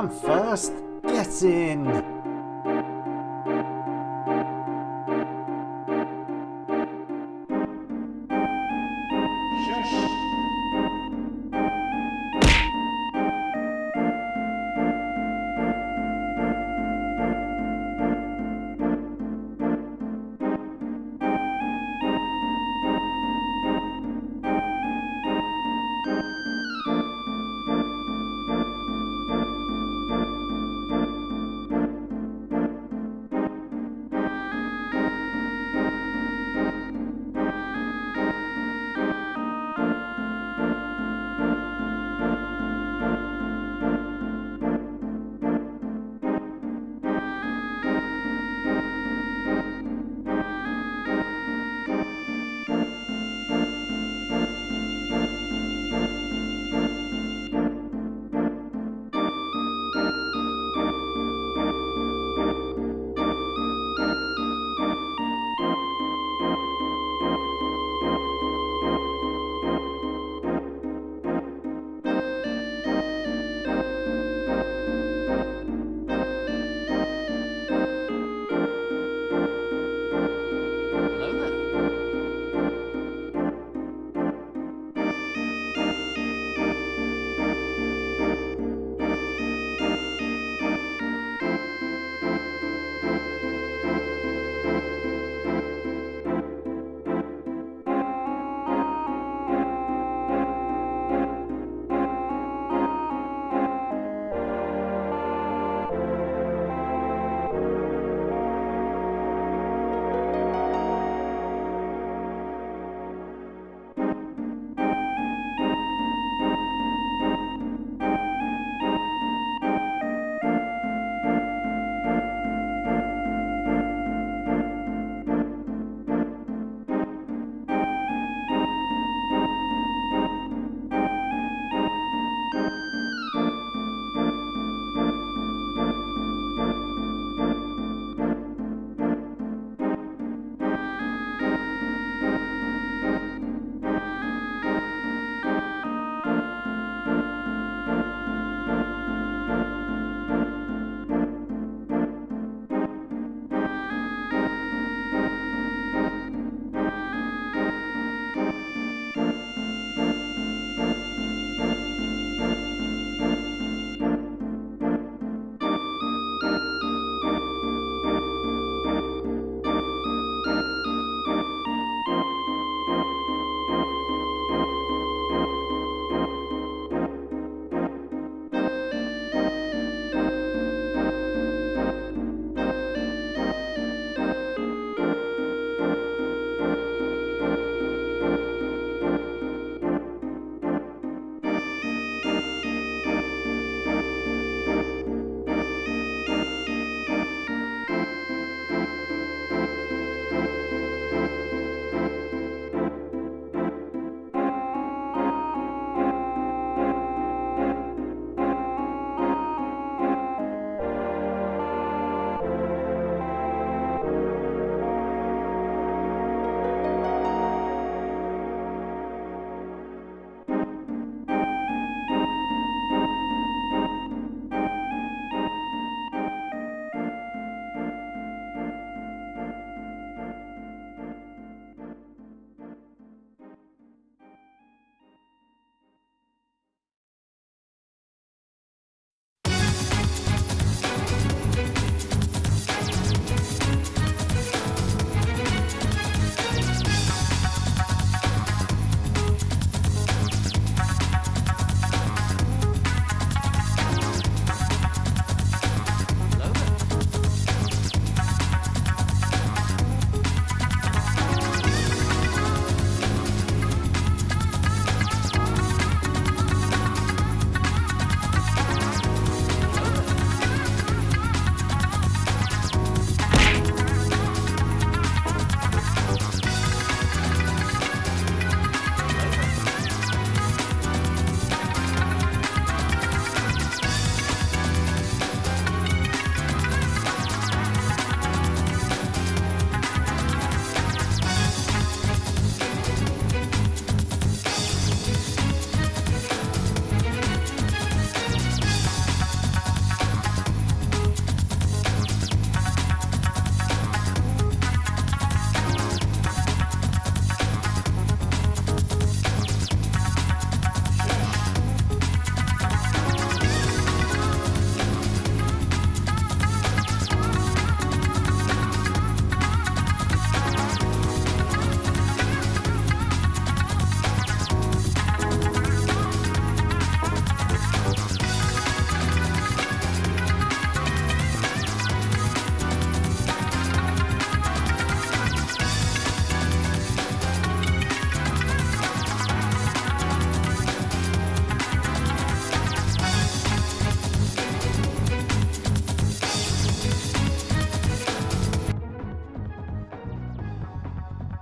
I'm first. Get in.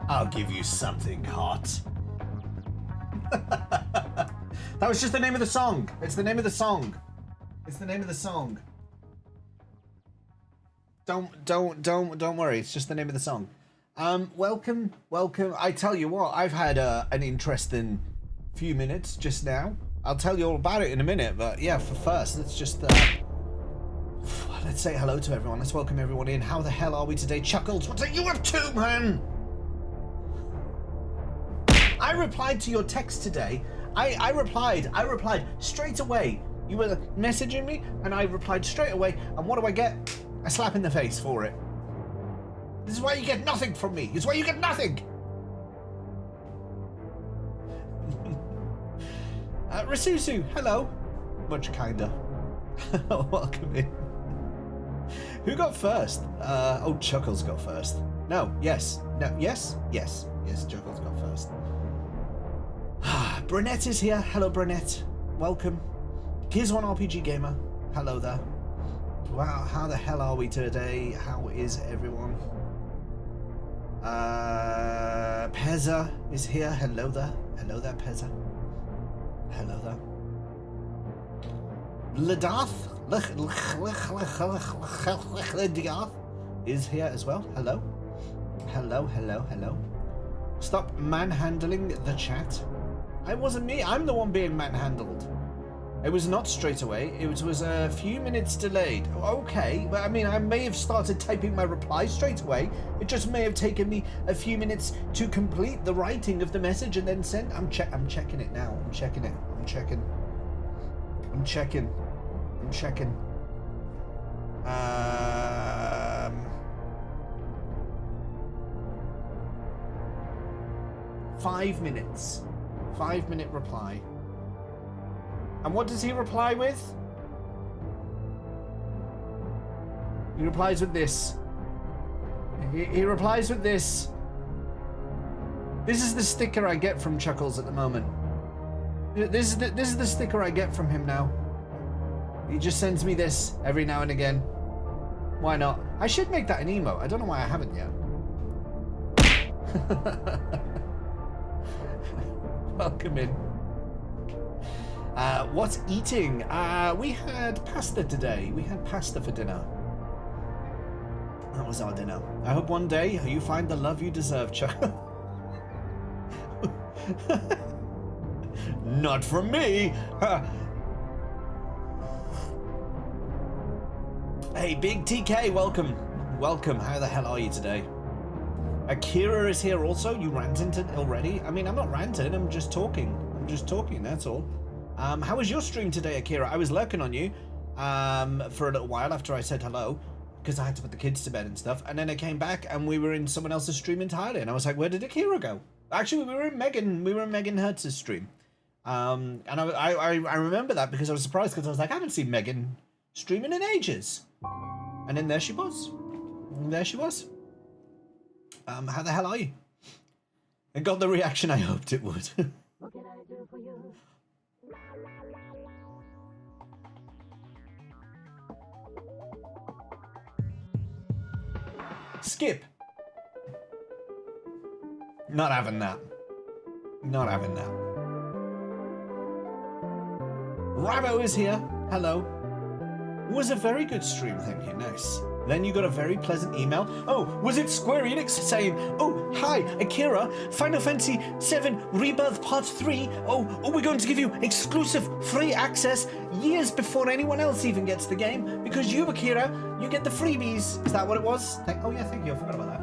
I'll give you something hot. That was just the name of the song. It's the name of the song. It's the name of the song. Don't worry. It's just the name of the song. Welcome. I tell you what, I've had an interesting few minutes just now. I'll tell you all about it in a minute, but yeah, for first, let's just let's say hello to everyone. Let's welcome everyone in. How the hell are we today? Chuckles, what are you up to, man? I replied to your text today. I replied straight away. You were messaging me, and I replied straight away, and what do I get? A slap in the face for it. This is why you get nothing from me. This is why you get nothing. Rasusu, hello. Much kinder. Welcome in. Who got first? Oh, Chuckles got first. No, yes. No, yes? Yes, Chuckles got first. Brunette is here. Hello, Brunette. Welcome. Here's one RPG Gamer. Hello there. Wow, how the hell are we today? How is everyone? Pezza is here. Hello there. Hello there, Pezza. Hello there. Ladath is here as well. Hello. Hello. Stop manhandling the chat. It wasn't me. I'm the one being manhandled. It was not straight away. It was a few minutes delayed. Okay, but I mean, I may have started typing my reply straight away. It just may have taken me a few minutes to complete the writing of the message and then send. I'm checking it now. I'm checking. 5 minutes. 5-minute reply. And what does he reply with? He replies with this. He replies with this. This is the sticker I get from Chuckles at the moment. This is the sticker I get from him now. He just sends me this every now and again. Why not? I should make that an emote. I don't know why I haven't yet. Welcome in. What's eating? We had pasta today. We had pasta for dinner. That was our dinner. I hope one day you find the love you deserve, Chuck. Not from me. Hey, Big TK, welcome. Welcome. How the hell are you today? Akira is here also. You ranted already? I mean, I'm not ranting. I'm just talking. That's all. How was your stream today, Akira? I was lurking on you for a little while after I said hello because I had to put the kids to bed and stuff. And then I came back and we were in someone else's stream entirely. And I was like, where did Akira go? Actually, we were in Megan Hertz's stream. And I remember that because I was surprised because I was like, I haven't seen Megan streaming in ages. And then there she was. How the hell are you? It got the reaction I hoped it would. What can I do for you? Skip. Not having that. Rabo is here. Hello. It was a very good stream, thank you. Nice. Then you got a very pleasant email. Oh, was it Square Enix saying, oh, hi, Akira, Final Fantasy VII Rebirth Part 3. Oh, we're going to give you exclusive free access years before anyone else even gets the game. Because you, Akira, you get the freebies. Is that what it was? Oh, yeah, thank you. I forgot about that.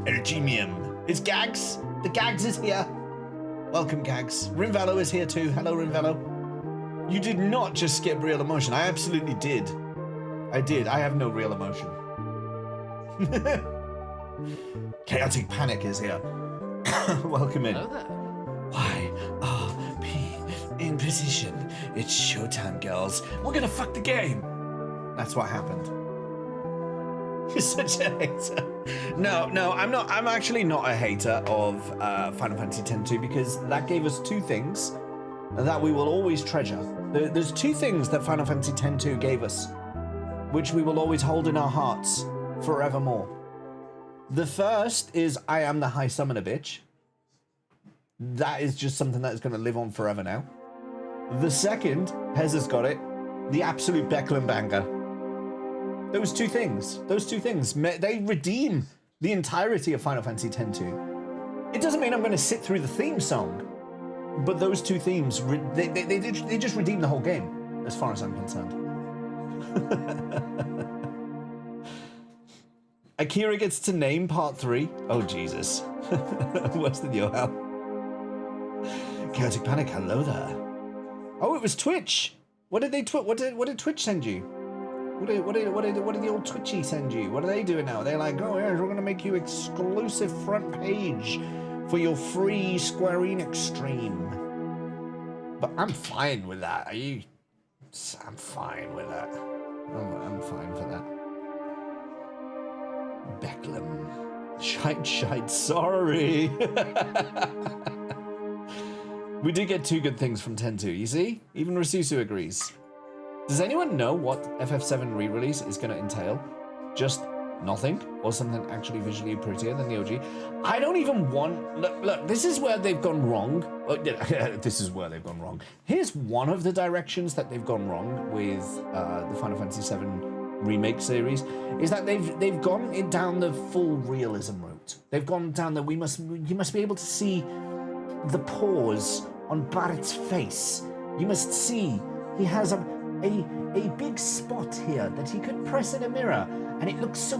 Ergemium. It's Gags. The Gags is here. Welcome, Gags. Rinvello is here too. Hello, Rinvello. You did not just skip real emotion. I absolutely did. I did. I have no real emotion. Chaotic Panic is here. Welcome in. Hello there. Y-R-P in position. It's showtime, girls. We're gonna fuck the game. That's what happened. You're such a hater. No, I'm not. I'm actually not a hater of Final Fantasy X-2 because that gave us two things that we will always treasure. There's two things that Final Fantasy X-2 gave us, which we will always hold in our hearts forevermore. The first is I am the high summoner bitch. That is just something that is going to live on forever now. The second, Pez has got it, the absolute Becklin banger. Those two things, they redeem the entirety of Final Fantasy X-2. It doesn't mean I'm going to sit through the theme song, but those two themes, they just redeem the whole game, as far as I'm concerned. Akira gets to name part 3. Oh, Jesus. Worse than your hell. Chaotic Panic, hello there. Oh, it was Twitch. What did Twitch send you? What did the old Twitchy send you? What are they doing now? They're like, oh yeah, we're gonna make you exclusive front page for your free Square Enix stream. But I'm fine with that. I'm fine with that. I'm fine for that. Becklem. Shite, sorry. We did get 2 good things from 10.2, you see? Even Rasusu agrees. Does anyone know what FF7 re-release is going to entail? Just nothing? Or something actually visually prettier than the OG? I don't even want... Look, this is where they've gone wrong. This is where they've gone wrong. Here's one of the directions that they've gone wrong with the Final Fantasy VII remake series, is that they've gone down the full realism route. They've gone down the you must be able to see the pores on Barrett's face. You must see he has a big spot here that he could press in a mirror, and it looks so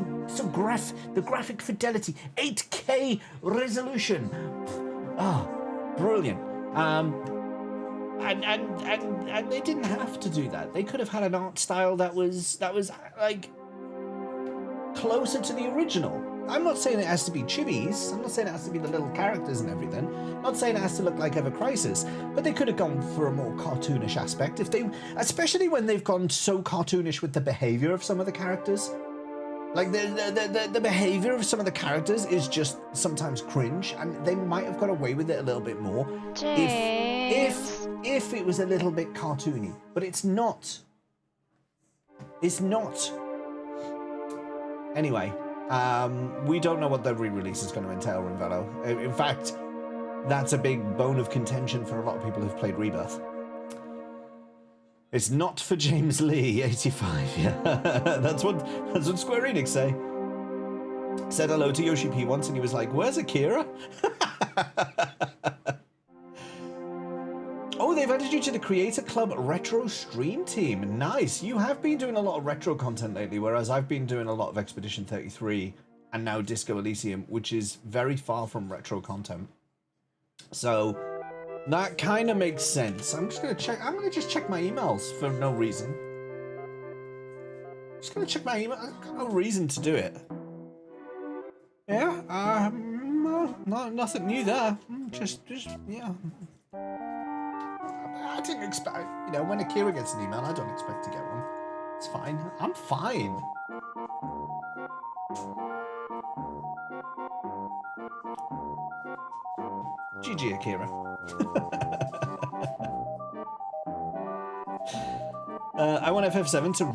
the graphic fidelity, 8K resolution. Oh, brilliant. And they didn't have to do that. They could have had an art style that was like closer to the original. I'm not saying it has to be chibis. I'm not saying it has to be the little characters and everything. I'm not saying it has to look like Ever Crisis, but they could have gone for a more cartoonish aspect if they, especially when they've gone so cartoonish with the behavior of some of the characters. Like the behavior of some of the characters is just sometimes cringe, and they might have got away with it a little bit more if it was a little bit cartoony. But it's not. It's not. Anyway, we don't know what the re-release is going to entail, Rinvello. In fact, that's a big bone of contention for a lot of people who've played Rebirth. It's not for James Lee, 85. Yeah, that's what Square Enix say. Said hello to Yoshi P once, and he was like, "Where's Akira?" Oh, they've added you to the Creator Club Retro Stream Team. Nice. You have been doing a lot of retro content lately, whereas I've been doing a lot of Expedition 33 and now Disco Elysium, which is very far from retro content. So that kind of makes sense. I'm just gonna just check my emails for no reason. Just gonna check my email. I've got no reason to do it. Yeah, nothing new there. Just yeah. I didn't expect, when Akira gets an email, I don't expect to get one. It's fine. I'm fine. GG, Akira. I want FF7 to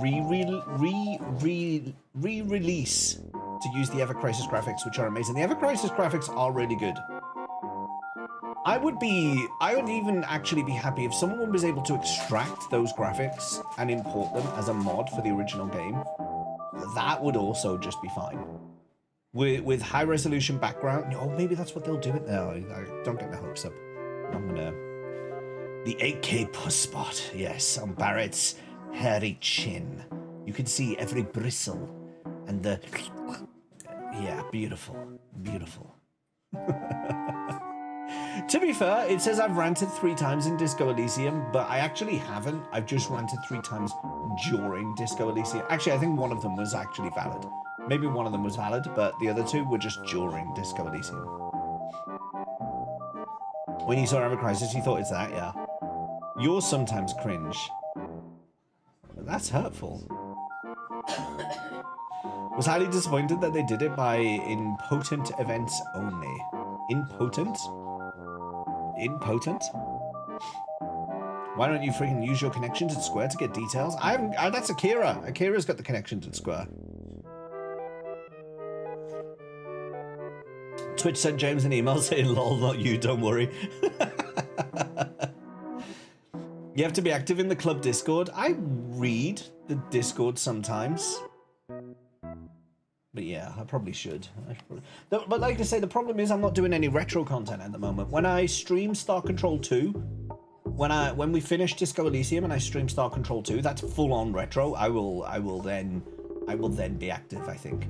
re-release to use the Ever Crisis graphics, which are amazing. The Ever Crisis graphics are really good. I would even actually be happy if someone was able to extract those graphics and import them as a mod for the original game. That would also just be fine. With high resolution background, maybe that's what they'll do it now. Don't get my hopes up. I'm gonna... The 8K puss spot, yes, on Barrett's hairy chin. You can see every bristle and the... Yeah, beautiful, beautiful. To be fair, it says I've ranted 3 times in Disco Elysium, but I actually haven't. I've just ranted 3 times during Disco Elysium. Actually, I think one of them was actually valid. Maybe one of them was valid, but the other 2 were just during Disco Elysium. When he saw Ever Crisis, he thought it's that, yeah. You're sometimes cringe. That's hurtful. Was highly disappointed that they did it by impotent events only. Impotent? Impotent? Why don't you freaking use your connections at Square to get details? That's Akira. Akira's got the connections at Square. Twitch sent James an email saying, lol, not you, don't worry. You have to be active in the club Discord. I read the Discord sometimes. But yeah, I probably should. But like I say, the problem is I'm not doing any retro content at the moment. When I stream Star Control 2, when we finish Disco Elysium and I stream Star Control 2, that's full on retro. I will then be active, I think.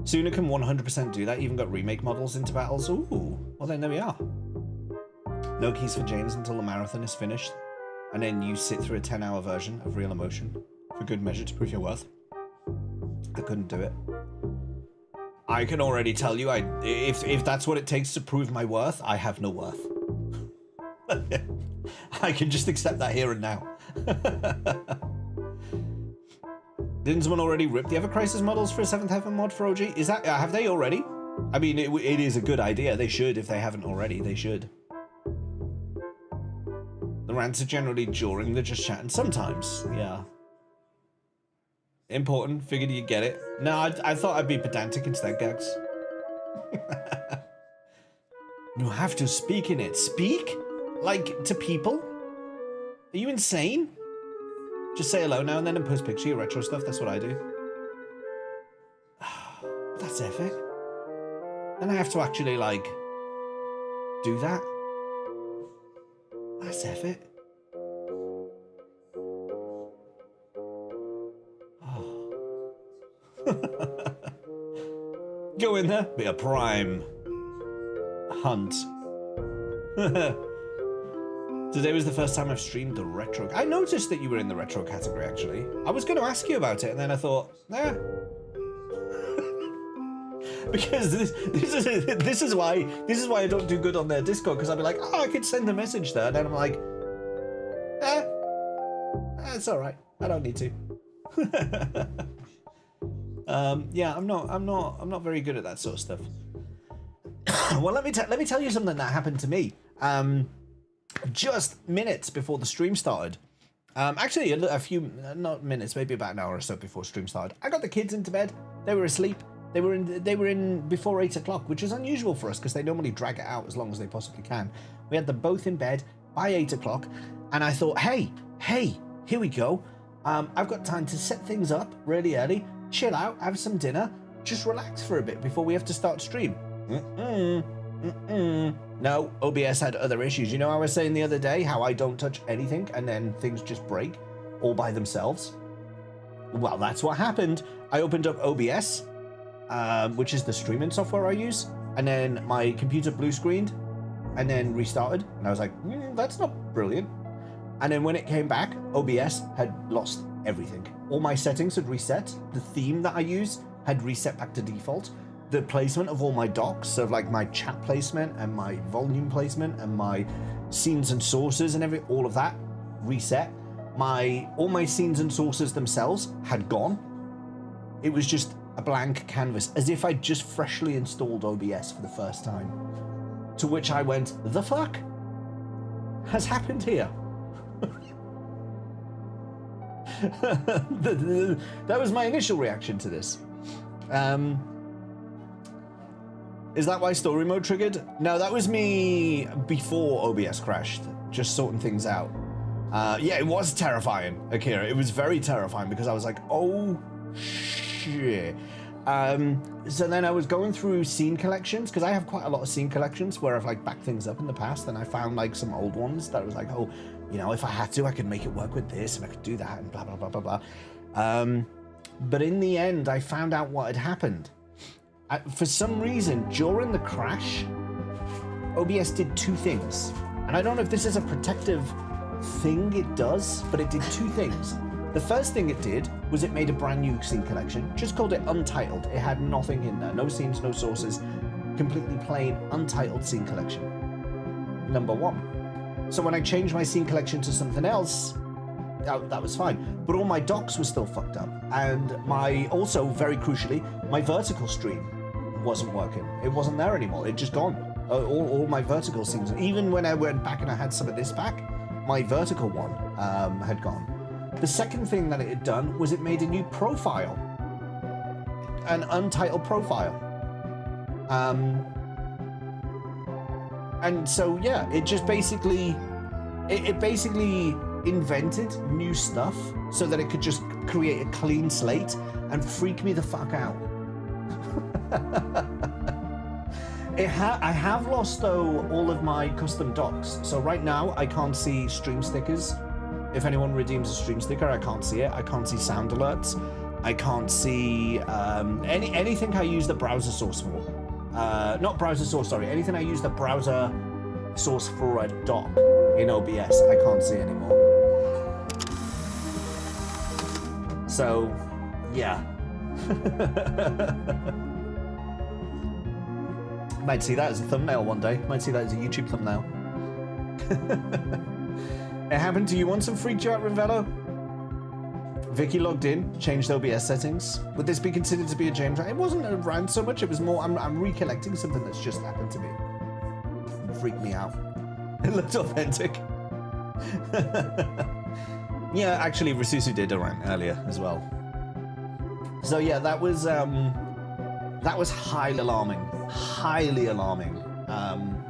Suna can 100% do that. Even got remake models into battles. Ooh, well then there we are. No keys for James until the marathon is finished, and then you sit through a 10-hour version of Real Emotion for good measure to prove your worth. I couldn't do it. I can already tell you, if that's what it takes to prove my worth, I have no worth. I can just accept that here and now. Didn't someone already rip the Ever Crisis models for a 7th Heaven mod for OG? Is that, have they already? I mean, it is a good idea. They should, if they haven't already, they should. The rants are generally during the just chatting. Sometimes, yeah. Important, figured you'd get it. No, I thought I'd be pedantic instead, Gags. You have to speak in it. Speak? Like, to people? Are you insane? Just say hello now and then and post picture your retro stuff. That's what I do. That's epic. Then I have to actually, like, do that. That's epic. Oh. Go in there. Be a prime hunt. Today was the first time I've streamed the retro. I noticed that you were in the retro category, actually. I was going to ask you about it, and then I thought, nah. Because this is why I don't do good on their Discord, because I'd be like, oh, I could send a message there, and then I'm like, it's all right. I don't need to. Yeah, I'm not very good at that sort of stuff. Well, let me tell you something that happened to me. Just minutes before the stream started. Actually, a few, not minutes, maybe about an hour or so before stream started. I got the kids into bed. They were asleep. They were in before 8 o'clock, which is unusual for us because they normally drag it out as long as they possibly can. We had them both in bed by 8 o'clock, and I thought, hey, here we go. I've got time to set things up really early, chill out, have some dinner, just relax for a bit before we have to start stream. No, OBS had other issues. You know, I was saying the other day how I don't touch anything and then things just break all by themselves. Well, that's what happened. I opened up OBS, which is the streaming software I use, and then my computer blue screened and then restarted, and I was like, that's not brilliant. And then when it came back, OBS had lost everything. All my settings had reset. The theme that I use had reset back to default. The placement of all my docs, so like my chat placement and my volume placement and my scenes and sources and all of that reset. All my scenes and sources themselves had gone. It was just a blank canvas, as if I'd just freshly installed OBS for the first time. To which I went, the fuck has happened here? That was my initial reaction to this. Is that why story mode triggered? No, that was me before OBS crashed, just sorting things out. Yeah, it was terrifying, Akira. It was very terrifying because I was like, oh shit. So then I was going through scene collections, because I have quite a lot of scene collections where I've like backed things up in the past, and I found like some old ones that was like, oh, you know, if I had to, I could make it work with this and I could do that and blah, blah, blah, blah, blah. But in the end, I found out what had happened. For some reason, during the crash, OBS did two things. And I don't know if this is a protective thing it does, but it did two things. The first thing it did was it made a brand new scene collection, just called it Untitled. It had nothing in there, no scenes, no sources, completely plain, untitled scene collection. Number one. So when I changed my scene collection to something else, that was fine. But all my docs were still fucked up. And also, very crucially, my vertical stream wasn't working. It wasn't there anymore. It just gone. All my vertical scenes, even when I went back and I had some of this back, my vertical one had gone. The second thing that it had done was it made a new profile, an untitled profile. And so yeah, it just basically it basically invented new stuff so that it could just create a clean slate and freak me the fuck out. I have lost though all of my custom docs, so right now I can't see stream stickers. If anyone redeems a stream sticker, I can't see it. I can't see sound alerts. I can't see anything I use the browser source for. Not browser source, sorry. Anything I use the browser source for a doc in OBS, I can't see anymore. So, yeah. Might see that as a thumbnail one day. Might see that as a YouTube thumbnail. It happened to you on some freak chat, Ravello? Vicky logged in, changed OBS settings. Would this be considered to be a James? It wasn't a rant so much, it was more, I'm recollecting something that's just happened to me. It freaked me out. It looked authentic. Yeah, actually, Rasusu did a rant earlier as well. So yeah, that was highly alarming. Highly alarming.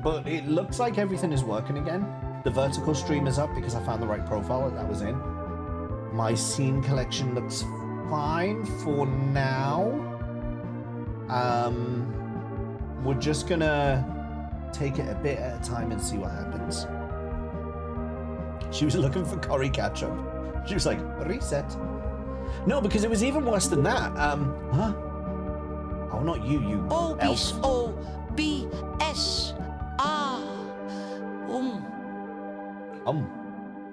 But it looks like everything is working again. The vertical stream is up because I found the right profile that was in. My scene collection looks fine for now. We're just gonna take it a bit at a time and see what happens. She was looking for curry ketchup. She was like, reset. No, because it was even worse than that. Huh? Oh, not you, you elf. O-B-S.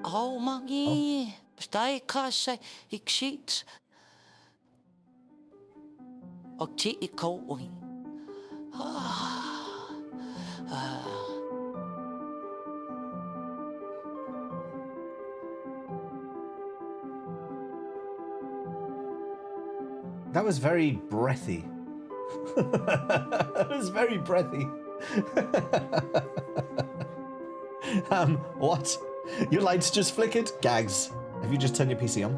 Oh, mangi. Stijkasse, ik ziet. Og til I kogen. That was very breathy. That was very breathy. What? Your lights just flickered? Gags. Have you just turned your PC on?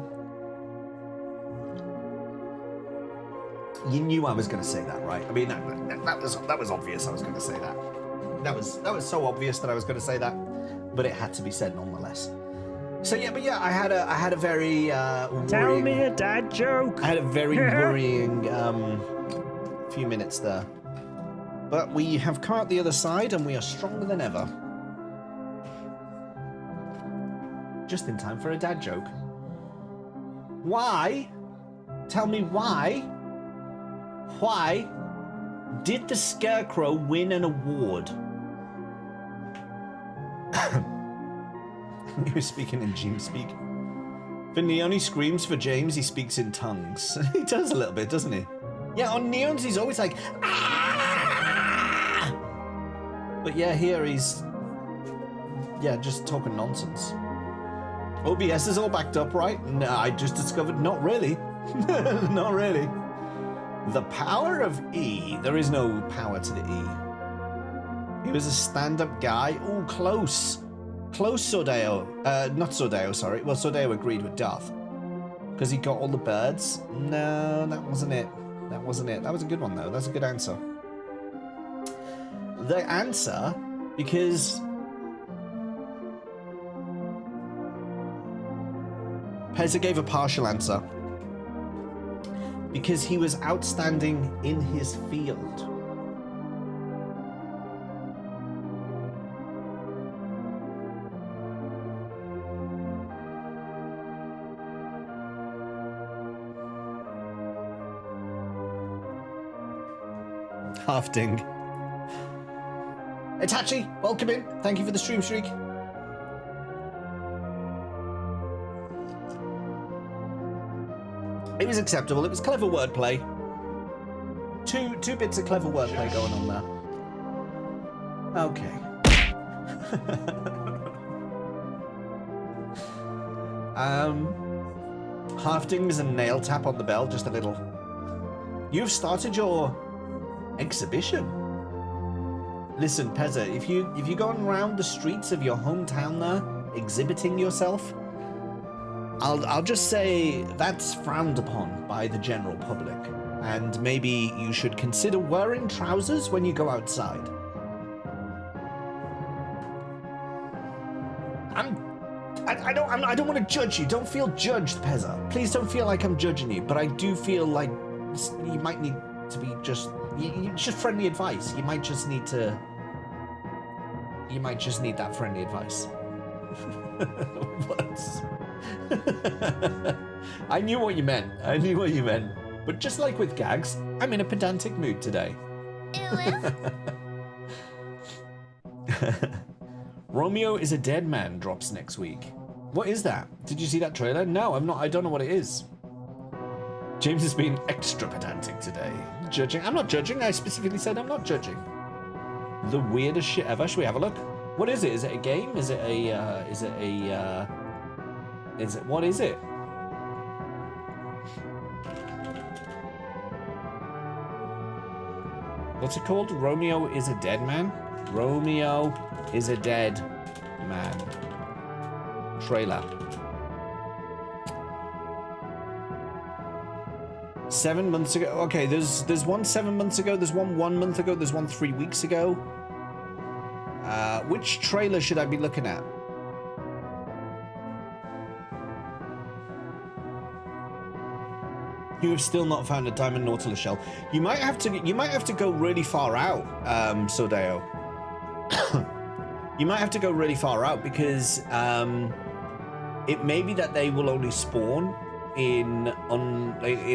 You knew I was going to say that, right? I mean, that was obvious I was going to say that. That was so obvious that I was going to say that, but it had to be said nonetheless. So yeah, I had a very worrying, tell me a dad joke. I had a very worrying few minutes there. But we have come out the other side and we are stronger than ever. Just in time for a dad joke. Why? Tell me why? Why did the Scarecrow win an award? He was speaking in James speak. For Neon, he screams. For James, he speaks in tongues. He does a little bit, doesn't he? Yeah, on Neon's, he's always like, ah! But yeah, here he's, yeah, just talking nonsense. OBS is all backed up, right? No, I just discovered, not really. Not really. The power of E. There is no power to the E. He was a stand-up guy. Oh, close. Close, Sordeo. Not Sordeo, sorry. Well, Sordeo agreed with Darth. Because he got all the birds. No, that wasn't it. That wasn't it. That was a good one, though. That's a good answer. The answer, because Pezza gave a partial answer. Because he was outstanding in his field. Half-ding. Itachi, welcome in. Thank you for the stream streak. It was acceptable. It was clever wordplay. Two bits of clever wordplay going on there. Okay. Half-dings and nail tap on the bell, just a little. You've started your exhibition. Listen, Pezza, if you're going around the streets of your hometown there, exhibiting yourself, I'll just say that's frowned upon by the general public. And maybe you should consider wearing trousers when you go outside. I don't want to judge you. Don't feel judged, Pezza. Please don't feel like I'm judging you, but I do feel like you might need to be just friendly advice. You might just need that friendly advice. What? I knew what you meant. But just like with gags, I'm in a pedantic mood today. Romeo is a Dead Man drops next week. What is that? Did you see that trailer? No, I'm not. I don't know what it is. James has been extra pedantic today. Judging. I'm not judging. I specifically said I'm not judging. The weirdest shit ever. Should we have a look? What is it? Is it a game? What is it? What's it called? Romeo is a Dead Man? Romeo is a Dead Man. Trailer. 7 months ago. Okay, there's one 7 months ago, there's one 1 month ago, there's one 3 weeks ago. Which trailer should I be looking at? You have still not found a diamond Nautilus shell. You might have to go really far out, Sodeo. You might have to go really far out because it may be that they will only spawn in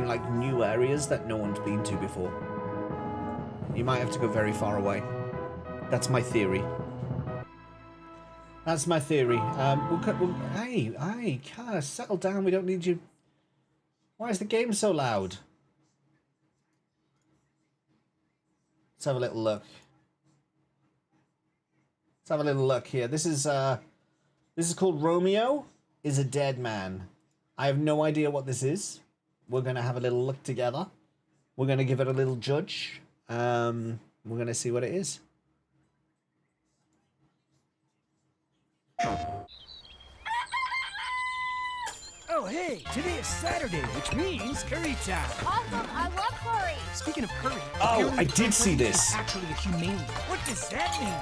like new areas that no one's been to before. You might have to go very far away. That's my theory. That's my theory. Hey, Kaz, settle down. We don't need you. Why is the game so loud? Let's have a little look. Let's have a little look here. This is called Romeo is a Dead Man. I have no idea what this is. We're gonna have a little look together. We're gonna give it a little judge. We're gonna see what it is. Oh, hey, today is Saturday, which means curry time. Awesome, I love curry. Speaking of curry, Oh, apparently I did see curry this. is actually a humane. What does that mean?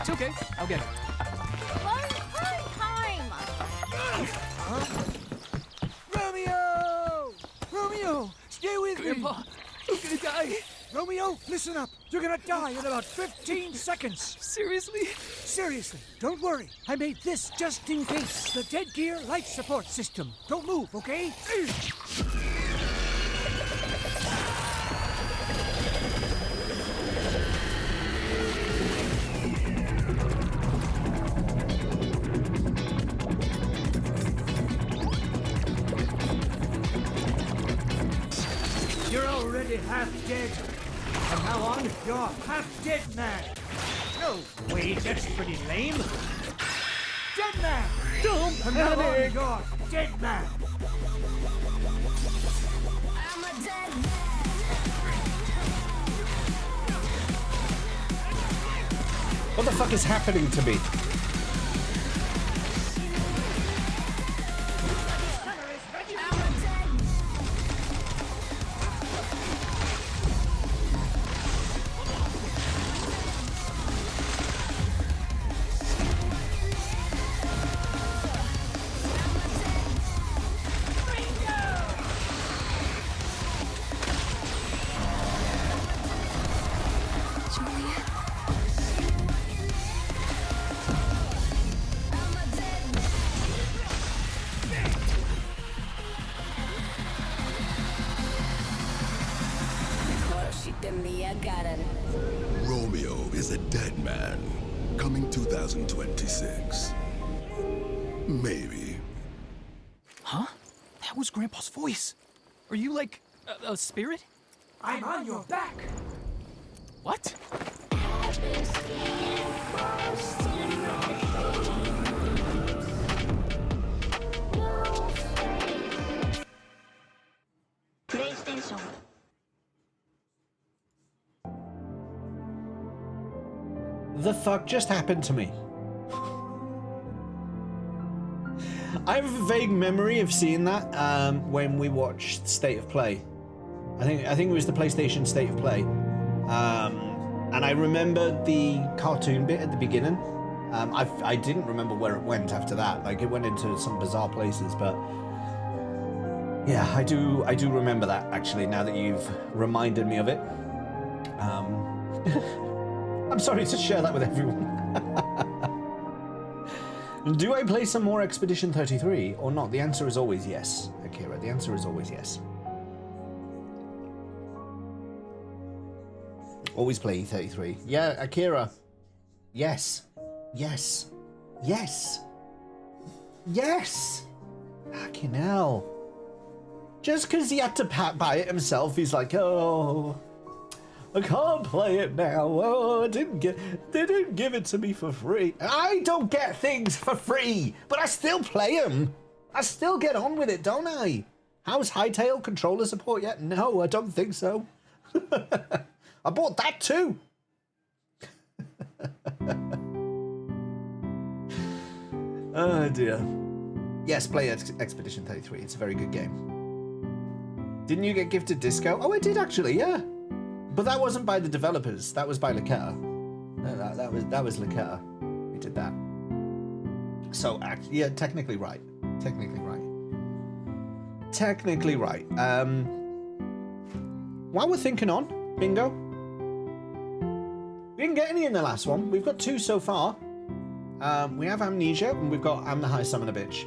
It's okay, I'll get it. Curry time. Romeo! Romeo, stay with me. Grandpa, I'm gonna die. Romeo, listen up. You're gonna die in about 15 seconds. Seriously? Seriously, don't worry. I made this just in case. The Dead Gear life support system. Don't move, okay? You're already half dead. From now on, you're half dead man. No, wait, that's pretty lame. Dead man! From now on, you're dead man. I'm a dead man. What the fuck is happening to me? Romeo is a Dead Man. Coming 2026. Maybe. Huh? That was Grandpa's voice. Are you like a spirit? I'm on your back. What? PlayStation. The fuck just happened to me? I have a vague memory of seeing that when we watched State of Play. I think it was the PlayStation State of Play. And I remember the cartoon bit at the beginning. I didn't remember where it went after that. Like, it went into some bizarre places, but yeah, I do remember that, actually, now that you've reminded me of it. I'm sorry to share that with everyone. Do I play some more Expedition 33 or not? The answer is always yes, Akira. The answer is always yes. Always play E33. Yeah, Akira. Yes. Yes. Yes. Yes. Fucking hell. Just because he had to buy it himself, he's like, oh, I can't play it now. Oh, they didn't give it to me for free. I don't get things for free, but I still play them. I still get on with it, don't I? How's Hightail controller support yet? No, I don't think so. I bought that too. Oh dear. Yes, play Expedition 33. It's a very good game. Didn't you get gifted Disco? Oh, I did actually, yeah. But that wasn't by the developers. That was by Loketta. That was Loketta who did that. So, yeah, technically right. Technically right. Technically right. While we're thinking on, bingo. We didn't get any in the last one. We've got 2 so far. We have Amnesia, and we've got I'm the High Summoner Bitch.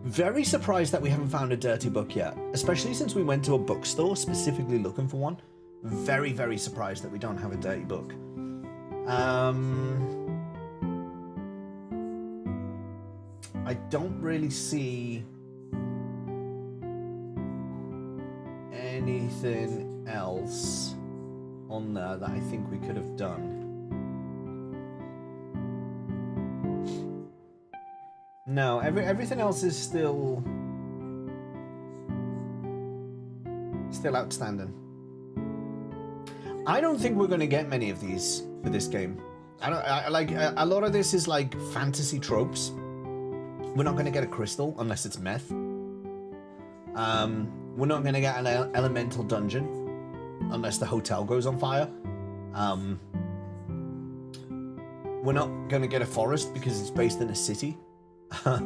Very surprised that we haven't found a dirty book yet, especially since we went to a bookstore specifically looking for one. Very, very surprised that we don't have a dirty book. I don't really see anything else on there that I think we could have done. No, everything else is still outstanding. I don't think we're going to get many of these for this game. I like a lot of this is like fantasy tropes. We're not going to get a crystal unless it's meth. We're not going to get an elemental dungeon unless the hotel goes on fire. We're not going to get a forest because it's based in a city. So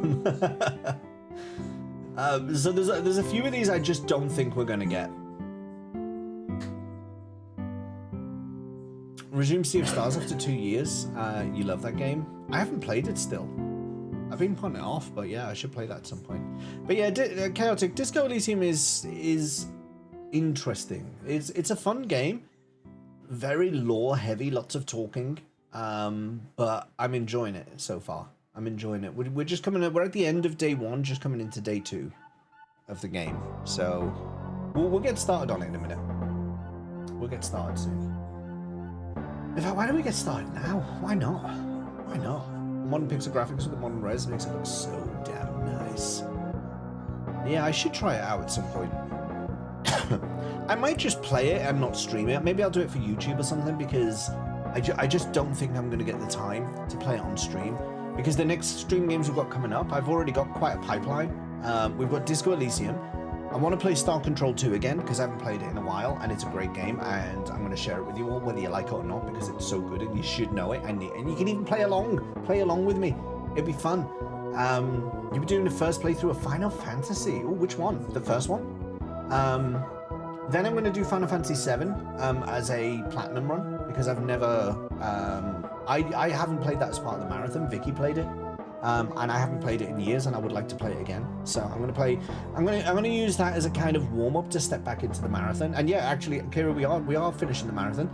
there's a few of these I just don't think we're going to get. Resume Sea of Stars after 2 years. You love that game. I haven't played it still. I've been putting it off, but yeah, I should play that at some point. But yeah, Chaotic Disco Elysium is interesting. It's a fun game, very lore heavy, lots of talking, but I'm enjoying it so far. I'm enjoying it. We're just we're at the end of day 1, just coming into day 2 of the game. So we'll get started on it in a minute. We'll get started soon. In fact, why don't we get started now? Why not? Why not? Modern pixel graphics with the modern res makes it look so damn nice. Yeah, I should try it out at some point. I might just play it and not stream it. Maybe I'll do it for YouTube or something, because I just don't think I'm going to get the time to play it on stream. Because the next stream games we've got coming up, I've already got quite a pipeline. We've got Disco Elysium. I want to play Star Control 2 again, because I haven't played it in a while, and it's a great game, and I'm going to share it with you all, whether you like it or not, because it's so good, and you should know it, and you can even play along with me. It'd be fun. You'll be doing the first playthrough of Final Fantasy. Oh, which one? The first one? Then I'm going to do Final Fantasy 7 as a platinum run, because I've never... I haven't played that as part of the marathon. Vicky played it. And I haven't played it in years, and I would like to play it again. So I'm gonna use that as a kind of warm-up to step back into the marathon. And yeah, actually, Kira, we are finishing the marathon.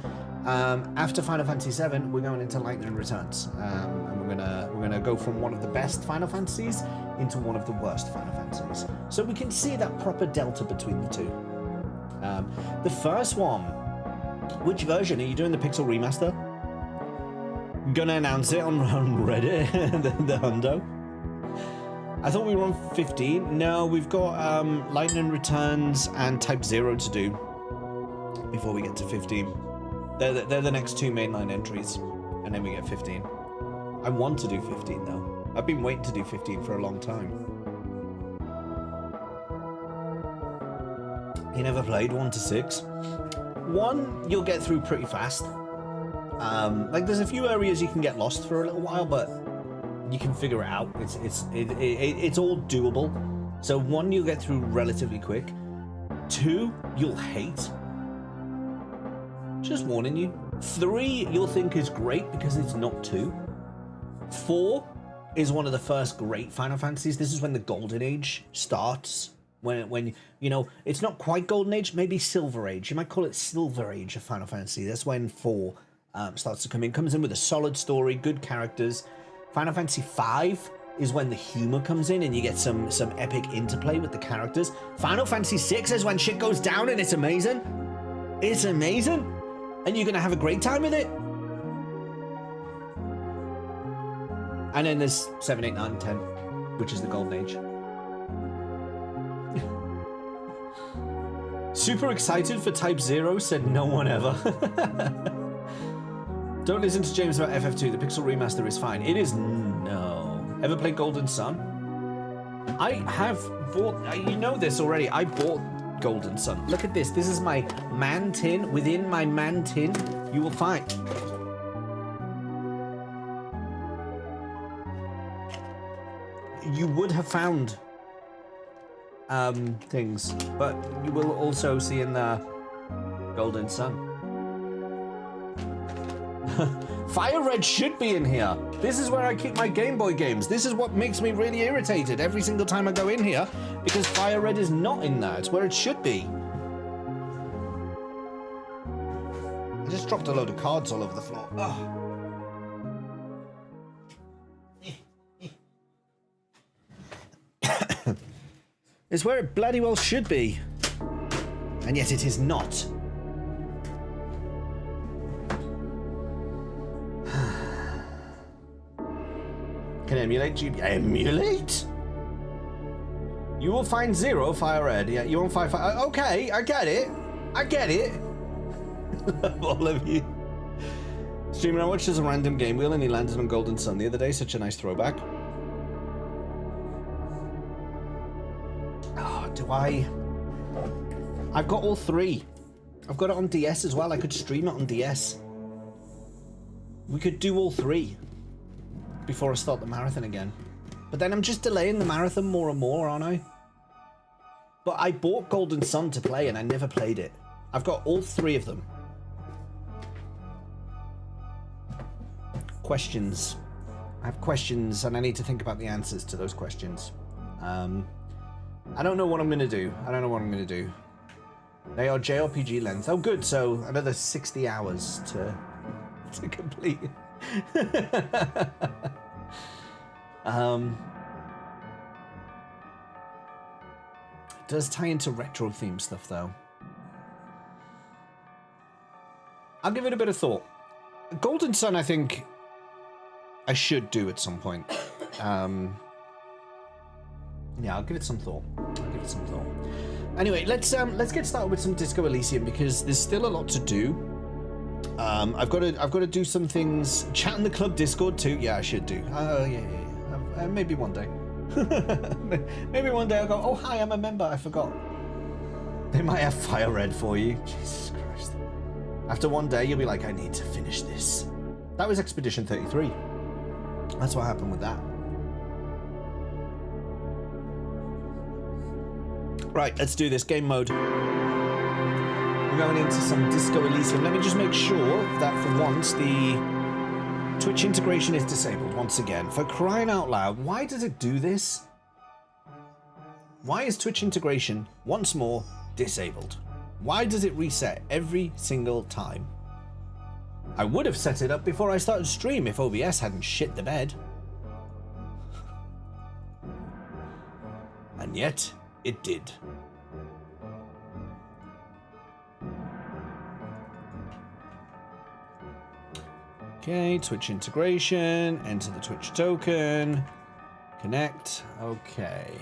After Final Fantasy 7, we're going into Lightning Returns, and we're gonna go from one of the best Final Fantasies into one of the worst Final Fantasies, so we can see that proper delta between the two. The first one, which version are you doing? The Pixel Remaster? Gonna announce it on Reddit, the hundo. I thought we were on 15. No, we've got Lightning Returns and Type 0 to do before we get to 15. They're the next 2 mainline entries, and then we get 15. I want to do 15 though. I've been waiting to do 15 for a long time. You never played 1 to 6. 1, you'll get through pretty fast. Like there's a few areas you can get lost for a little while, but you can figure it out. It's all doable. So 1, you'll get through relatively quick. 2, you'll hate. Just warning you. 3, you'll think is great because it's not 2. 4 is one of the first great Final Fantasies. This is when the Golden Age starts. When you know, it's not quite Golden Age, maybe Silver Age. You might call it Silver Age of Final Fantasy. That's when 4 starts to come in. Comes in with a solid story, good characters. Final Fantasy 5 is when the humor comes in and you get some epic interplay with the characters. Final Fantasy 6 is when shit goes down and it's amazing. It's amazing. And you're gonna have a great time with it. And then there's 7, 8, 9, 10, which is the Golden Age. Super excited for Type 0, said no one ever. Don't listen to James about FF2, the Pixel Remaster is fine. It is no. Ever played Golden Sun? I have bought, you know this already, I bought Golden Sun. Look at this, this is my man tin. Within my man tin, you will find... You would have found things, but you will also see in the Golden Sun. Fire Red should be in here. This is where I keep my Game Boy games. This is what makes me really irritated every single time I go in here, because Fire Red is not in there. It's where it should be. I just dropped a load of cards all over the floor. Ugh. It's where it bloody well should be. And yet it is not. Can emulate GB. Emulate? You will find 0 Fire Red. Yeah, you won't find fire. Okay, I get it. I get it. Love all of you. Streamer, I watched as a random game wheel and he landed on Golden Sun the other day. Such a nice throwback. Oh, do I? I've got all 3. I've got it on DS as well. I could stream it on DS. We could do all 3 before I start the marathon again. But then I'm just delaying the marathon more and more, aren't I? But I bought Golden Sun to play and I never played it. I've got all 3 of them. Questions. I have questions and I need to think about the answers to those questions. I don't know what I'm gonna do. I don't know what I'm gonna do. They are JRPG length. Oh good, so another 60 hours to complete. It does tie into retro theme stuff though. I'll give it a bit of thought. Golden Sun I think I should do at some point. Yeah, I'll give it some thought. Anyway, let's get started with some Disco Elysium because there's still a lot to do. I've got to do some things. Chat in the club Discord too. Yeah, I should do. Yeah. Maybe one day. Maybe one day I'll go. Oh hi, I'm a member. I forgot. They might have Fire Red for you. Jesus Christ. After one day, you'll be like, I need to finish this. That was Expedition 33. That's what happened with that. Right, let's do this. Game mode. We're going into some Disco Elysium. Let me just make sure that for once the Twitch integration is disabled once again. For crying out loud, why does it do this? Why is Twitch integration once more disabled? Why does it reset every single time? I would have set it up before I started stream if OBS hadn't shit the bed. And yet, it did. Okay, Twitch integration, enter the Twitch token, connect, okay.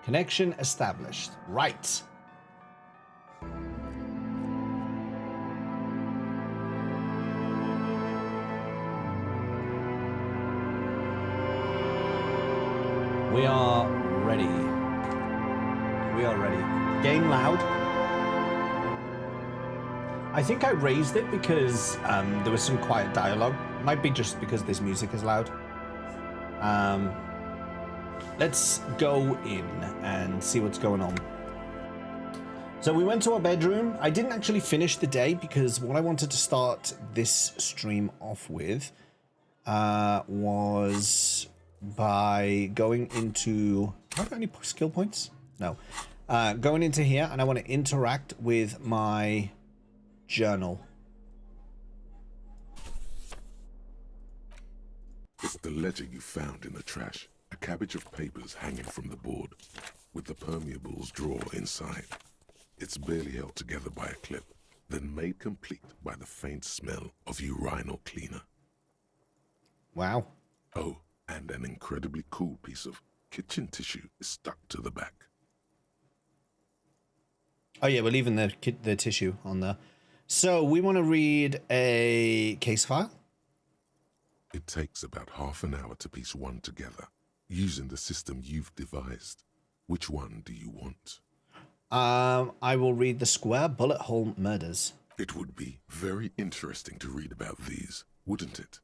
Connection established, right. We are ready. We are ready. Game loud. I think I raised it because there was some quiet dialogue. Might be just because this music is loud. Let's go in and see what's going on. So we went to our bedroom. I didn't actually finish the day because what I wanted to start this stream off with was by going into... Have I got any skill points? No. Going into here, and I want to interact with my journal. It's the ledger you found in the trash. A cabbage of papers hanging from the board, with the permeables drawer inside. It's barely held together by a clip, then made complete by the faint smell of urinal cleaner. Wow. Oh, and an incredibly cool piece of kitchen tissue is stuck to the back. Oh yeah, we're leaving the tissue on there. So we want to read a case file. It takes about half an hour to piece one together, using the system you've devised. Which one do you want? I will read the square bullet hole murders. It would be very interesting to read about these, wouldn't it?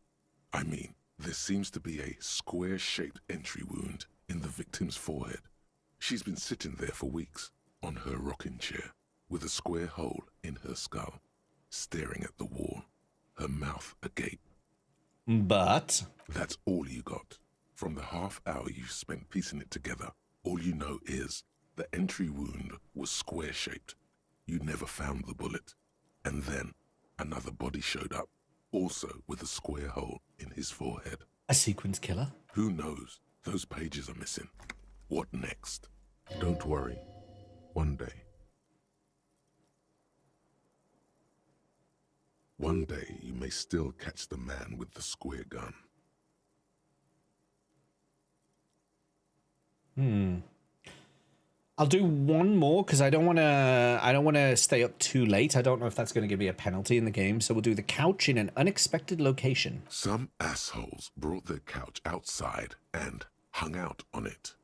I mean, there seems to be a square-shaped entry wound in the victim's forehead. She's been sitting there for weeks, on her rocking chair, with a square hole in her skull, staring at the wall, her mouth agape. But... That's all you got. From the half hour you spent piecing it together, all you know is the entry wound was square-shaped. You never found the bullet. And then another body showed up, also with a square hole in his forehead. A sequence killer? Who knows? Those pages are missing. What next? Don't worry. One day you may still catch the man with the square gun. I'll do one more because I don't want to stay up too late. I don't know if that's going to give me a penalty in the game, so we'll do the couch in an unexpected location. Some assholes brought their couch outside and hung out on it.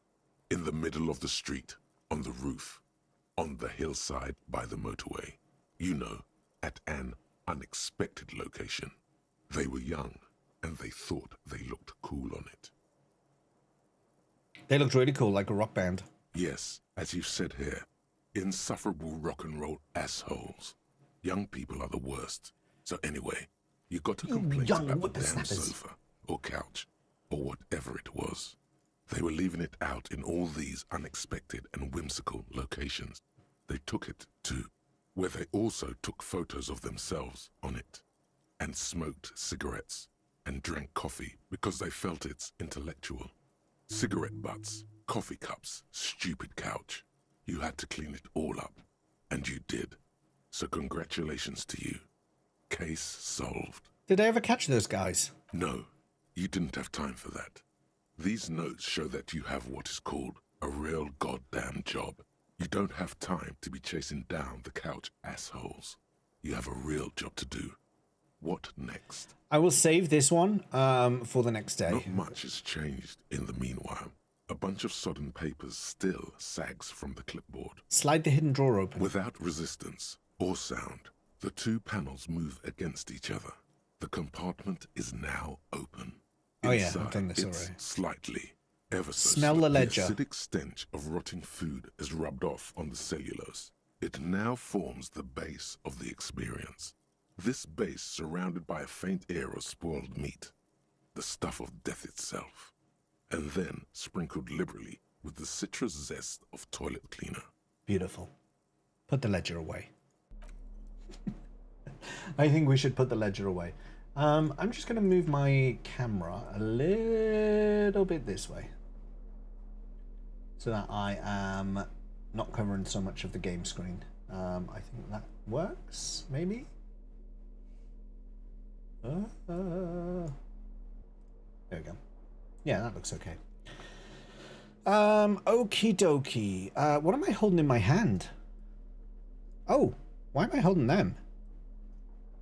In the middle of the street, on the roof, on the hillside by the motorway. You know, at an unexpected location. They were young, and they thought they looked cool on it. They looked really cool, like a rock band. Yes, as you said here, insufferable rock and roll assholes. Young people are the worst. So anyway, you got to complain young about the damn whippersnappers. sofa, or couch, or whatever it was. They were leaving it out in all these unexpected and whimsical locations. They took it to where they also took photos of themselves on it, and smoked cigarettes, and drank coffee because they felt it's intellectual. Cigarette butts, coffee cups, stupid couch. You had to clean it all up, and you did. So congratulations to you. Case solved. Did I ever catch those guys? No, you didn't have time for that. These notes show that you have what is called a real goddamn job. You don't have time to be chasing down the couch assholes. You have a real job to do. What next? I will save this one for the next day. Not much has changed in the meanwhile. A bunch of sodden papers still sags from the clipboard. Slide the hidden drawer open. Without resistance or sound, the two panels move against each other. The compartment is now open. Oh yeah, Inside, I've done this it's already. slightly, ever so Smell the slightly, ledger. acidic stench of rotting food is rubbed off on the cellulose. It now forms the base of the experience. This base surrounded by a faint air of spoiled meat, the stuff of death itself, and then sprinkled liberally with the citrus zest of toilet cleaner. Beautiful. Put the ledger away. I think we should put the ledger away. I'm just going to move my camera a little bit this way so that I am not covering so much of the game screen. I think that works, maybe? There we go. Yeah, that looks okay. Okie dokie. What am I holding in my hand? Oh, why am I holding them?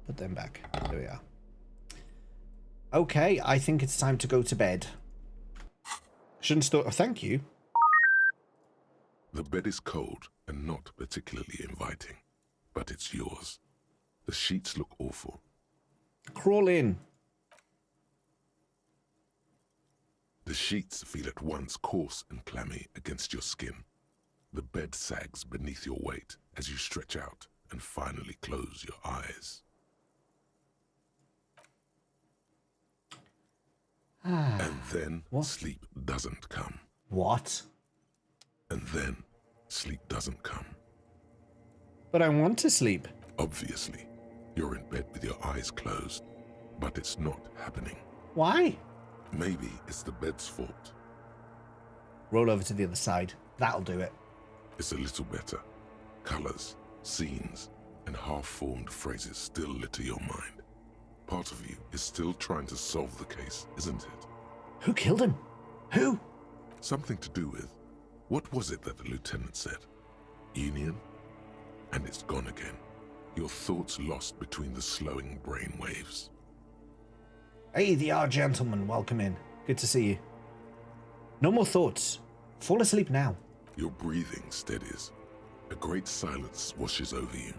Put them back. There we are. Okay, I think it's time to go to bed. Shouldn't start. Oh, thank you. The bed is cold and not particularly inviting, but it's yours. The sheets look awful. Crawl in. The sheets feel at once coarse and clammy against your skin. The bed sags beneath your weight as you stretch out and finally close your eyes. And then sleep doesn't come. What? And then sleep doesn't come. But I want to sleep. Obviously, you're in bed with your eyes closed, but it's not happening. Why? Maybe it's the bed's fault. Roll over to the other side. That'll do it. It's a little better. Colors, scenes, and half-formed phrases still litter your mind. Part of you is still trying to solve the case, isn't it? Who killed him? Who? Something to do with, what was it that the lieutenant said? Union? And it's gone again. Your thoughts lost between the slowing brain waves. Hey, the odd gentleman, welcome in. Good to see you. No more thoughts. Fall asleep now. Your breathing steadies. A great silence washes over you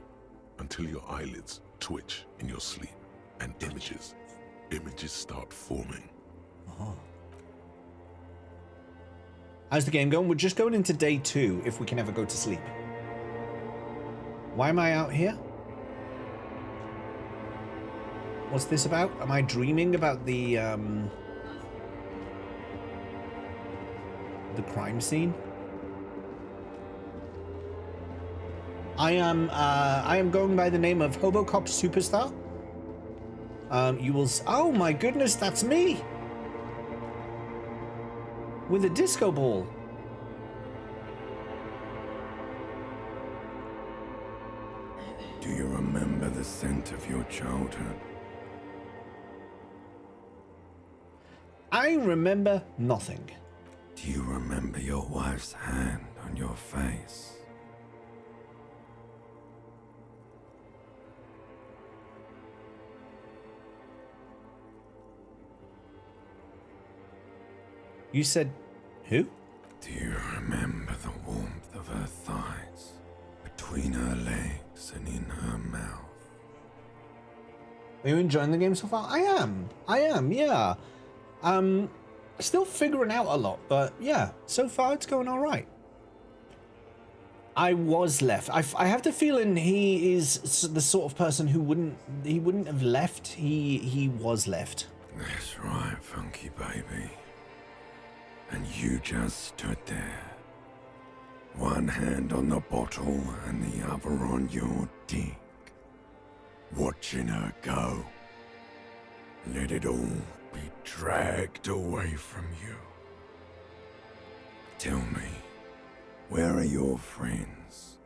until your eyelids twitch in your sleep and images start forming. Oh. How's the game going? We're just going into day 2 if we can ever go to sleep. Why am I out here? What's this about? Am I dreaming about the crime scene? I am going by the name of Hobocop Superstar. You will. Oh my goodness, that's me with a disco ball. Do you remember the scent of your childhood? I remember nothing. Do you remember your wife's hand on your face? You said who? Do you remember the warmth of her thighs, between her legs and in her mouth? Are you enjoying the game so far? I am, yeah. Still figuring out a lot, but yeah, so far it's going all right. I was left. I have the feeling he is the sort of person who wouldn't have left. He was left. That's right, funky baby. And you just stood there. One hand on the bottle and the other on your dick. Watching her go. Let it all be dragged away from you. Tell me, where are your friends?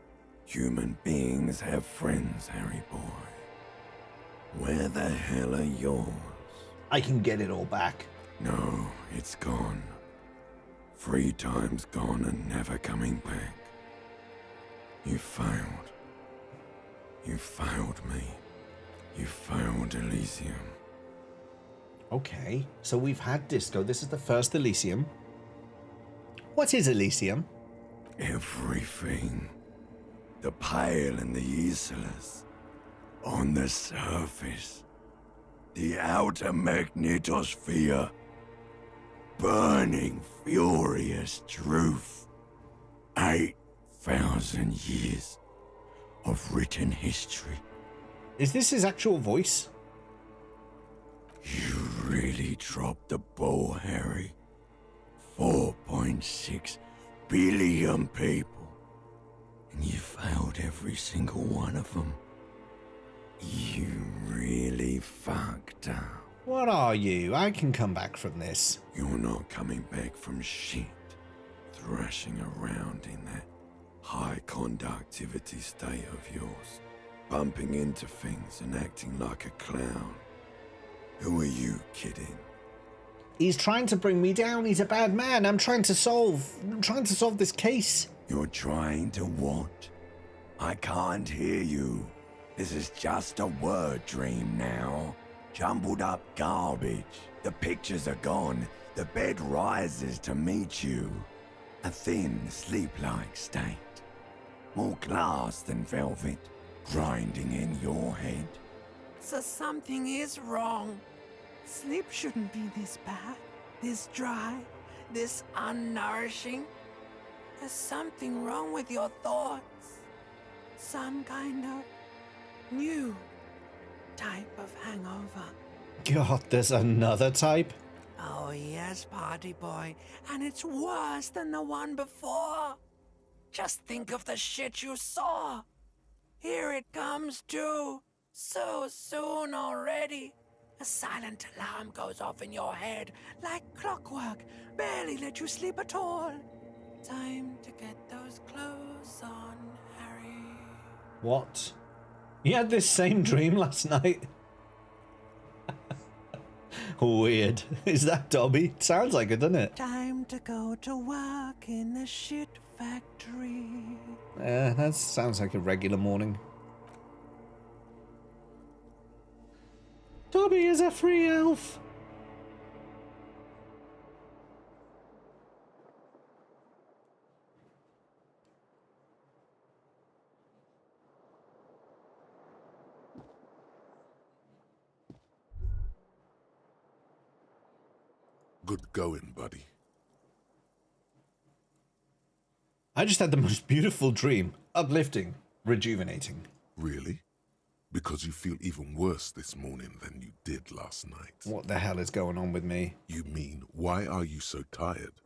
Human beings have friends, Harry boy. Where the hell are yours? I can get it all back. No, it's gone. 3 times gone and never coming back. You failed. You failed me. You failed Elysium. Okay, so we've had Disco. This is the first Elysium. What is Elysium? Everything. The Pale and the Islas. On the surface. The outer magnetosphere. Burning, furious truth. 8,000 years of written history. Is this his actual voice? You really dropped the ball, Harry. 4.6 billion people. And you failed every single one of them. You really fucked up. What are you? I can come back from this. You're not coming back from shit. Thrashing around in that high conductivity state of yours. Bumping into things and acting like a clown. Who are you kidding? He's trying to bring me down. He's a bad man. I'm trying to solve this case. You're trying to what? I can't hear you. This is just a word dream now. Jumbled up garbage. The pictures are gone. The bed rises to meet you. A thin, sleep-like state. More glass than velvet, grinding in your head. So something is wrong. Sleep shouldn't be this bad, this dry, this unnourishing. There's something wrong with your thoughts. Some kind of new type of hangover. God, there's another type? Oh yes, party boy, and it's worse than the one before. Just think of the shit you saw. Here it comes too, so soon already. A silent alarm goes off in your head like clockwork, barely let you sleep at all. Time to get those clothes on, Harry. What? You had this same dream last night? Weird. Is that Dobby? Sounds like it, doesn't it? Time to go to work in the shit factory. That sounds like a regular morning. Dobby is a free elf. Good going, buddy. I just had the most beautiful dream. Uplifting. Rejuvenating. Really? Because you feel even worse this morning than you did last night. What the hell is going on with me? You mean, why are you so tired?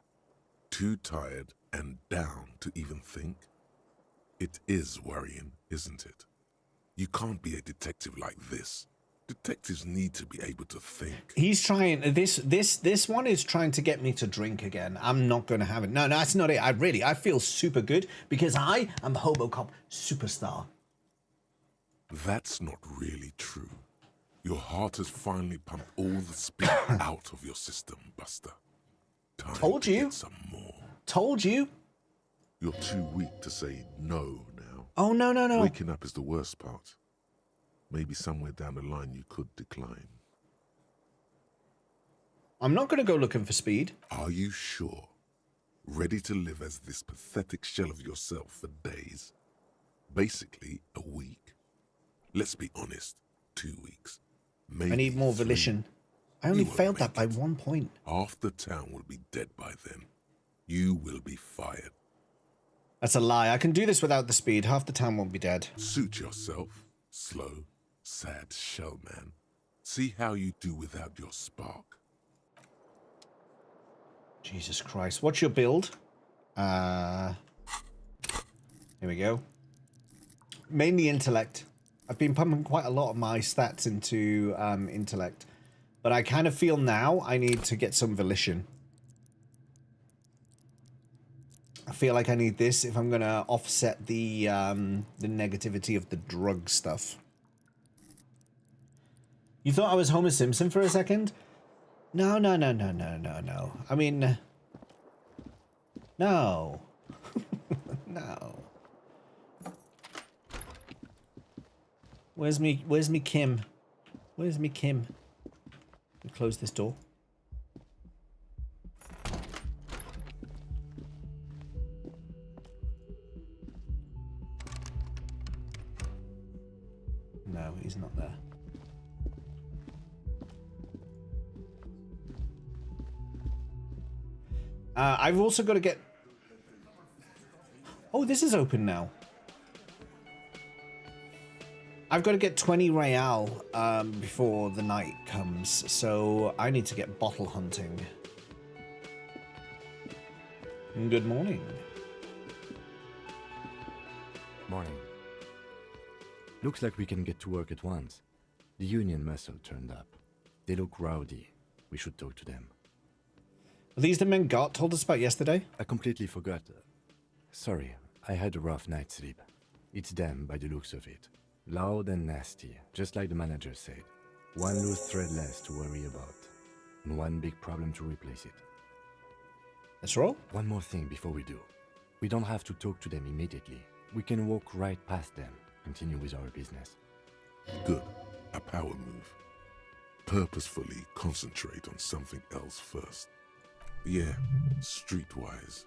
Too tired and down to even think? It is worrying, isn't it? You can't be a detective like this. Detectives need to be able to think. He's trying, this one is trying to get me to drink again. I'm not going to have it. No, that's not it. I feel super good because I am Hobocop Superstar. That's not really true. Your heart has finally pumped all the speed out of your system, Buster. Time Told to you. get some more. Told you. You're too weak to say no now. Oh, no, no, no. Waking up is the worst part. Maybe somewhere down the line you could decline. I'm not going to go looking for speed. Are you sure? Ready to live as this pathetic shell of yourself for days? Basically, a week. Let's be honest, 2 weeks. Maybe I need more 3. volition. I only You won't failed that make by it. 1 point. Half the town will be dead by then. You will be fired. That's a lie. I can do this without the speed. Half the town won't be dead. Suit yourself, slow, sad shell man. See how you do without your spark. Jesus Christ. What's your build? Here we go. Mainly intellect. I've been pumping quite a lot of my stats into intellect. But I kind of feel now I need to get some volition. I feel like I need this if I'm going to offset the negativity of the drug stuff. You thought I was Homer Simpson for a second? No, no, no, no, no, no, no. I mean, no. No. Where's me Kim? Where's me Kim? Let me close this door. No, he's not there. I've also got to get... Oh, this is open now. I've got to get 20 real before the night comes, so I need to get bottle hunting. Good morning. Morning. Looks like we can get to work at once. The union muscle turned up. They look rowdy. We should talk to them. Are these the men Gart told us about yesterday? I completely forgot. Sorry, I had a rough night's sleep. It's them by the looks of it. Loud and nasty, just like the manager said. One loose thread less to worry about. And one big problem to replace it. Let's roll. One more thing before we do. We don't have to talk to them immediately. We can walk right past them, continue with our business. Good. A power move. Purposefully concentrate on something else first. Yeah, streetwise.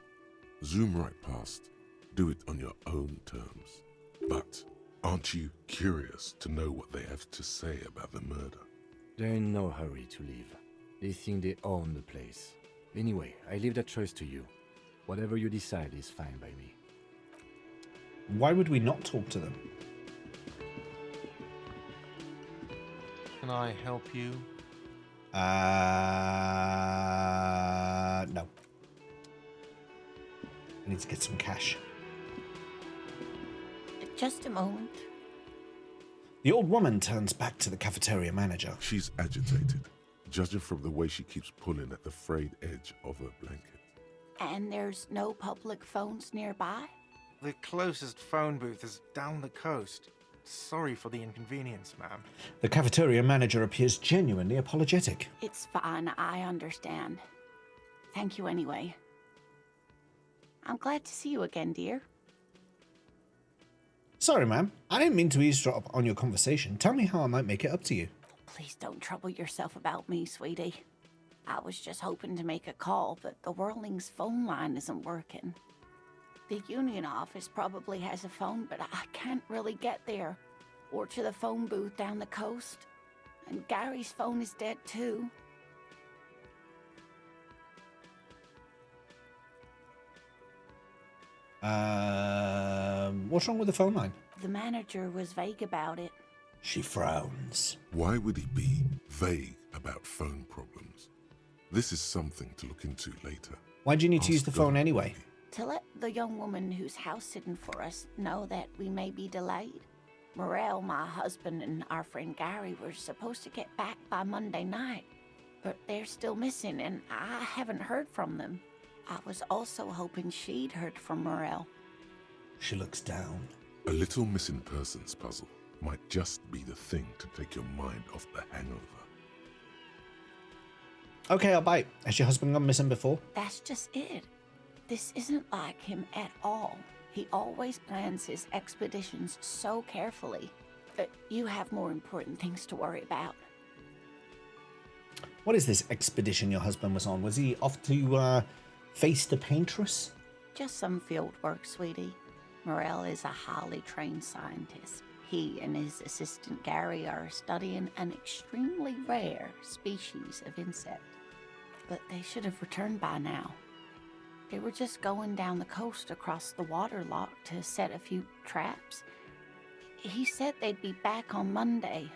Zoom right past. Do it on your own terms. But Aren't you curious to know what they have to say about the murder? They're in no hurry to leave. They think they own the place. Anyway, I leave that choice to you. Whatever you decide is fine by me. Why would we not talk to them? Can I help you? No. I need to get some cash. Just a moment. The old woman turns back to the cafeteria manager. She's agitated, judging from the way she keeps pulling at the frayed edge of her blanket. And there's no public phones nearby? The closest phone booth is down the coast. Sorry for the inconvenience, ma'am. The cafeteria manager appears genuinely apologetic. It's fine, I understand. Thank you anyway. I'm glad to see you again, dear. Sorry, ma'am. I didn't mean to eavesdrop on your conversation. Tell me how I might make it up to you. Please don't trouble yourself about me, sweetie. I was just hoping to make a call, but the Whirling's phone line isn't working. The union office probably has a phone, but I can't really get there. Or to the phone booth down the coast. And Gary's phone is dead too. What's wrong with the phone line? The manager was vague about it. She frowns. Why would he be vague about phone problems? This is something to look into later. Why do you need to use the phone anyway? To let the young woman who's house sitting for us know that we may be delayed. Morel, my husband, and our friend Gary were supposed to get back by Monday night, but they're still missing, and I haven't heard from them. I was also hoping she'd heard from Morel. She looks down. A little missing persons puzzle might just be the thing to take your mind off the hangover. Okay, I'll bite. Has your husband gone missing before? That's just it. This isn't like him at all. He always plans his expeditions so carefully. But you have more important things to worry about. What is this expedition your husband was on? Was he off to face the paintress? Just some field work, sweetie. Morel is a highly trained scientist. He and his assistant Gary are studying an extremely rare species of insect. But they should have returned by now. They were just going down the coast across the waterlock to set a few traps. He said they'd be back on Monday.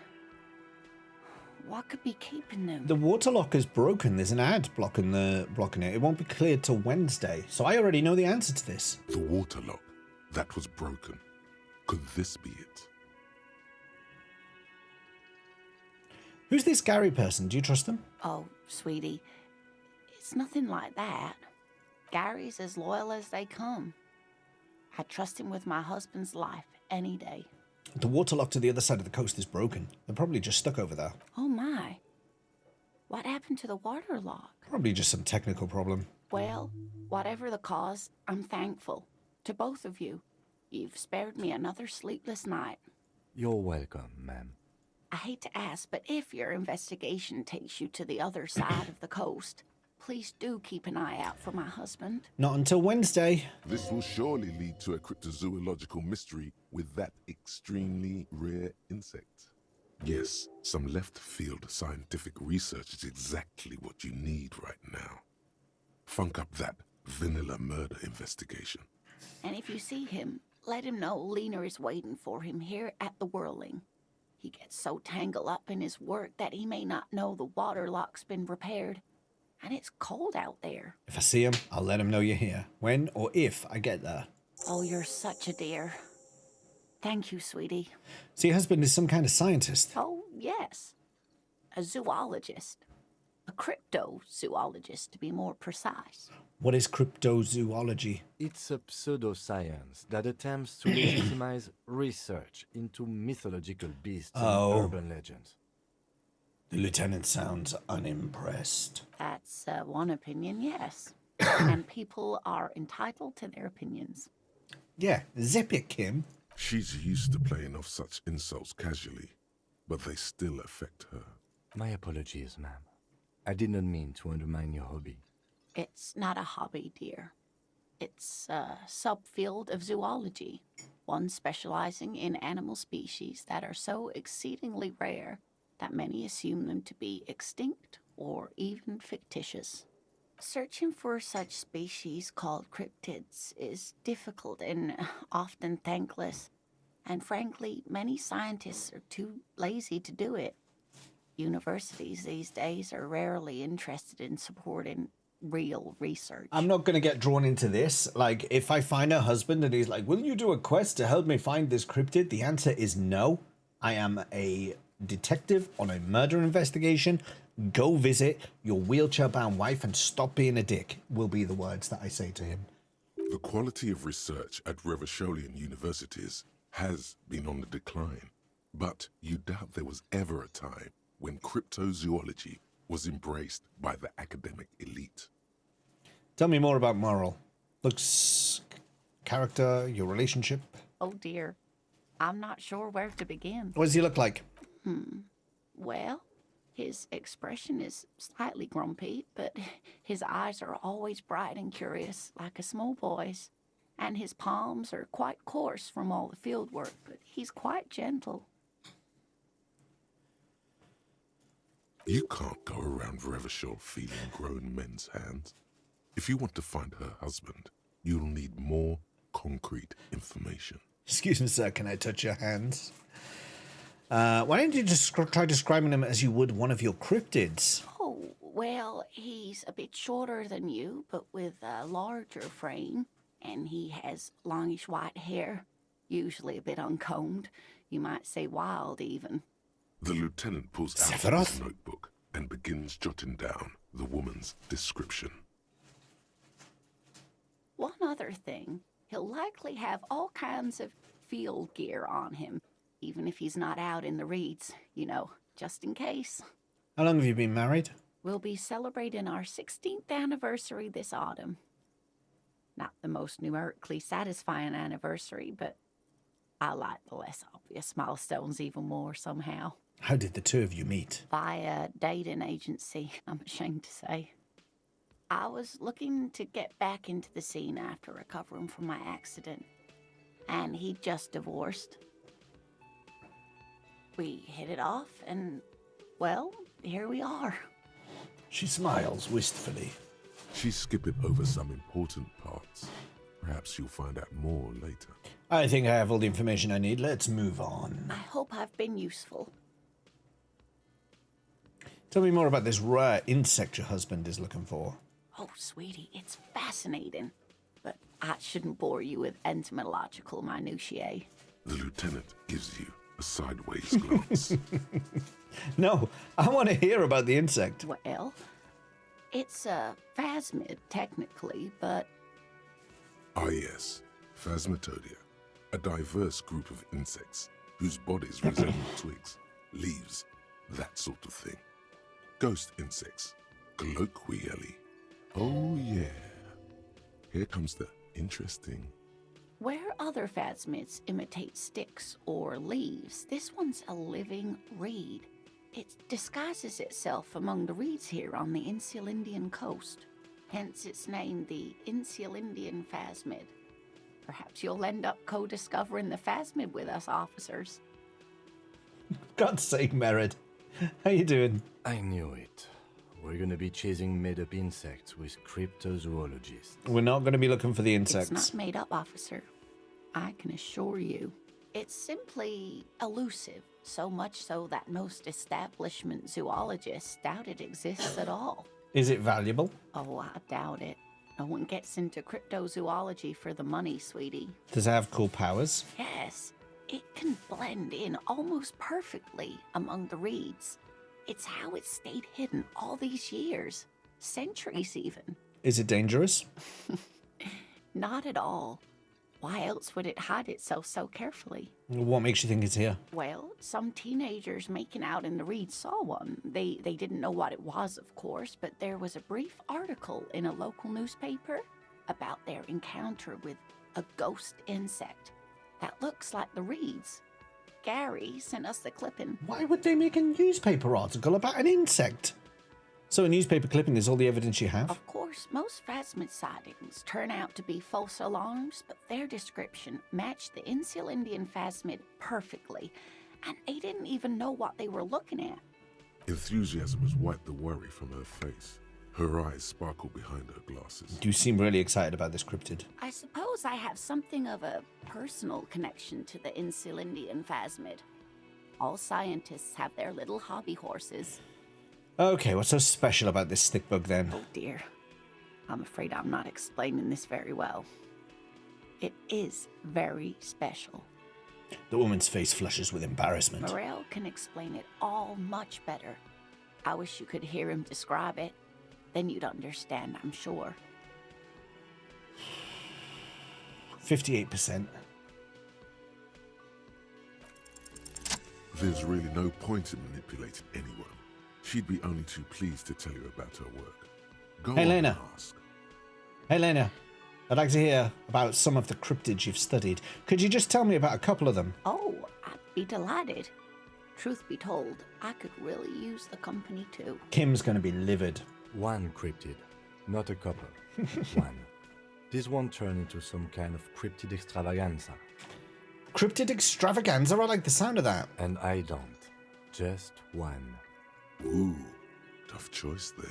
What could be keeping them? The waterlock is broken. There's an ad blocking it. It won't be cleared till Wednesday. So I already know the answer to this. The waterlock that was broken. Could this be it? Who's this Gary person? Do you trust them? Oh, sweetie, it's nothing like that. Gary's as loyal as they come. I trust him with my husband's life any day. The waterlock to the other side of the coast is broken. They're probably just stuck over there. Oh my. What happened to the waterlock? Probably just some technical problem. Well, whatever the cause, I'm thankful. To both of you. You've spared me another sleepless night. You're welcome, ma'am. I hate to ask, but if your investigation takes you to the other side of the coast, please do keep an eye out for my husband. Not until Wednesday. This will surely lead to a cryptozoological mystery with that extremely rare insect. Yes, some left-field scientific research is exactly what you need right now. Funk up that vanilla murder investigation. And if you see him, let him know Lena is waiting for him here at the Whirling. He gets so tangled up in his work that he may not know the waterlock's been repaired. And it's cold out there. If I see him, I'll let him know you're here. When or if I get there. Oh, you're such a dear. Thank you, sweetie. So your husband is some kind of scientist? Oh, yes. A zoologist. A cryptozoologist, to be more precise. What is cryptozoology? It's a pseudoscience that attempts to legitimize research into mythological beasts and urban legends. The lieutenant sounds unimpressed. That's one opinion, yes. And people are entitled to their opinions. Yeah, zip it, Kim. She's used to playing off such insults casually, but they still affect her. My apologies, ma'am. I did not mean to undermine your hobby. It's not a hobby, dear. It's a subfield of zoology. one specializing in animal species that are so exceedingly rare that many assume them to be extinct or even fictitious. Searching for such species called cryptids is difficult and often thankless, and frankly, many scientists are too lazy to do it. Universities these days are rarely interested in supporting real research. I'm not going to get drawn into this. Like, if I find a husband and he's like, will you do a quest to help me find this cryptid? The answer is no. I am a detective on a murder investigation. Go visit your wheelchair-bound wife and stop being a dick, will be the words that I say to him. The quality of research at Revacholian universities has been on the decline, but you doubt there was ever a time when cryptozoology was embraced by the academic elite. Tell me more about Moral. Looks, character, your relationship. Oh dear, I'm not sure where to begin. What does he look like? Well, his expression is slightly grumpy, but his eyes are always bright and curious, like a small boy's. And his palms are quite coarse from all the field work, but he's quite gentle. You can't go around Revachol feeling grown men's hands. If you want to find her husband, you'll need more concrete information. Excuse me, sir, can I touch your hands? Why don't you just try describing him as you would one of your cryptids? Oh, well, he's a bit shorter than you, but with a larger frame. And he has longish white hair, usually a bit uncombed. You might say wild, even. The lieutenant pulls out Sephiroth? his notebook and begins jotting down the woman's description. One other thing, he'll likely have all kinds of field gear on him, even if he's not out in the reeds, you know, just in case. How long have you been married? We'll be celebrating our 16th anniversary this autumn. Not the most numerically satisfying anniversary, but I like the less obvious milestones even more somehow. How did the two of you meet? Via dating agency, I'm ashamed to say. I was looking to get back into the scene after recovering from my accident, and he'd just divorced. We hit it off, and, well, here we are. She smiles wistfully. She's skipping over some important parts. Perhaps you'll find out more later. I think I have all the information I need. Let's move on. I hope I've been useful. Tell me more about this rare insect your husband is looking for. Oh, sweetie, it's fascinating. But I shouldn't bore you with entomological minutiae. The lieutenant gives you a sideways glance. No, I want to hear about the insect. Well, it's a phasmid, technically, but... Ah yes, Phasmatodia, a diverse group of insects whose bodies resemble twigs, leaves, that sort of thing. Ghost insects, colloquially. Oh yeah, here comes the interesting. Where other phasmids imitate sticks or leaves, this one's a living reed. It disguises itself among the reeds here on the Insulindian coast. Hence its name, the Insulindian phasmid. Perhaps you'll end up co-discovering the phasmid with us officers. God's sake, Merritt. How you doing? I knew it. We're gonna be chasing made-up insects with cryptozoologists. We're not going to be looking for the insects. It's not made up, officer. I can assure you. It's simply elusive, so much so that most establishment zoologists doubt it exists at all. Is it valuable? Oh, I doubt it. No one gets into cryptozoology for the money, sweetie. Does it have cool powers? Yes, it can blend in almost perfectly among the reeds. It's how it's stayed hidden all these years. Centuries, even. Is it dangerous? Not at all. Why else would it hide itself so carefully? What makes you think it's here? Well, some teenagers making out in the reeds saw one. They didn't know what it was, of course, but there was a brief article in a local newspaper about their encounter with a ghost insect that looks like the reeds. Gary sent us the clipping. Why would they make a newspaper article about an insect? So a newspaper clipping is all the evidence you have? Of course, most phasmid sightings turn out to be false alarms, but their description matched the Insul Indian phasmid perfectly, and they didn't even know what they were looking at. Enthusiasm has wiped the worry from her face. Her eyes sparkle behind her glasses. You seem really excited about this cryptid. I suppose I have something of a personal connection to the Insul Indian phasmid. All scientists have their little hobby horses. Okay, what's so special about this stick bug then? Oh dear. I'm afraid I'm not explaining this very well. It is very special. The woman's face flushes with embarrassment. Morel can explain it all much better. I wish you could hear him describe it. Then you'd understand, I'm sure. 58%. There's really no point in manipulating anyone. She'd be only too pleased to tell you about her work. Go Hey, on Lena. and ask. Hey, Lena. I'd like to hear about some of the cryptids you've studied. Could you just tell me about a couple of them? Oh, I'd be delighted. Truth be told, I could really use the company too. Kim's going to be livid. One cryptid, not a couple. One. This won't turn into some kind of cryptid extravaganza. Cryptid extravaganza? I like the sound of that. And I don't. Just one. Ooh, tough choice there.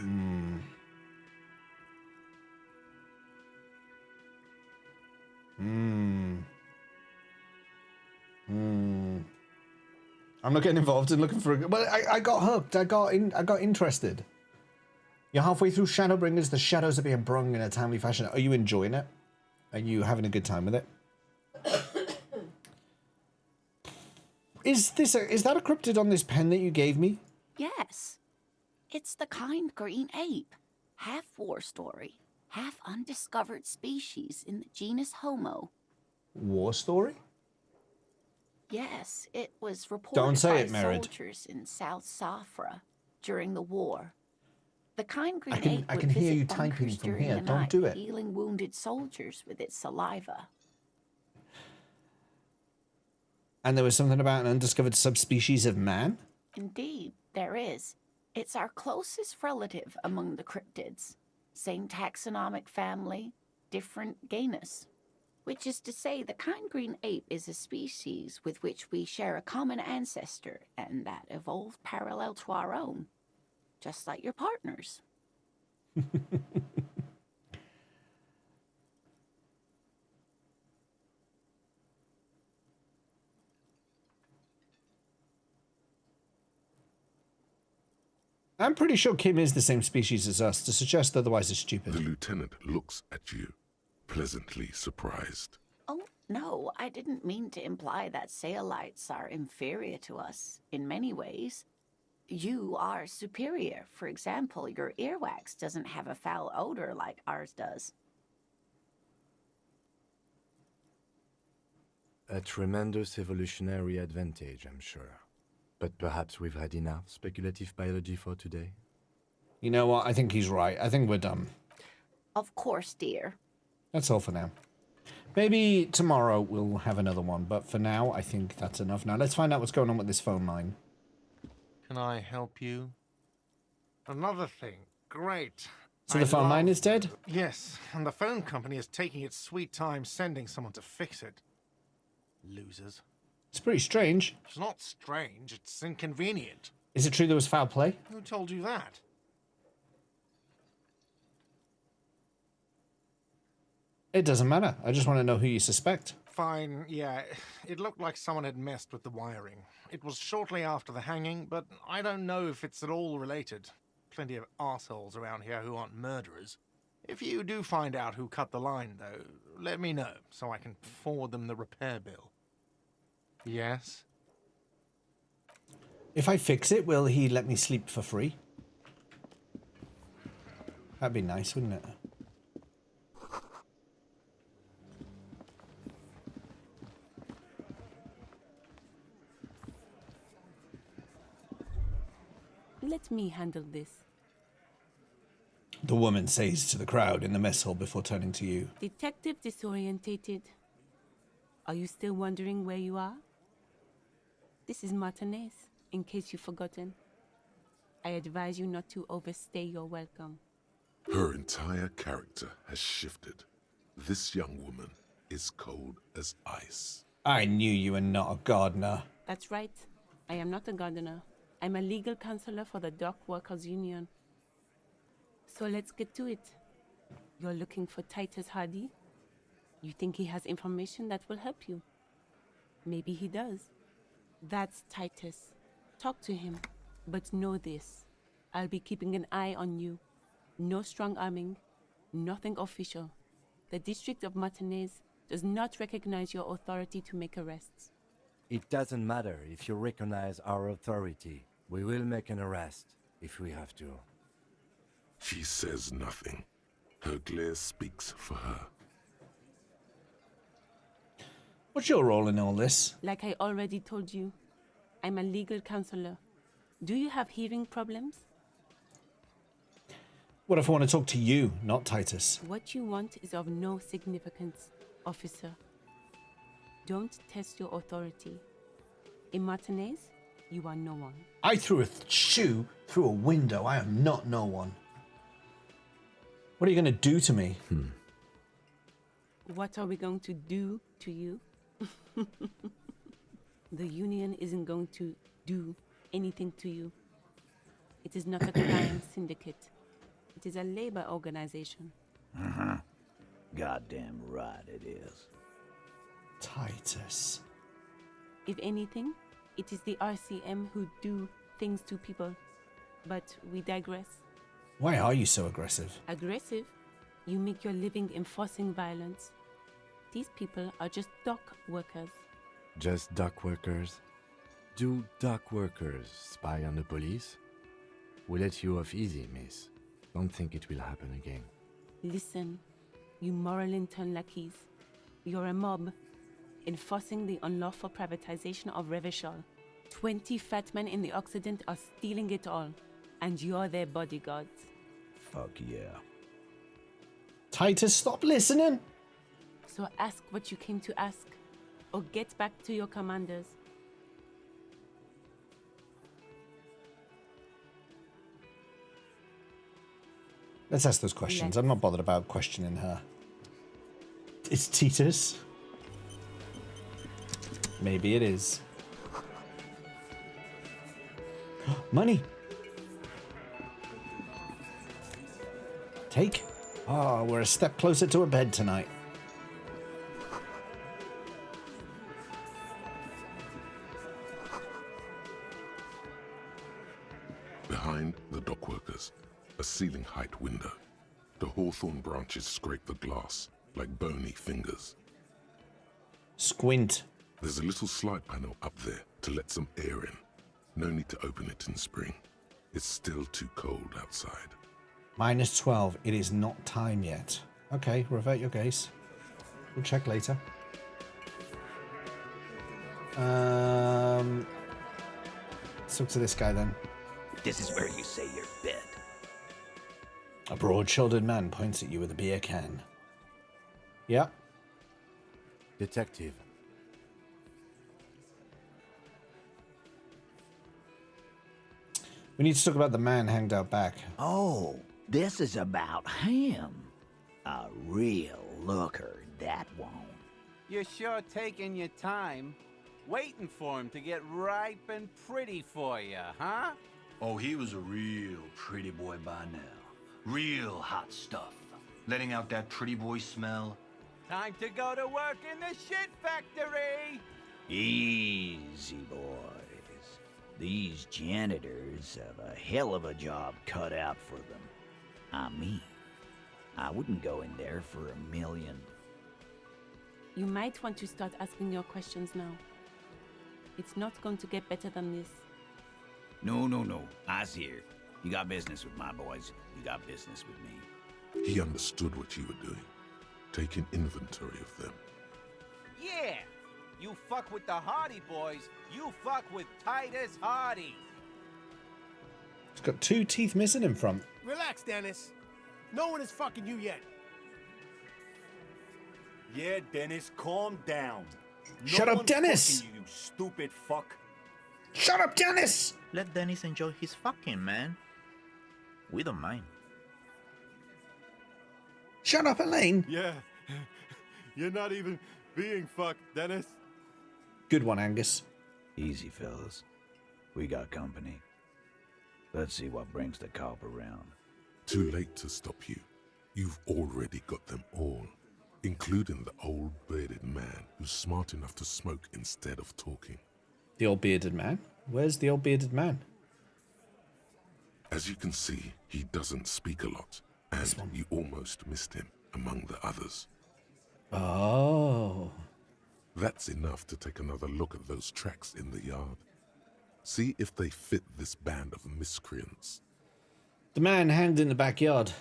I'm not getting involved in looking for a... Well, I got hooked. I got interested. You're halfway through Shadowbringers. The shadows are being brung in a timely fashion. Are you enjoying it? Are you having a good time with it? Is that a cryptid on this pen that you gave me? Yes. It's the kind green ape. Half war story, half undiscovered species in the genus Homo. War story? Yes, it was reported Don't say by it, Merid. soldiers in South Safra during the war. The kind green I can- ape I would can hear visit you typing bunkers from during here. the Don't night, do it. healing wounded soldiers with its saliva. And there was something about an undiscovered subspecies of man? Indeed, there is. It's our closest relative among the cryptids. Same taxonomic family, different genus. Which is to say, the kind green ape is a species with which we share a common ancestor and that evolved parallel to our own. Just like your partners. I'm pretty sure Kim is the same species as us. To suggest otherwise is The stupid. lieutenant looks at you, pleasantly surprised. Oh, no, I didn't mean to imply that Saolites are inferior to us in many ways. You are superior. For example, your earwax doesn't have a foul odor like ours does. A tremendous evolutionary advantage, I'm sure. But perhaps we've had enough speculative biology for today? You know what? I think he's right. I think we're done. Of course, dear. That's all for now. Maybe tomorrow we'll have another one, but for now, I think that's enough. Now, let's find out what's going on with this phone line. Can I help you? Another thing. Great. So the phone line is dead? Yes, and the phone company is taking its sweet time sending someone to fix it. Losers. It's pretty strange. It's not strange, it's inconvenient. Is it true there was foul play? Who told you that? It doesn't matter. I just want to know who you suspect. Fine, yeah. It looked like someone had messed with the wiring. It was shortly after the hanging, but I don't know if it's at all related. Plenty of arseholes around here who aren't murderers. If you do find out who cut the line, though, let me know, so I can forward them the repair bill. Yes? If I fix it, will he let me sleep for free? That'd be nice, wouldn't it? Let me handle this. The woman says to the crowd in the mess hall before turning to you. Detective disorientated. Are you still wondering where you are? This is Martinez, in case you've forgotten. I advise you not to overstay your welcome. Her entire character has shifted. This young woman is cold as ice. I knew you were not a gardener. That's right. I am not a gardener. I'm a legal counselor for the Dock Workers Union. So let's get to it. You're looking for Titus Hardy? You think he has information that will help you? Maybe he does. That's Titus. Talk to him. But know this. I'll be keeping an eye on you. No strong arming. Nothing official. The District of Martinez does not recognize your authority to make arrests. It doesn't matter if you recognize our authority. We will make an arrest if we have to. She says nothing. Her glare speaks for her. What's your role in all this? Like I already told you, I'm a legal counselor. Do you have hearing problems? What if I want to talk to you, not Titus? What you want is of no significance, officer. Don't test your authority. In Martinez, you are no one. I threw a shoe through a window. I am not no one. What are you going to do to me? What are we going to do to you? The union isn't going to do anything to you. It is not a crime syndicate. It is a labor organization. Goddamn right it is. Titus. If anything, it is the RCM who do things to people. But we digress. Why are you so aggressive? Aggressive? You make your living enforcing violence. These people are just dock workers. Just dock workers? Do dock workers spy on the police? We'll let you off easy, miss. Don't think it will happen again. Listen, you moral intern lackeys. You're a mob, enforcing the unlawful privatization of Revachol. 20 fat men in the Occident are stealing it all, and you're their bodyguards. Fuck yeah. Titus, stop listening. So ask what you came to ask, or get back to your commanders. Let's ask those questions. I'm not bothered about questioning her. It's Titus. Maybe it is. Money. Take. Oh, we're a step closer to a bed tonight. Behind the dockworkers, a ceiling height window. The hawthorn branches scrape the glass like bony fingers. Squint. There's a little slide panel up there to let some air in. No need to open it in spring. It's still too cold outside. -12. It is not time yet. Okay, revert your gaze. We'll check later. Let's talk to this guy then. This is where you say your bed. A broad-shouldered man points at you with a beer can. Yeah. Detective. We need to talk about the man hanged out back. Oh, this is about him. A real looker, that one. You're sure taking your time, waiting for him to get ripe and pretty for you, huh? Oh, he was a real pretty boy by now. Real hot stuff. Letting out that pretty boy smell. Time to go to work in the shit factory! Easy, boys. These janitors have a hell of a job cut out for them. I mean, I wouldn't go in there for $1 million. You might want to start asking your questions now. It's not going to get better than this. No. I's here. You got business with my boys. You got business with me. He understood what you were doing, taking inventory of them. Yeah! You fuck with the Hardy boys, you fuck with Titus Hardy! He's got 2 teeth missing in front. Relax, Dennis. No one is fucking you yet. Yeah, Dennis, calm down. Shut up, one's Dennis! fucking you stupid fuck. Shut up, Dennis! Let Dennis enjoy his fucking, man. We don't mind. Shut up, Elaine! Yeah. You're not even being fucked, Dennis. Good one, Angus. Easy, fellas. We got company. Let's see what brings the cop around. Too late to stop you. You've already got them all, including the old bearded man who's smart enough to smoke instead of talking. The old bearded man? Where's the old bearded man? As you can see, he doesn't speak a lot, and you almost missed him among the others. Oh. That's enough to take another look at those tracks in the yard. See if they fit this band of miscreants. The man hanged in the backyard.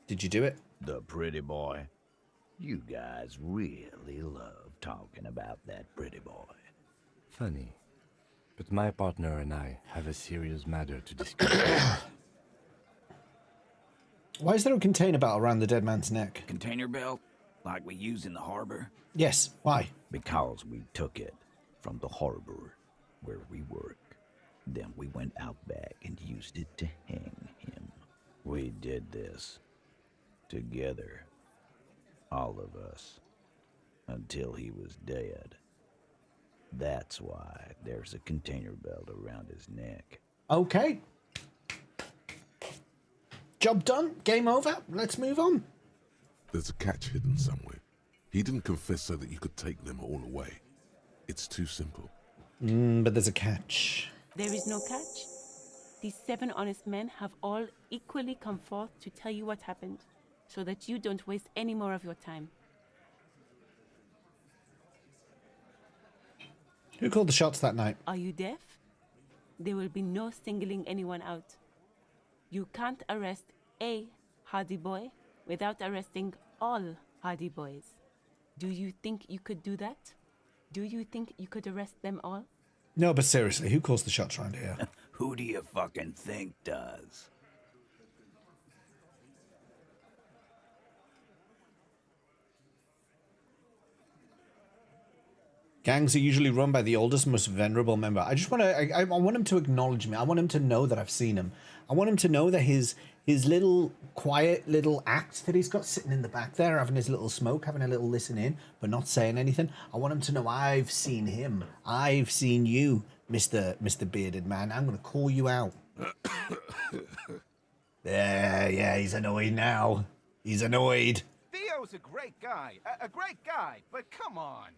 Did you do it? The pretty boy. You guys really love talking about that pretty boy. Funny. But my partner and I have a serious matter to discuss. Why is there a container belt around the dead man's neck? Container belt? Like we use in the harbor? Yes, why? Because we took it from the harbor where we work. Then we went out back and used it to hang him. We did this together, all of us, until he was dead. That's why there's a container belt around his neck. Okay. Job done. Game over. Let's move on. There's a catch hidden somewhere. He didn't confess so that you could take them all away. It's too simple. But there's a catch. There is no catch. These 7 honest men have all equally come forth to tell you what happened, so that you don't waste any more of your time. Who called the shots that night? Are you deaf? There will be no singling anyone out. You can't arrest a Hardy Boy without arresting all Hardy Boys. Do you think you could do that? Do you think you could arrest them all? No, but seriously, who calls the shots around here? Who do you fucking think does? Gangs are usually run by the oldest, most venerable member. I just want to, I want him to acknowledge me. I want him to know that I've seen him. I want him to know that his little quiet little act that he's got sitting in the back there, having his little smoke, having a little listen in, but not saying anything. I want him to know I've seen him. I've seen you, Mr. Bearded Man. I'm going to call you out. Yeah, he's annoyed now. He's annoyed. Theo's a great guy. A great guy, but come on.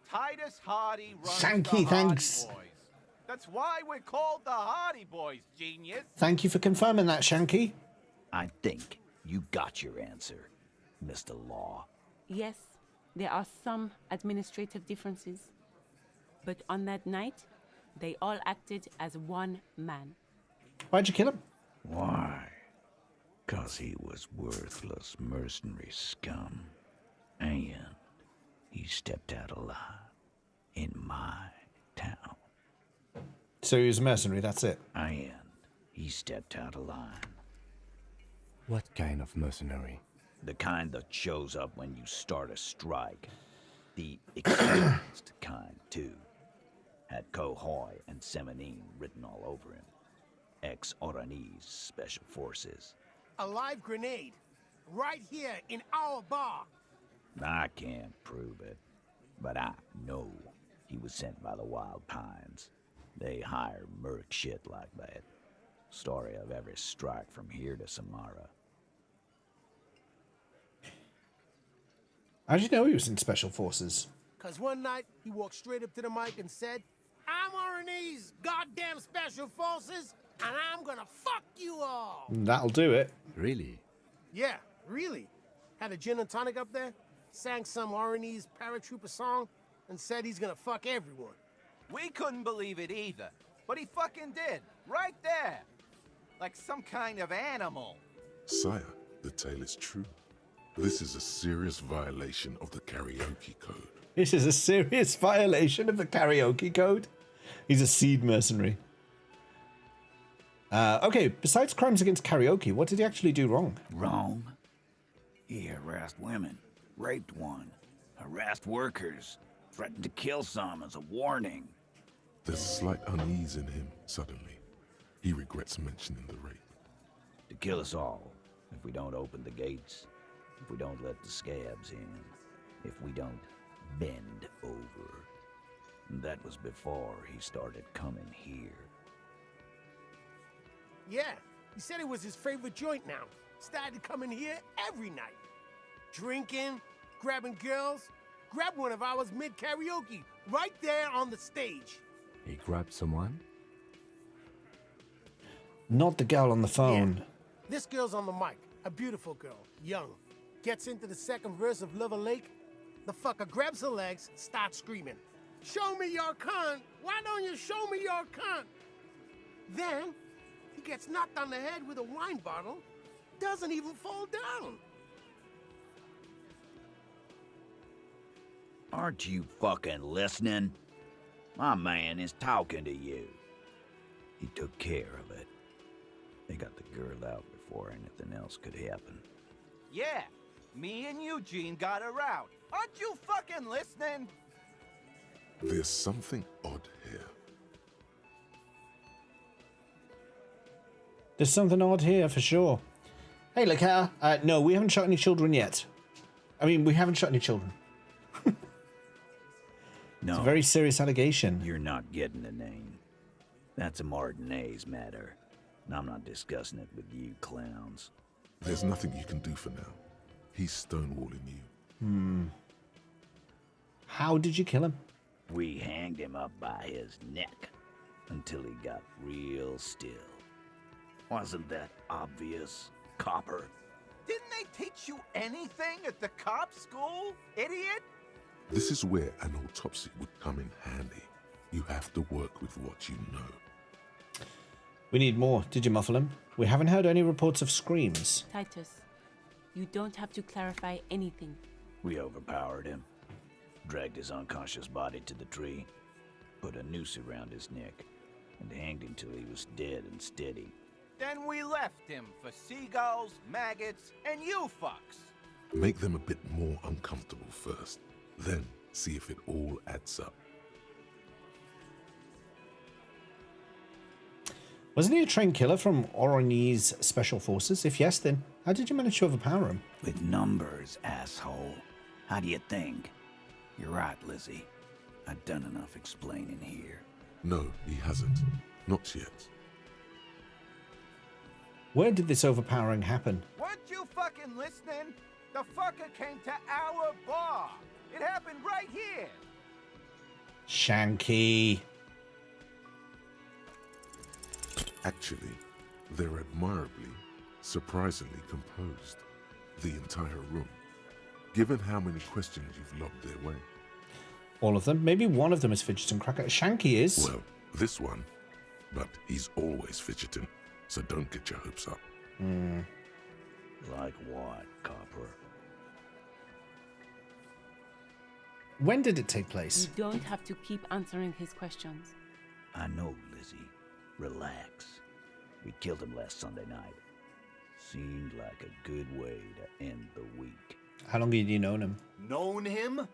Titus Hardy runs Shanky, the Hardy thanks. Boys. That's why we're called the Hardy Boys, genius. Thank you for confirming that, Shanky. I think you got your answer, Mr. Law. Yes, there are some administrative differences. But on that night, they all acted as one man. Why'd you kill him? Why? 'Cause he was worthless mercenary scum. And he stepped out alive in my town. So he was a mercenary, that's it. And he stepped out of line. What kind of mercenary? The kind that shows up when you start a strike. The experienced kind, too. Had Cohoy and Semenine written all over him. Ex-Oranese Special Forces. A live grenade. Right here in our bar. I can't prove it, but I know he was sent by the Wild Pines. They hire merc shit like that. Story of every strike from here to Samara. How'd you know he was in Special Forces? 'Cause one night, he walked straight up to the mic and said, I'm Oranese goddamn Special Forces, and I'm gonna fuck you all. That'll do it. Really? Yeah, really. Had a gin and tonic up there, sang some Oranese paratrooper song, and said he's gonna fuck everyone. We couldn't believe it either, but he fucking did, right there. Like some kind of animal. Sire, the tale is true. This is a serious violation of the karaoke code. This is a serious violation of the karaoke code. He's a seed mercenary. Okay, besides crimes against karaoke, what did he actually do wrong? Wrong? He harassed women, raped one, harassed workers, threatened to kill some as a warning. There's a slight unease in him suddenly. He regrets mentioning the rape. To kill us all, if we don't open the gates, if we don't let the scabs in, if we don't bend over. And that was before he started coming here. Yeah, he said it was his favorite joint now. Started coming here every night. Drinking, grabbing girls. Grabbed one of ours mid-karaoke, right there on the stage. He grabbed someone? Not the girl on the phone. Yeah. This girl's on the mic. A beautiful girl, young. Gets into the second verse of Lover Lake. The fucker grabs her legs, starts screaming. Show me your cunt! Why don't you show me your cunt? Then, he gets knocked on the head with a wine bottle. Doesn't even fall down. Aren't you fucking listening? My man is talking to you. He took care of it. They got the girl out before anything else could happen. Yeah, me and Eugene got her out. Aren't you fucking listening? There's something odd here. There's something odd here for sure. Hey, Loketta. No, we haven't shot any children yet. I mean, we haven't shot any children. No. It's a very serious allegation. You're not getting the name. That's a Martinez matter. And I'm not discussing it with you clowns. There's nothing you can do for now. He's stonewalling you. How did you kill him? We hanged him up by his neck until he got real still. Wasn't that obvious, copper? Didn't they teach you anything at the cop school, idiot? This is where an autopsy would come in handy. You have to work with what you know. We need more. Did you muffle him? We haven't heard any reports of screams. Titus, you don't have to clarify anything. We overpowered him, dragged his unconscious body to the tree, put a noose around his neck, and hanged him till he was dead and steady. Then we left him for seagulls, maggots, and you fucks. Make them a bit more uncomfortable first. Then see if it all adds up. Wasn't he a trained killer from Orionese Special Forces? If yes, then how did you manage to overpower him? With numbers, asshole. How do you think? You're right, Lizzie. I've done enough explaining here. No, he hasn't. Not yet. Where did this overpowering happen? Weren't you fucking listening? The fucker came to our bar. It happened right here. Shanky. Actually, they're admirably, surprisingly composed. The entire room. Given how many questions you've lobbed their way. All of them? Maybe one of them is fidgeting cracker. Shanky is. Well, this one. But he's always fidgeting, so don't get your hopes up. Like what, Copper? When did it take place? You don't have to keep answering his questions. I know, Lizzie. Relax. We killed him last Sunday night. Seemed like a good way to end the week. How long had you known him? Known him?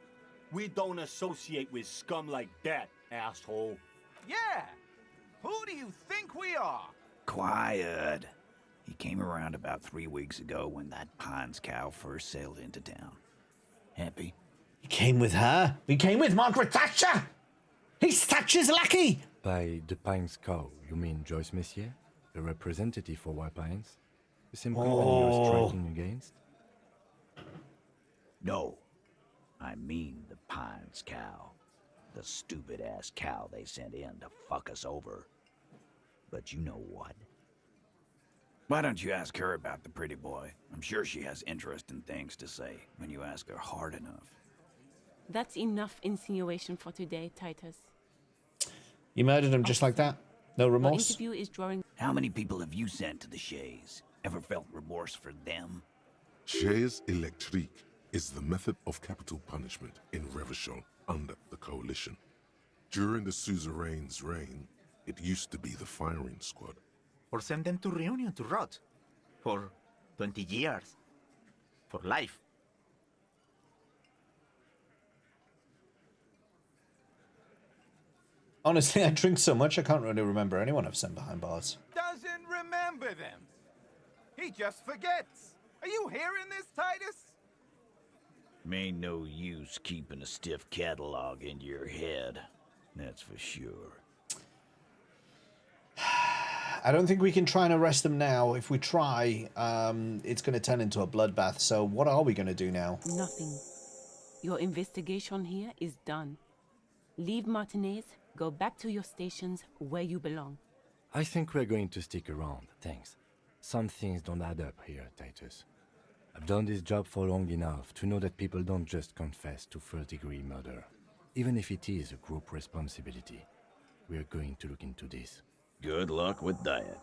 We don't associate with scum like that, asshole. Yeah. Who do you think we are? Quiet. He came around about 3 weeks ago when that Pines cow first sailed into town. Happy? He came with her. He came with Margaret Thatcher. He's Thatcher's lackey. By the Pines cow, you mean Joyce Messier? The representative for White Pines? The same company you're striking against? No. I mean the Pines cow. The stupid-ass cow they sent in to fuck us over. But you know what? Why don't you ask her about the pretty boy? I'm sure she has interesting things to say when you ask her hard enough. That's enough insinuation for today, Titus. You murdered him just like that? No Your remorse? interview is drawing. How many people have you sent to the Shays? Ever felt remorse for them? Chaise électrique is the method of capital punishment in Revachol under the Coalition. During the suzerain's reign, it used to be the firing squad. Or send them to Reunion to rot. For 20 years. For life. Honestly, I drink so much I can't really remember anyone I've sent behind bars. Doesn't remember them. He just forgets. Are you hearing this, Titus? Ain't no use keeping a stiff catalog in your head. That's for sure. I don't think we can try and arrest them now. If we try, it's going to turn into a bloodbath. So what are we going to do now? Nothing. Your investigation here is done. Leave Martinez, go back to your stations where you belong. I think we're going to stick around, thanks. Some things don't add up here, Titus. I've done this job for long enough to know that people don't just confess to first-degree murder. Even if it is a group responsibility, we're going to look into this. Good luck with that.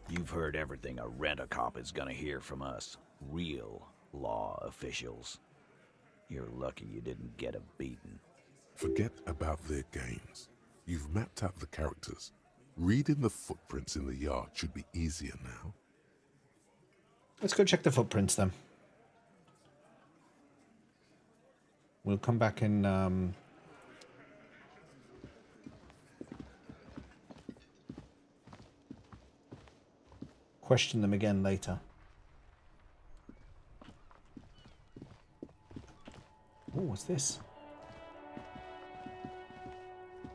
You've heard everything a rent-a-cop is gonna hear from us. Real law officials. You're lucky you didn't get a beating. Forget about their games. You've mapped out the characters. Reading the footprints in the yard should be easier now. Let's go check the footprints then. We'll come back and question them again later. Oh, what's this?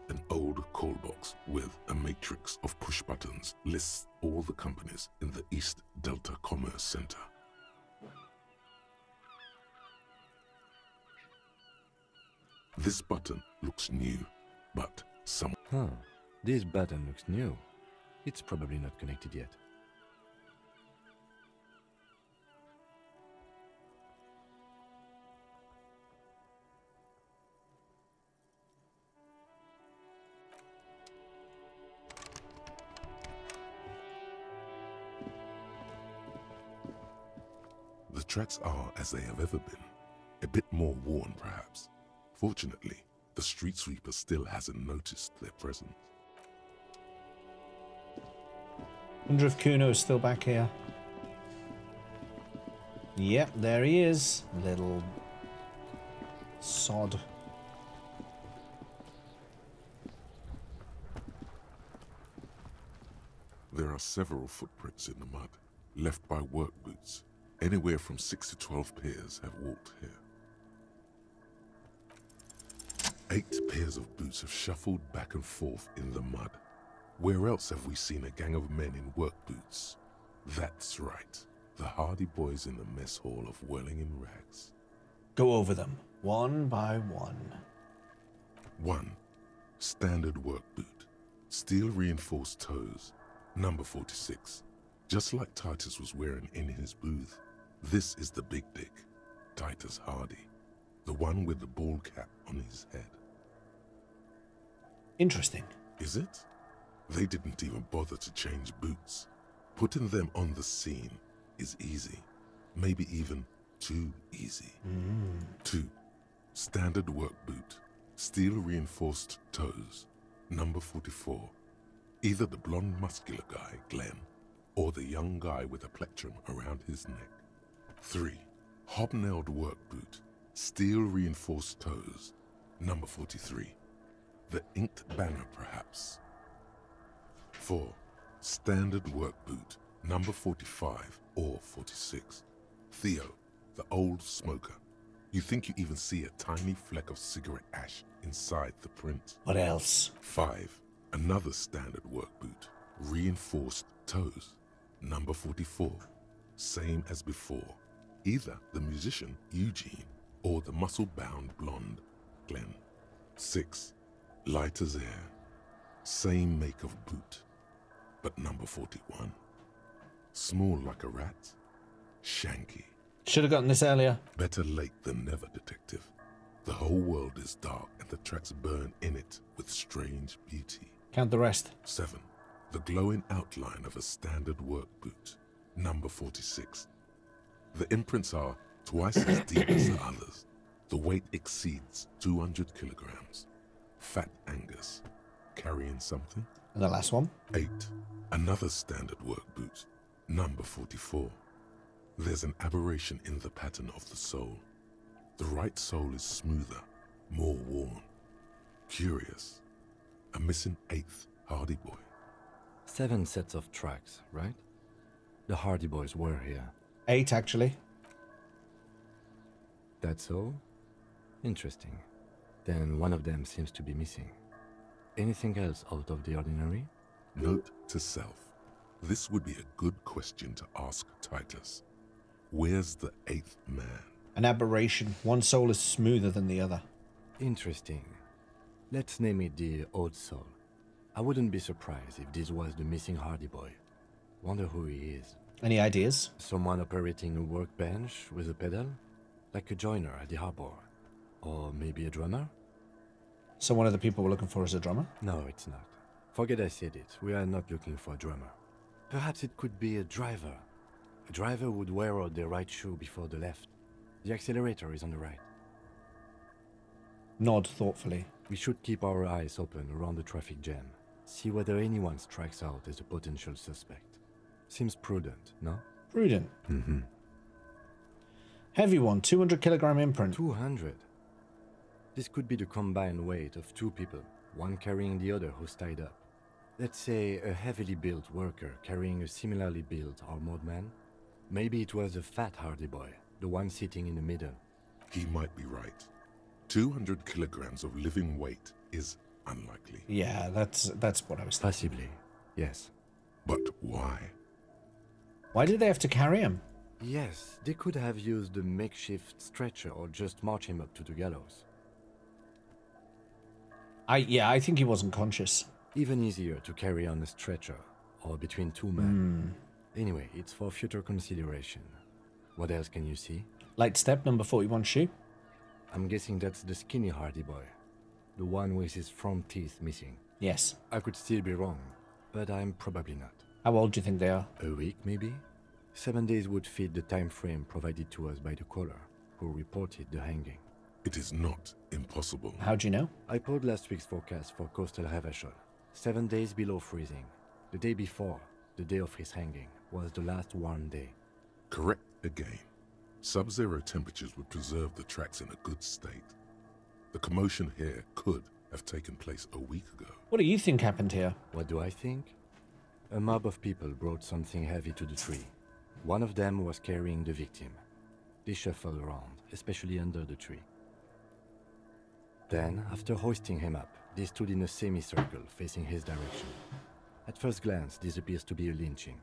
An old call box with a matrix of push buttons lists all the companies in the East Delta Commerce Center. This button looks new, but Huh. This button looks new. It's probably not connected yet. The tracks are as they have ever been. A bit more worn, perhaps. Fortunately, the street sweeper still hasn't noticed their presence. Wonder if Kuno's still back here. Yep, there he is. Little sod. There are several footprints in the mud, left by work boots. Anywhere from 6 to 12 pairs have walked here. 8 pairs of boots have shuffled back and forth in the mud. Where else have we seen a gang of men in work boots? That's right, the Hardy Boys in the mess hall of Whirling in Rags. Go over them, one by one. 1. Standard work boot. Steel reinforced toes. Number 46. Just like Titus was wearing in his booth. This is the big dick, Titus Hardy. The one with the bald cap on his head. Interesting. Is it? They didn't even bother to change boots. Putting them on the scene is easy. Maybe even too easy. 2. Standard work boot. Steel reinforced toes. Number 44. Either the blonde muscular guy, Glenn, or the young guy with a plectrum around his neck. 3. Hobnailed work boot. Steel reinforced toes. Number 43. The inked banner, perhaps. 4. Standard work boot. Number 45 or 46. Theo, the old smoker. You think you even see a tiny fleck of cigarette ash inside the print. What else? 5. Another standard work boot. Reinforced toes. Number 44. Same as before. Either the musician, Eugene, or the muscle-bound blonde, Glenn. 6. Light as air. Same make of boot. But number 41. Small like a rat. Shanky. Should have gotten this earlier. Better late than never, detective. The whole world is dark and the tracks burn in it with strange beauty. Count the rest. 7. The glowing outline of a standard work boot. Number 46. The imprints are twice as deep as the others. The weight exceeds 200 kilograms. Fat Angus. Carrying something? And the last one? 8. Another standard work boot. Number 44. There's an aberration in the pattern of the sole. The right sole is smoother, more worn. Curious. A missing 8th Hardy Boy. 7 sets of tracks, right? The Hardy Boys were here. 8, actually. That's all? Interesting. Then one of them seems to be missing. Anything else out of the ordinary? Note to self. This would be a good question to ask Titus. Where's the 8th man? An aberration. One soul is smoother than the other. Interesting. Let's name it the Old Soul. I wouldn't be surprised if this was the missing Hardy Boy. Wonder who he is. Any ideas? Someone operating a workbench with a pedal? Like a joiner at the harbor. Or maybe a drummer? So one of the people we're looking for is a drummer? No, it's not. Forget I said it. We are not looking for a drummer. Perhaps it could be a driver. A driver would wear out the right shoe before the left. The accelerator is on the right. Nod thoughtfully. We should keep our eyes open around the traffic jam. See whether anyone strikes out as a potential suspect. Seems prudent, no? Prudent. Mm-hmm. Heavy one, 200 kilogram imprint. 200? This could be the combined weight of 2 people, one carrying the other who's tied up. Let's say a heavily built worker carrying a similarly built armored man. Maybe it was a fat Hardy Boy, the one sitting in the middle. He might be right. 200 kilograms of living weight is unlikely. Yeah, that's what I was thinking. Possibly, yes. But why? Why did they have to carry him? Yes, they could have used a makeshift stretcher or just march him up to the gallows. I think he wasn't conscious. Even easier to carry on a stretcher, or between 2 men. Anyway, it's for future consideration. What else can you see? Light step, number 41 shoe. I'm guessing that's the skinny Hardy Boy. The one with his front teeth missing. Yes. I could still be wrong, but I'm probably not. How old do you think they are? A week, maybe? 7 days would fit the time frame provided to us by the caller, who reported the hanging. It is not impossible. How do you know? I pulled last week's forecast for coastal Havashol. 7 days below freezing. The day before, the day of his hanging, was the last warm day. Correct again. Sub-zero temperatures would preserve the tracks in a good state. The commotion here could have taken place a week ago. What do you think happened here? What do I think? A mob of people brought something heavy to the tree. One of them was carrying the victim. They shuffled around, especially under the tree. Then, after hoisting him up, they stood in a semicircle facing his direction. At first glance, this appears to be a lynching.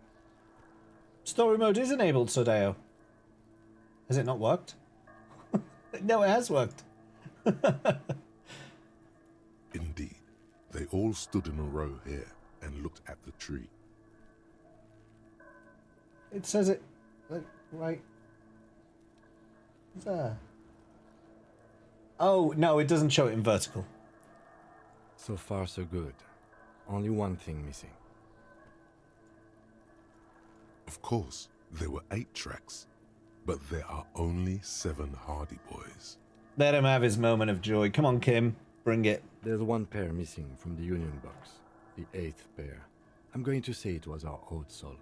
Story mode is enabled, Sodeo. Has it not worked? No, it has worked. Indeed. They all stood in a row here and looked at the tree. It says it, like, right there. Oh, no, it doesn't show it in vertical. So far, so good. Only one thing missing. Of course, there were 8 tracks, but there are only 7 Hardy Boys. Let him have his moment of joy. Come on, Kim. Bring it. There's one pair missing from the Union box. The 8th pair. I'm going to say it was our Old Soul.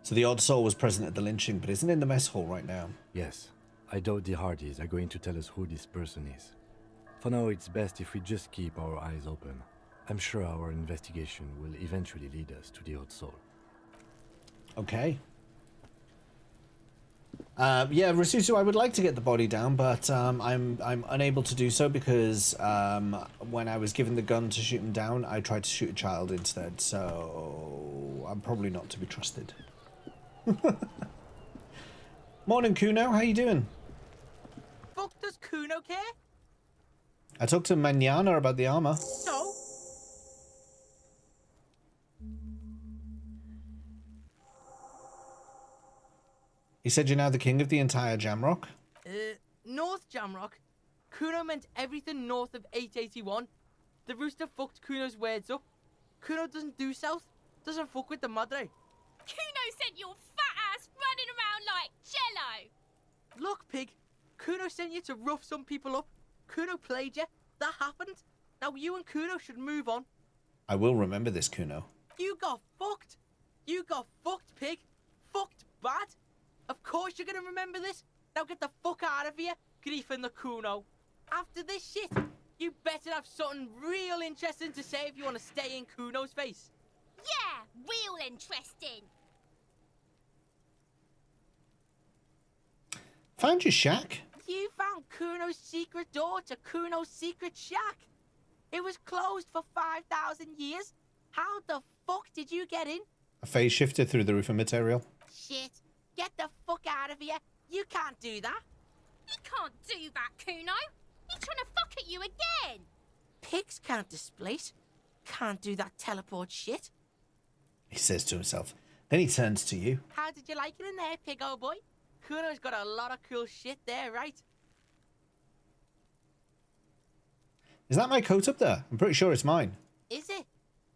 So the Odd Soul was present at the lynching, but isn't in the mess hall right now. Yes. I doubt the Hardys are going to tell us who this person is. For now, it's best if we just keep our eyes open. I'm sure our investigation will eventually lead us to the Old Soul. Okay. Yeah, Rasutu, I would like to get the body down, but I'm unable to do so because when I was given the gun to shoot him down, I tried to shoot a child instead, so I'm probably not to be trusted. Morning, Kuno. How you doing? Fuck does Kuno care? I talked to Manana about the armor. So? He said you're now the king of the entire Jamrock. North Jamrock? Kuno meant everything north of 881. The rooster fucked Kuno's words up. Kuno doesn't do south. Doesn't fuck with the madre. Kuno sent your fat ass running around like jello. Look, pig. Kuno sent you to rough some people up. Kuno played you. That happened. Now you and Kuno should move on. I will remember this, Kuno. You got fucked. You got fucked, pig. Fucked bad. Of course you're gonna remember this. Now get the fuck out of here, Grief and the Kuno. After this shit, You better have something real interesting to say if you want to stay in Kuno's face. Yeah, real interesting. Found your shack? You found Kuno's secret door to Kuno's secret shack. It was closed for 5,000 years. How the fuck did you get in? A phase shifter through the roofing material. Shit. Get the fuck out of here. You can't do that. He can't do that, Kuno. He's trying to fuck at you again. Pigs can't displace. Can't do that teleport shit. He says to himself. Then he turns to you. How did you like it in there, pig old boy? Kuno's got a lot of cool shit there, right? Is that my coat up there? I'm pretty sure it's mine. Is it?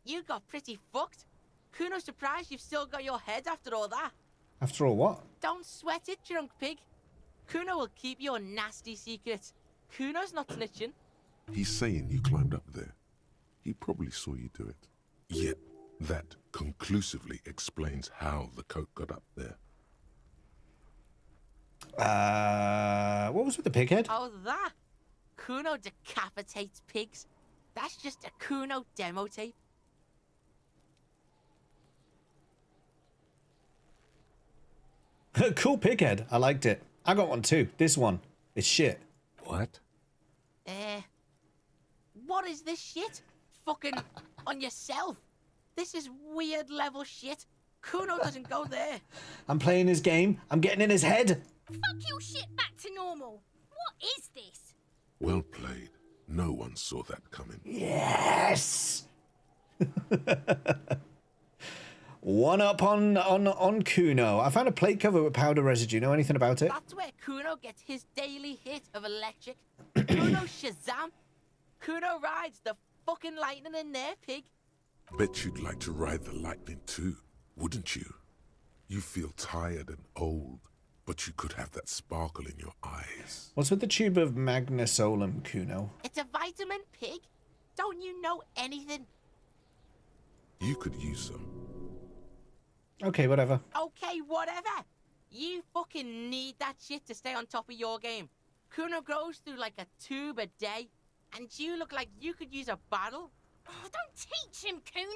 You got pretty fucked. Kuno's surprised you've still got your head after all that. After all, what? Don't sweat it, drunk pig. Kuno will keep your nasty secrets. Kuno's not snitching. He's saying you climbed up there. He probably saw you do it. Yet, that conclusively explains how the coat got up there. What was with the pig head? Oh, that? Kuno decapitates pigs. That's just a Kuno demo tape. Cool pig head. I liked it. I got one too. This one. It's shit. What? What is this shit? Fucking on yourself. This is weird level shit. Kuno doesn't go there. I'm playing his game. I'm getting in his head. Fuck your shit back to normal. What is this? Well played. No one saw that coming. Yes. One up on Kuno. I found a plate cover with powder residue. Know anything about it? That's where Kuno gets his daily hit of electric. Kuno Shazam. Kuno rides the fucking lightning in there, pig. Bet you'd like to ride the lightning too, wouldn't you? You feel tired and old, but you could have that sparkle in your eyes. What's with the tube of magnesolum, Kuno? It's a vitamin, pig. Don't you know anything? You could use some. Okay, whatever. Okay, whatever. You fucking need that shit to stay on top of your game. Kuno grows through like a tube a day, and you look like you could use a bottle. Oh, don't teach him, Kuno.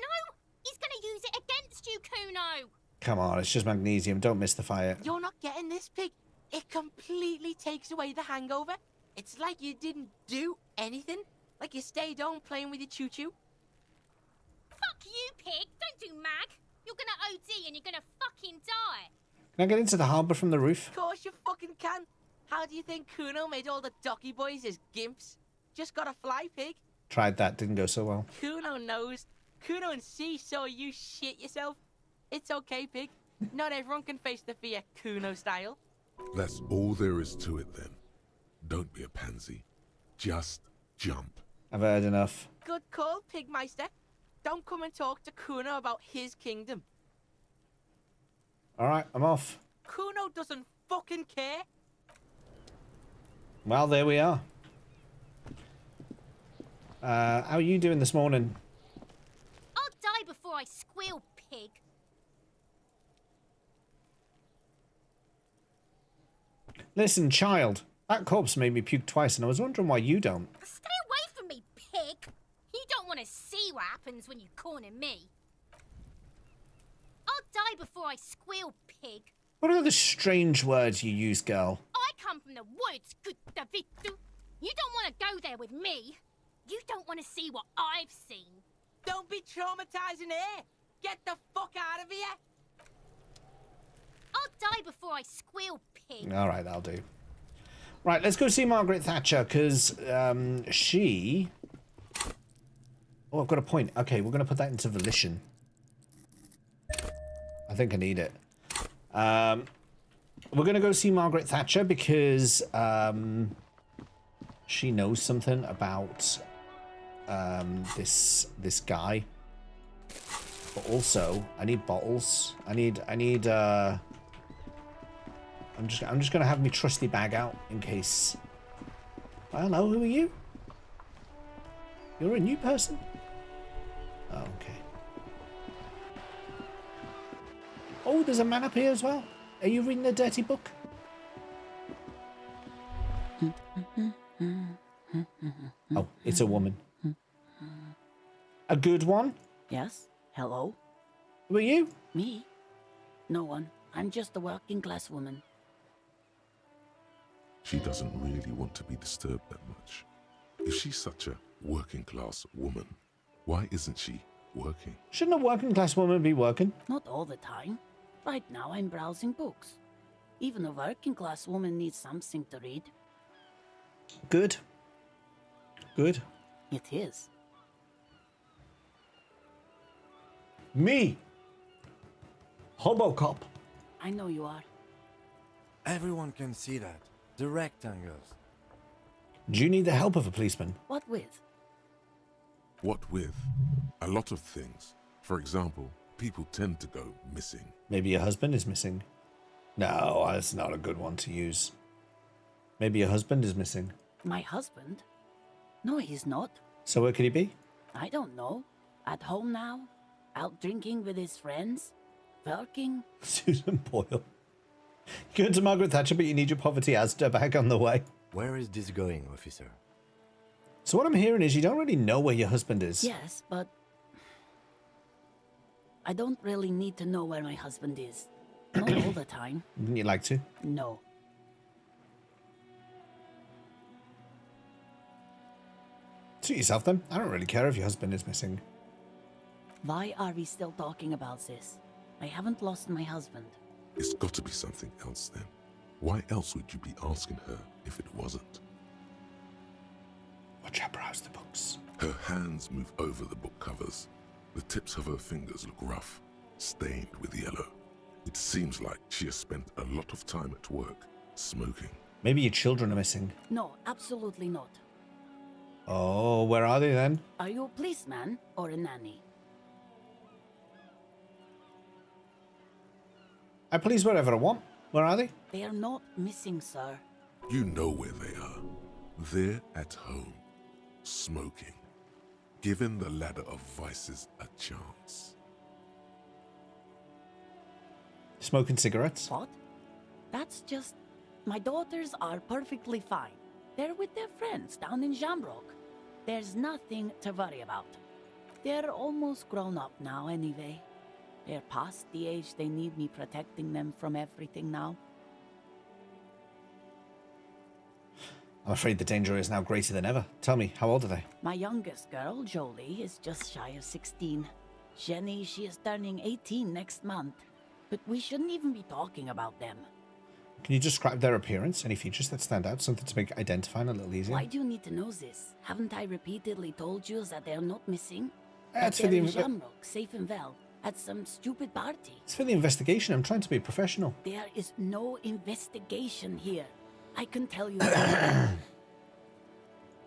He's gonna use it against you, Kuno. Come on, it's just magnesium. Don't mystify it. You're not getting this, pig. It completely takes away the hangover. It's like you didn't do anything. Like you stayed home playing with your choo-choo. Fuck you, pig. Don't do mag. You're gonna OD and you're gonna fucking die. Can I get into the harbour from the roof? Of course you fucking can. How do you think Kuno made all the docky boys his gimps? Just gotta fly, pig. Tried that. Didn't go so well. Kuno knows. Kuno and C saw you shit yourself. It's okay, pig. Not everyone can face the fear Kuno style. That's all there is to it then. Don't be a pansy. Just jump. I've heard enough. Good call, Pigmeister. Don't come and talk to Kuno about his kingdom. All right, I'm off. Kuno doesn't fucking care. Well, there we are. How are you doing this morning? I'll die before I squeal, pig. Listen, child. That corpse made me puke twice, and I was wondering why you don't. Stay away from me, pig. You don't want to see what happens when you corner me. I'll die before I squeal, pig. What are the strange words you use, girl? I come from the woods, good Davidu. You don't want to go there with me. You don't want to see what I've seen. Don't be traumatizing here. Get the fuck out of here. I'll die before I squeal, pig. All right, that'll do. Right, let's go see Margaret Thatcher, because she... Oh, I've got a point. Okay, we're going to put that into volition. I think I need it. We're going to go see Margaret Thatcher because she knows something about this guy. But also, I need bottles. I need I'm just gonna have my trusty bag out in case. I don't know, who are you? You're a new person? Oh, okay. Oh, there's a man up here as well. Are you reading a dirty book? Oh, It's a woman. A good one? Yes? Hello? Were you? Me? No one. I'm just a working class woman. She doesn't really want to be disturbed that much. If she's such a working class woman, why isn't she working? Shouldn't a working class woman be working? Not all the time. Right now I'm browsing books. Even a working class woman needs something to read. Good. Good. It is. Me! Hobocop. I know you are. Everyone can see that. The rectangles. Do you need the help of a policeman? What with? What with? A lot of things. For example, people tend to go missing. Maybe your husband is missing. No, that's not a good one to use. Maybe your husband is missing. My husband? No, he's not. So where could he be? I don't know. At home now? Out drinking with his friends? Working? Susan Boyle. You're going to Margaret Thatcher, but you need your poverty Asda back on the way. Where is this going, officer? So what I'm hearing is you don't really know where your husband is. Yes, but I don't really need to know where my husband is. Not all the time. Wouldn't you like to? No. Suit yourself then. I don't really care if your husband is missing. Why are we still talking about this? I haven't lost my husband. It's got to be something else then. Why else would you be asking her if it wasn't? Watch her browse the books. Her hands move over the book covers. The tips of her fingers look rough, stained with yellow. It seems like she has spent a lot of time at work, smoking. Maybe your children are missing. No, absolutely not. Oh, where are they then? Are you a policeman or a nanny? I police wherever I want. Where are they? They are not missing, sir. You know where they are. They're at home, smoking, giving the ladder of vices a chance. Smoking cigarettes? What? That's just... My daughters are perfectly fine. They're with their friends down in Jamrock. There's nothing to worry about. They're almost grown up now anyway. They're past the age they need me protecting them from everything now. I'm afraid the danger is now greater than ever. Tell me, how old are they? My youngest girl, Jolie, is just shy of 16. Jenny, she is turning 18 next month. But we shouldn't even be talking about them. Can you describe their appearance? Any features that stand out? Something to make identifying a little easier? Why do you need to know this? Haven't I repeatedly told you that they're not missing? That's That for they're the... in Jamrock, safe and well, at some stupid party. It's for the investigation. I'm trying to be professional. There is no investigation here. I can tell you.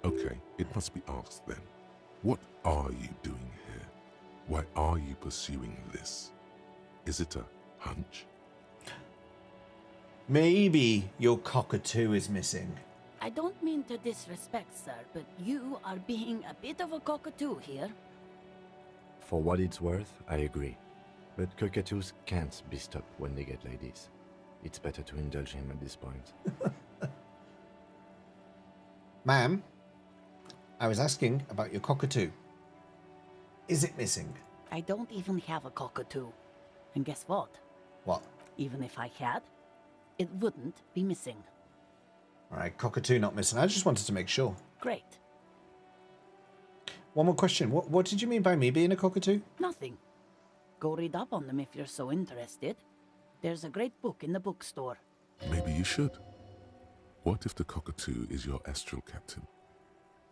Okay, it must be asked then. What are you doing here? Why are you pursuing this? Is it a hunch? Maybe your cockatoo is missing. I don't mean to disrespect, sir, but you are being a bit of a cockatoo here. For what it's worth, I agree. But cockatoos can't be stopped when they get ladies. It's better to indulge him at this point. Ma'am, I was asking about your cockatoo. Is it missing? I don't even have a cockatoo. And guess what? What? Even if I had, it wouldn't be missing. All right, cockatoo not missing. I just wanted to make sure. Great. One more question. What did you mean by me being a cockatoo? Nothing. Go read up on them if you're so interested. There's a great book in the bookstore. Maybe you should. What if the cockatoo is your astral captain?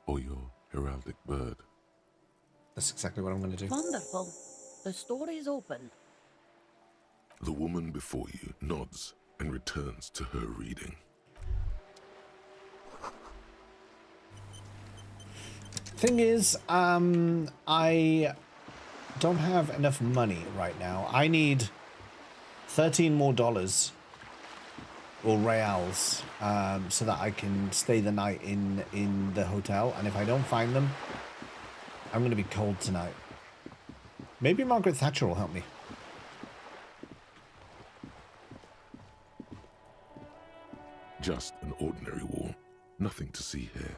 Or your heraldic bird? That's exactly what I'm going to do. Wonderful. The store is open. The woman before you nods and returns to her reading. Thing is, I don't have enough money right now. I need $13 more or reals so that I can stay the night in the hotel. And if I don't find them, I'm going to be cold tonight. Maybe Margaret Thatcher will help me. Just an ordinary wall. Nothing to see here.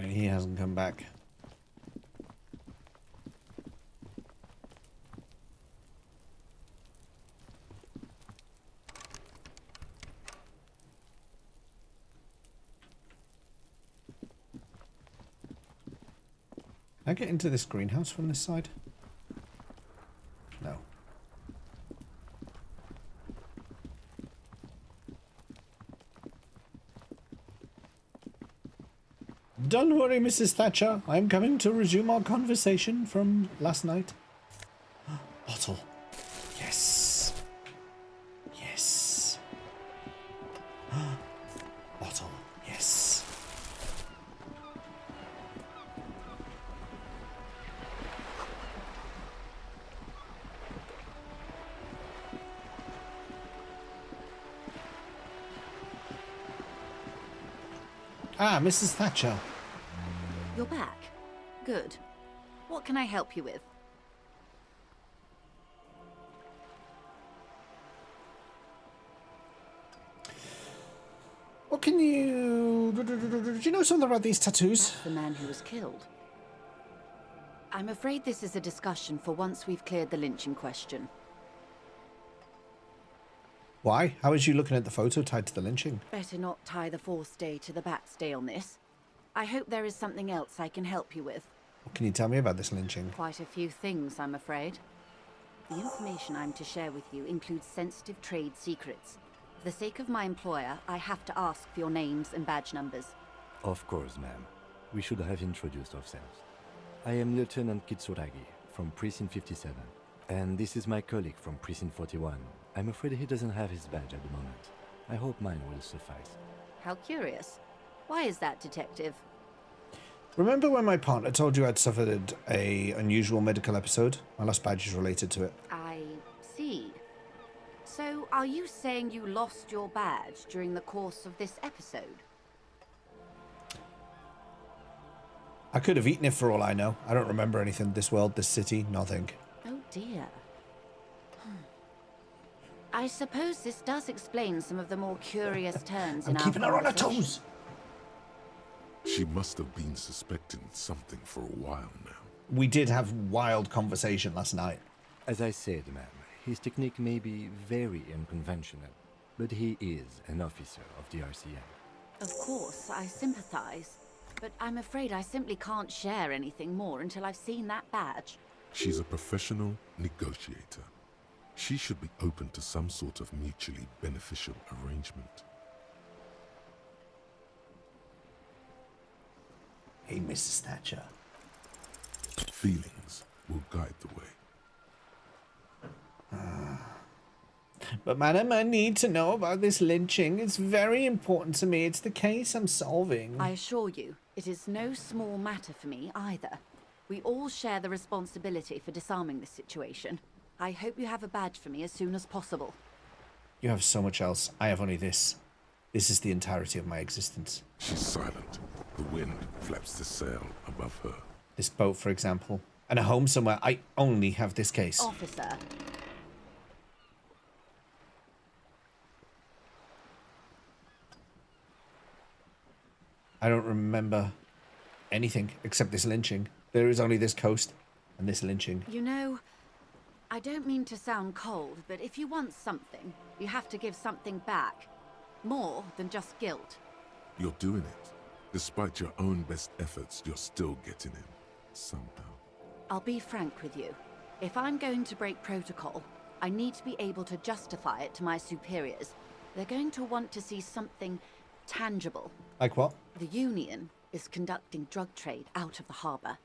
And he hasn't come back. Can I get into this greenhouse from this side? No. Don't worry, Mrs. Thatcher. I'm coming to resume our conversation from last night. Bottle. Yes. Yes. Bottle. Yes. Ah, Mrs. Thatcher. You're back. Good. What can I help you with? What can you... Do you know something about these tattoos? That's the man who was killed. I'm afraid this is a discussion for once we've cleared the lynching question. Why? How is you looking at the photo tied to the lynching? Better not tie the fourth day to the bat's day on this. I hope there is something else I can help you with. What can you tell me about this lynching? Quite a few things, I'm afraid. The information I'm to share with you includes sensitive trade secrets. For the sake of my employer, I have to ask for your names and badge numbers. Of course, ma'am. We should have introduced ourselves. I am Lieutenant Kitsuragi from Precinct 57. And this is my colleague from Precinct 41. I'm afraid he doesn't have his badge at the moment. I hope mine will suffice. How curious. Why is that, Detective? Remember when my partner told you I'd suffered a unusual medical episode? My lost badge is related to it. I see. So, are you saying you lost your badge during the course of this episode? I could have eaten it for all I know. I don't remember anything. This world, this city, nothing. Oh dear. I suppose this does explain some of the more curious turns in our keeping her on her conversation. toes. She must have been suspecting something for a while now. We did have wild conversation last night. As I said, ma'am, his technique may be very unconventional, but he is an officer of the RCM. Of course, I sympathize. But I'm afraid I simply can't share anything more until I've seen that badge. She's a professional negotiator. She should be open to some sort of mutually beneficial arrangement. Hey, Mrs. Thatcher. Feelings will guide the way. But madam, I need to know about this lynching. It's very important to me. It's the case I'm solving. I assure you, it is no small matter for me either. We all share the responsibility for disarming this situation. I hope you have a badge for me as soon as possible. You have so much else. I have only this. This is the entirety of my existence. She's silent. The wind flaps the sail above her. This boat, for example. And a home somewhere. I only have this case. Officer. I don't remember anything except this lynching. There is only this coast and this lynching. You know, I don't mean to sound cold, but if you want something, you have to give something back. More than just guilt. You're doing it. Despite your own best efforts, you're still getting in. Somehow. I'll be frank with you. If I'm going to break protocol, I need to be able to justify it to my superiors. They're going to want to see something tangible. Like what? The Union is conducting drug trade out of the harbour.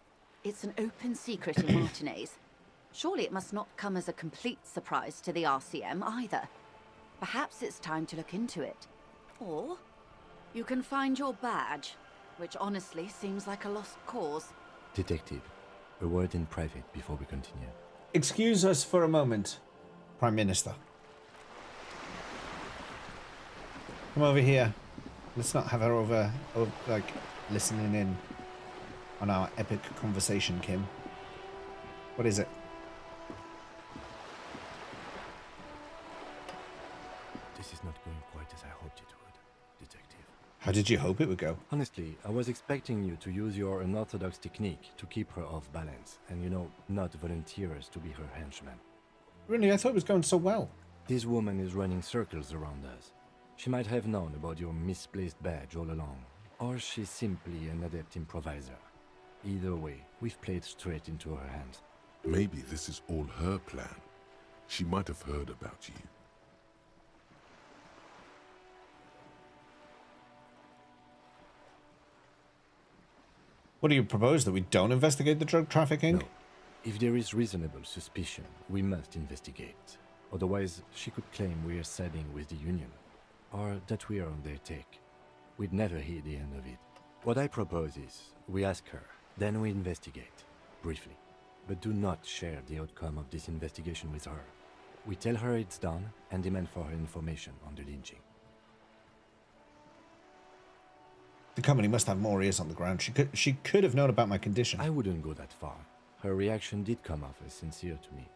It's an open secret in Martinez. Surely it must not come as a complete surprise to the RCM either. Perhaps it's time to look into it. Or you can find your badge, which honestly seems like a lost cause. Detective, a word in private before we continue. Excuse us for a moment, Prime Minister. Come over here. Let's not have her over like, listening in on our epic conversation, Kim. What is it? This is not going quite as I hoped it would, Detective. How did you hope it would go? Honestly, I was expecting you to use your unorthodox technique to keep her off balance, and not volunteer us to be her henchmen. Really, I thought it was going so well. This woman is running circles around us. She might have known about your misplaced badge all along, or she's simply an adept improviser. Either way, we've played straight into her hands. Maybe this is all her plan. She might have heard about you. What do you propose, that we don't investigate the drug trafficking? No. If there is reasonable suspicion, we must investigate. Otherwise, she could claim we are siding with the Union, or that we are on their take. We'd never hear the end of it. What I propose is, we ask her, then we investigate, briefly. But do not share the outcome of this investigation with her. We tell her it's done, and demand for her information on the lynching. The company must have more ears on the ground. She could have known about my condition. I wouldn't go that far. Her reaction did come off as sincere to me.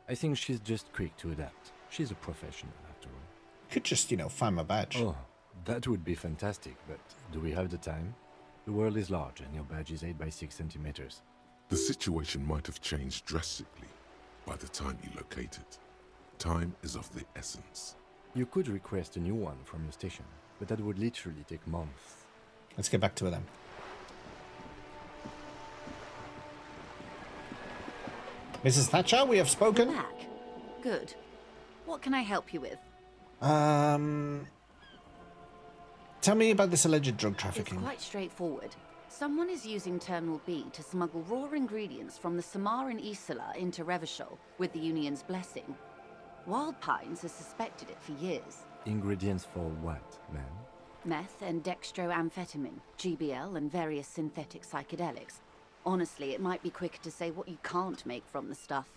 I think she's just quick to adapt. She's a professional, after all. Could just, find my badge. Oh, that would be fantastic, but do we have the time? The world is large, and your badge is 8 by 6 centimeters. The situation might have changed drastically by the time you locate it. Time is of the essence. You could request a new one from your station, but that would literally take months. Let's get back to it then. Mrs. Thatcher, we have spoken. You're back. Good. What can I help you with? Tell me about this alleged drug trafficking. It's quite straightforward. Someone is using Terminal B to smuggle raw ingredients from the Samaran Isola into Revachol with the Union's blessing. Wild Pines has suspected it for years. Ingredients for what, ma'am? Meth and dextroamphetamine, GBL, and various synthetic psychedelics. Honestly, it might be quicker to say what you can't make from the stuff.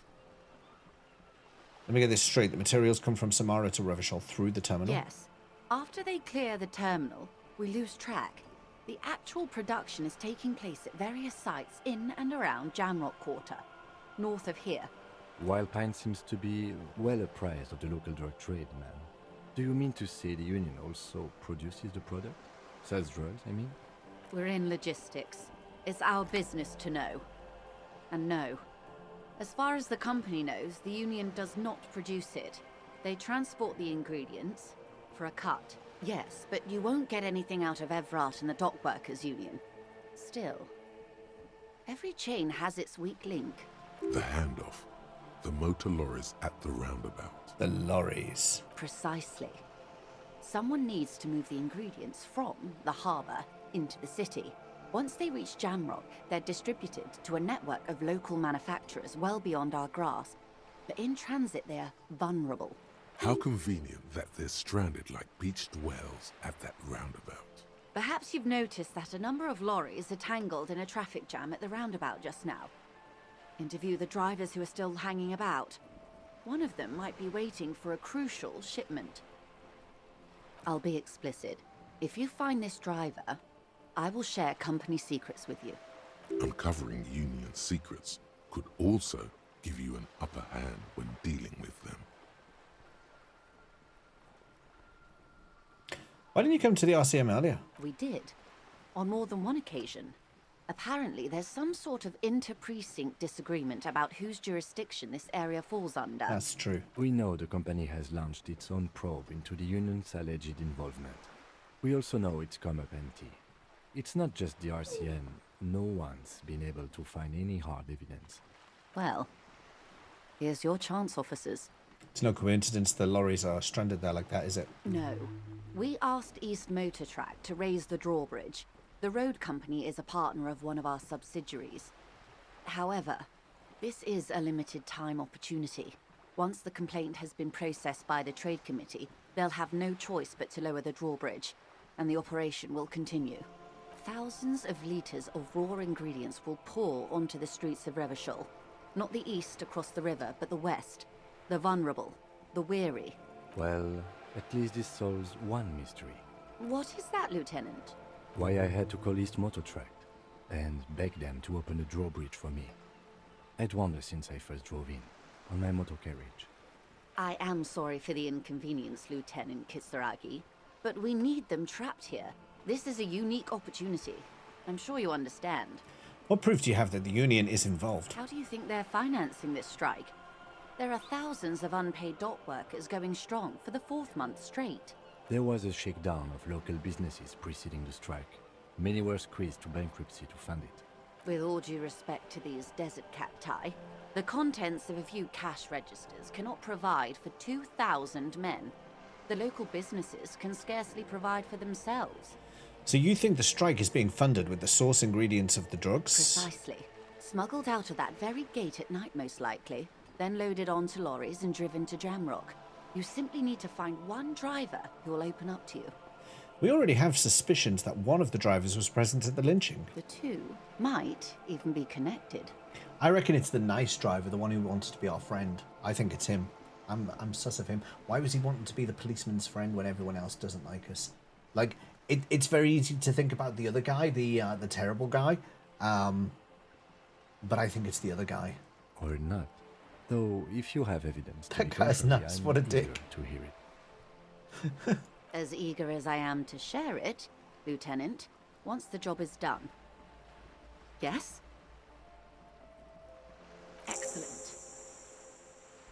Let me get this straight. The materials come from Samara to Revachol through the terminal? Yes. After they clear the terminal, we lose track. The actual production is taking place at various sites in and around Jamrock Quarter, north of here. Wild Pine seems to be well apprised of the local drug trade, ma'am. Do you mean to say the Union also produces the product? Sells drugs, I mean? We're in logistics. It's our business to know. And no. As far as the company knows, the Union does not produce it. They transport the ingredients for a cut. Yes, but you won't get anything out of Evrat and the Dockworkers Union. Still, every chain has its weak link. The handoff. The motor lorries at the roundabout. The lorries. Precisely. Someone needs to move the ingredients from the harbour into the city. Once they reach Jamrock, they're distributed to a network of local manufacturers well beyond our grasp. But in transit, they're vulnerable. How convenient that they're stranded like beached whales at that roundabout. Perhaps you've noticed that a number of lorries are tangled in a traffic jam at the roundabout just now. Interview the drivers who are still hanging about. One of them might be waiting for a crucial shipment. I'll be explicit. If you find this driver, I will share company secrets with you. Uncovering Union secrets could also give you an upper hand when dealing with them. Why didn't you come to the RCM earlier? We did. On more than one occasion. Apparently, there's some sort of inter-precinct disagreement about whose jurisdiction this area falls under. That's true. We know the company has launched its own probe into the Union's alleged involvement. We also know it's come up empty. It's not just the RCM. No one's been able to find any hard evidence. Well, here's your chance, officers. It's no coincidence the lorries are stranded there like that, is it? No. We asked East Motor Track to raise the drawbridge. The road company is a partner of one of our subsidiaries. However, this is a limited time opportunity. Once the complaint has been processed by the Trade Committee, they'll have no choice but to lower the drawbridge, and the operation will continue. Thousands of litres of raw ingredients will pour onto the streets of Revachol. Not the east across the river, but the west. The vulnerable, the weary. Well, at least this solves one mystery. What is that, Lieutenant? Why I had to call East Motor Track and beg them to open the drawbridge for me. I'd wondered since I first drove in, on my motor carriage. I am sorry for the inconvenience, Lieutenant Kisaragi, but we need them trapped here. This is a unique opportunity. I'm sure you understand. What proof do you have that the union is involved? How do you think they're financing this strike? There are thousands of unpaid dock workers going strong for the 4th month straight. There was a shakedown of local businesses preceding the strike. Many were squeezed to bankruptcy to fund it. With all due respect to these desert cacti, the contents of a few cash registers cannot provide for 2,000 men. The local businesses can scarcely provide for themselves. So you think the strike is being funded with the source ingredients of the drugs? Precisely. Smuggled out of that very gate at night, most likely, then loaded onto lorries and driven to Jamrock. You simply need to find one driver who will open up to you. We already have suspicions that one of the drivers was present at the lynching. The two might even be connected. I reckon it's the nice driver, the one who wants to be our friend. I think it's him. I'm sus of him. Why was he wanting to be the policeman's friend when everyone else doesn't like us? Like, it's very easy to think about the other guy, the terrible guy. But I think it's the other guy. Or not. Though, if you have evidence... That guy's nuts. What a dick. To hear it. As eager as I am to share it, Lieutenant, once the job is done. Yes? Excellent.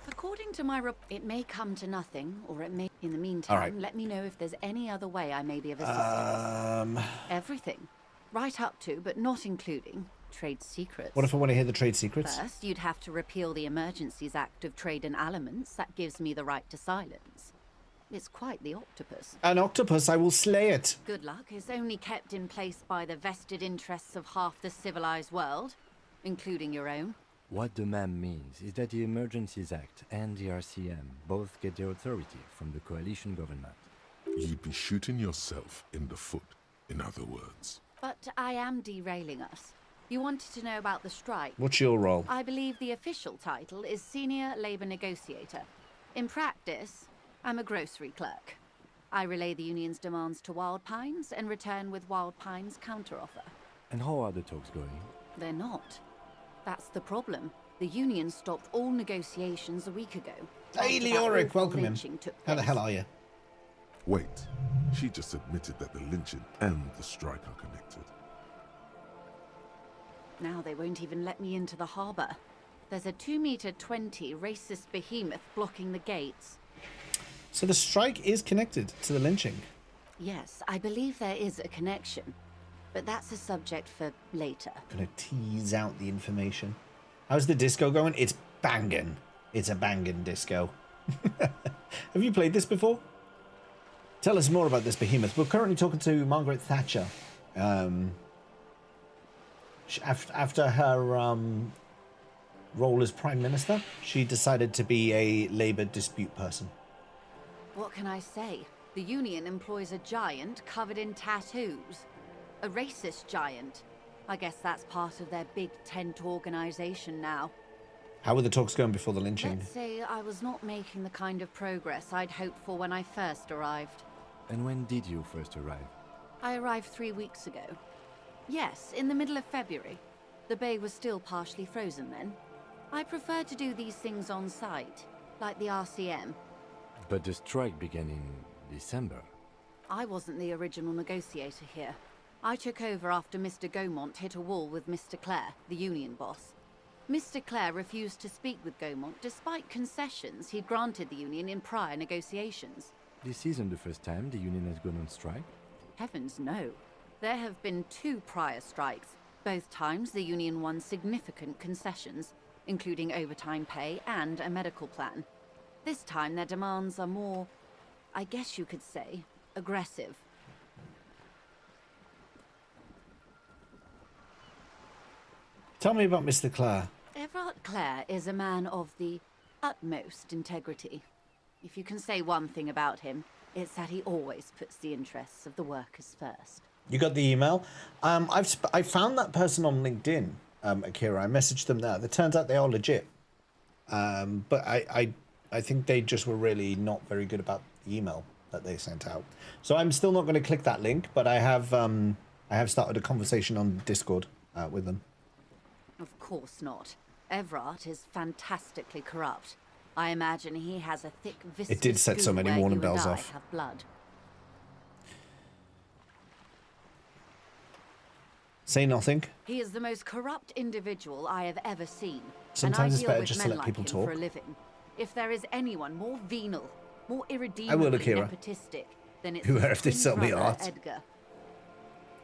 According to my it may come to nothing, or it may... In the meantime, right. Let me know if there's any other way I may be of assistance. Everything. Right up to, but not including, trade secrets. What if I want to hear the trade secrets? First, you'd have to repeal the Emergencies Act of Trade in Aliments. That gives me the right to silence. It's quite the octopus. An octopus, I will slay it. Good luck is only kept in place by the vested interests of half the civilized world, including your own. What the ma'am means is that the Emergencies Act and the RCM both get their authority from the coalition government. You'd be shooting yourself in the foot, in other words. But I am derailing us. You wanted to know about the strike. What's your role? I believe the official title is Senior Labor Negotiator. In practice, I'm a grocery clerk. I relay the union's demands to Wild Pines and return with Wild Pines' counteroffer. And how are the talks going? They're not. That's the problem. The union stopped all negotiations a week ago. Hey, Leoric, welcome him. How the hell are you? Wait, she just admitted that the lynching and the strike are connected. Now they won't even let me into the harbour. There's a 2-meter 20 racist behemoth blocking the gates. So the strike is connected to the lynching? Yes, I believe there is a connection. But that's a subject for later. Gonna tease out the information. How's the disco going? It's banging. It's a banging disco. Have you played this before? Tell us more about this behemoth. We're currently talking to Margaret Thatcher. After her role as Prime Minister, she decided to be a Labour dispute person. What can I say? The union employs a giant covered in tattoos. A racist giant. I guess that's part of their big tent organization now. How were the talks going before the lynching? Let's say I was not making the kind of progress I'd hoped for when I first arrived. And when did you first arrive? I arrived 3 weeks ago. Yes, in the middle of February. The bay was still partially frozen then. I prefer to do these things on site, like the RCM. But the strike began in December. I wasn't the original negotiator here. I took over after Mr. Gaumont hit a wall with Mr. Clare, the union boss. Mr. Clare refused to speak with Gaumont despite concessions he'd granted the union in prior negotiations. This isn't the first time the union has gone on strike? Heavens no. There have been 2 prior strikes. Both times the union won significant concessions, including overtime pay and a medical plan. This time their demands are more, I guess you could say, aggressive. Tell me about Mr. Clare. Everard Clare is a man of the utmost integrity. If you can say one thing about him, it's that he always puts the interests of the workers first. You got the email? I found that person on LinkedIn, Akira. I messaged them there. It turns out they are legit. But I think they just were really not very good about the email that they sent out. So I'm still not going to click that link, but I have started a conversation on Discord with them. Of course not. Everard is fantastically corrupt. I imagine he has a thick viscous It did set so many warning bells off. Have blood. Say nothing. He is the most corrupt individual I have ever seen. Sometimes and I it's deal better with just to men let like people him talk. For a living. If there is anyone more venal, more I will, irredeemably Akira. nepotistic, then it's Beware his if they twin sell me brother, art. Edgar.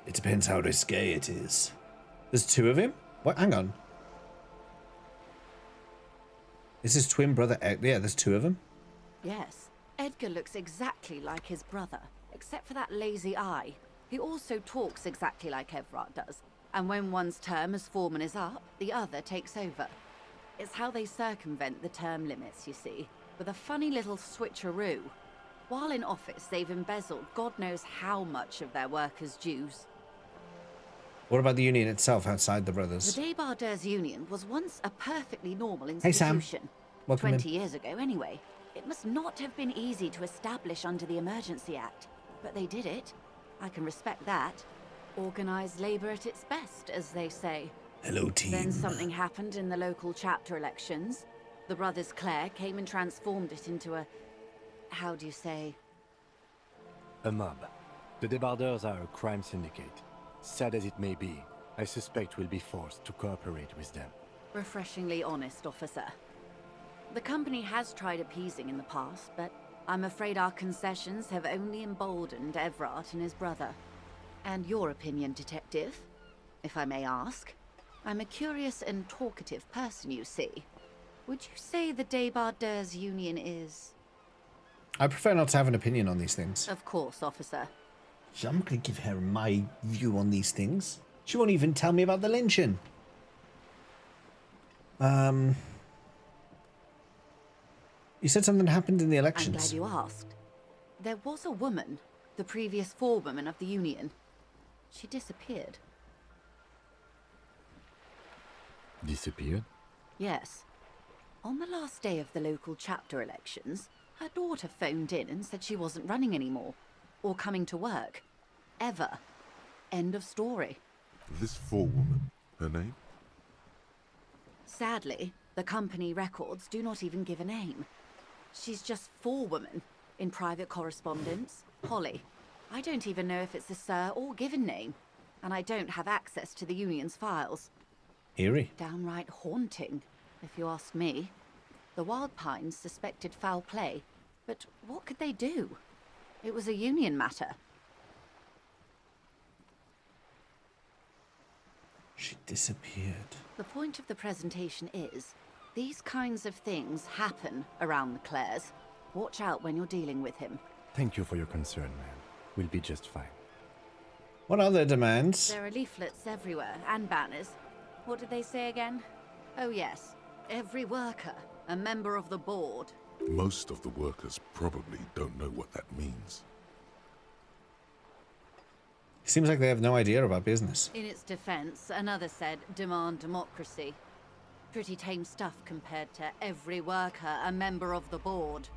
It depends how risque it is. There's two of him? What? Hang on. Is his twin brother? Yeah, there's two of them. Yes, Edgar looks exactly like his brother, except for that lazy eye. He also talks exactly like Evrart does, and when one's term as foreman is up, the other takes over. It's how they circumvent the term limits, you see, with a funny little switcheroo. While in office, they've embezzled God knows how much of their workers' dues. What about the union itself outside the brothers? The Debardeurs Union was once a perfectly normal Hey, Sam. institution. Welcome 20 in. years ago, anyway. It must not have been easy to establish under the Emergency Act, but they did it. I can respect that. Organized labor at its best, as they say. Hello, team. Then something happened in the local chapter elections. The brothers Clare came and transformed it into a... how do you say? A mob. The Debardeurs are a crime syndicate. Sad as it may be, I suspect we'll be forced to cooperate with them. Refreshingly honest, officer. The company has tried appeasing in the past, but I'm afraid our concessions have only emboldened Evrart and his brother. And your opinion, detective, if I may ask? I'm a curious and talkative person, you see. Would you say the Debardeurs Union is... I prefer not to have an opinion on these things. Of course, officer. So I'm not going to give her my view on these things. She won't even tell me about the lynching. You said something happened in the elections. I'm glad you asked. There was a woman, the previous forewoman of the Union. She disappeared. Disappeared? Yes. On the last day of the local chapter elections, her daughter phoned in and said she wasn't running anymore. Or coming to work. Ever. End of story. This forewoman, her name? Sadly, the company records do not even give a name. She's just forewoman in private correspondence. Holly. I don't even know if it's a sir or given name. And I don't have access to the Union's files. Eerie. Downright haunting, if you ask me. The Wild Pines suspected foul play, but what could they do? It was a Union matter. She disappeared. The point of the presentation is, these kinds of things happen around the Clares. Watch out when you're dealing with him. Thank you for your concern, man. We'll be just fine. What are their demands? There are leaflets everywhere, and banners. What did they say again? Oh yes, every worker, a member of the board. Most of the workers probably don't know what that means. Seems like they have no idea about business. In its defense, another said, demand democracy. Pretty tame stuff compared to every worker, a member of the board.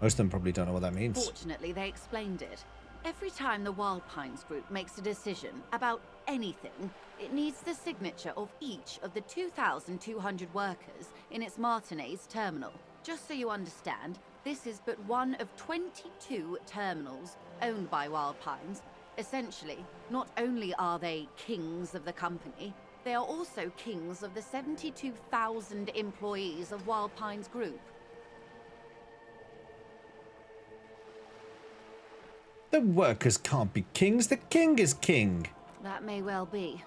Most of them probably don't know what that means. Fortunately, they explained it. Every time the Wild Pines group makes a decision about anything, it needs the signature of each of the 2,200 workers in its Martinez terminal. Just so you understand, this is but one of 22 terminals owned by Wild Pines. Essentially, not only are they kings of the company, they are also kings of the 72,000 employees of Wild Pines Group. The workers can't be kings. The king is king. That may well be.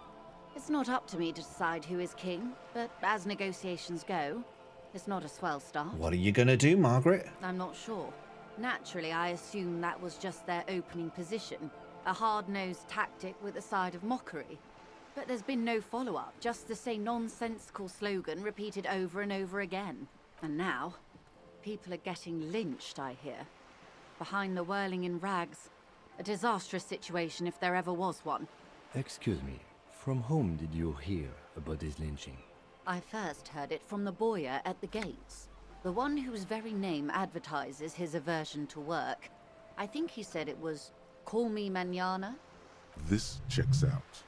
It's not up to me to decide who is king, but as negotiations go, it's not a swell start. What are you going to do, Margaret? I'm not sure. Naturally, I assume that was just their opening position. A hard-nosed tactic with a side of mockery. But there's been no follow-up, just the same nonsensical slogan repeated over and over again. And now, people are getting lynched, I hear. Behind the whirling in rags. A disastrous situation if there ever was one. Excuse me, from whom did you hear about this lynching? I first heard it from the bowyer at the gates. The one whose very name advertises his aversion to work. I think he said it was, "Call me mañana." This checks out.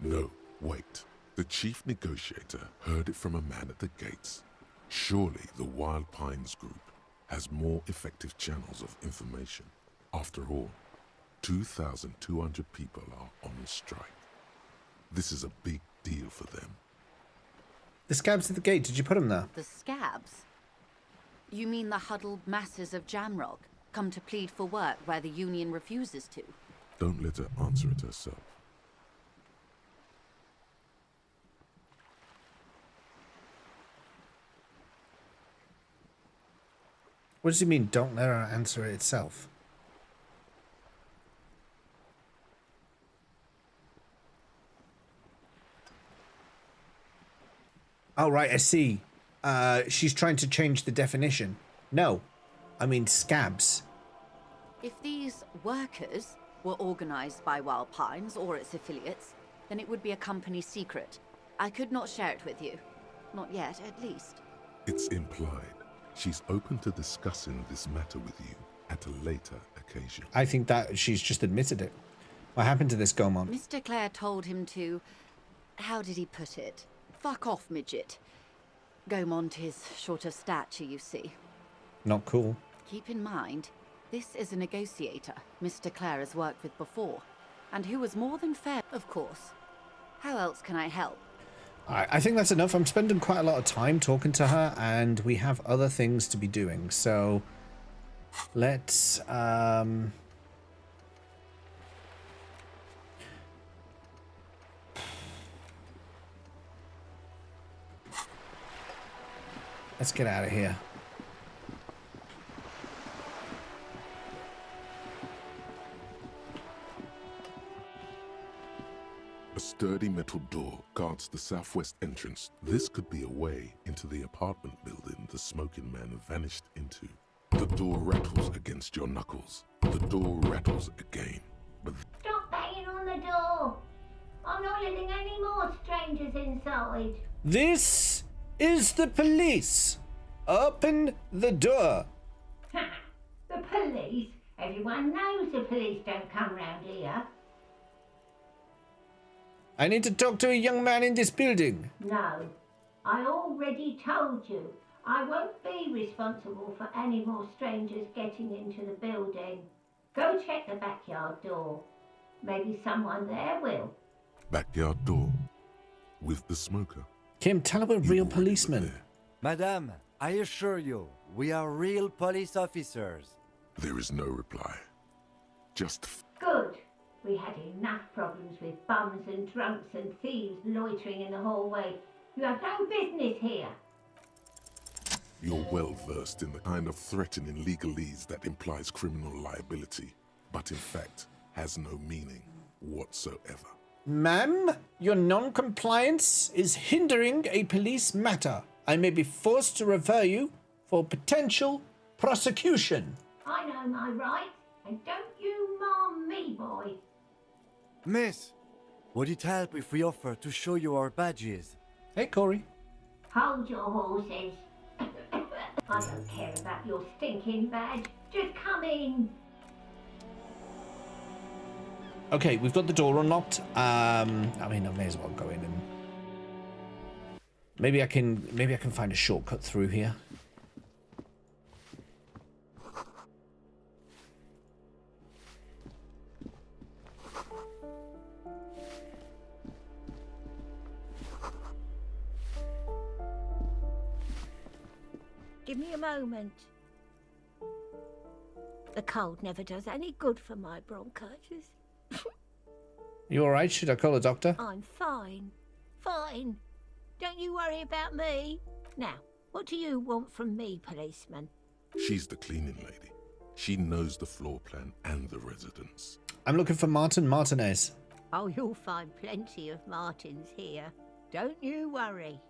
No, wait. The chief negotiator heard it from a man at the gates. Surely the Wild Pines Group has more effective channels of information. After all, 2,200 people are on strike. This is a big deal for them. The scabs at the gate, did you put them there? The scabs? You mean the huddled masses of Jamrock come to plead for work where the Union refuses to? Don't let her answer it herself. What does he mean, don't let her answer it itself? Oh, right, I see. She's trying to change the definition. No, I mean scabs. If these workers were organized by Wild Pines or its affiliates, then it would be a company secret. I could not share it with you. Not yet, at least. It's implied. She's open to discussing this matter with you at a later occasion. I think that she's just admitted it. What happened to this Gaumont? Mr. Clare told him to... How did he put it? Fuck off, midget. Gaumont is short of stature, you see. Not cool. Keep in mind, this is a negotiator Mr. Clare has worked with before, and who was more than fair, of course. How else can I help? I think that's enough. I'm spending quite a lot of time talking to her, and we have other things to be doing. So let's get out of here. A sturdy metal door guards the southwest entrance. This could be a way into the apartment building the smoking man vanished into. The door rattles against your knuckles. The door rattles again. But stop banging on the door. I'm not letting any more strangers inside. This is the police. Open the door. The police? Everyone knows the police don't come round here. I need to talk to a young man in this building. No, I already told you. I won't be responsible for any more strangers getting into the building. Go check the backyard door. Maybe someone there will. backyard door with the smoker. Kim, tell her we're real policemen. Madame, I assure you, we are real police officers. There is no reply. Just Good. We had enough problems with bums and drunks and thieves loitering in the hallway. You have no business here. You're well versed in the kind of threatening legalese that implies criminal liability, but in fact has no meaning whatsoever. Ma'am, your non-compliance is hindering a police matter. I may be forced to refer you for potential prosecution. I know my rights, and don't you marm me, boy. Miss, would it help if we offer to show you our badges? Hey, Corey. Hold your horses. I don't care about your stinking badge. Just come in. Okay, we've got the door unlocked. I mean, I may as well go in and maybe I can find a shortcut through here. Give me a moment. The cold never does any good for my bronchitis. You all right? Should I call a doctor? I'm fine. Fine. Don't you worry about me. Now, what do you want from me, policeman? She's the cleaning lady. She knows the floor plan and the residence. I'm looking for Martin Martinez. Oh, you'll find plenty of Martins here. Don't you worry.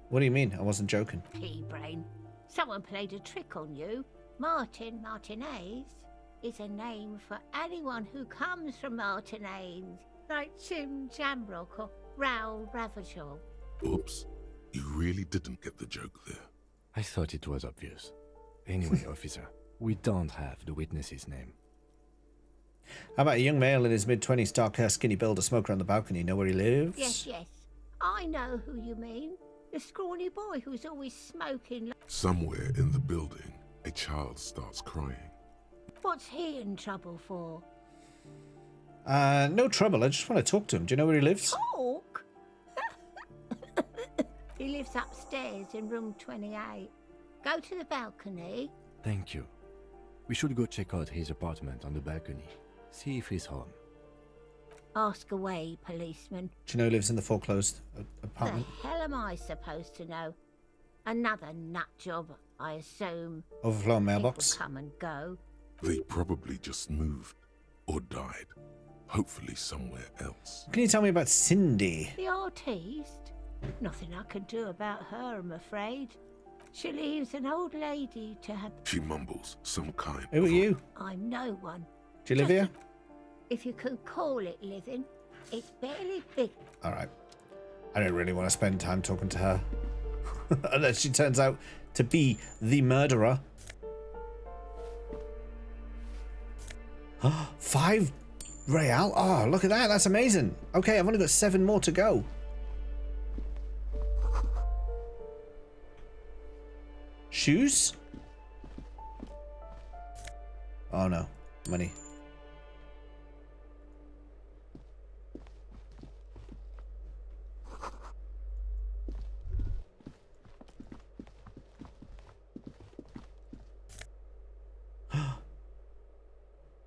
What do you mean? I wasn't joking. Pea-brain. Someone played a trick on you. Martin Martinez is a name for anyone who comes from Martinez, like Tim Jamrock or Raoul Ravachol. Oops. You really didn't get the joke there. I thought it was obvious. Anyway, officer, we don't have the witness's name. How about a young male in his mid-20s, dark hair, skinny build, a smoker on the balcony? Know where he lives? Yes, yes. I know who you mean. The scrawny boy who's always smoking. Somewhere in the building, a child starts crying. What's he in trouble for? No trouble. I just want to talk to him. Do you know where he lives? Talk? He lives upstairs in room 28. Go to the balcony. Thank you. We should go check out his apartment on the balcony. See if he's home. Ask away, policeman. Do you know he lives in the foreclosed apartment? The hell am I supposed to know? Another nut job, I assume. Overflowing mailbox. People come and go. They probably just moved or died. Hopefully somewhere else. Can you tell me about Cindy? The artiste? Nothing I can do about her, I'm afraid. She leaves an old lady to her... She mumbles some kind Who are you? I'm no one. Do you live here? If you can call it living, it's barely big. Alright. I don't really want to spend time talking to her. Unless she turns out to be the murderer. 5 real? Oh, look at that. That's amazing. Okay, I've only got 7 more to go. Shoes? Oh no. Money.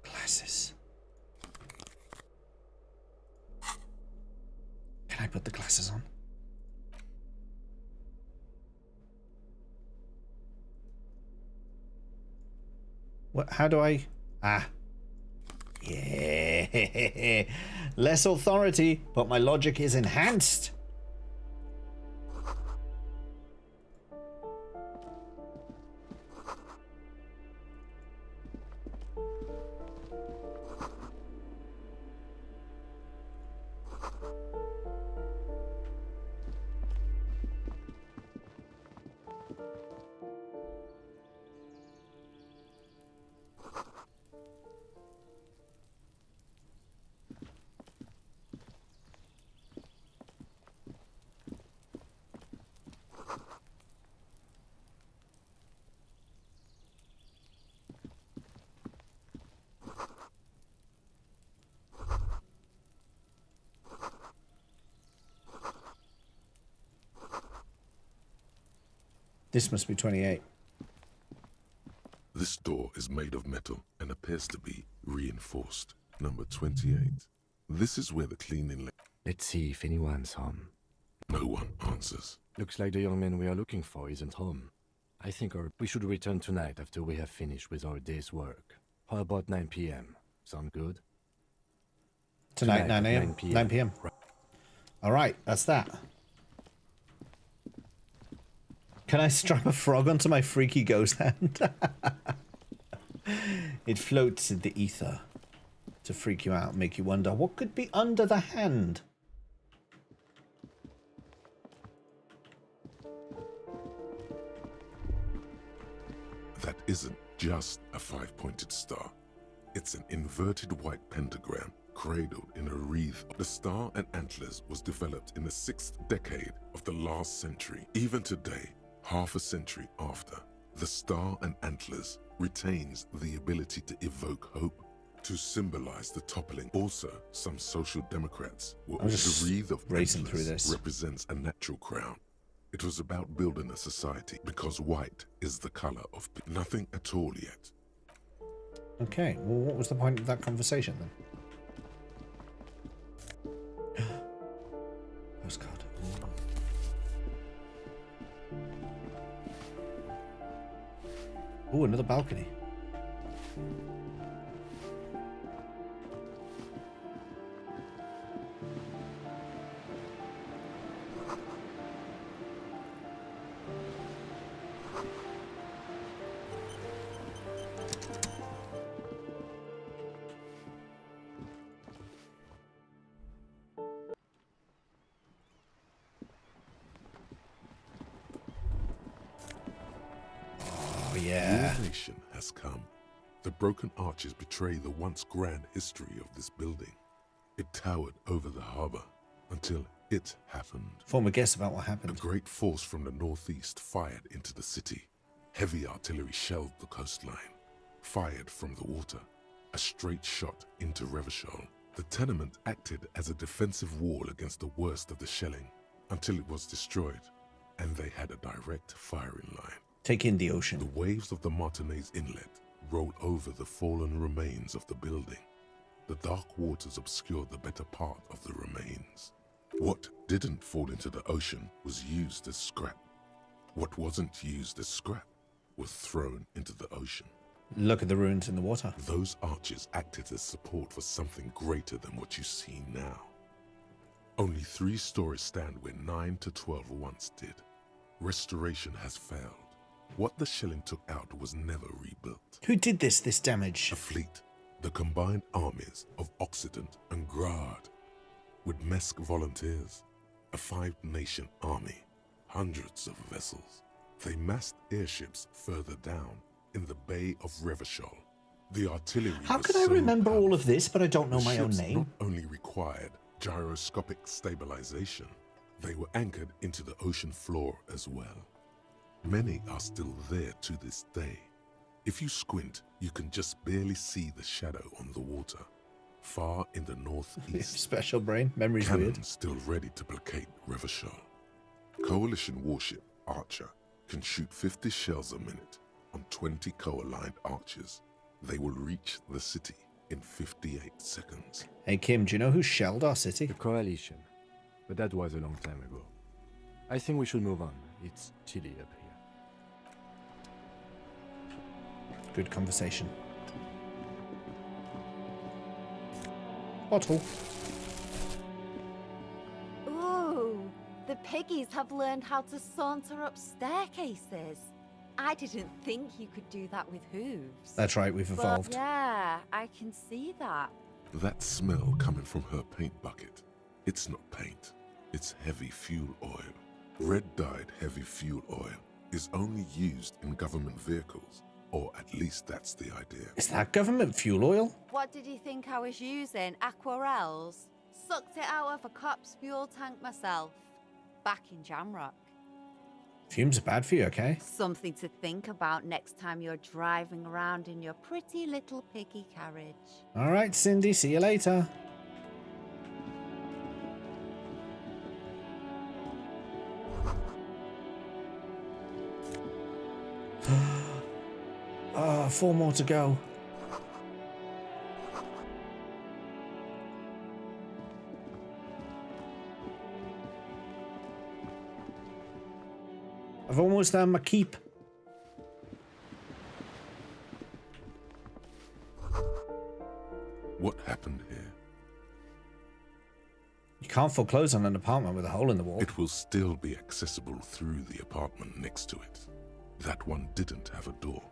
Glasses. Can I put the glasses on? What? How do I? Ah. Yeah. Less authority, but my logic is enhanced. This must be 28. This door is made of metal and appears to be reinforced. Number 28. This is where the cleaning... Let's see if anyone's home. No one answers. Looks like the young man we are looking for isn't home. I think we should return tonight after we have finished with our day's work. How about 9 p.m.? Sound good? Tonight 9 a.m. 9 p.m. Right. All right, that's that. Can I strap a frog onto my freaky ghost hand? It floats in the ether to freak you out and make you wonder what could be under the hand. That isn't just a 5-pointed star. It's an inverted white pentagram cradled in a wreath. The star and antlers was developed in the 6th decade of the last century. Even today, half a century after, the star and antlers retains the ability to evoke hope, to symbolize the toppling. Also, some social democrats were the wreath of antlers represents a natural crown. It was about building a society because white is the color of nothing at all yet. Okay, well, what was the point of that conversation then? Postcard. Oh, another balcony. Illumination has come. The broken arches betray the once grand history of this building. It towered over the harbor until it happened. Form a guess about what happened. A great force from the northeast fired into the city. Heavy artillery shelled the coastline. Fired from the water. A straight shot into Revachol. The tenement acted as a defensive wall against the worst of the shelling until it was destroyed, and they had a direct firing line. Take in the ocean. The waves of the Martinez Inlet rolled over the fallen remains of the building. The dark waters obscured the better part of the remains. What didn't fall into the ocean was used as scrap. What wasn't used as scrap was thrown into the ocean. Look at the ruins in the water. Those arches acted as support for something greater than what you see now. Only 3 stories stand where 9 to 12 once did. Restoration has failed. What the shelling took out was never rebuilt. Who did this damage? A fleet. The combined armies of Occident and Grad. With Mesk volunteers. A 5-nation army. Hundreds of vessels. They massed airships further down in the Bay of Revachol. The artillery How was could I so remember all of this, but I don't know the my own ships name? not only required gyroscopic stabilization, they were anchored into the ocean floor as well. Many are still there to this day. If you squint, you can just barely see the shadow on the water, far in the northeast. Special brain, memory's Cannons weird. still ready to placate Revachol. Coalition warship Archer can shoot 50 shells a minute on 20 co-aligned archers. They will reach the city in 58 seconds. Hey Kim, do you know who shelled our city? The Coalition. But that was a long time ago. I think we should move on. It's chilly up here. Good conversation. Bottle. Ooh, the piggies have learned how to saunter up staircases. I didn't think you could do that with hooves. That's right, we've evolved. But yeah, I can see that. That smell coming from her paint bucket, it's not paint, it's heavy fuel oil. Red-dyed heavy fuel oil is only used in government vehicles, or at least that's the idea. Is that government fuel oil? What did you think I was using? Aquarels? Sucked it out of a cop's fuel tank myself. Back in Jamrock. Fumes are bad for you, okay? Something to think about next time you're driving around in your pretty little piggy carriage. All right, Cindy, see you later. Oh, 4 more to go. I've almost done my keep. What happened here? You can't foreclose on an apartment with a hole in the wall. It will still be accessible through the apartment next to it. That one didn't have a door.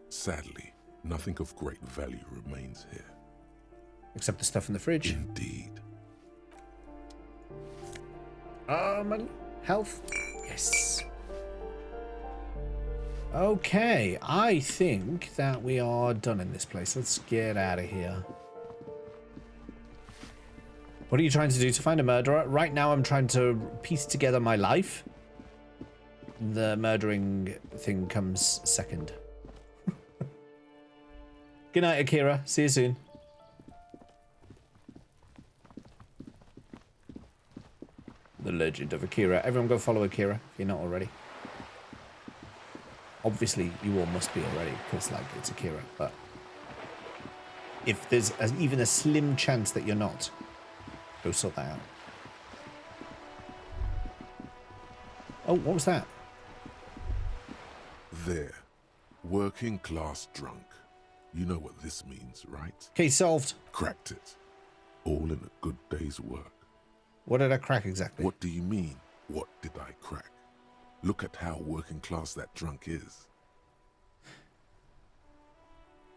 Sadly, nothing of great value remains here. Except the stuff in the fridge. Indeed. Money? Health? Yes. Okay, I think that we are done in this place. Let's get out of here. What are you trying to do to find a murderer? Right now I'm trying to piece together my life. The murdering thing comes second. Good night, Akira. See you soon. The Legend of Akira. Everyone go follow Akira if you're not already. Obviously, you all must be already, because, like, it's Akira, but if there's even a slim chance that you're not, go sort that out. Oh, what was that? There. Working class drunk. You know what this means, right? Case solved. Cracked it. All in a good day's work. What did I crack exactly? What do you mean, what did I crack? Look at how working class that drunk is.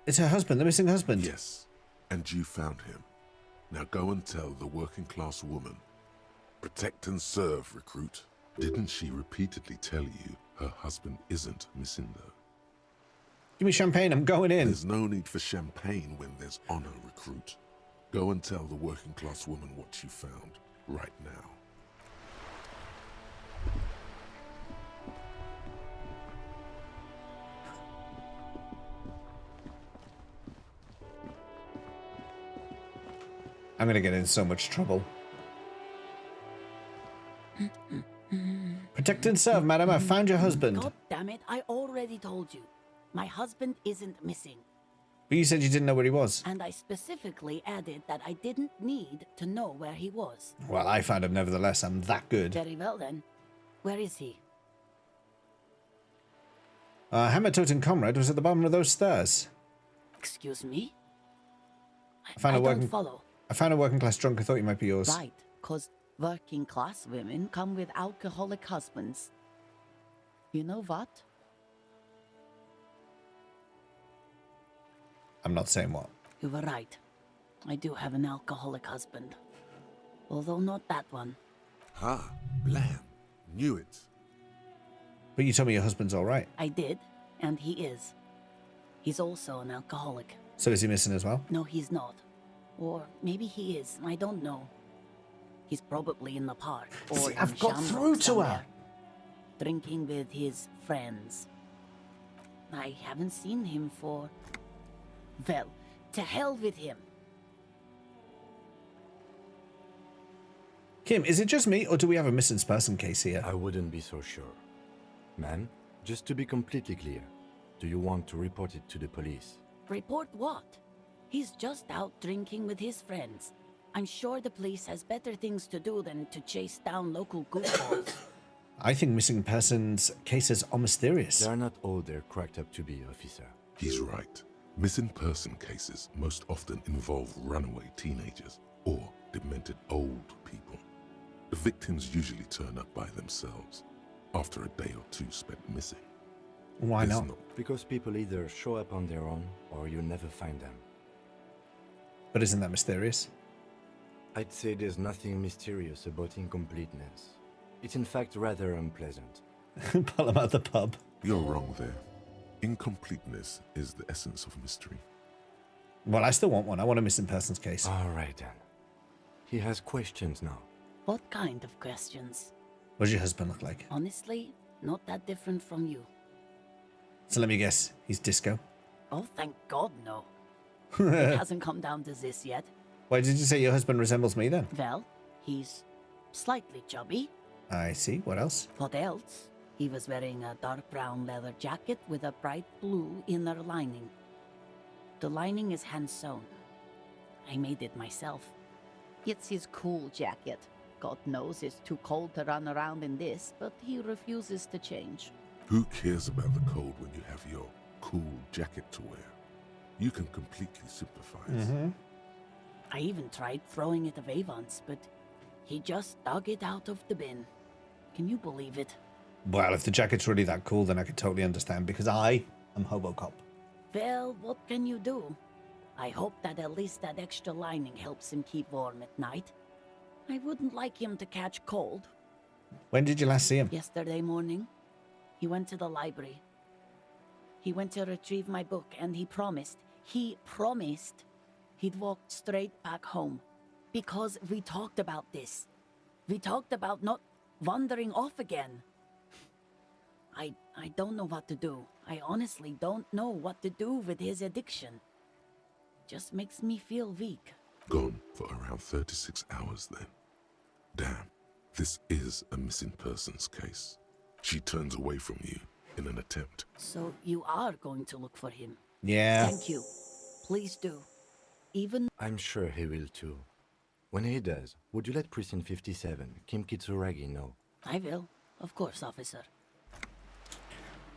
It's her husband, the missing husband. Yes, and you found him. Now go and tell the working class woman. Protect and serve, recruit. Didn't she repeatedly tell you her husband isn't missing though? Give me champagne, I'm going in. There's no need for champagne when there's honor, recruit. Go and tell the working class woman what you found right now. I'm gonna get in so much trouble. Protect and serve, madam. I found your husband. God damn it, I already told you. My husband isn't missing. But you said you didn't know where he was. And I specifically added that I didn't need to know where he was. Well, I found him nevertheless. I'm that good. Very well then. Where is he? Hammer-toting comrade was at the bottom of those stairs. Excuse me? I don't follow. I found a working class drunk. I thought you might be yours. Right, because working class women come with alcoholic husbands. You know what? I'm not saying what. You were right. I do have an alcoholic husband. Although not that one. Ha! Blam! Knew it. But you told me your husband's all right. I did, and he is. He's also an alcoholic. So is he missing as well? No, he's not. Or maybe he is. I don't know. He's probably in the park. Or See, in I've got Shamrock through to somewhere, her. drinking with his friends. I haven't seen him for... Well, to hell with him. Kim, is it just me, or do we have a missing person case here? I wouldn't be so sure. Ma'am, just to be completely clear, do you want to report it to the police? Report what? He's just out drinking with his friends. I'm sure the police has better things to do than to chase down local goofballs. I think missing persons cases are mysterious. They are not all they're cracked up to be, officer. He's right. Missing person cases most often involve runaway teenagers or demented old people. The victims usually turn up by themselves after a day or two spent missing. Why not? Because people either show up on their own or you never find them. But isn't that mysterious? I'd say there's nothing mysterious about incompleteness. It's in fact rather unpleasant. Pull him out the pub. You're wrong there. Incompleteness is the essence of mystery. Well, I still want one. I want a missing persons case. All right, then. He has questions now. What kind of questions? What does your husband look like? Honestly, not that different from you. So let me guess. He's Disco? Oh, thank God, no. It hasn't come down to this yet. Why did you say your husband resembles me then? Well, he's slightly chubby. I see. What else? What else? He was wearing a dark brown leather jacket with a bright blue inner lining. The lining is hand-sewn. I made it myself. It's his cool jacket. God knows it's too cold to run around in this, but he refuses to change. Who cares about the cold when you have your cool jacket to wear? You can completely sympathize. I even tried throwing it away once, but he just dug it out of the bin. Can you believe it? Well, if the jacket's really that cool, then I can totally understand, because I am Hobocop. Well, what can you do? I hope that at least that extra lining helps him keep warm at night. I wouldn't like him to catch cold. When did you last see him? Yesterday morning. He went to the library. He went to retrieve my book, and he promised he'd walk straight back home. Because we talked about this. We talked about not wandering off again. I don't know what to do. I honestly don't know what to do with his addiction. Just makes me feel weak. Gone for around 36 hours then. Damn, this is a missing persons case. She turns away from you in an attempt. So you are going to look for him? Yeah. Thank you. Please do. Even... I'm sure he will too. When he does, would you let Precinct 57, Kim Kitsuragi, know? I will. Of course, officer.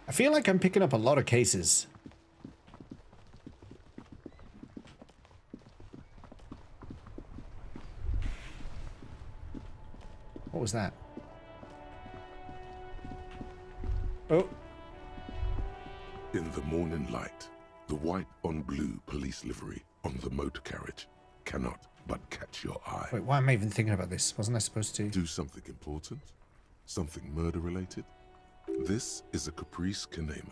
I feel like I'm picking up a lot of cases. What was that? Oh. In the morning light, the white on blue police livery on the motor carriage cannot but catch your eye. Wait, why am I even thinking about this? Wasn't I supposed to? Do something important? Something murder-related? This is a Caprice Kanema.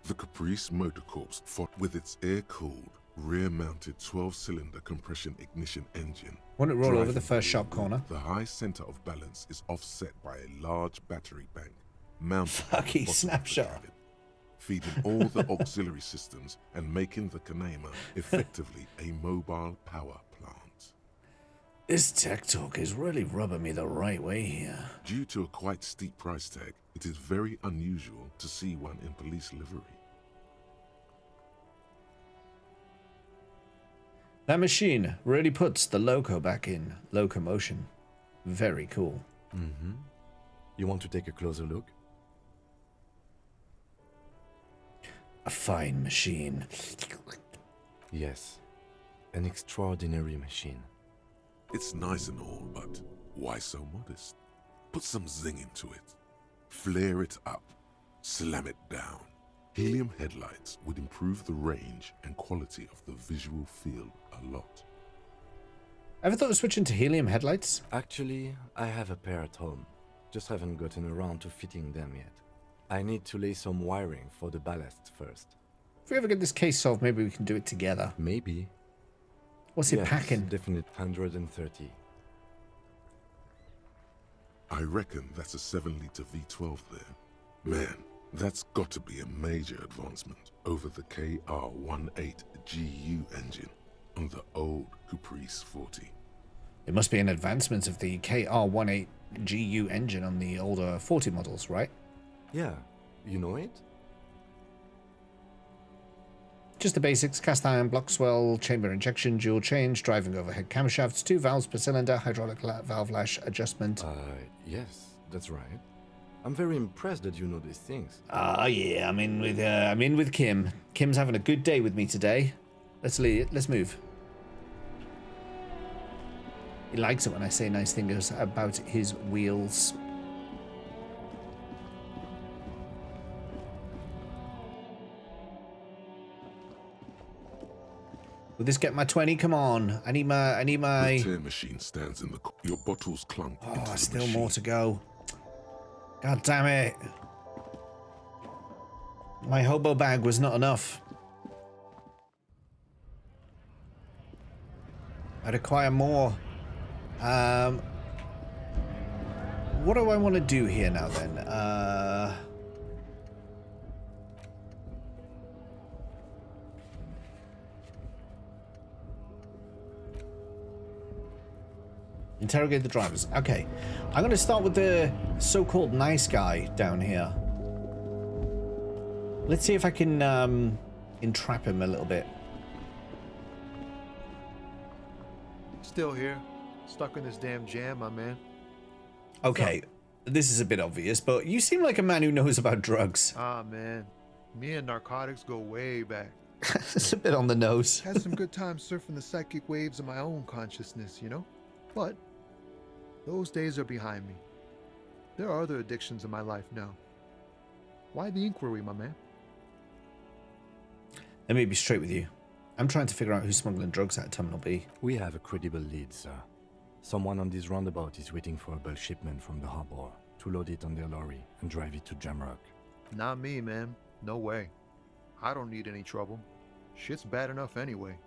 The Caprice Motor Corps fought with its air-cooled, rear-mounted 12-cylinder compression ignition engine. Won't it roll over the Driving first sharp corner? The high center of balance is offset by a large battery bank mounted Fucky on the bottom of the snapshot. cabin, feeding all the auxiliary systems and making the Kanema effectively a mobile power plant. This tech talk is really rubbing me the right way here. Due to a quite steep price tag, it is very unusual to see one in police livery. That machine really puts the loco back in locomotion. Very cool. Mm-hmm. You want to take a closer look? A fine machine. Yes. An extraordinary machine. It's nice and all, but why so modest? Put some zing into it. Flare it up. Slam it down. Helium headlights would improve the range and quality of the visual field a lot. Ever thought of switching to helium headlights? Actually, I have a pair at home. Just haven't gotten around to fitting them yet. I need to lay some wiring for the ballast first. If we ever get this case solved, maybe we can do it together. Maybe. What's it packing? Definite 130. I reckon that's a 7-liter V12 there. Man, that's got to be a major advancement over the KR18GU engine on the old Caprice 40. It must be an advancement of the KR18GU engine on the older 40 models, right? Yeah, you know it? Just the basics: cast iron, block swell, chamber injection, dual change, driving overhead camshafts, 2 valves per cylinder, hydraulic valve lash adjustment. Yes, that's right. I'm very impressed that you know these things. Yeah, I'm in with Kim. Kim's having a good day with me today. Let's move. He likes it when I say nice things about his wheels. Will this get my 20? Come on. I need my... The tear machine stands in the... Your bottles clunk into the still machine. more to go. God damn it. My hobo bag was not enough. I require more. What do I want to do here now then? Interrogate the drivers. Okay. I'm going to start with the so-called nice guy down here. Let's see if I can entrap him a little bit. Still here. Stuck in this damn jam, my man. Okay. This is a bit obvious, but you seem like a man who knows about drugs. Ah, man. Me and narcotics go way back. It's a bit on the nose. Had some good times surfing the psychic waves of my own consciousness, you know? But those days are behind me. There are other addictions in my life now. Why the inquiry, my man? Let me be straight with you. I'm trying to figure out who's smuggling drugs out of Terminal B. We have a credible lead, sir. Someone on this roundabout is waiting for a bulk shipment from the harbor to load it on their lorry and drive it to Jamrock. Not me, man. No way. I don't need any trouble. Shit's bad enough anyway.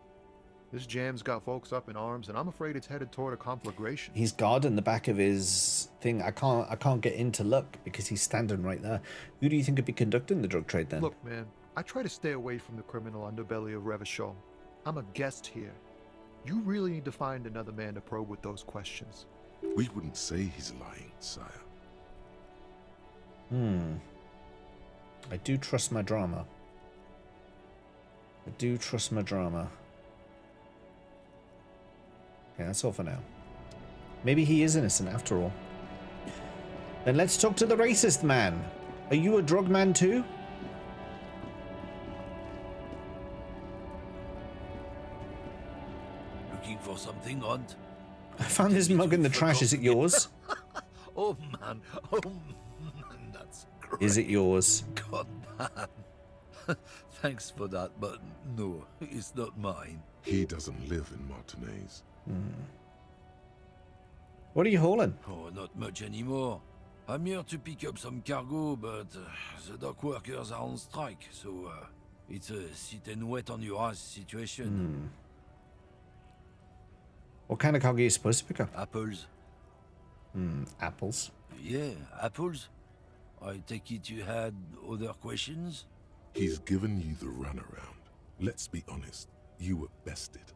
This jam's got folks up in arms, and I'm afraid it's headed toward a conflagration. He's guarding the back of his thing. I can't get in to look because he's standing right there. Who do you think could be conducting the drug trade then? Look, man, I try to stay away from the criminal underbelly of Revachol. I'm a guest here. You really need to find another man to probe with those questions. We wouldn't say he's lying, sire. I do trust my drama. Okay, that's all for now. Maybe he is innocent after all. Then let's talk to the racist man. Are you a drug man too? Looking for something, Hunt? I found this mug in the trash. Is it yours? Oh man, that's great. Is it yours? God man. Thanks for that, but no, it's not mine. He doesn't live in Martinez. What are you hauling? Oh, not much anymore. I'm here to pick up some cargo, but the dock workers are on strike, so it's a sit and wait on your ass situation. What kind of cargo are you supposed to pick up? Apples. Apples? Yeah, apples. I take it you had other questions? He's given you the runaround. Let's be honest, you were bested.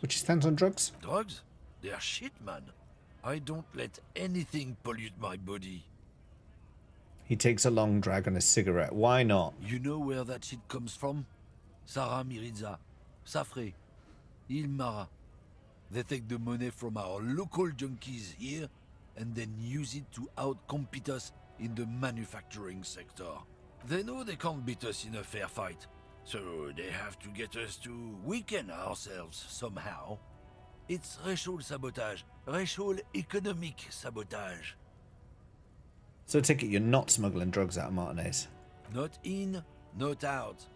What's your stance on drugs? Drugs? They're shit, man. I don't let anything pollute my body. He takes a long drag on a cigarette. Why not? You know where that shit comes from? Sarah Miriza, Safre, Ilmara. They take the money from our local junkies here and then use it to outcompete us in the manufacturing sector. They know they can't beat us in a fair fight, so they have to get us to weaken ourselves somehow. It's racial sabotage, racial economic sabotage. So I take it you're not smuggling drugs out of Martinez? Not in, not out.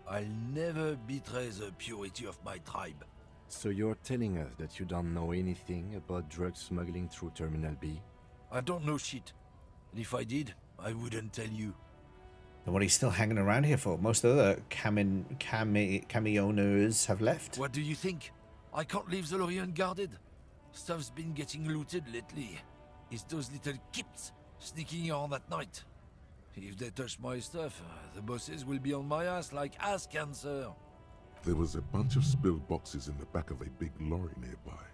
I'll never betray the purity of my tribe. So you're telling us that you don't know anything about drug smuggling through Terminal B? I don't know shit. And if I did, I wouldn't tell you. Then what are you still hanging around here for? Most of the camioners have left. What do you think? I can't leave the lorry unguarded. Stuff's been getting looted lately. It's those little kips sneaking around at night. If they touch my stuff, the bosses will be on my ass like ass cancer. There was a bunch of spilled boxes in the back of a big lorry nearby.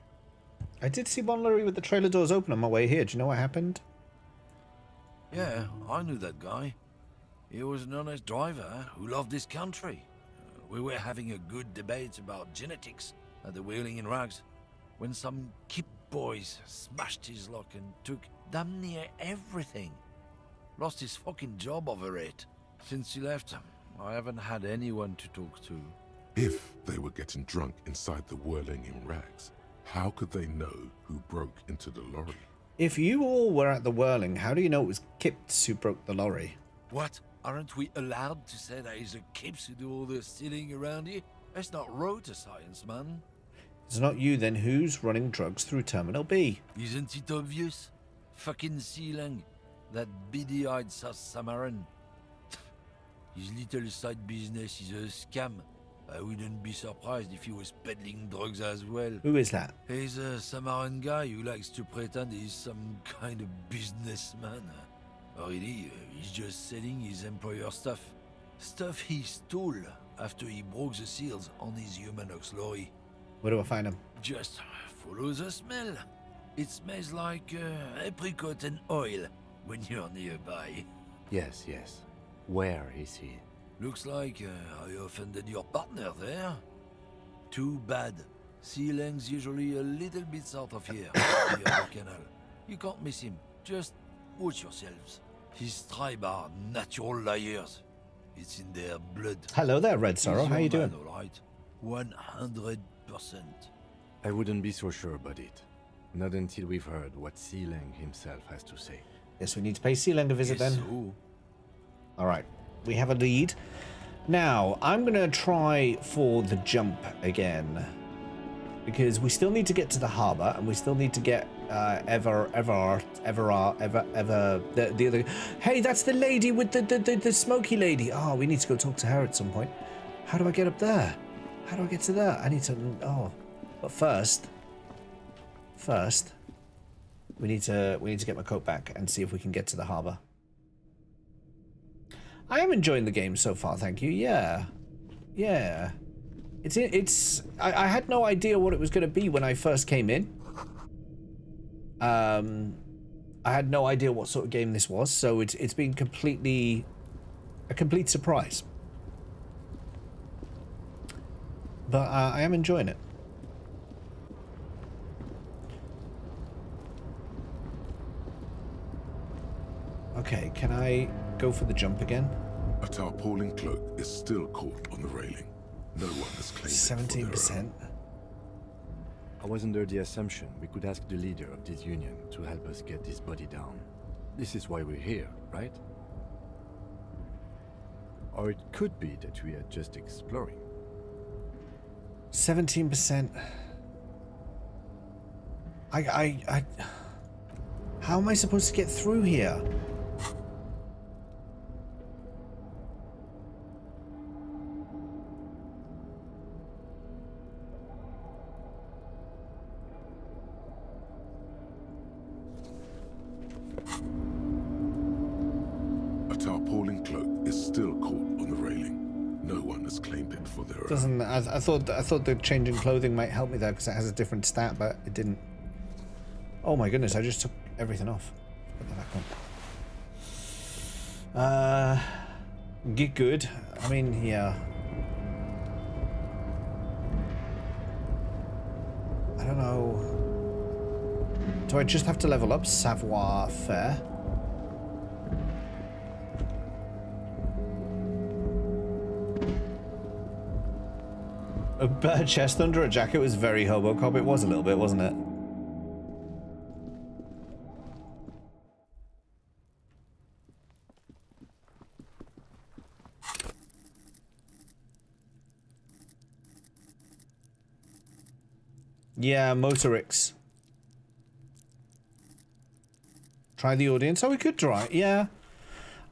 I did see one lorry with the trailer doors open on my way here. Do you know what happened? Yeah, I knew that guy. He was an honest driver who loved this country. We were having a good debate about genetics at the Wheeling in Rags when some kip boys smashed his lock and took damn near everything. Lost his fucking job over it. Since he left, I haven't had anyone to talk to. If they were getting drunk inside the Whirling in Rags, how could they know who broke into the lorry? If you all were at the Whirling, how do you know it was Kips who broke the lorry? What? Aren't we allowed to say that it's the Kips who do all the stealing around here? That's not road to science, man. It's not you, then who's running drugs through Terminal B? Isn't it obvious? Fucking Sealang, that beady-eyed South Samaran. His little side business is a scam. I wouldn't be surprised if he was peddling drugs as well. Who is that? He's a Samaran guy who likes to pretend he's some kind of businessman. Really, he's just selling his employer stuff. Stuff he stole after he broke the seals on his Humanox lorry. Where do I find him? Just follow the smell. It smells like apricot and oil when you're nearby. Yes, yes. Where is he? Looks like I offended your partner there. Too bad. Sealang's usually a little bit south of here, near the canal. You can't miss him. Just watch yourselves. His tribe are natural liars. It's in their blood. Hello there, Red Sorrow. How you doing? All right. 100%. I wouldn't be so sure about it. Not until we've heard what Sealang himself has to say. Yes, we need to pay Sealang a visit then. So. All right. We have a lead. Now, I'm going to try for the jump again. Because we still need to get to the harbour, and we still need to get the other... Hey, that's the lady with the smoky lady. Oh, we need to go talk to her at some point. How do I get up there? How do I get to there? I need to... Oh. But first, we need to get my coat back and see if we can get to the harbour. I am enjoying the game so far, thank you. Yeah. I had no idea what it was going to be when I first came in. I had no idea what sort of game this was, so it's been a complete surprise. But I am enjoying it. Okay, can I go for the jump again? A tarpaulin cloak is still caught on the railing. No one has claimed 17%. I was under the assumption we could ask the leader of this union to help us get this body down. This is why we're here, right? Or it could be that we are just exploring. 17%. How am I supposed to get through here? A tarpaulin cloak is still caught on the railing. No one has claimed protected for their own. Doesn't I thought the changing clothing might help me there because it has a different stat, but it didn't. Oh my goodness! I just took everything off. Put that back on. Get good. I mean, yeah. I don't know. Do I just have to level up savoir faire? A better chest under a jacket was very Hobocop. It was a little bit, wasn't it? Yeah, Motorix. Try the audience. Oh, we could try. Yeah.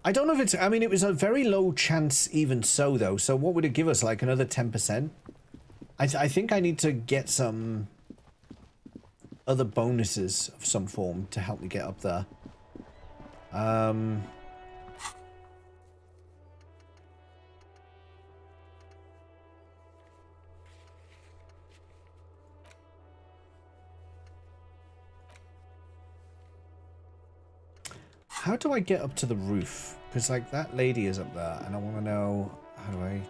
I don't know if it's... I mean, it was a very low chance even so, though. So what would it give us? Like another 10%? I think I need to get some other bonuses of some form to help me get up there. How do I get up to the roof? Because, like, that lady is up there, and I want to know... How do I...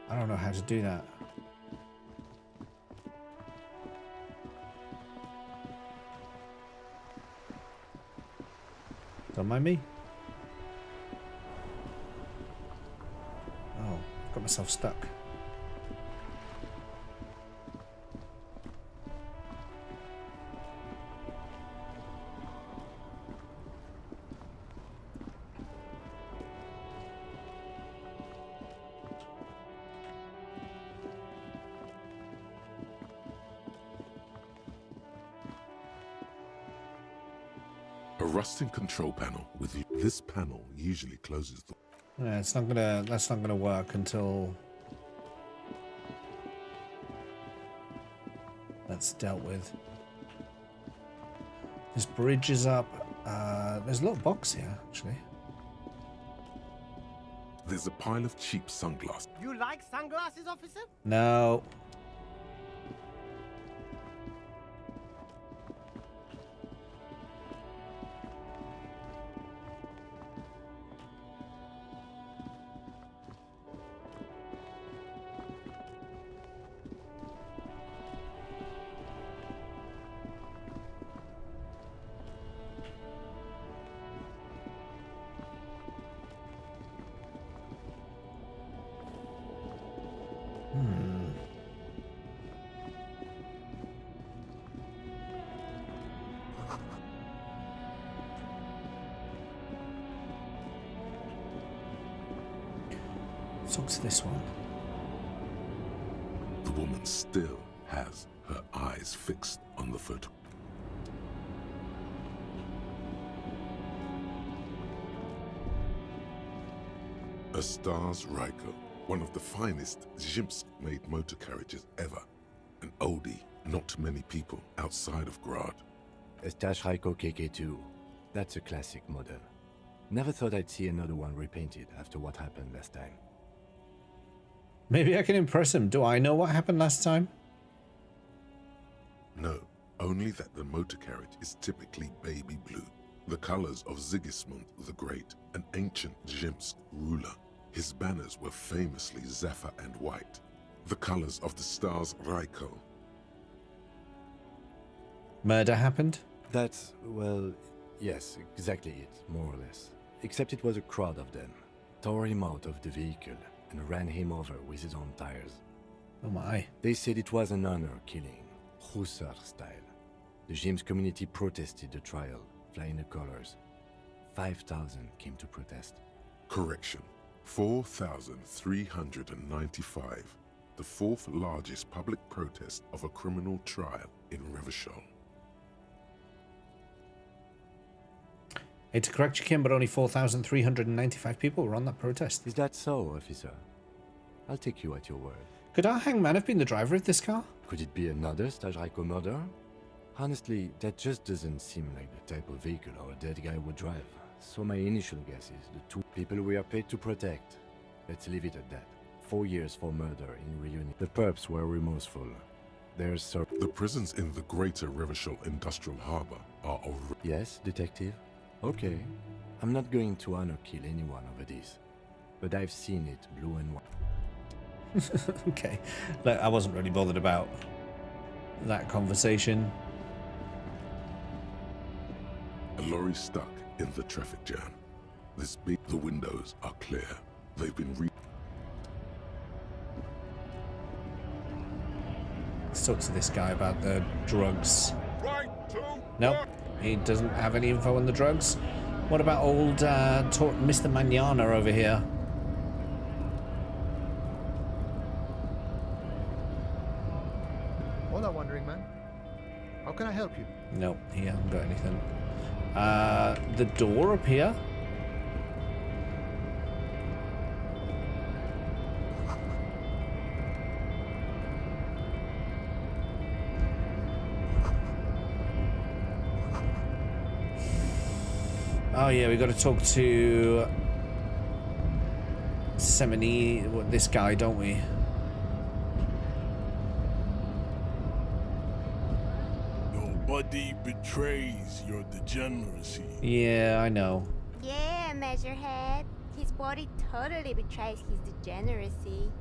I don't know how to do that. Don't mind me. Oh, I've got myself stuck. A rusting control panel with this panel usually closes the... Yeah, it's not gonna. That's not gonna work until that's dealt with. This bridge is up. There's a little box here, actually. There's a pile of cheap sunglasses. You like sunglasses, officer? No. Talk to this one. The woman still has her eyes fixed on the photo. A Stars Ryko, one of the finest Zhimsk-made motor carriages ever. An oldie, not many people outside of Grad. A Stash Ryko KK2. That's a classic model. Never thought I'd see another one repainted after what happened last time. Maybe I can impress him. Do I know what happened last time? No, only that the motor carriage is typically baby blue. The colors of Sigismund the Great, an ancient Zhimsk ruler. His banners were famously zephyr and white. The colors of the Stars Ryko. Murder happened? That's, well, yes, exactly it, more or less. Except it was a crowd of them. Tore him out of the vehicle and ran him over with his own tires. Oh my. They said it was an honor killing, Hussar style. The Zhimsk community protested the trial, flying the colors. 5,000 came to protest. Correction. 4,395. The fourth largest public protest of a criminal trial in Revachol. To correct you, Kim, but only 4,395 people were on that protest. Is that so, officer? I'll take you at your word. Could our hangman have been the driver of this car? Could it be another Stash Ryko murder? Honestly, that just doesn't seem like the type of vehicle our dead guy would drive. So my initial guess is the two people we are paid to protect. Let's leave it at that. 4 years for murder in Reunion. The perps were remorseful. There's so... The prisons in the greater Revachol Industrial Harbor are already... Yes, detective? Okay. I'm not going to honor kill anyone over this. But I've seen it blue and white. Okay. Look, I wasn't really bothered about that conversation. A lorry stuck in the traffic jam. The windows are clear. They've been Let's talk to this guy about the drugs. Nope, he doesn't have any info on the drugs. What about old Mr. Manana over here? Hola, wandering man. How can I help you? Nope, he hasn't got anything. The door up here? Oh yeah, we got to talk to Semini, this guy, don't we? Your body betrays your degeneracy. Yeah, I know. Yeah, Measurehead. His body totally betrays his degeneracy.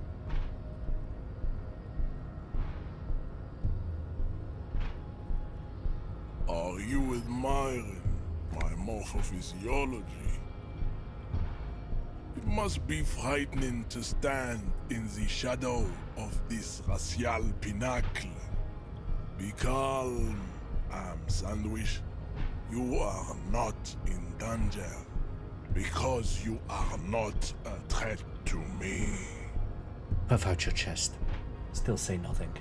Are you admiring my morphophysiology? It must be frightening to stand in the shadow of this racial pinnacle. Be calm, Sandwich. You are not in danger, because you are not a threat to me. Puff out your chest. Still say nothing.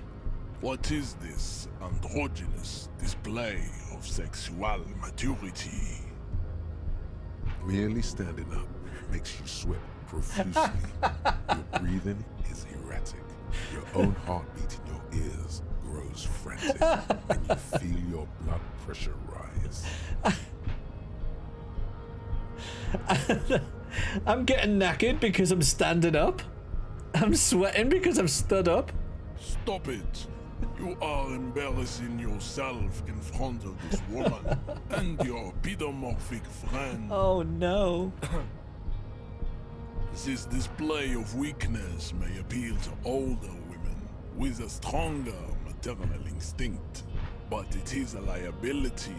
What is this androgynous display of sexual maturity? Merely standing up makes you sweat profusely. Your breathing is erratic. Your own heartbeat in your ears grows frantic, and you feel your blood pressure rise. I'm getting knackered because I'm standing up. I'm sweating because I've stood up. Stop it. You are embarrassing yourself in front of this woman and your pedomorphic friend. Oh no. This display of weakness may appeal to older women with a stronger maternal instinct, but it is a liability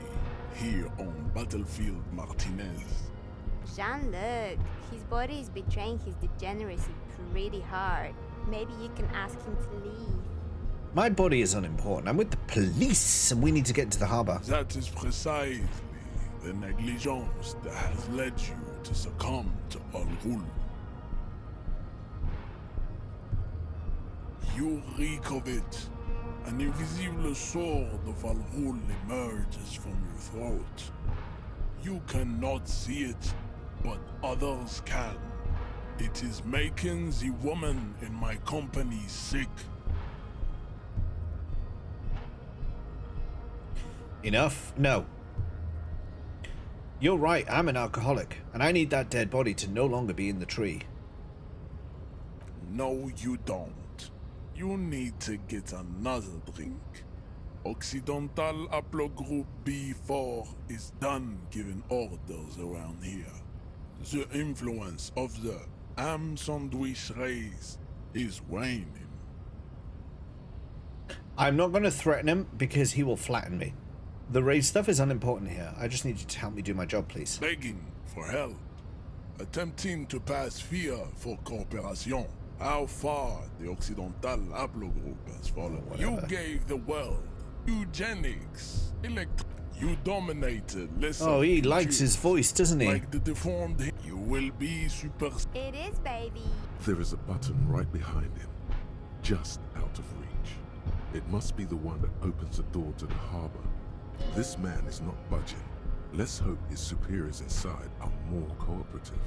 here on Battlefield Martinez. Jean-Luc, his body is betraying his degeneracy pretty hard. Maybe you can ask him to leave. My body is unimportant. I'm with the police and we need to get to the harbor. That is precisely the negligence that has led you to succumb to Al Ghul. You reek of it. An invisible sword of Al Ghul emerges from your throat. You cannot see it, but others can. It is making the woman in my company sick. Enough? No. You're right, I'm an alcoholic, and I need that dead body to no longer be in the tree. No, you don't. You need to get another drink. Occidental Haplogroup B4 is done giving orders around here. The influence of the Am Sandwich race is waning. I'm not going to threaten him because he will flatten me. The raid stuff is unimportant here. I just need you to help me do my job, please. Begging for help. Attempting to pass fear for cooperation. How far the Occidental Haplogroup has fallen. You gave the world eugenics, you dominated. Oh, he likes his voice, doesn't he? Like the deformed, you will be super. It is, baby. There is a button right behind him, just out of reach. It must be the one that opens the door to the harbor. This man is not budging. Let's hope his superiors inside are more cooperative.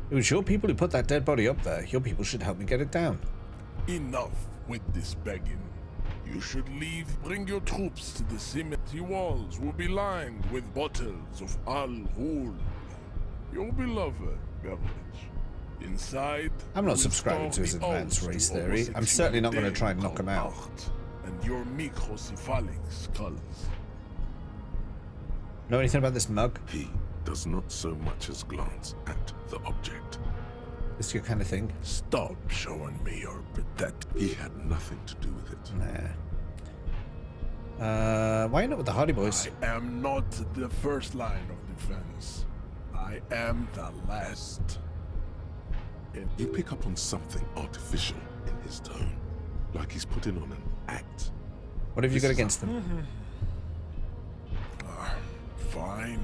It was your people who put that dead body up there. Your people should help me get it down. Enough with this begging. You should leave. Bring your troops to the cemetery walls will be lined with bottles of Al Ghul, your beloved beverage. Inside, I'm not subscribing to his advanced race theory. I'm certainly not going to try and knock him out. And your microcephalic skulls. Know anything about this mug? He does not so much as glance at the object. This your kind of thing? Stop showing me your pathetic. He had nothing to do with it. Nah. Why not with the Hardy Boys? I am not the first line of defense. I am the last. You pick up on something artificial in his tone, like he's putting on an act. What have you got against them? Fine.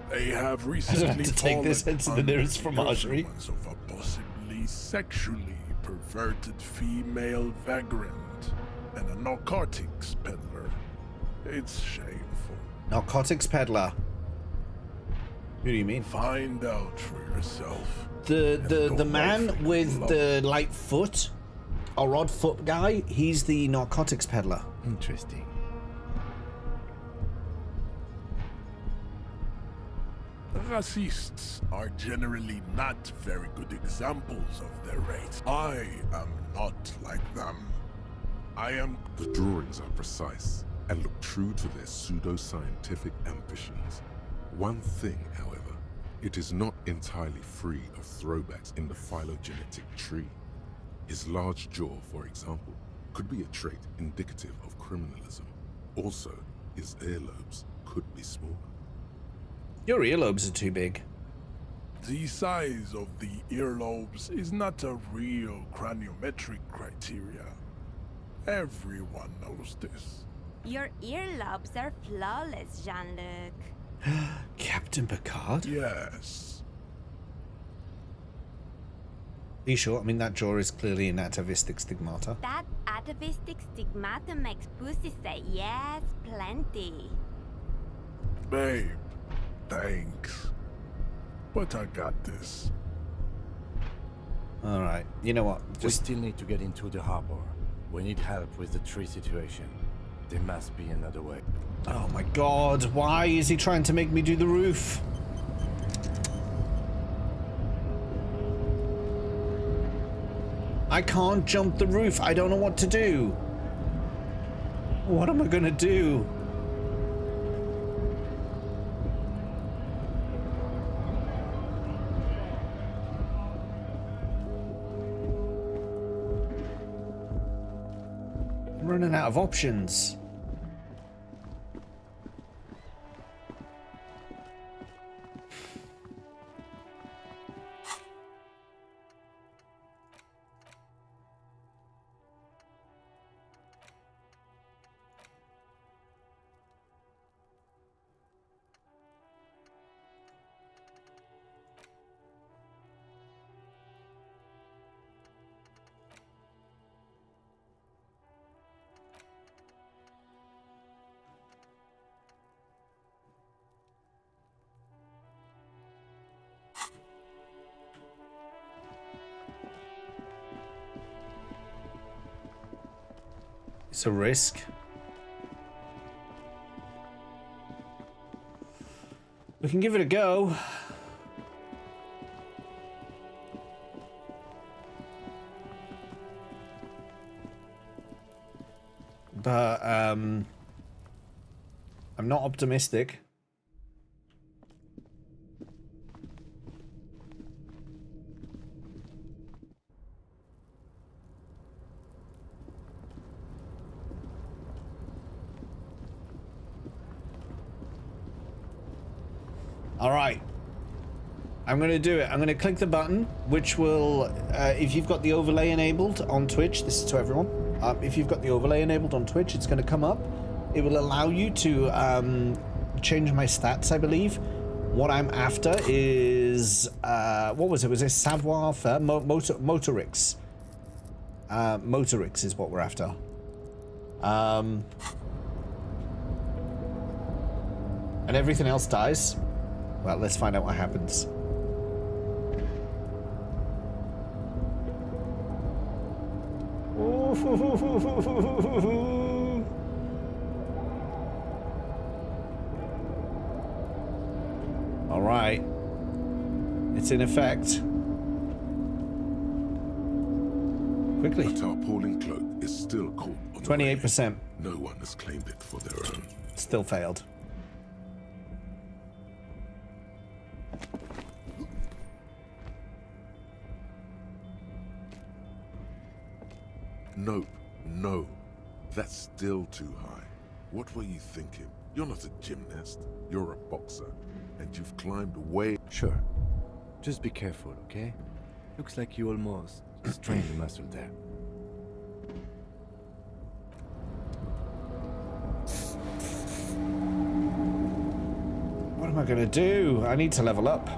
They have recently take this into the nearest fromagerie. Of a possibly sexually perverted female vagrant and a narcotics peddler. It's shameful. Narcotics peddler? Who do you mean? Find out for yourself. The man with the light foot, or odd foot guy, he's the narcotics peddler. Interesting. Racists are generally not very good examples of their race. I am not like them. I am... The drawings are precise and look true to their pseudo-scientific ambitions. One thing, however, it is not entirely free of throwbacks in the phylogenetic tree. His large jaw, for example, could be a trait indicative of criminalism. Also, his earlobes could be smaller. Your earlobes are too big. The size of the earlobes is not a real craniometric criteria. Everyone knows this. Your earlobes are flawless, Jean-Luc. Captain Picard? Yes. Are you sure? I mean, that jaw is clearly an atavistic stigmata. That atavistic stigmata makes pussy say yes, plenty. Babe, thanks. But I got this. Alright, you know what? We still need to get into the harbor. We need help with the tree situation. There must be another way. Oh my god, why is he trying to make me do the roof? I can't jump the roof. I don't know what to do. What am I gonna do? I'm running out of options. It's a risk. We can give it a go. But I'm not optimistic. All right, I'm going to do it. I'm going to click the button, which will, if you've got the overlay enabled on Twitch, this is to everyone. If you've got the overlay enabled on Twitch, it's going to come up. It will allow you to change my stats, I believe. What I'm after is, what was it? Was it savoir-faire? Motorix. Motorix is what we're after. And everything else dies. Well, let's find out what happens. Oh. All right. It's in effect. Quickly. The tarpaulin cloak is still caught on 28%. No one has claimed it for their own. Still failed. Nope, no. That's still too high. What were you thinking? You're not a gymnast. You're a boxer. And you've climbed way... Sure. Just be careful, okay? Looks like you almost strained the muscle there. What am I gonna do? I need to level up.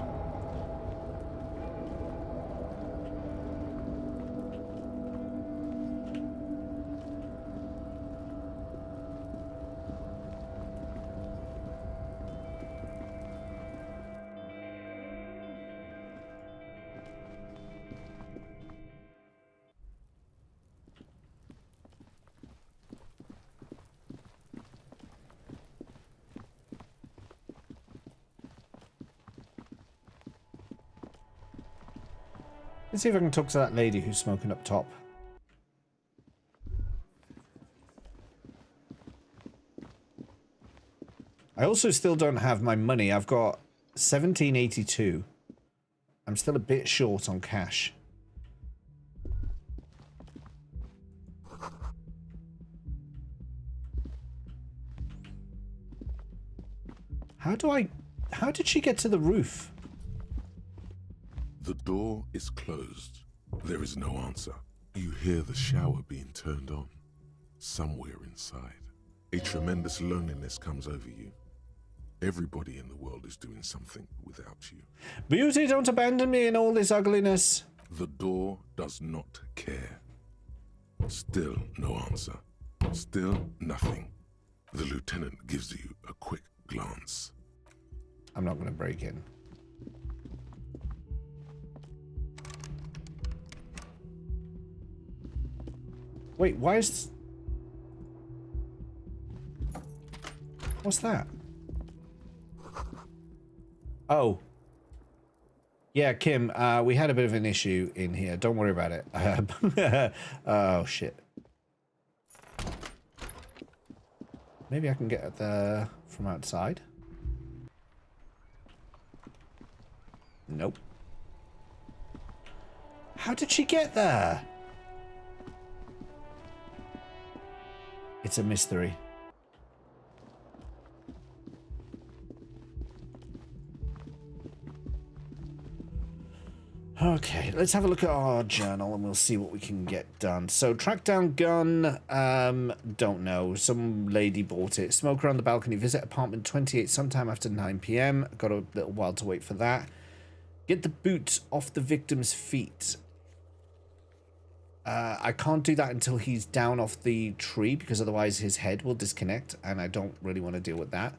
Let's see if I can talk to that lady who's smoking up top. I also still don't have my money. I've got 1782. I'm still a bit short on cash. How did she get to the roof? The door is closed. There is no answer. You hear the shower being turned on. Somewhere inside, a tremendous loneliness comes over you. Everybody in the world is doing something without you. Beauty, don't abandon me in all this ugliness. The door does not care. Still no answer. Still nothing. The lieutenant gives you a quick glance. I'm not going to break in. Wait, why is... What's that? Oh. Yeah, Kim, we had a bit of an issue in here. Don't worry about it. Oh, shit. Maybe I can get at the... from outside? Nope. How did she get there? It's a mystery. Okay, let's have a look at our journal and we'll see what we can get done. So, track down gun, don't know. Some lady bought it. Smoke around the balcony. Visit apartment 28 sometime after 9 PM. Got a little while to wait for that. Get the boot off the victim's feet. I can't do that until he's down off the tree because otherwise his head will disconnect and I don't really want to deal with that.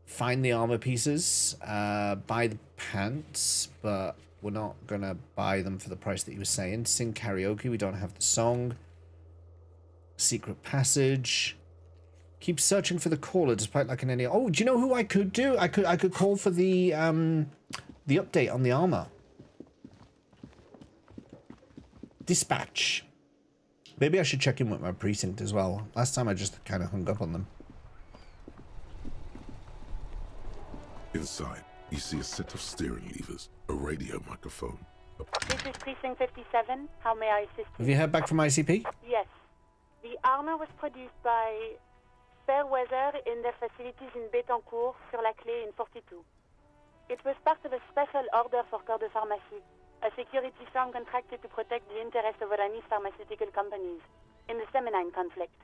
Find the armor pieces, buy the pants, but we're not gonna buy them for the price that you were saying. Sing karaoke, we don't have the song. Secret passage. Keep searching for the caller despite lacking any... Oh, do you know who I could do? I could call for the update on the armor. Dispatch. Maybe I should check in with my precinct as well. Last time I just kind of hung up on them. Inside, you see a set of steering levers, a radio microphone. This is Precinct 57. How may I assist you? Have you heard back from ICP? Yes. The armor was produced by Fairweather in their facilities in Betancourt, sur la Clé in 42. It was part of a special order for Corps de Pharmacie, a security firm contracted to protect the interests of Oranese pharmaceutical companies in the Semenine conflict.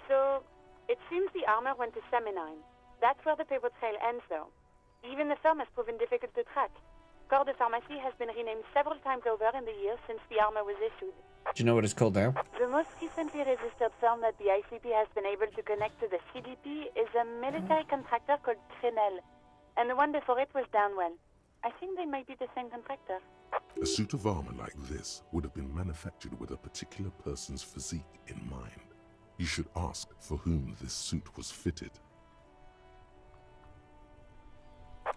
So, it seems the armor went to Semenine. That's where the paper trail ends, though. Even the firm has proven difficult to track. Corps de Pharmacie has been renamed several times over in the years since the armor was issued. Do you know what it's called now? The most recently registered firm that the ICP has been able to connect to the CDP is a military contractor called Trinell, and the one before it was Downwell. I think they might be the same contractor. A suit of armor like this would have been manufactured with a particular person's physique in mind. You should ask for whom this suit was fitted.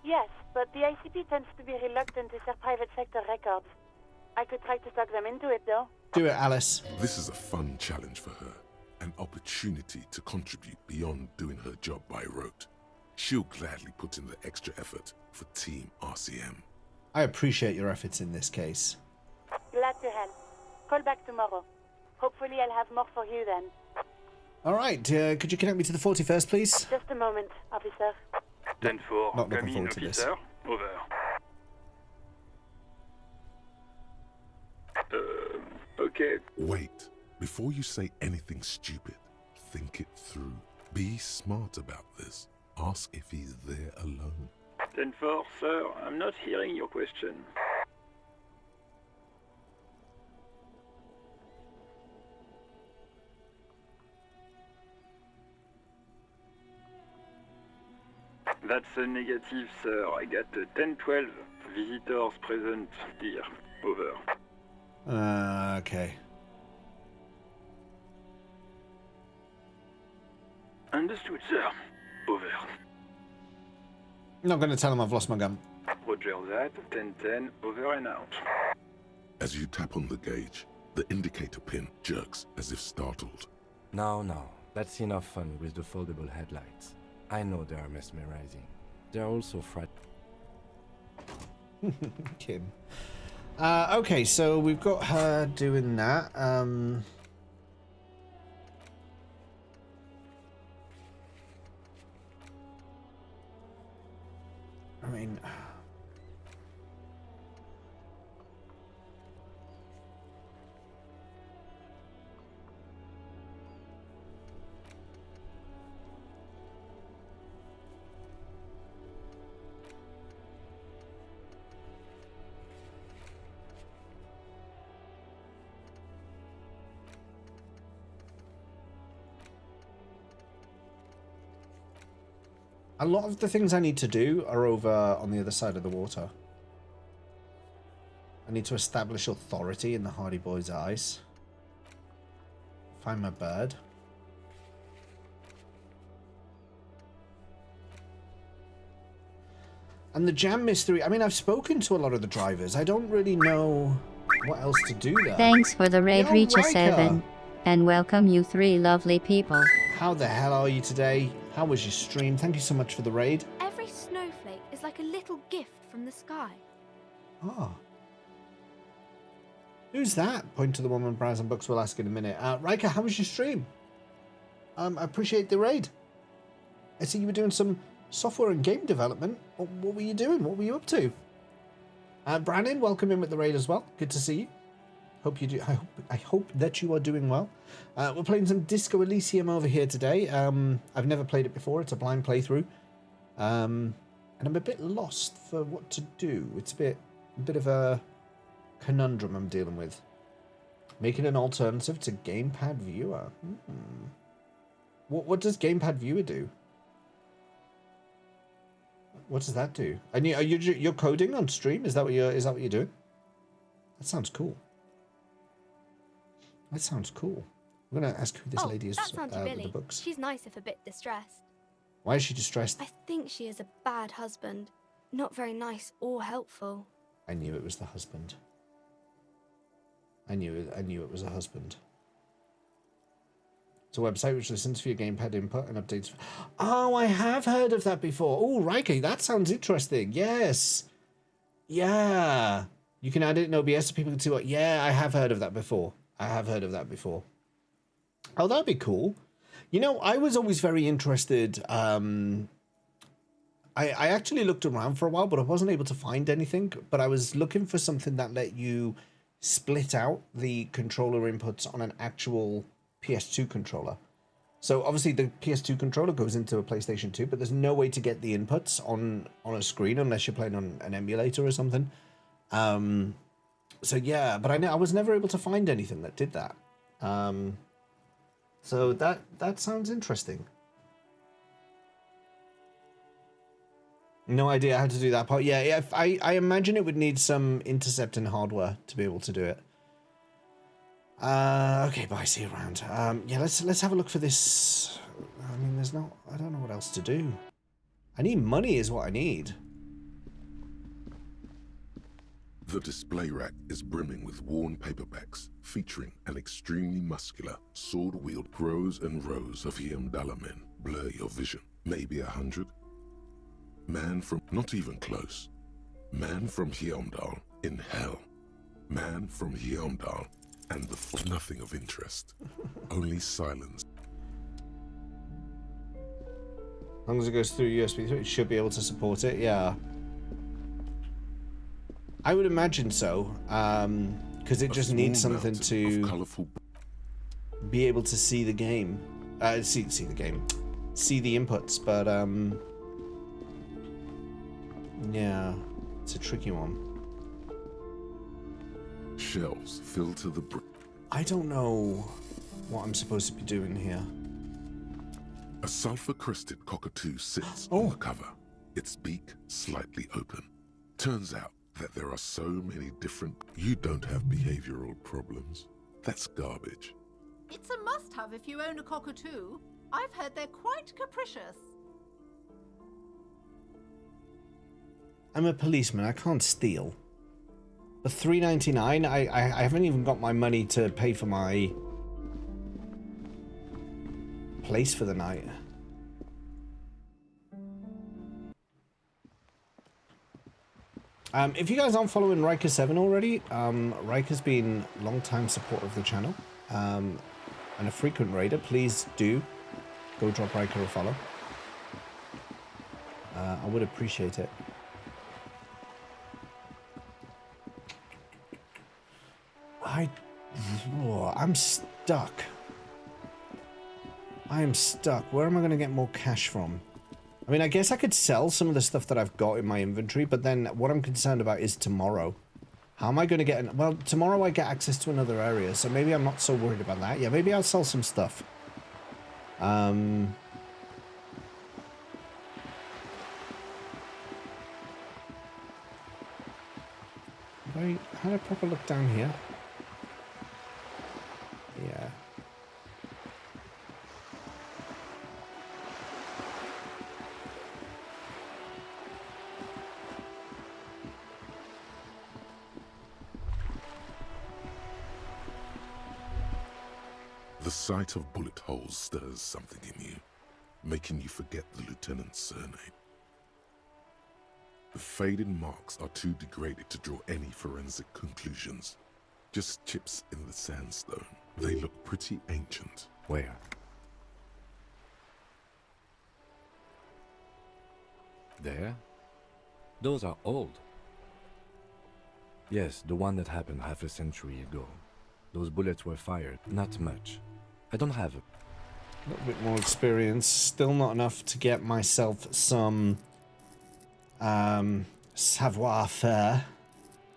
Yes, but the ICP tends to be reluctant to share private sector records. I could try to talk them into it, though. Do it, Alice. This is a fun challenge for her. An opportunity to contribute beyond doing her job by rote. She'll gladly put in the extra effort for Team RCM. I appreciate your efforts in this case. Glad to help. Call back tomorrow. Hopefully I'll have more for you then. All right, could you connect me to the 41st, please? Just a moment, officer. 10-4, Not looking Gamine forward to this. officer, over. Okay. Wait. Before you say anything stupid, think it through. Be smart about this. Ask if he's there alone. 10-4, sir, I'm not hearing your question. That's a negative, sir. I got 10-12 visitors present here. Over. Okay. Understood, sir. Over. I'm not going to tell him I've lost my gun. Roger that. 10-10, over and out. As you tap on the gauge, the indicator pin jerks as if startled. No, that's enough fun with the foldable headlights. I know they are mesmerizing. They are also Kim. Okay, so we've got her doing that. I mean... A lot of the things I need to do are over on the other side of the water. I need to establish authority in the Hardy Boys' eyes. Find my bird. And the jam mystery, I mean, I've spoken to a lot of the drivers. I don't really know what else to do there. Thanks for the raid, Yo, Reacher Riker! 7. And welcome you three lovely people. How the hell are you today? How was your stream? Thank you so much for the raid. Every snowflake is like a little gift from the sky. Ah. Who's that? Point to the woman browsing books. We'll ask in a minute. Riker, how was your stream? I appreciate the raid. I see you were doing some software and game development. What were you doing? What were you up to? Brandon, welcome in with the raid as well. Good to see you. Hope you do. I hope that you are doing well. We're playing some Disco Elysium over here today. I've never played it before. It's a blind playthrough, and I'm a bit lost for what to do. It's a bit of a conundrum I'm dealing with. Making an alternative to Gamepad Viewer. What does Gamepad Viewer do? What does that do? And you're coding on stream? Is that what you're doing? That sounds cool. That sounds cool. I'm gonna ask who this lady is That's Auntie with the Billy. books. She's nice if a bit distressed. Why is she distressed? I think she is a bad husband. Not very nice or helpful. I knew it was the husband. I knew it was a husband. It's a website which listens for your gamepad input and updates. Oh, I have heard of that before. Oh, Riker, that sounds interesting. Yes. Yeah. You can add it in OBS so people can see what... Yeah, I have heard of that before. Oh, that'd be cool. You know, I was always very interested. I actually looked around for a while, but I wasn't able to find anything. But I was looking for something that let you split out the controller inputs on an actual PS2 controller. So obviously the PS2 controller goes into a PlayStation 2, but there's no way to get the inputs on a screen unless you're playing on an emulator or something. So yeah, but I was never able to find anything that did that. So that sounds interesting. No idea how to do that part. Yeah, I imagine it would need some intercepting hardware to be able to do it. Okay, bye, see you around. Yeah, let's have a look for this. I mean, I don't know what else to do. I need money is what I need. The display rack is brimming with worn paperbacks featuring an extremely muscular, sword-wield rows and rows of Hyamdala men. Blur your vision. Maybe 100. Man from... not even close. Man from Hyamdal in hell. Man from Hyamdal and nothing of interest. Only silence. As long as it goes through USB 3, it should be able to support it, yeah. I would imagine so, because it just needs something to be able to see the game. See the game. See the inputs, but, yeah, it's a tricky one. Shelves filled to the brim. I don't know what I'm supposed to be doing here. A sulfur-crested cockatoo sits on the cover, its beak slightly open. Turns out that there are so many different... You don't have behavioral problems. That's garbage. It's a must-have if you own a cockatoo. I've heard they're quite capricious. I'm a policeman, I can't steal. For $3.99, I haven't even got my money to pay for my place for the night. If you guys aren't following Riker7 already, Riker's been a long-time supporter of the channel and a frequent raider. Please do go drop Riker a follow. I would appreciate it. I'm stuck. I am stuck. Where am I going to get more cash from? I mean, I guess I could sell some of the stuff that I've got in my inventory, but then what I'm concerned about is tomorrow. How am I going to get... Well, tomorrow I get access to another area, so maybe I'm not so worried about that. Yeah, maybe I'll sell some stuff. How do I proper look down here? Yeah. The sight of bullet holes stirs something in you, making you forget the lieutenant's surname. The faded marks are too degraded to draw any forensic conclusions. Just chips in the sandstone. They look pretty ancient. Where? There? Those are old. Yes, the one that happened half a century ago. Those bullets were fired, not much. I don't have a little bit more experience. Still not enough to get myself some savoir-faire.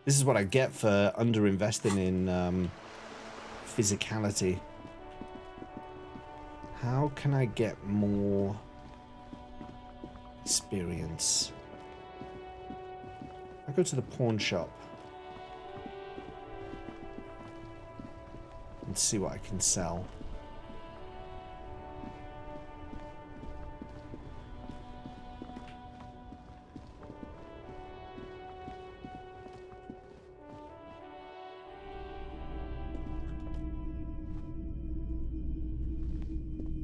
This is what I get for underinvesting in physicality. How can I get more experience? I go to the pawn shop and see what I can sell.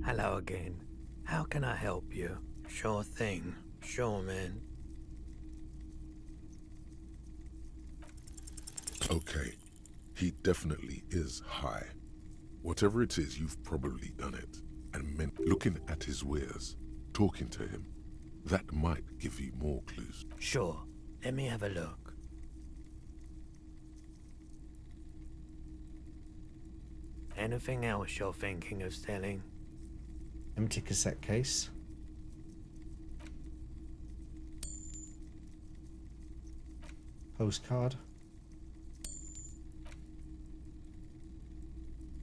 Hello again. How can I help you? Sure thing. Sure, man. Okay. He definitely is high. Whatever it is, you've probably done it. And looking at his wares, talking to him, that might give you more clues. Sure. Let me have a look. Anything else you're thinking of selling? Empty cassette case. Postcard.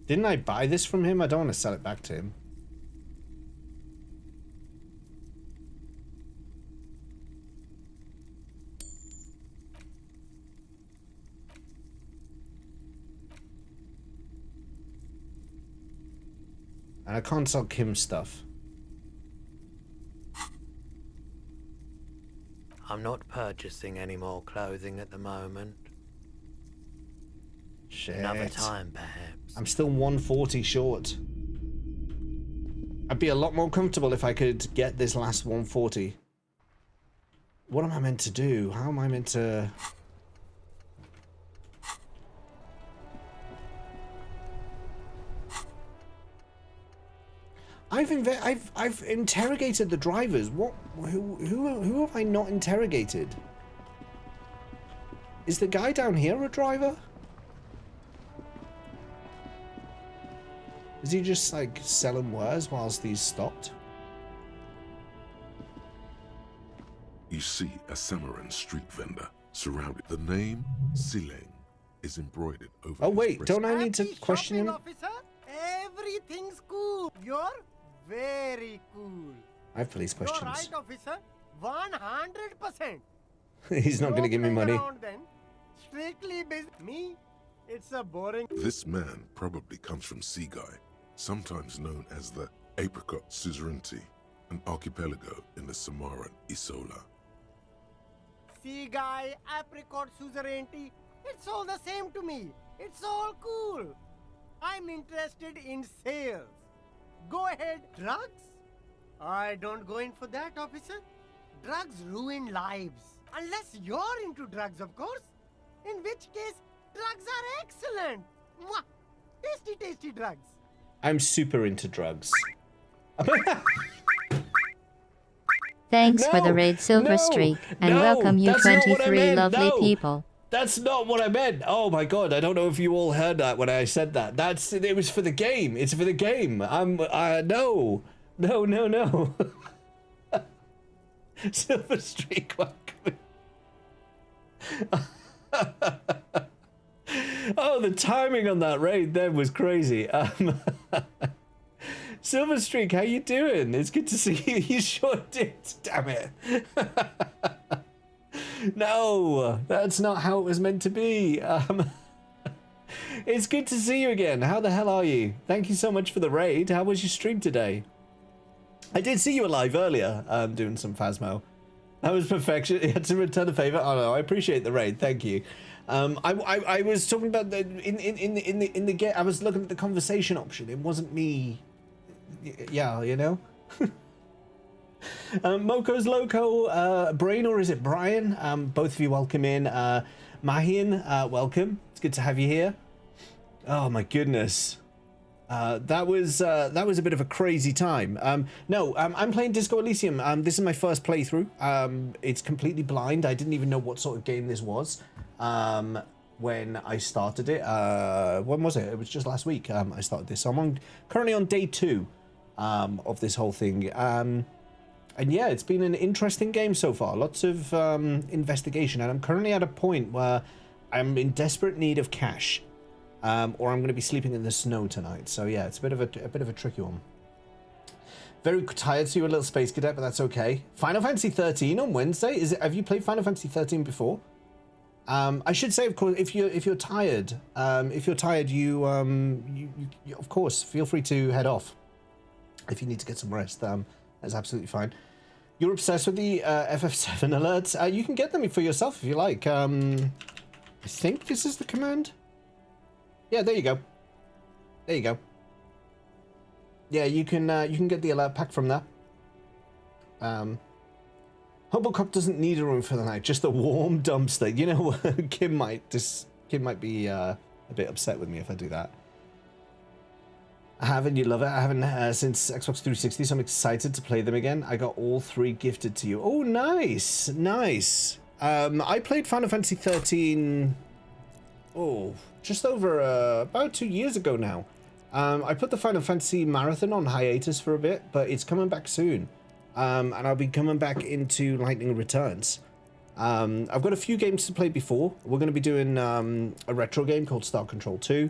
Didn't I buy this from him? I don't want to sell it back to him. And I can't sell Kim stuff. I'm not purchasing any more clothing at the moment. Shit. Another time, perhaps. I'm still 140 short. I'd be a lot more comfortable if I could get this last 140. What am I meant to do? How am I meant to... I've interrogated the drivers. Who have I not interrogated? Is the guy down here a driver? Is he just like selling wares whilst these stopped? You see a Samaran street vendor surrounded. The name Sileng is embroidered over. Oh wait, breast. don't I need to question him? Officer, everything's cool. You're very cool. I have police questions. You're right, officer. 100%. He's not going to give me money. Then. Strictly business. Me, it's a boring. This man probably comes from Seaguy, sometimes known as the Apricot Suzerainty, an archipelago in the Samaran Isola. Sea guy, apricot suzerainty, it's all the same to me. It's all cool. I'm interested in sales. Go ahead. Drugs? I don't go in for that, officer. Drugs ruin lives. Unless you're into drugs, of course. In which case, drugs are excellent. Mwah! Tasty, tasty drugs. I'm super into drugs. Thanks for the raid, Silver Streak, and welcome you 23 lovely people. That's not what I meant. Oh my god, I don't know if you all heard that when I said that. It was for the game. It's for the game. No. Silver Streak, welcome. Oh, the timing on that raid then was crazy. Silver Streak, how you doing? It's good to see you. You sure did. Damn it. No, that's not how it was meant to be. It's good to see you again. How the hell are you? Thank you so much for the raid. How was your stream today? I did see you alive earlier, doing some Phasmo. That was perfection. You had to return a favor. Oh no, I appreciate the raid. Thank you. I was talking about the in the game. I was looking at the conversation option. It wasn't me. Yeah, you know. Moko's Loco, Brain, or is it Brian? Both of you welcome in. Mahian, welcome. It's good to have you here. Oh my goodness. That was a bit of a crazy time. I'm playing Disco Elysium. This is my first playthrough. It's completely blind. I didn't even know what sort of game this was when I started it. When was it? It was just last week. I started this. So I'm currently on day 2 of this whole thing. And yeah, it's been an interesting game so far. Lots of investigation, and I'm currently at a point where I'm in desperate need of cash. Or I'm going to be sleeping in the snow tonight. So yeah, it's a bit of a tricky one. Very tired, so you're a little space cadet, but that's okay. Final Fantasy 13 on Wednesday. Have you played Final Fantasy 13 before? I should say, of course, if you're tired, you of course feel free to head off. If you need to get some rest, that's absolutely fine. You're obsessed with the FF7 alerts. You can get them for yourself if you like. I think this is the command. Yeah, there you go. There you go. Yeah, you can get the alert pack from there. Hobocop doesn't need a room for the night, just a warm dumpster. You know, Kim might be a bit upset with me if I do that. I haven't, you love it. I haven't since Xbox 360, so I'm excited to play them again. I got all 3 gifted to you. Oh, nice, nice. I played Final Fantasy 13. Just over about 2 years ago now. I put the Final Fantasy Marathon on hiatus for a bit, but it's coming back soon. And I'll be coming back into Lightning Returns. I've got a few games to play before. We're going to be doing a retro game called Star Control 2.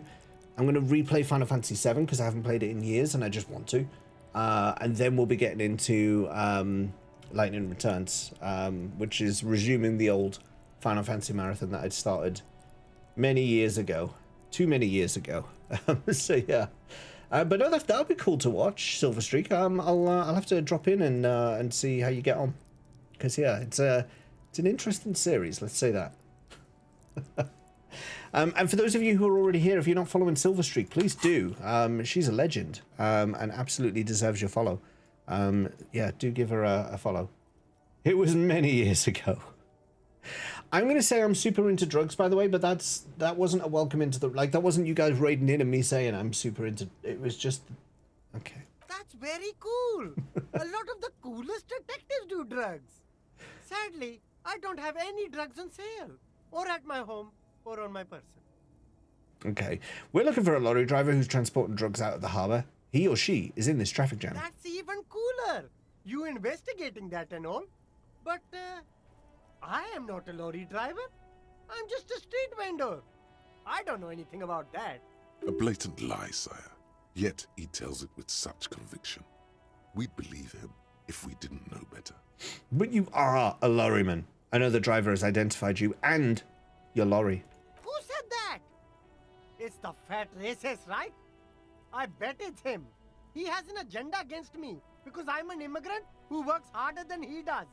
I'm going to replay Final Fantasy 7 because I haven't played it in years and I just want to. And then we'll be getting into Lightning Returns, which is resuming the old Final Fantasy Marathon that I'd started many years ago. Too many years ago. So yeah. But no, that'll be cool to watch, Silver Streak. I'll have to drop in and see how you get on, because yeah, it's an interesting series. Let's say that. And for those of you who are already here, if you're not following Silver Streak, please do. She's a legend and absolutely deserves your follow. Yeah, do give her a follow. It was many years ago. I'm going to say I'm super into drugs, by the way, but that wasn't a welcome into the... Like, that wasn't you guys raiding in and me saying I'm super into... It was just... Okay. That's very cool. A lot of the coolest detectives do drugs. Sadly, I don't have any drugs on sale, or at my home, or on my person. Okay. We're looking for a lorry driver who's transporting drugs out of the harbour. He or she is in this traffic jam. That's even cooler. You investigating that and all. But, I am not a lorry driver. I'm just a street vendor. I don't know anything about that. A blatant lie, sire. Yet he tells it with such conviction. We'd believe him if we didn't know better. But you are a lorryman. I know the driver has identified you and your lorry. Who said that? It's the fat racist, right? I bet it's him. He has an agenda against me because I'm an immigrant who works harder than he does.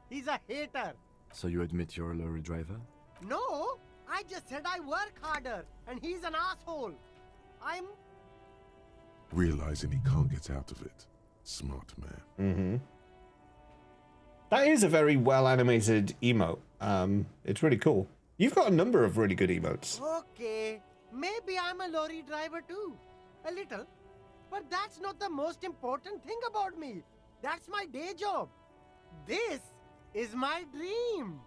He's a hater. So you admit you're a lorry driver? No, I just said I work harder and he's an asshole. I'm... Realizing he can't get out of it. Smart man. Mm-hmm. That is a very well animated emote. It's really cool. You've got a number of really good emotes. Okay, maybe I'm a lorry driver too. A little. But that's not the most important thing about me. That's my day job. This is my dream.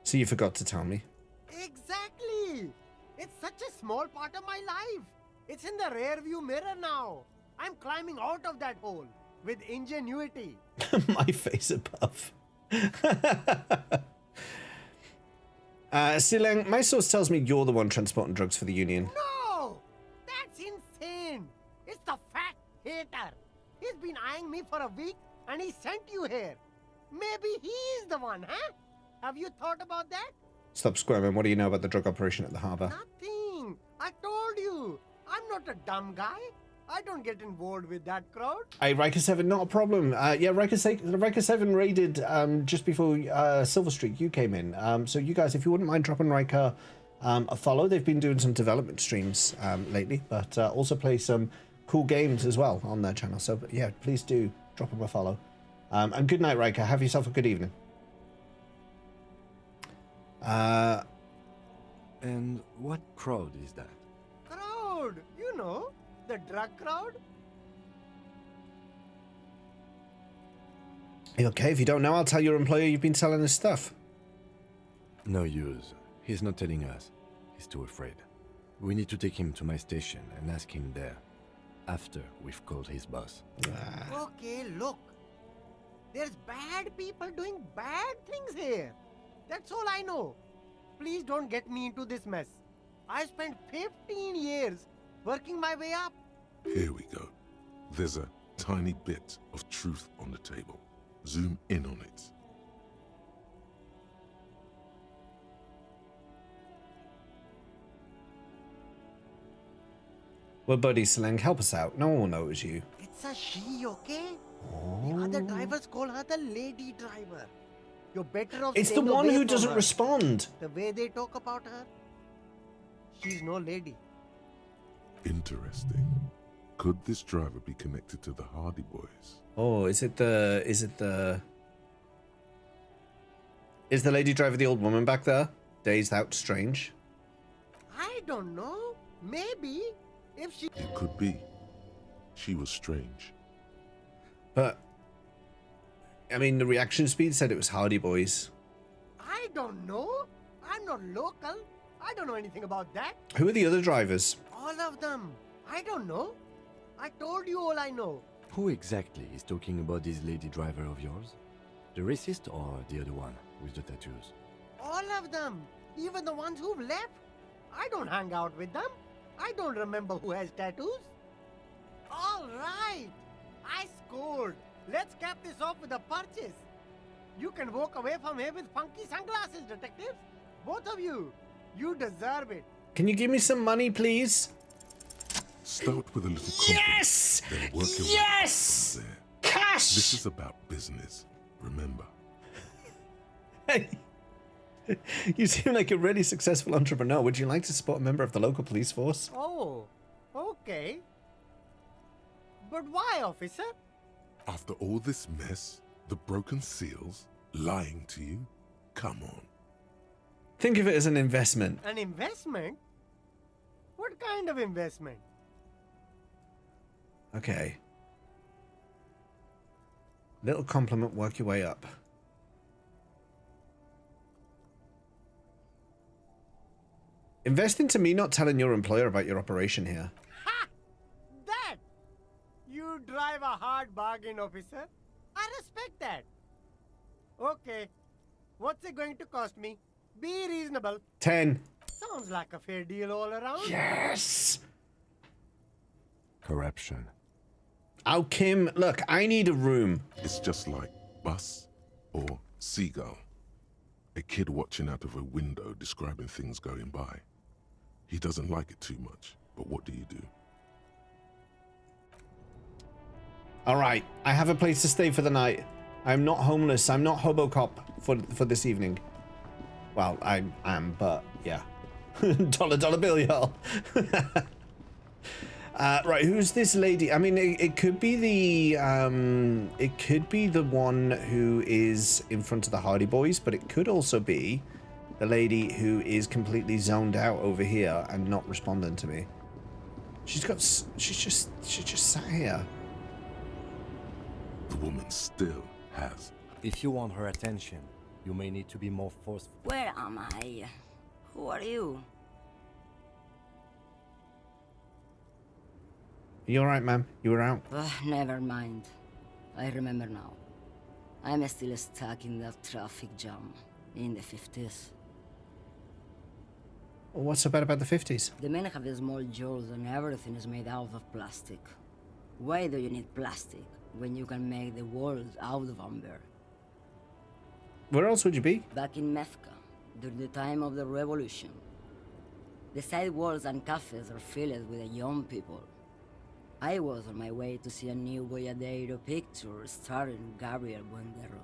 So you forgot to tell me. Exactly. It's such a small part of my life. It's in the rear view mirror now. I'm climbing out of that hole with ingenuity. My face above. Sileng, my source tells me you're the one transporting drugs for the Union. No! That's insane! It's the fat hater. He's been eyeing me for a week and he sent you here. Maybe he's the one, huh? Have you thought about that? Stop squirming. What do you know about the drug operation at the harbour? Nothing. I told you. I'm not a dumb guy. I don't get involved with that crowd. Hey, Riker 7, not a problem. Yeah, Riker 7 raided just before Silver Streak, you came in. So you guys, if you wouldn't mind dropping Riker a follow. They've been doing some development streams lately, but also play some cool games as well on their channel. So yeah, please do drop them a follow. And good night, Riker. Have yourself a good evening. And what crowd is that? Crowd, you know, the drug crowd. Okay, if you don't know, I'll tell your employer you've been selling his stuff. No use. He's not telling us. He's too afraid. We need to take him to my station and ask him there, after we've called his boss. Okay, look. There's bad people doing bad things here. That's all I know. Please don't get me into this mess. I spent 15 years working my way up. Here we go. There's a tiny bit of truth on the table. Zoom in on it. Well, buddy, Seleng, help us out. No one will know it was you. It's a she, okay? The other drivers call her the lady driver. You're better off It's the staying one away who from doesn't her. respond. The way they talk about her, she's no lady. Interesting. Could this driver be connected to the Hardy Boys? Oh, is the lady driver the old woman back there? Dazed out strange. I don't know. Maybe. If she... It could be. She was strange. But, I mean, the reaction speed said it was Hardy Boys. I don't know. I'm not local. I don't know anything about that. Who are the other drivers? All of them. I don't know. I told you all I know. Who exactly is talking about this lady driver of yours? The racist or the other one with the tattoos? All of them. Even the ones who've left. I don't hang out with them. I don't remember who has tattoos. All right. I scored. Let's cap this off with a purchase. You can walk away from here with funky sunglasses, detectives. Both of you. You deserve it. Can you give me some money, please? Start with a little confidence, Yes! then work your way Yes! from there. Cash! This is about business, remember. Hey, you seem like a really successful entrepreneur. Would you like to support a member of the local police force? Oh, okay. But why, officer? After all this mess, the broken seals, lying to you, come on. Think of it as an investment. An investment? What kind of investment? Okay. Little compliment, work your way up. Invest into me not telling your employer about your operation here. Ha! That! You drive a hard bargain, officer. I respect that. Okay. What's it going to cost me? Be reasonable. 10. Sounds like a fair deal all around. Yes! Corruption. Oh, Kim, look, I need a room. It's just like bus or seagull. A kid watching out of a window describing things going by. He doesn't like it too much, but what do you do? All right, I have a place to stay for the night. I'm not homeless. I'm not Hobocop for this evening. Well, I am, but yeah. Dollar bill, y'all. Right, who's this lady? I mean, it could be the one who is in front of the Hardy Boys, but it could also be the lady who is completely zoned out over here and not responding to me. She's just sat here. The woman still has. If you want her attention, you may need to be more forceful. Where am I? Who are you? You alright, ma'am? You were out? Never mind. I remember now. I'm still stuck in that traffic jam in the 50s. What's so bad about the 50s? The men have small jaws and everything is made out of plastic. Why do you need plastic when you can make the world out of amber? Where else would you be? Back in Methka, during the time of the revolution. The side walls and cafes are filled with young people. I was on my way to see a new Boyadero picture starring Gabriel Buendero.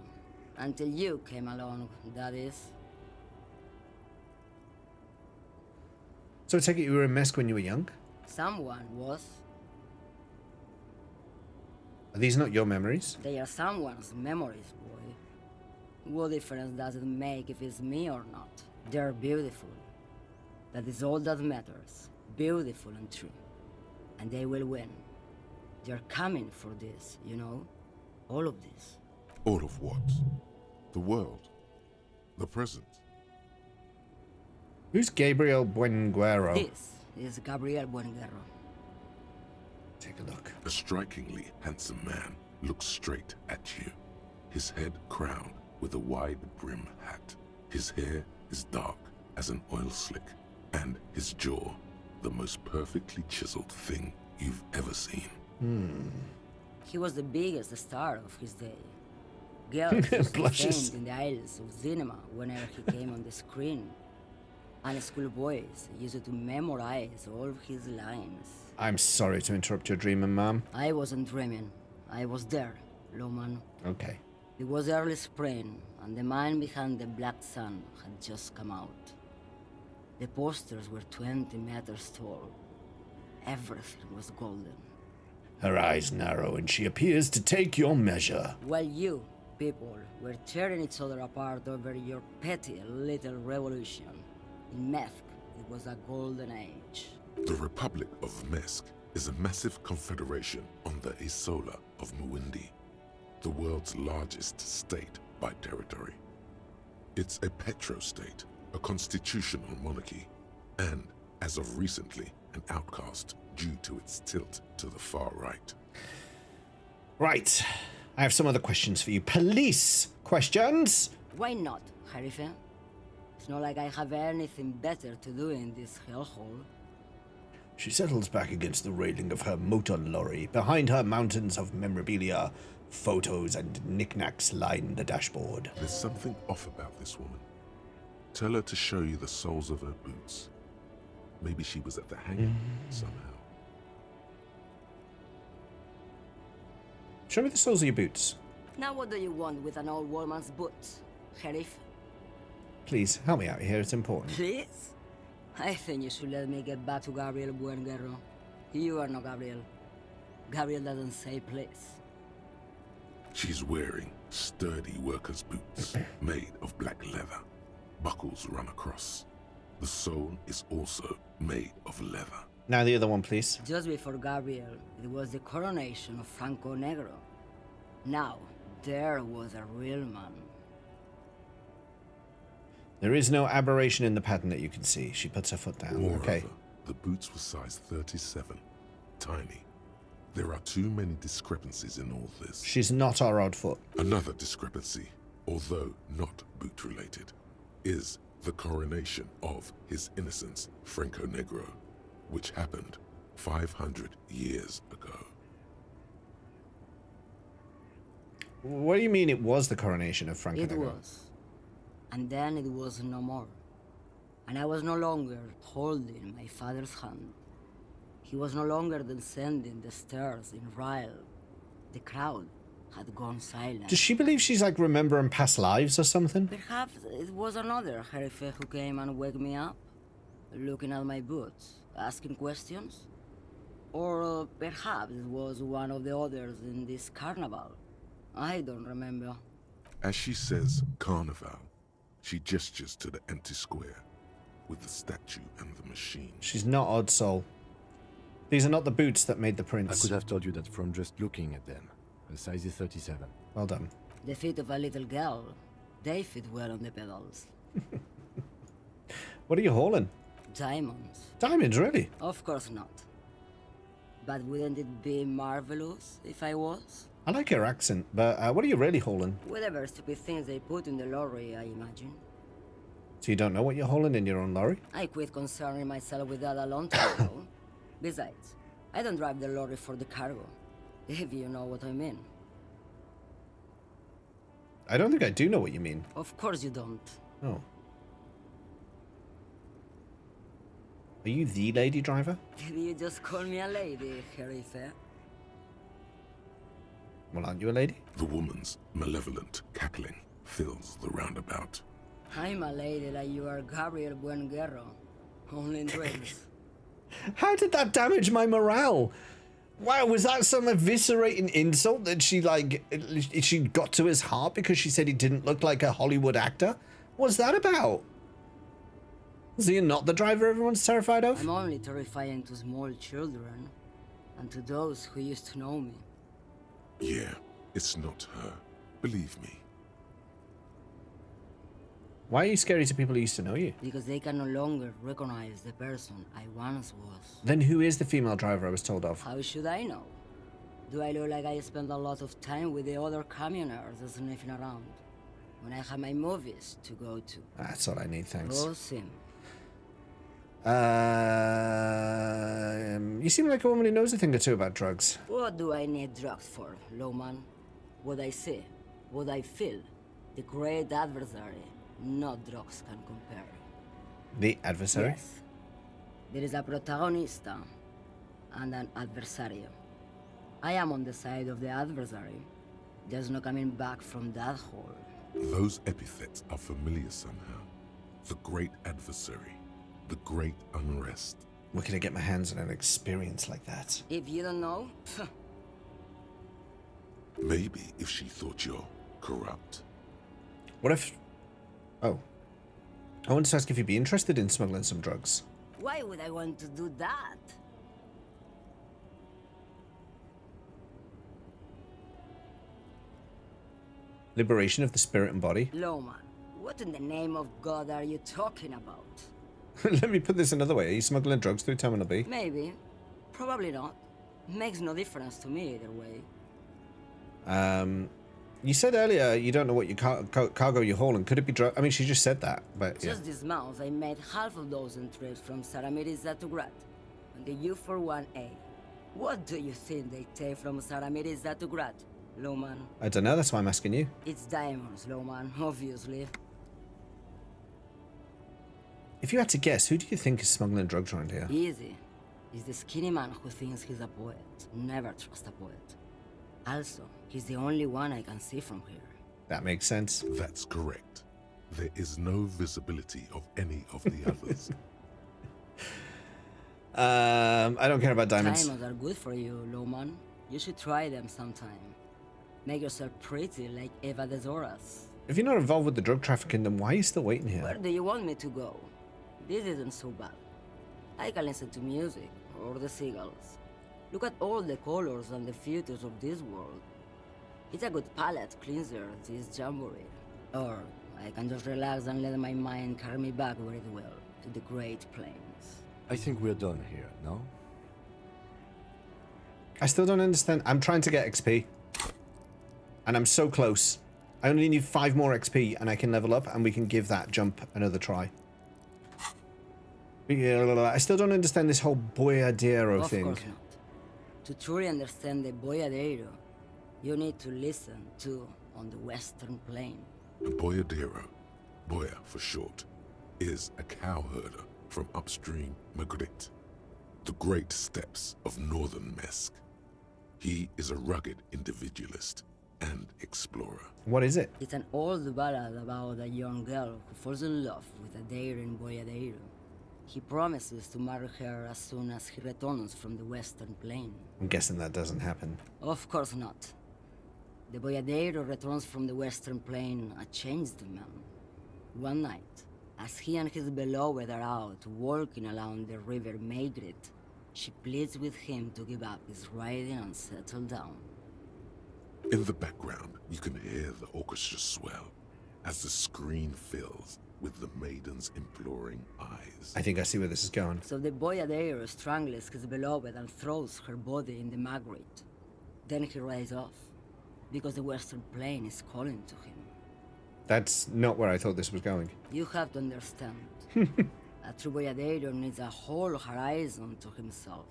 Until you came along, that is. So I take it you were in Mesk when you were young? Someone was. Are these not your memories? They are someone's memories, boy. What difference does it make if it's me or not? They're beautiful. That is all that matters. Beautiful and true. And they will win. They're coming for this, you know? All of this. All of what? The world? The present? Who's Gabriel Buenguero? This is Gabriel Buenguero. Take a look. A strikingly handsome man looks straight at you. His head crowned with a wide brim hat. His hair is dark as an oil slick, and his jaw the most perfectly chiseled thing you've ever seen. He was the biggest star of his day. Girls used to faint in the aisles of cinema whenever he came on the screen. And schoolboys used to memorize all of his lines. I'm sorry to interrupt your dreaming, ma'am. I wasn't dreaming. I was there, Lawman. Okay. It was early spring, and the man behind the black sun had just come out. The posters were 20 meters tall. Everything was golden. Her eyes narrow, and she appears to take your measure. While you, people, were tearing each other apart over your petty little revolution. In Methk, it was a golden age. The Republic of Mesk is a massive confederation on the Isola of Muindi, the world's largest state by territory. It's a petrostate, a constitutional monarchy, and, as of recently, an outcast due to its tilt to the far right. Right. I have some other questions for you. Police questions? Why not, Harife? It's not like I have anything better to do in this hellhole. She settles back against the railing of her motor lorry. Behind her, mountains of memorabilia, photos, and knickknacks line the dashboard. There's something off about this woman. Tell her to show you the soles of her boots. Maybe she was at the hangar somehow. Show me the soles of your boots. Now what do you want with an old woman's boots, Sheriff? Please, help me out here, it's important. Please? I think you should let me get back to Gabriel Buenguerro. You are not Gabriel. Gabriel doesn't say please. She's wearing sturdy worker's boots made of black leather. Buckles run across. The sole is also made of leather. Now the other one, please. Just before Gabriel, it was the coronation of Franco Negro. Now, there was a real man. There is no aberration in the pattern that you can see. She puts her foot down. Moreover, Okay. the boots were size 37. Tiny. There are too many discrepancies in all this. She's not our odd foot. Another discrepancy, although not boot-related, is the coronation of His Innocence, Franco Negro, which happened 500 years ago. What do you mean it was the coronation of Franco It Negro? was. And then it was no more. And I was no longer holding my father's hand. He was no longer descending the stairs in Ryle. The crowd had gone silent. Does she believe she's like remembering past lives or something? Perhaps it was another Sheriff who came and woke me up, looking at my boots, asking questions. Or perhaps it was one of the others in this carnival. I don't remember. As she says carnival, she gestures to the empty square with the statue and the machine. She's not odd soul. These are not the boots that made the I prince. could have told you that from just looking at them. A size is 37. Well done. The feet of a little girl, they fit well on the pedals. What are you hauling? Diamonds. Diamonds, really? Of course not. But wouldn't it be marvelous if I was? I like your accent, but what are you really hauling? Whatever stupid things they put in the lorry, I imagine. So you don't know what you're hauling in your own lorry? I quit concerning myself with that a long time ago. Besides, I don't drive the lorry for the cargo, if you know what I mean. I don't think I do know what you mean. Of course you don't. Oh. Are you the lady driver? Did you just call me a lady, Sheriff? Well, aren't you a lady? The woman's malevolent cackling fills the roundabout. I'm a lady like you are Gabriel Buenguerro, only in dreams. How did that damage my morale? Wow, was that some eviscerating insult that she got to his heart because she said he didn't look like a Hollywood actor? What's that about? Is he not the driver everyone's terrified of? I'm only terrifying to small children, and to those who used to know me. Yeah, it's not her. Believe me. Why are you scary to people who used to know you? Because they can no longer recognize the person I once was. Then who is the female driver I was told of? How should I know? Do I look like I spend a lot of time with the other communers sniffing around when I have my movies to go to? That's all I need, thanks. Go sim. You seem like a woman who knows a thing or two about drugs. What do I need drugs for, Lowman? What I see, what I feel, the great adversary. No drugs can compare. The adversary? Yes. There is a protagonista and an adversario. I am on the side of the adversary. There's no coming back from that hole. Those epithets are familiar somehow. The great adversary. The great unrest. Where can I get my hands on an experience like that? If you don't know, Maybe if she thought you're corrupt. What if... Oh. I wanted to ask if you'd be interested in smuggling some drugs. why would I want to do that? Liberation of the spirit and body. Lowman, what in the name of God are you talking about? Let me put this another way. Are you smuggling drugs through Terminal B? Maybe. Probably not. Makes no difference to me either way. You said earlier you don't know what your cargo you're hauling. Could it be drug? I mean, she just said that, but yeah. Just this month, I made half a dozen trips from Saramiriza to Grat on the U41A. What do you think they take from Saramiriza to Grat, Lowman? I don't know. That's why I'm asking you. It's diamonds, Lowman, obviously. If you had to guess, who do you think is smuggling drugs around here? Easy. He's the skinny man who thinks he's a poet. Never trust a poet. Also, he's the only one I can see from here. That makes sense. That's correct. There is no visibility of any of the others. I don't care about diamonds. Diamonds are good for you, Lowman. You should try them sometime. Make yourself pretty like Eva de Zoras. If you're not involved with the drug trafficking, then why are you still waiting here? Where do you want me to go? This isn't so bad. I can listen to music, or the seagulls. Look at all the colors and the futures of this world. It's a good palate cleanser, this jamboree. Or I can just relax and let my mind carry me back where it will, to the Great Plains. I think we're done here, no? I still don't understand. I'm trying to get XP. And I'm so close. I only need 5 more XP and I can level up and we can give that jump another try. I still don't understand this whole boyadero thing. Of course not. To truly understand the boyadero, you need to listen to on the Western Plain. A boyadero, boya for short, is a cowherder from upstream Magritte, the great steppes of northern Mesk. He is a rugged individualist and explorer. What is it? It's an old ballad about a young girl who falls in love with a daring boyadero. He promises to marry her as soon as he returns from the Western Plain. I'm guessing that doesn't happen. Of course not. The boyadero returns from the Western Plain a changed man. One night, as he and his beloved are out walking along the river Magritte, she pleads with him to give up his riding and settle down. In the background, you can hear the orchestra swell as the screen fills with the maiden's imploring eyes. I think I see where this is going. So the boyadero strangles his beloved and throws her body in the Magritte. Then he rides off, because the Western Plain is calling to him. That's not where I thought this was going. You have to understand. A true boyadero needs a whole horizon to himself.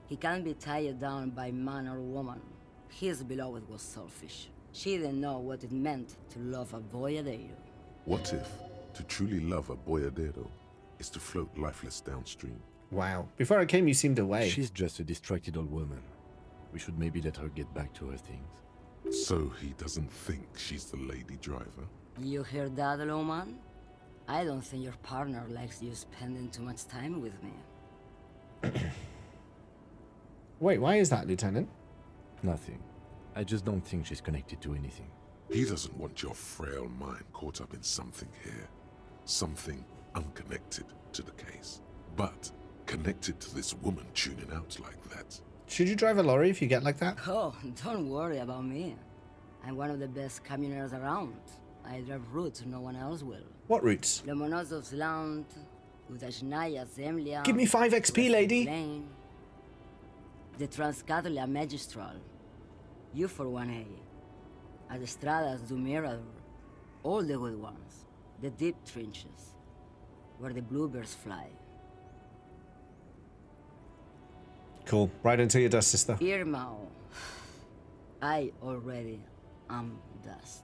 He can't be tied down by man or woman. His beloved was selfish. She didn't know what it meant to love a boyadero. What if to truly love a boyadero is to float lifeless downstream? Wow. Before I came, you seemed away. She's just a distracted old woman. We should maybe let her get back to her things. So he doesn't think she's the lady driver? You hear that, Lowman? I don't think your partner likes you spending too much time with me. Wait, why is that, Lieutenant? Nothing. I just don't think she's connected to anything. He doesn't want your frail mind caught up in something here. Something unconnected to the case. But connected to this woman tuning out like that. Should you drive a lorry if you get like that? Oh, don't worry about me. I'm one of the best camioners around. I drive routes no one else will. What routes? Lomonosov's Land, Udachnaya Zemlya... Give me 5 XP, lady! Plain, the Transcatolia Magistral, you for 1A, Adestradas du Mirador, all the good ones, the deep trenches, where the bluebirds fly. Cool. Right into your dust, sister. Irmao, I already am dust.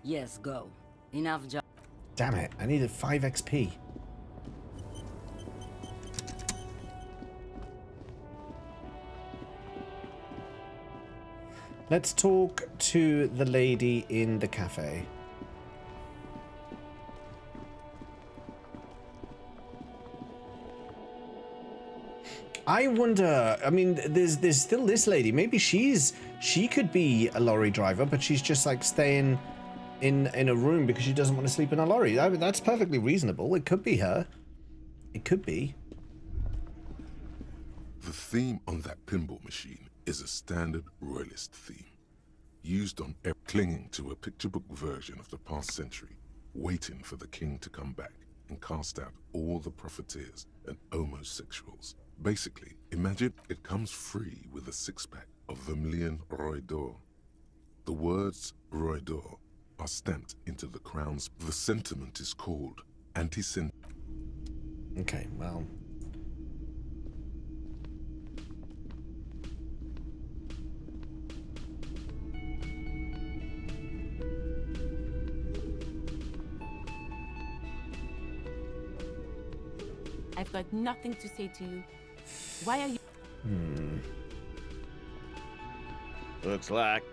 Yes, go. Enough job. Damn it, I needed 5 XP. Let's talk to the lady in the cafe. I wonder, I mean, there's still this lady. Maybe she could be a lorry driver, but she's just like staying in a room because she doesn't want to sleep in a lorry. I mean, that's perfectly reasonable. It could be her. It could be. The theme on that pinball machine is a standard royalist theme, used on clinging to a picture book version of the past century, waiting for the king to come back and cast out all the profiteers and homosexuals. Basically, imagine it comes free with a 6-pack of Vermilion Roy d'Or. The words Roy d'Or are stamped into the crowns. The sentiment is called anti-sentiment. Okay, well... I've got nothing to say to you. Why are you... Looks like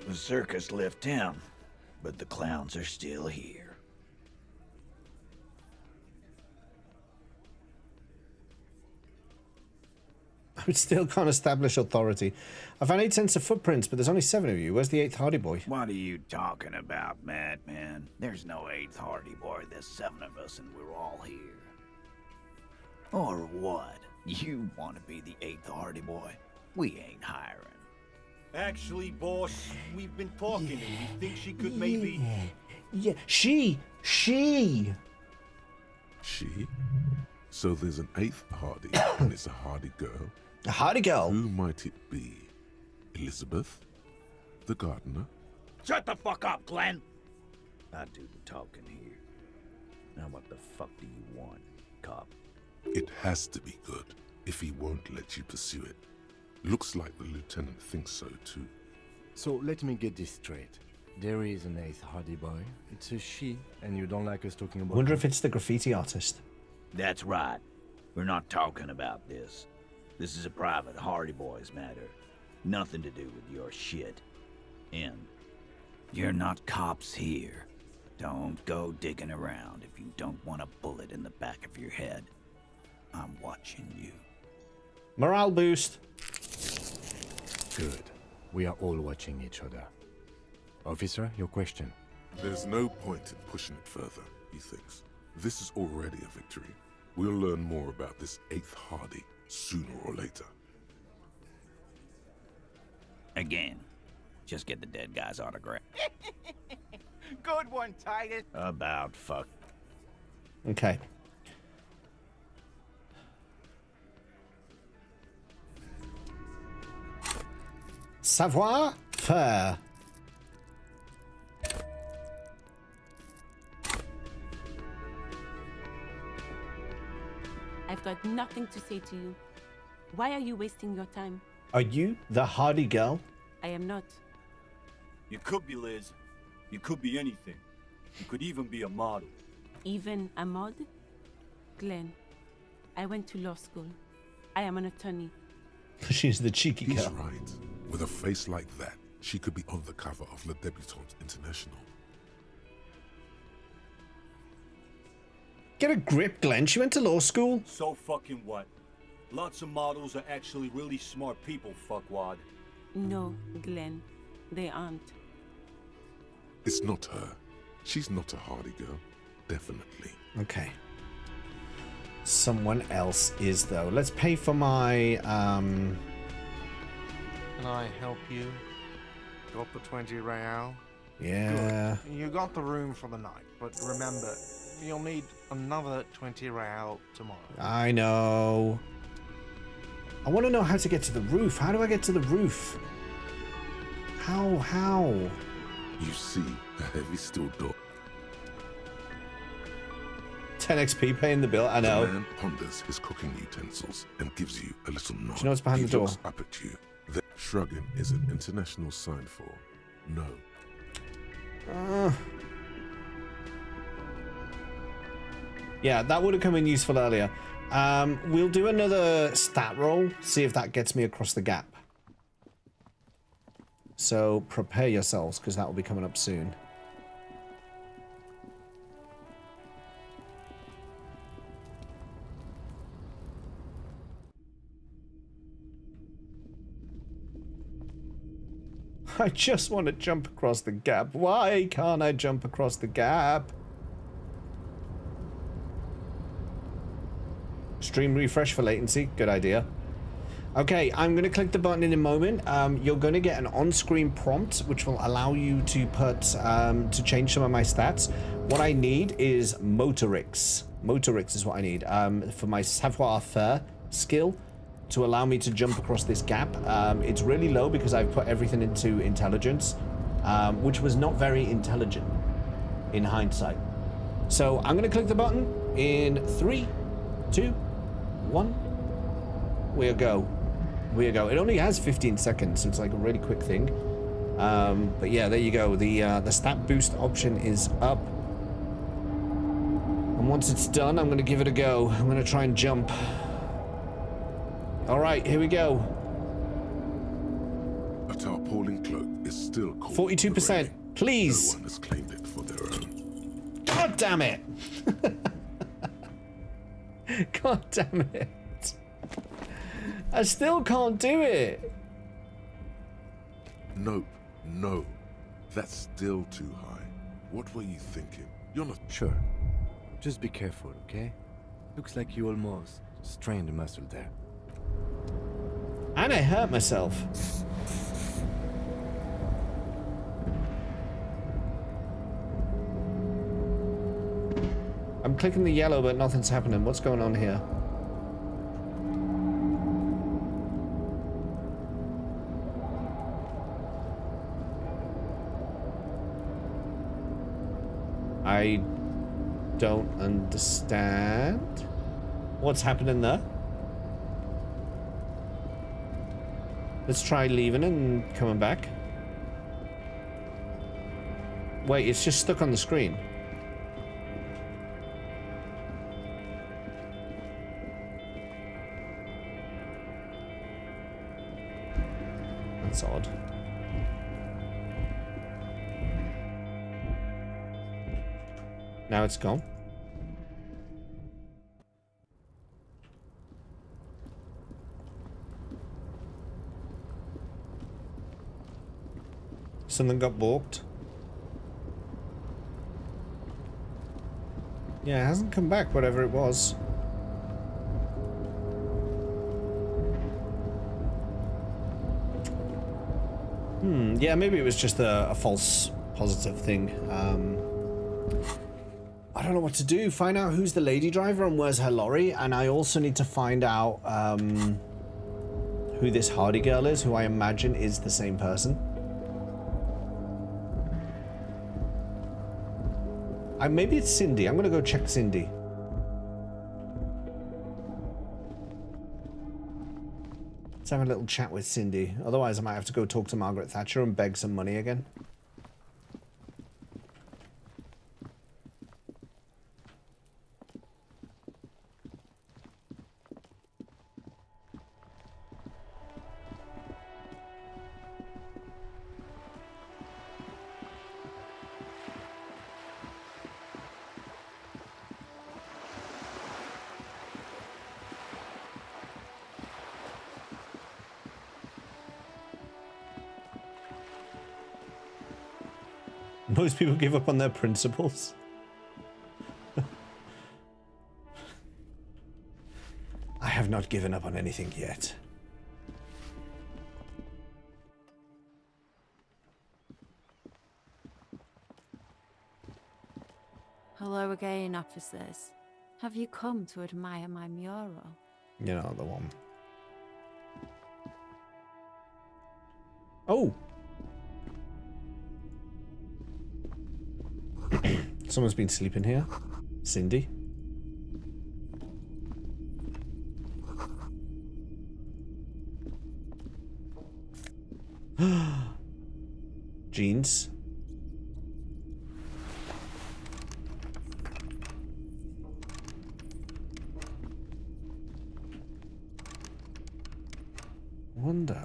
the circus left town, but the clowns are still here. I still can't establish authority. I found 8 sets of footprints, but there's only 7 of you. Where's the 8th Hardy Boy? What are you talking about, madman? There's no 8th Hardy Boy. There's 7 of us and we're all here. Or what? You want to be the 8th Hardy Boy? We ain't hiring. Actually, boss, we've been talking and we think she could maybe... Yeah, she! She? So there's an 8th Hardy, and it's a Hardy girl. A Hardy girl? Who might it be? Elizabeth? The gardener? Shut the fuck up, Glenn! I do the talking here. Now what the fuck do you want, cop? It has to be good, if he won't let you pursue it. Looks like the lieutenant thinks so too. So let me get this straight. There is an 8th Hardy Boy. It's a she, and you don't like us talking about... Wonder if it's the graffiti artist. That's right. We're not talking about this. This is a private Hardy Boys matter. Nothing to do with your shit. And you're not cops here. Don't go digging around if you don't want a bullet in the back of your head. I'm watching you. Morale boost. Good. We are all watching each other. Officer, your question. There's no point in pushing it further, he thinks. This is already a victory. We'll learn more about this 8th Hardy sooner or later. Again, just get the dead guy's autograph. Good one, Titus. About fuck. Okay. Savoir-faire. I've got nothing to say to you. Why are you wasting your time? Are you the Hardy girl? I am not. You could be, Liz. You could be anything. You could even be a model. Even a mod? Glenn, I went to law school. I am an attorney. She's the cheeky girl. He's right. With a face like that, she could be on the cover of Le Debutante International. Get a grip, Glenn. She went to law school. So fucking what? Lots of models are actually really smart people, fuckwad. No, Glenn, they aren't. It's not her. She's not a Hardy girl. Definitely. Okay. Someone else is, though. Let's pay for my, Can I help you? Got the 20 real? Yeah. Good. You got the room for the night, but remember, you'll need another 20 real tomorrow. I know. I want to know how to get to the roof. How do I get to the roof? How? You see a heavy steel door. 10 XP paying the bill, I know. The man ponders his cooking utensils and gives you a little nod. Do you know what's behind he the door? Looks up at you. Then shrugging is an international sign for no. Yeah, that would have come in useful earlier. We'll do another stat roll, see if that gets me across the gap. So prepare yourselves, because that will be coming up soon. I just want to jump across the gap. Why can't I jump across the gap? Stream refresh for latency. Good idea. Okay, I'm going to click the button in a moment. You're going to get an on-screen prompt, which will allow you to put to change some of my stats. What I need is Motorix. Motorix is what I need for my savoir-faire skill to allow me to jump across this gap. It's really low because I've put everything into intelligence, which was not very intelligent in hindsight. So I'm going to click the button in 3, 2, 1. We go. It only has 15 seconds, so it's like a really quick thing. But yeah, there you go. The stat boost option is up. And once it's done, I'm gonna give it a go. I'm gonna try and jump. Alright, here we go. A tarpaulin cloak is still called 42%. Please. No one has claimed it for their own. God damn it! God damn it. I still can't do it. Nope, no. That's still too high. What were you thinking? You're not... Sure. Just be careful, okay? Looks like you almost strained a muscle there. And I hurt myself. I'm clicking the yellow, but nothing's happening. What's going on here? I don't understand. What's happening there? Let's try leaving and coming back. Wait, it's just stuck on the screen. That's odd. Now it's gone. Something got balked. Yeah, it hasn't come back, whatever it was. Yeah, maybe it was just a false positive thing. I don't know what to do. Find out who's the lady driver and where's her lorry, and I also need to find out who this Hardy girl is, who I imagine is the same person. Maybe it's Cindy. I'm gonna go check Cindy. Let's have a little chat with Cindy. Otherwise, I might have to go talk to Margaret Thatcher and beg some money again. Most people give up on their principles. I have not given up on anything yet. Hello again, officers. Have you come to admire my mural? You know, the one. Oh! Someone's been sleeping here. Cindy. Jeans. Wonder.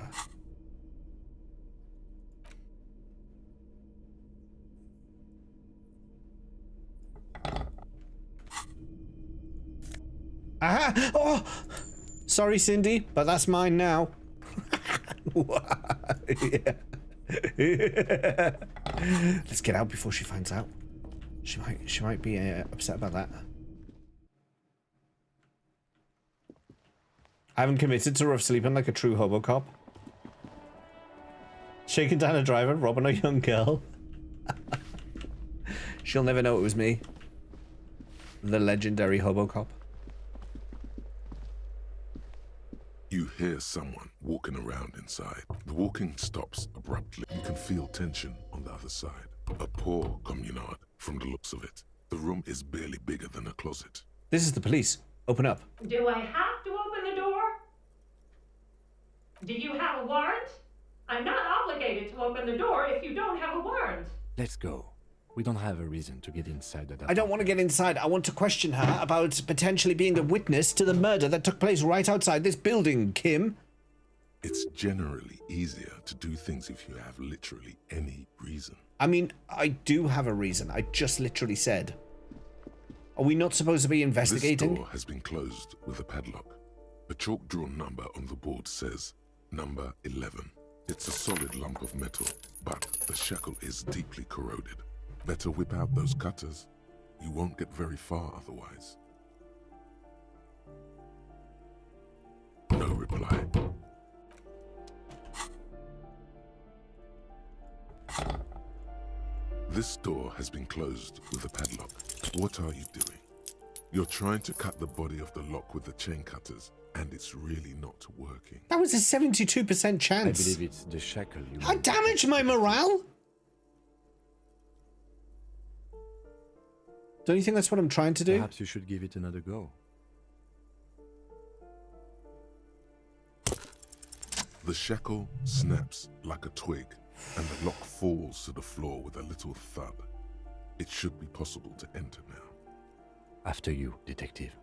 Aha! Oh! Sorry, Cindy, but that's mine now. Yeah. Let's get out before she finds out. She might be upset about that. I haven't committed to rough sleeping like a true Hobocop. Shaking down a driver, robbing a young girl. She'll never know it was me. The legendary Hobocop. You hear someone walking around inside. The walking stops abruptly. You can feel tension on the other side. A poor communard, from the looks of it. The room is barely bigger than a closet. This is the police. Open up. Do I have to open the door? Do you have a warrant? I'm not obligated to open the door if you don't have a warrant. Let's go. We don't have a reason to get inside that. I don't want to get inside. I want to question her about potentially being a witness to the murder that took place right outside this building, Kim. It's generally easier to do things if you have literally any reason. I mean, I do have a reason. I just literally said. Are we not supposed to be investigating? This door has been closed with a padlock. A chalk-drawn number on the board says number 11. It's a solid lump of metal, but the shackle is deeply corroded. Better whip out those cutters. You won't get very far otherwise. No reply. This door has been closed with a padlock. What are you doing? You're trying to cut the body of the lock with the chain cutters, and it's really not working. That was a 72% chance. I believe it's the shackle you... I damaged my morale? Don't you think that's what I'm trying to do? Perhaps you should give it another go. The shackle snaps like a twig, and the lock falls to the floor with a little thud. It should be possible to enter now. After you, detective.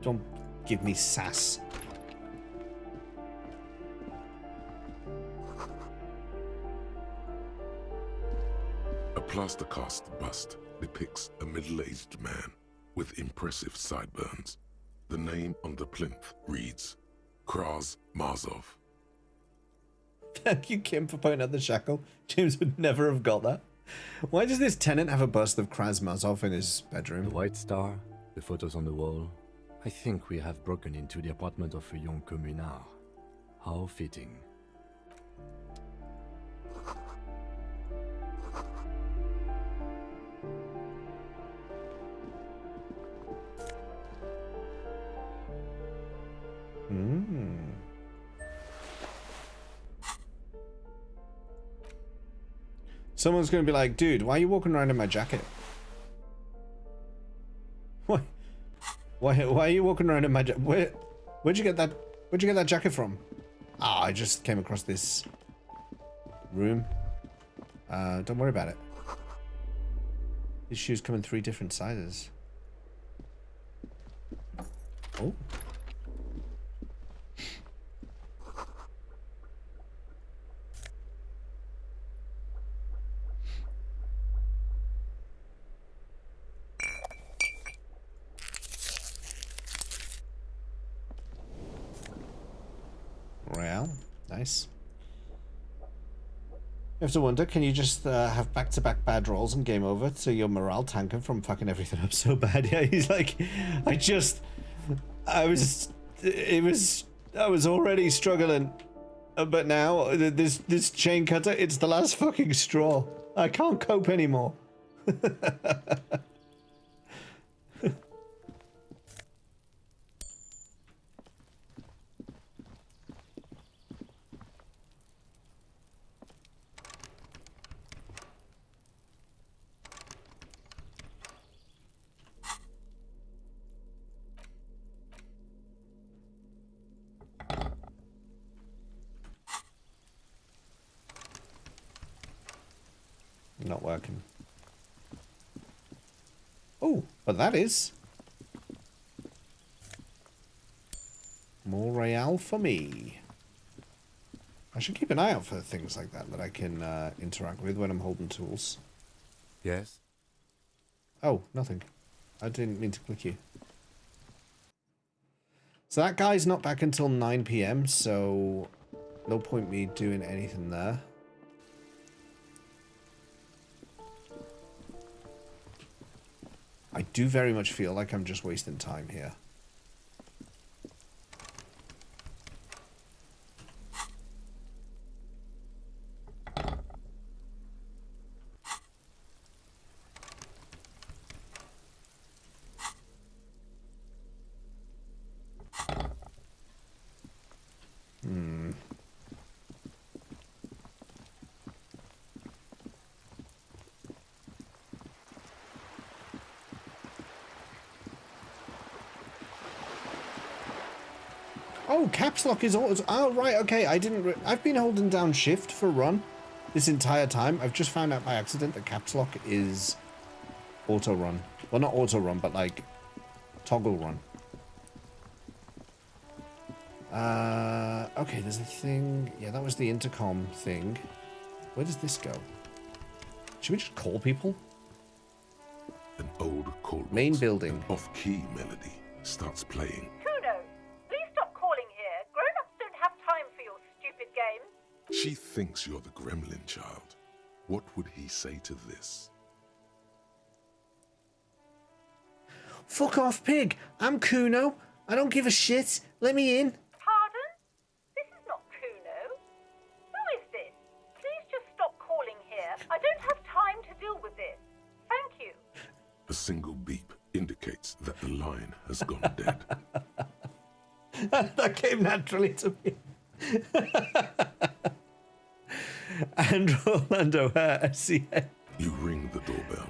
Don't give me sass. A plaster cast bust depicts a middle-aged man with impressive sideburns. The name on the plinth reads Kraz Marzov. Thank you, Kim, for pointing out the shackle. James would never have got that. Why does this tenant have a bust of Kraz Marzov in his bedroom? The white star, the photos on the wall. I think we have broken into the apartment of a young communard. How fitting. Someone's going to be like, dude, why are you walking around in my jacket? Why are you walking around in my jacket? Where'd you get that jacket from? Ah, I just came across this room. Don't worry about it. These shoes come in 3 different sizes. Oh. Royale, nice. You have to wonder, can you just have back-to-back bad rolls and game over to your morale tanking from fucking everything up so bad? Yeah, he's like, I was already struggling, but now this chain cutter, it's the last fucking straw. I can't cope anymore. Not working. Oh, but that is more Royale for me. I should keep an eye out for things like that I can interact with when I'm holding tools. Yes? Oh, nothing. I didn't mean to click you. So that guy's not back until 9 PM, so no point me doing anything there. I do very much feel like I'm just wasting time here. Oh, caps lock is always... Oh, right, okay, I didn't... I've been holding down shift for run. this entire time, I've just found out by accident that caps lock is auto run. Well, not auto run, but like toggle run. Okay, there's a thing. Yeah, that was the intercom thing. Where does this go? Should we just call people? An old call box, main building. An off-key melody starts playing. Kuno, please stop calling here. Grown-ups don't have time for your stupid games. She thinks you're the gremlin child. What would he say to this? Fuck off, pig. I'm Kuno. I don't give a shit. Let me in. Pardon? This is not Kuno. Who is this? Please just stop calling here. I don't have time to deal with this. Thank you. A single beep indicates that the line has gone dead. That came naturally to me. And Orlando SCA. You ring the doorbell,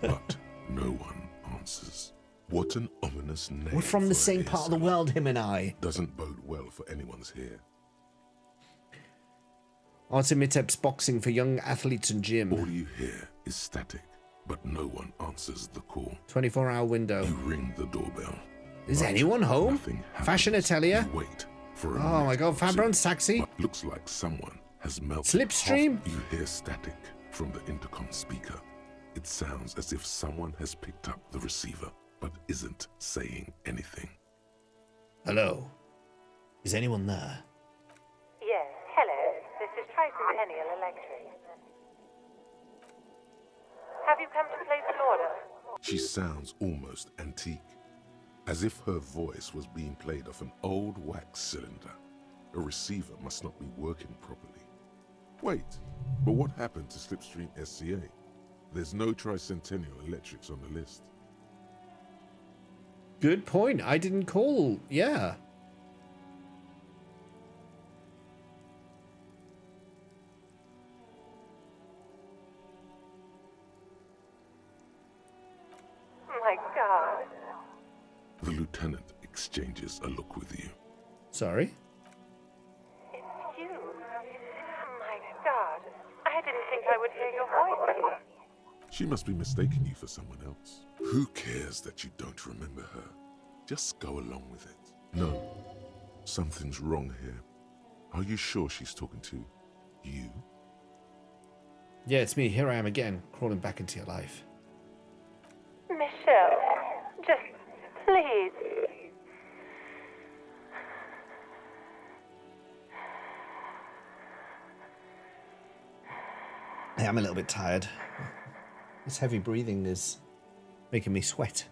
but no one answers. What an ominous name. We're from the same part of the world, him and I. Doesn't bode well for anyone's here. Artemiteps boxing for young athletes and gym. All you hear is static, but no one answers the call. 24-hour window. You ring the doorbell. Is anyone home? Fashion Atelier? You wait for a oh my god, Fabron's taxi. But looks like someone has melted. Slipstream? You hear static from the intercom speaker. It sounds as if someone has picked up the receiver, but isn't saying anything. Hello? Is anyone there? Yes, hello. This is Tricentennial Electric. Have you come to place an order? She sounds almost antique, as if her voice was being played off an old wax cylinder. A receiver must not be working properly. Wait, but what happened to Slipstream SCA? There's no Tricentennial Electrics on the list. Good point. I didn't call. Yeah. My God. The lieutenant exchanges a look with you. Sorry? It's you. My God. I didn't think I would hear your voice. She must be mistaking you for someone else. Who cares that you don't remember her? Just go along with it. No, something's wrong here. Are you sure she's talking to you? Yeah, it's me. Here I am again, crawling back into your life. Michelle, just please. I am a little bit tired. This heavy breathing is making me sweat.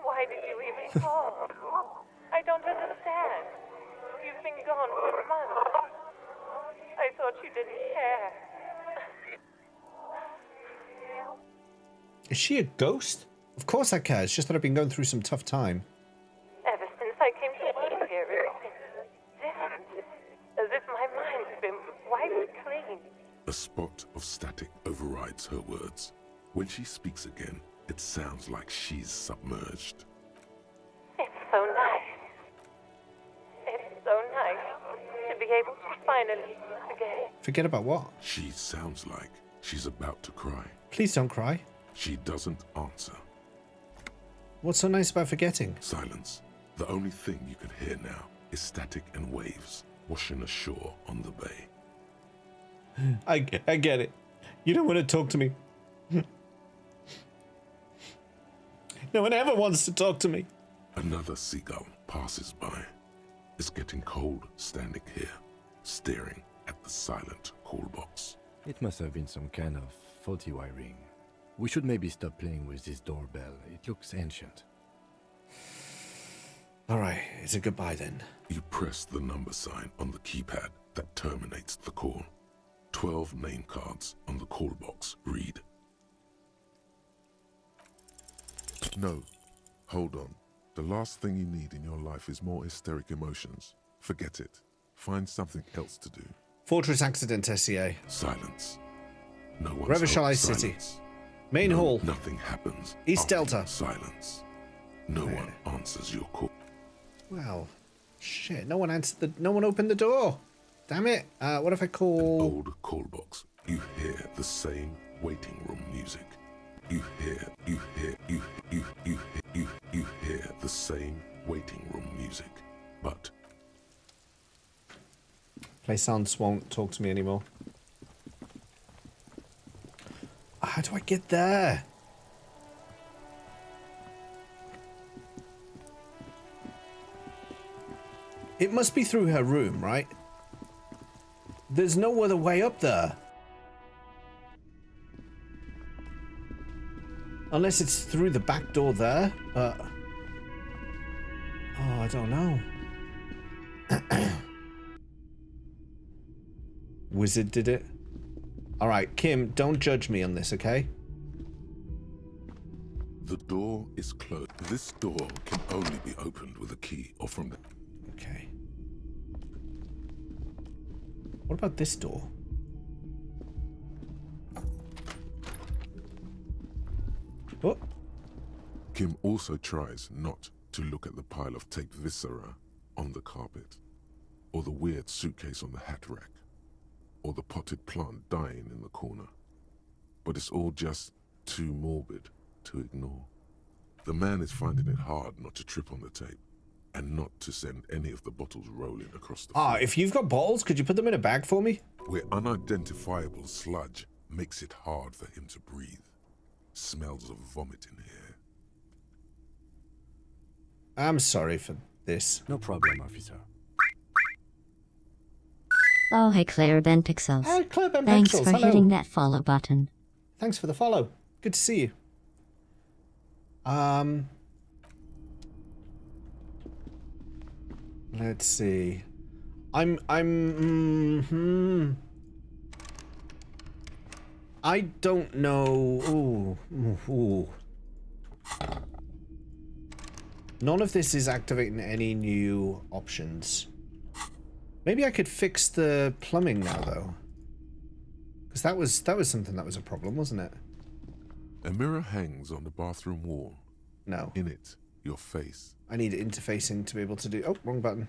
Why did you even call? I don't understand. You've been gone for months. I thought you didn't care. Is she a ghost? Of course I care. It's just that I've been going through some tough time. Ever since I came to work here, it's been different. As if my mind's been wiped clean. A spot of static overrides her words. When she speaks again, it sounds like she's submerged. It's so nice. It's so nice to be able to finally forget. Forget about what? She sounds like she's about to cry. Please don't cry. She doesn't answer. What's so nice about forgetting? Silence. The only thing you can hear now is static and waves washing ashore on the bay. I get it. You don't want to talk to me. No one ever wants to talk to me. Another seagull passes by. It's getting cold standing here, staring at the silent call box. It must have been some kind of faulty wiring. We should maybe stop playing with this doorbell. It looks ancient. Alright, it's a goodbye then. You press the number sign on the keypad that terminates the call. 12 name cards on the call box read. No, hold on. The last thing you need in your life is more hysteric emotions. Forget it. Find something else to do. Fortress Accident SCA. Silence. No one's Revachol City. Main hall. Nothing happens. East Delta. Silence. No one answers your call. Well, shit. No one answered the. No one opened the door. Damn it. What if I call? An old call box You hear the same waiting room music. You hear the same waiting room music. But Plaisance won't talk to me anymore. How do I get there? It must be through her room, right? There's no other way up there. Unless it's through the back door there, but... Oh, I don't know. Wizard did it. Alright, Kim, don't judge me on this, okay? the door is closed. This door can only be opened with a key or from the... Okay. What about this door? Oh. Kim also tries not to look at the pile of taped viscera on the carpet, or the weird suitcase on the hat rack, or the potted plant dying in the corner. But it's all just too morbid to ignore. The man is finding it hard not to trip on the tape, and not to send any of the bottles rolling across the floor. If you've got bottles, could you put them in a bag for me? Where unidentifiable sludge makes it hard for him to breathe. Smells of vomit in here. I'm sorry for this. No problem, officer. Oh, hey Claire Bentixels. Hi, Claire Bentixels. Thanks for Hello. hitting that follow button. Thanks for the follow. Good to see you. Let's see. I don't know. Ooh. None of this is activating any new options. Maybe I could fix the plumbing now, though. Because that was something that was a problem, wasn't it? A mirror hangs on the bathroom wall. No. In it, your face. I need interfacing to be able to do... Oh, wrong button.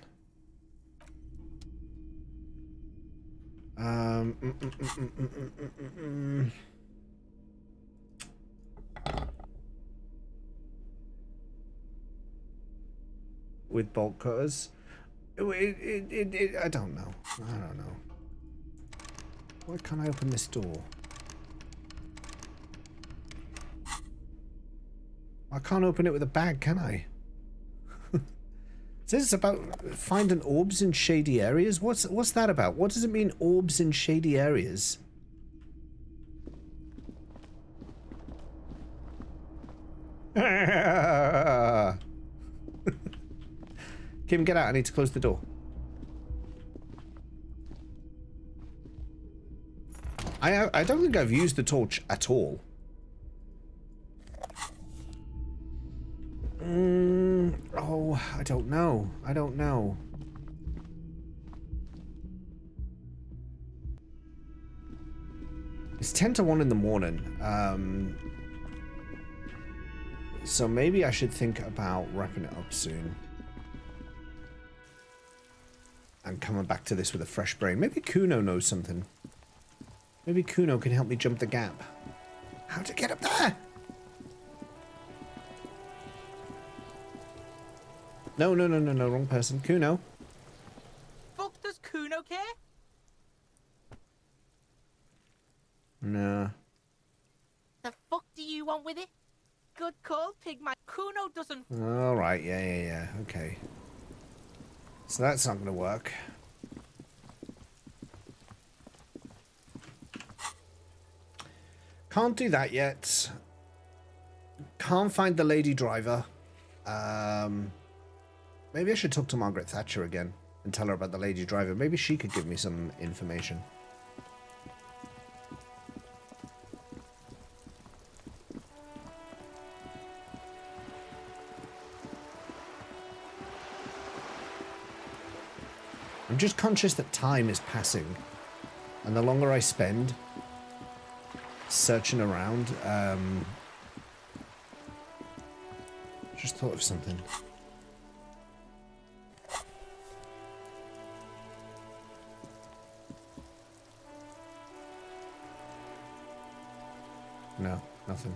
With bolt cutters. I don't know. I don't know. Why can't I open this door? I can't open it with a bag, can I? This is about finding orbs in shady areas. What's that about? What does it mean, orbs in shady areas? Kim, get out. I need to close the door. I don't think I've used the torch at all. Oh, I don't know. I don't know. It's 10 to 1 in the morning. So maybe I should think about wrapping it up soon. And coming back to this with a fresh brain. Maybe Kuno knows something. Maybe Kuno can help me jump the gap. How to get up there? No, wrong person. Kuno. Fuck does Kuno care? Nah. The fuck do you want with it? Good call, Pigman. Kuno doesn't... Alright, yeah. Okay. So that's not gonna work. Can't do that yet. Can't find the lady driver. Maybe I should talk to Margaret Thatcher again and tell her about the lady driver. Maybe she could give me some information. I'm just conscious that time is passing, and the longer I spend searching around, just thought of something. nothing.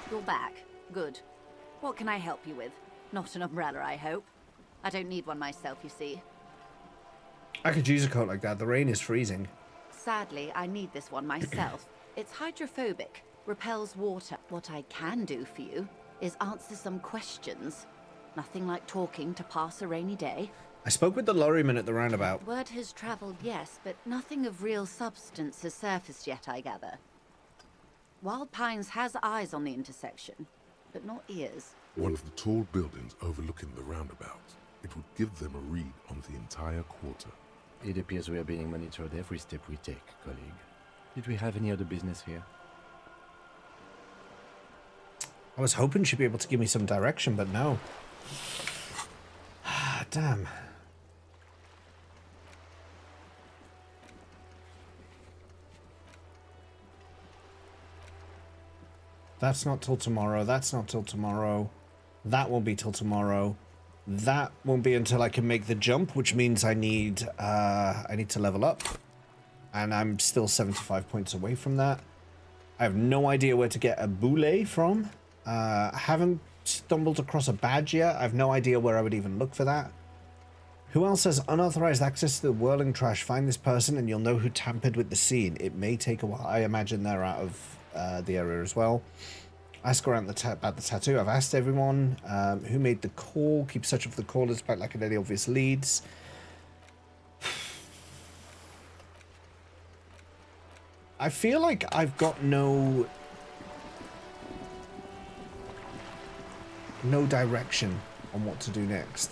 You're back. Good. What can I help you with? Not an umbrella, I hope. I don't need one myself, you see. I could use a coat like that. The rain is freezing. Sadly, I need this one myself. It's hydrophobic, repels water. What I can do for you is answer some questions. Nothing like talking to pass a rainy day. I spoke with the lorryman at the roundabout. Word has traveled, yes, but nothing of real substance has surfaced yet, I gather. Wild Pines has eyes on the intersection, but not ears. One of the tall buildings overlooking the roundabout. It would give them a read on the entire quarter. It appears we are being monitored every step we take, colleague. Did we have any other business here? I was hoping she'd be able to give me some direction, but no. Damn. That's not till tomorrow. That's not till tomorrow. That won't be till tomorrow. That won't be until I can make the jump, which means I need to level up. And I'm still 75 points away from that. I have no idea where to get a boule from. I haven't stumbled across a badge yet. I have no idea where I would even look for that. Who else has unauthorized access to the whirling trash? Find this person and you'll know who tampered with the scene. It may take a while. I imagine they're out of the area as well. Ask around about the tattoo. I've asked everyone who made the call. Keep search of the callers despite lacking any obvious leads. I feel like I've got no direction on what to do next.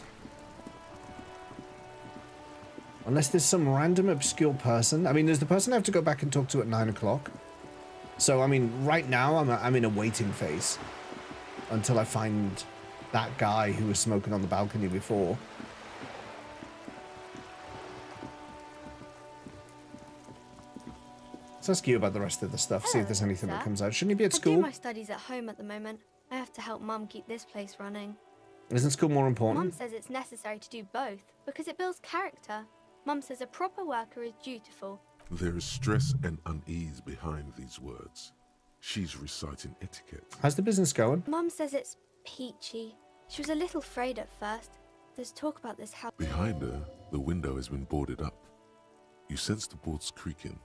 Unless there's some random obscure person. I mean, there's the person I have to go back and talk to at 9 o'clock. So, I mean, right now I'm in a waiting phase until I find that guy who was smoking on the balcony before. Let's ask you about the rest of the stuff, see if there's anything that comes out. Shouldn't you be at school? I do my studies at home at the moment. I have to help Mum keep this place running. Isn't school more important? Mum says it's necessary to do both because it builds character. Mum says a proper worker is dutiful. There is stress and unease behind these words. She's reciting etiquette. How's the business going? Mum says it's peachy. She was a little afraid at first. There's talk about this house. Behind her, the window has been boarded up. You sense the boards creaking,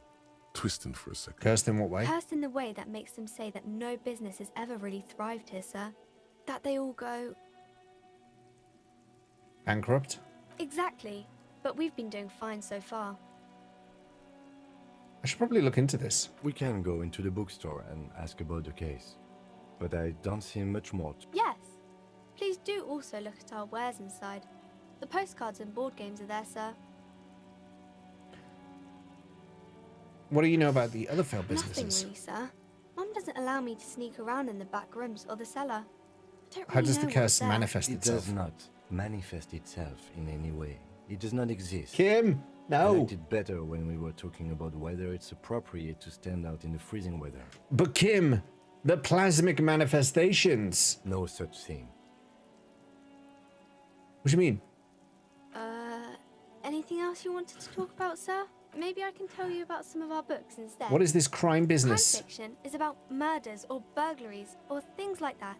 twisting for a second. Cursed in what way? Cursed in the way that makes them say that no business has ever really thrived here, sir. That they all go... Bankrupt? Exactly. But we've been doing fine so far. I should probably look into this. We can go into the bookstore and ask about the case. But I don't see much more. Yes. Please do also look at our wares inside. The postcards and board games are there, sir. What do you know about the other failed businesses? Nothing really, sir. Mum doesn't allow me to sneak around in the back rooms or the cellar. I don't really How does the know curse what's there. manifest It itself? does not manifest itself in any way. It does not exist. Kim, no. I liked it better when we were talking about whether it's appropriate to stand out in the freezing weather. But Kim, the plasmic manifestations. No such thing. What do you mean? Anything else you wanted to talk about, sir? Maybe I can tell you about some of our books instead. What is this crime business? Crime fiction is about murders or burglaries or things like that,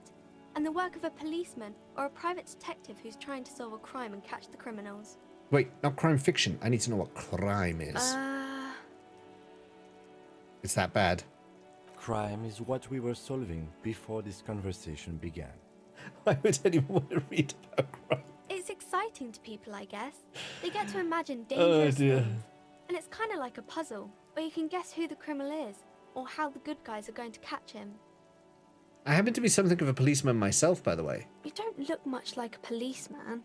and the work of a policeman or a private detective who's trying to solve a crime and catch the criminals. Wait, not crime fiction. I need to know what crime is. It's that bad. Crime is what we were solving before this conversation began. Why would anyone want to read about crime? It's exciting to people, I guess. They get to imagine dangerous things. And it's kind of like a puzzle, where you can guess who the criminal is, or how the good guys are going to catch him. I happen to be something of a policeman myself, by the way. You don't look much like a policeman.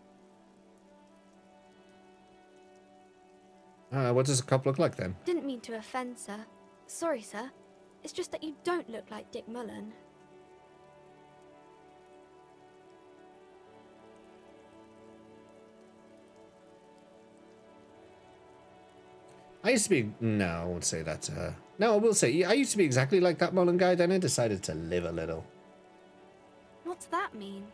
What does a cop look like then? Didn't mean to offend, sir. Sorry, sir. It's just that you don't look like Dick Mullen. I used to be... No, I won't say that to her. No, I will say, I used to be exactly like that Mullen guy, then I decided to live a little. What's that mean?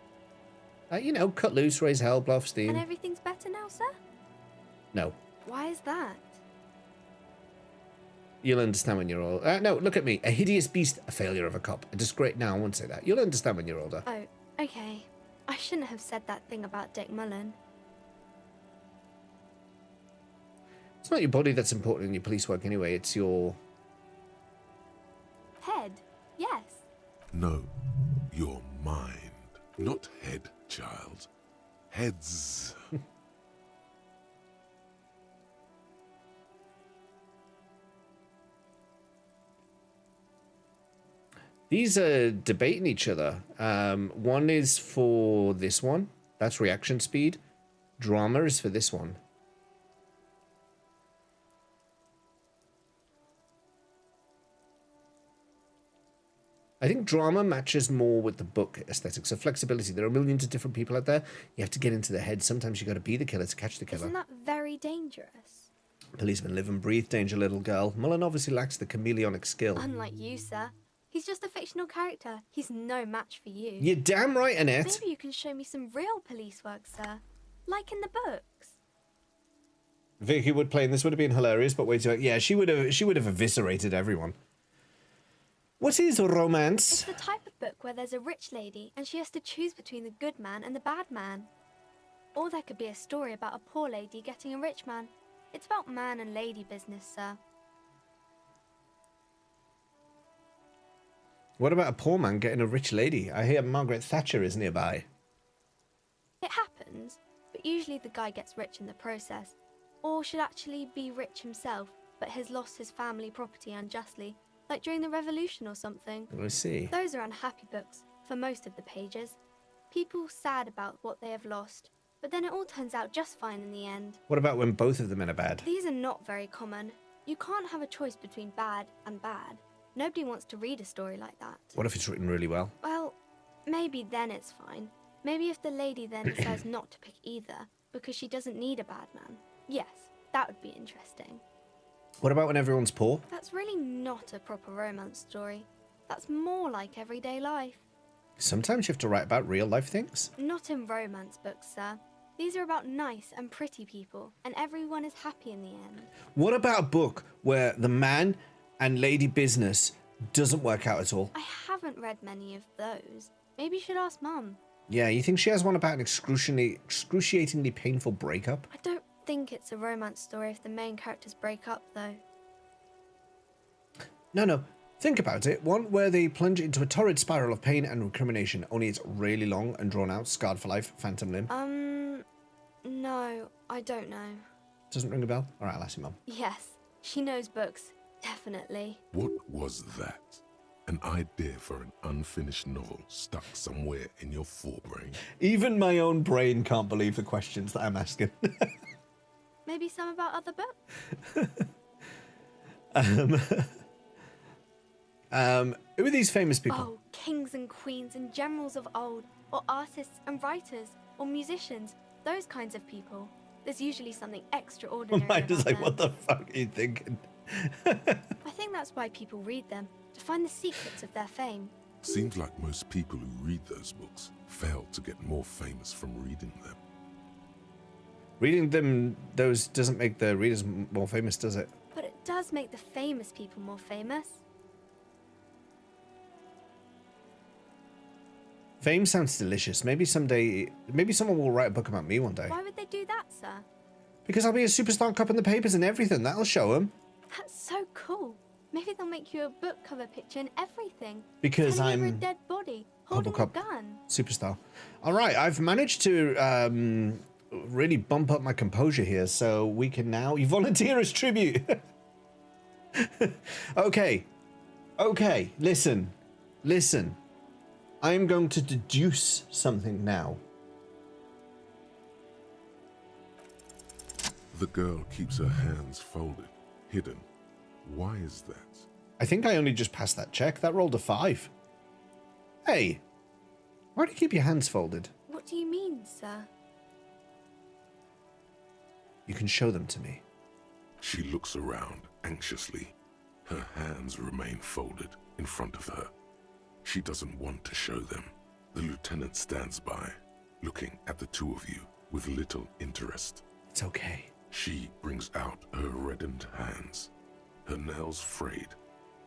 You know, cut loose, raise hell, blow off steam. And everything's better now, sir? No. Why is that? You'll understand when you're older. No, look at me. A hideous beast, a failure of a cop. A disgrace... No, I won't say that. You'll understand when you're older. Oh, okay. I shouldn't have said that thing about Dick Mullen. It's not your body that's important in your police work anyway. It's your... Head, yes. No, your mind. Not head, child. Heads. These are debating each other. One is for this one. That's reaction speed. Drama is for this one. I think drama matches more with the book aesthetics. So flexibility. There are millions of different people out there. You have to get into their head. Sometimes you got to be the killer to catch the killer. Isn't that very dangerous? Policemen live and breathe danger, little girl. Mullen obviously lacks the chameleonic skill. Unlike you, sir. He's just a fictional character. He's no match for you. You're damn right, Annette. Maybe you can show me some real police work, sir. Like in the books. Vicky would play in this would have been hilarious, but wait till yeah, she would have eviscerated everyone. What is romance? It's the type of book where there's a rich lady and she has to choose between the good man and the bad man. Or there could be a story about a poor lady getting a rich man. It's about man and lady business, sir. What about a poor man getting a rich lady? I hear Margaret Thatcher is nearby. It happens, but usually the guy gets rich in the process. Or should actually be rich himself, but has lost his family property unjustly, like during the revolution or something. I see. Those are unhappy books, for most of the pages. People sad about what they have lost, but then it all turns out just fine in the end. What about when both of the men are bad? These are not very common. You can't have a choice between bad and bad. Nobody wants to read a story like that. What if it's written really well? Well, maybe then it's fine. Maybe if the lady then decides not to pick either, because she doesn't need a bad man. Yes, that would be interesting. What about when everyone's poor? That's really not a proper romance story. That's more like everyday life. Sometimes you have to write about real life things. Not in romance books, sir. These are about nice and pretty people, and everyone is happy in the end. What about a book where the man and lady business doesn't work out at all? I haven't read many of those. Maybe you should ask Mum. Yeah, you think she has one about an excruciatingly painful breakup? I don't think it's a romance story if the main characters break up, though. No. Think about it. One where they plunge into a torrid spiral of pain and recrimination, only it's really long and drawn out, scarred for life, phantom limb. No, I don't know. Doesn't ring a bell? Alright, I'll ask your mum. Yes, she knows books. Definitely. What was that? An idea for an unfinished novel stuck somewhere in your forebrain? Even my own brain can't believe the questions that I'm asking. Maybe some about other books? Who are these famous people? Oh, kings and queens and generals of old, or artists and writers, or musicians, those kinds of people. There's usually something extraordinary. Mine is like, them. what the fuck are you thinking? I think that's why people read them, to find the secrets of their fame. Seems like most people who read those books fail to get more famous from reading them. Reading them, those doesn't make the readers more famous, does it? But it does make the famous people more famous. Fame sounds delicious. Maybe someday, maybe someone will write a book about me one day. Why would they do that, sir? Because I'll be a superstar cop in the papers and everything. That'll show them. That's so cool. Maybe they'll make you a book cover picture and everything. Because Telling I'm over a dead body, holding Hobocop a gun. Superstar. All right, I've managed to really bump up my composure here, so we can now volunteer as tribute. Okay, listen. I am going to deduce something now. The girl keeps her hands folded, hidden. Why is that? I think I only just passed that check. That rolled a 5. Hey, why do you keep your hands folded? What do you mean, sir? You can show them to me. She looks around anxiously. Her hands remain folded in front of her. She doesn't want to show them. The lieutenant stands by, looking at the two of you with little interest. It's okay. She brings out her reddened hands, her nails frayed,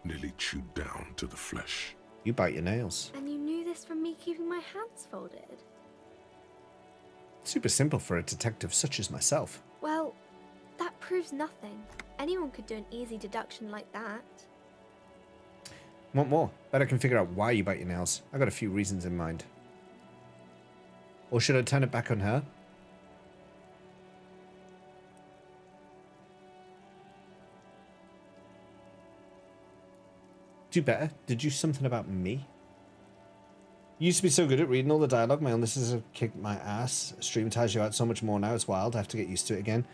nearly chewed down to the flesh. You bite your nails. And you knew this from me keeping my hands folded? Super simple for a detective such as myself. Well, that proves nothing. Anyone could do an easy deduction like that. Want more? Bet I can figure out why you bite your nails. I got a few reasons in mind. Or should I turn it back on her? Do better. Did you something about me? You used to be so good at reading all the dialogue. My illnesses have kicked my ass. Stream tires you out so much more now. It's wild. I have to get used to it again.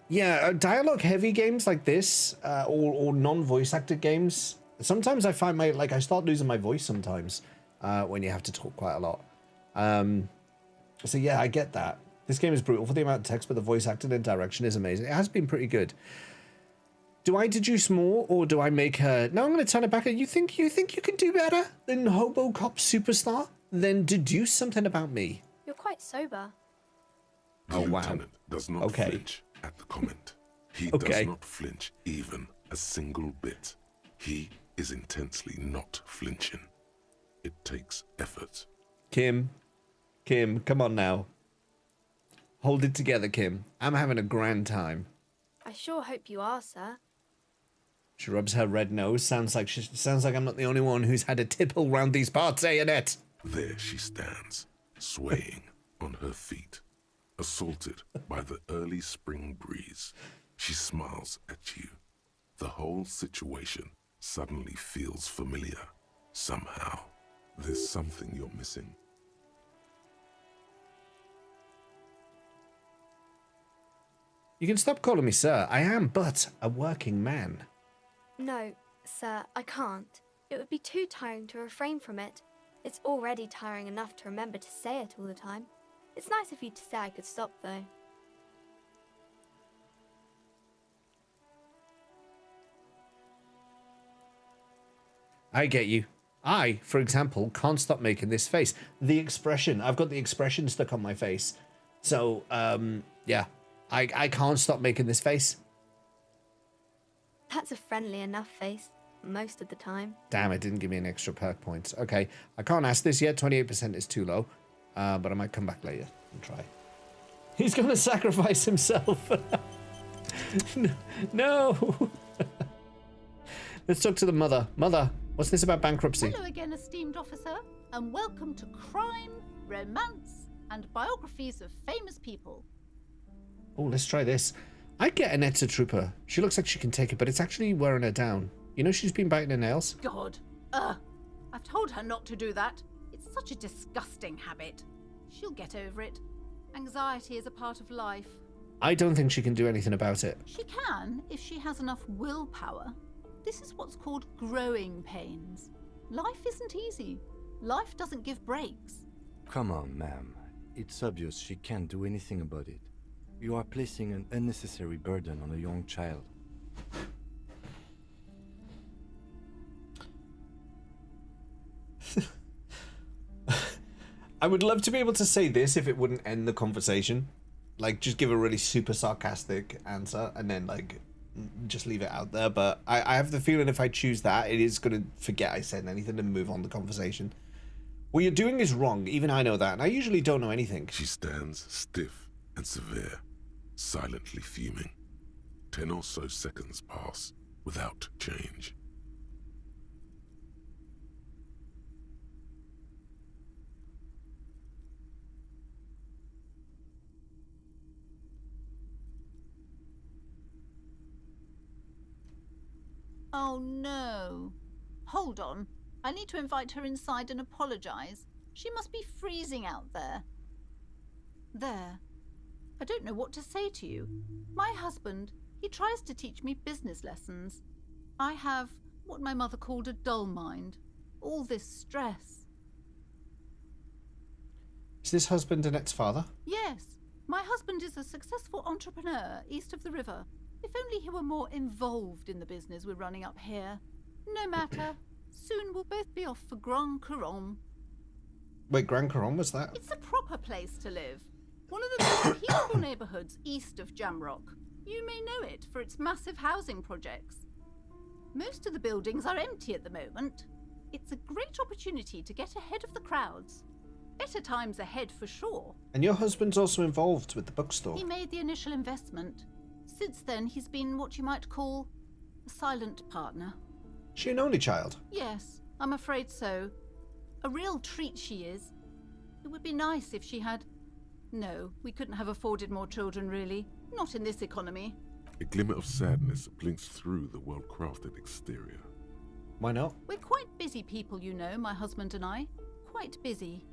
Yeah, dialogue-heavy games like this, or non-voice acted games. Sometimes I find I start losing my voice sometimes when you have to talk quite a lot. So yeah, I get that. This game is brutal for the amount of text, but the voice acting and direction is amazing. It has been pretty good. Do I deduce more, or do I make her... No, I'm going to turn it back. You think you can do better than Hobocop Superstar? Then deduce something about me. You're quite sober. The lieutenant does not flinch at the comment. He does not flinch even a single bit. He is intensely not flinching. It takes effort. Kim, come on now. Hold it together, Kim. I'm having a grand time. I sure hope you are, sir. She rubs her red nose. Sounds like I'm not the only one who's had a tipple round these parts, eh, Annette? There she stands, swaying on her feet, assaulted by the early spring breeze. She smiles at you. The whole situation suddenly feels familiar. Somehow, there's something you're missing. You can stop calling me sir. I am but a working man. No, sir, I can't. It would be too tiring to refrain from it. It's already tiring enough to remember to say it all the time. It's nice of you to say I could stop, though. I get you. I, for example, can't stop making this face. The expression. I've got the expression stuck on my face. So, yeah. I can't stop making this face. That's a friendly enough face, most of the time. Damn, it didn't give me an extra perk points. Okay, I can't ask this yet. 28% is too low. But I might come back later and try. He's going to sacrifice himself. No. Let's talk to the mother. Mother, what's this about bankruptcy? Hello again, esteemed officer, and welcome to Crime, Romance, and Biographies of Famous People. Oh, let's try this. I get Annette's a trooper. She looks like she can take it, but it's actually wearing her down. You know she's been biting her nails? God. I've told her not to do that. It's such a disgusting habit. She'll get over it. Anxiety is a part of life. I don't think she can do anything about it. She can, if she has enough willpower. This is what's called growing pains. Life isn't easy. Life doesn't give breaks. Come on, ma'am. It's obvious she can't do anything about it. You are placing an unnecessary burden on a young child. I would love to be able to say this if it wouldn't end the conversation. Like, just give a really super sarcastic answer and then, like, just leave it out there. But I have the feeling if I choose that, it is going to forget I said anything and move on the conversation. What you're doing is wrong. Even I know that. And I usually don't know anything. She stands stiff and severe, silently fuming. 10 or so seconds pass without change. Oh no. Hold on. I need to invite her inside and apologize. She must be freezing out there. There. I don't know what to say to you. My husband, he tries to teach me business lessons. I have what my mother called a dull mind. All this stress. Is this husband Annette's father? Yes. My husband is a successful entrepreneur east of the river. If only he were more involved in the business we're running up here. No matter. Soon we'll both be off for Grand Couronne. Wait, Grand Couronne, was that? It's a proper place to live. One of the most peaceful neighbourhoods east of Jamrock. You may know it for its massive housing projects. Most of the buildings are empty at the moment. It's a great opportunity to get ahead of the crowds. Better times ahead for sure. And your husband's also involved with the bookstore. He made the initial investment. Since then, he's been what you might call a silent partner. She an only child? Yes, I'm afraid so. A real treat she is. It would be nice if she had... No, we couldn't have afforded more children, really. Not in this economy. A glimmer of sadness blinks through the well-crafted exterior. Why not? We're quite busy people, you know, my husband and I. Quite busy.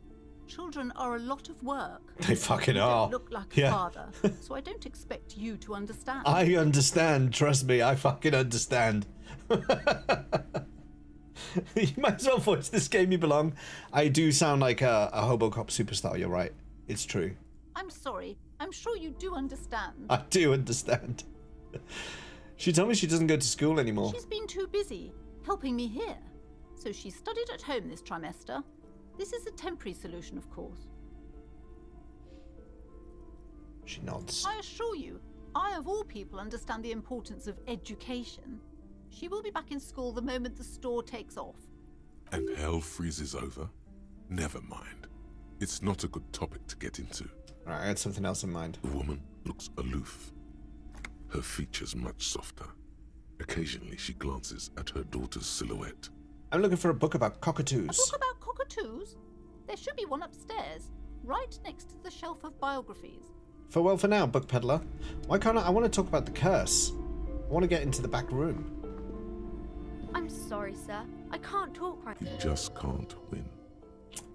Children are a lot of work. They fucking You are. don't look like a father, so I don't expect you to understand. I understand, trust me, I fucking understand. You might as well voice this game you belong. I do sound like a Hobocop Superstar, you're right. It's true. I'm sorry. I'm sure you do understand. I do understand. She told me she doesn't go to school anymore. She's been too busy helping me here. So she studied at home this trimester. This is a temporary solution, of course. She nods. I assure you, I of all people understand the importance of education. She will be back in school the moment the store takes off. And hell freezes over? Never mind. It's not a good topic to get into. Alright, I had something else in mind. The woman looks aloof. Her features much softer. Occasionally she glances at her daughter's silhouette. I'm looking for a book about A cockatoos. book about cockatoos? There should be one upstairs, right next to the shelf of biographies. For now, book peddler. Why can't I want to talk about the curse. I want to get into the back room. I'm sorry, sir. I can't talk right now. You just can't win.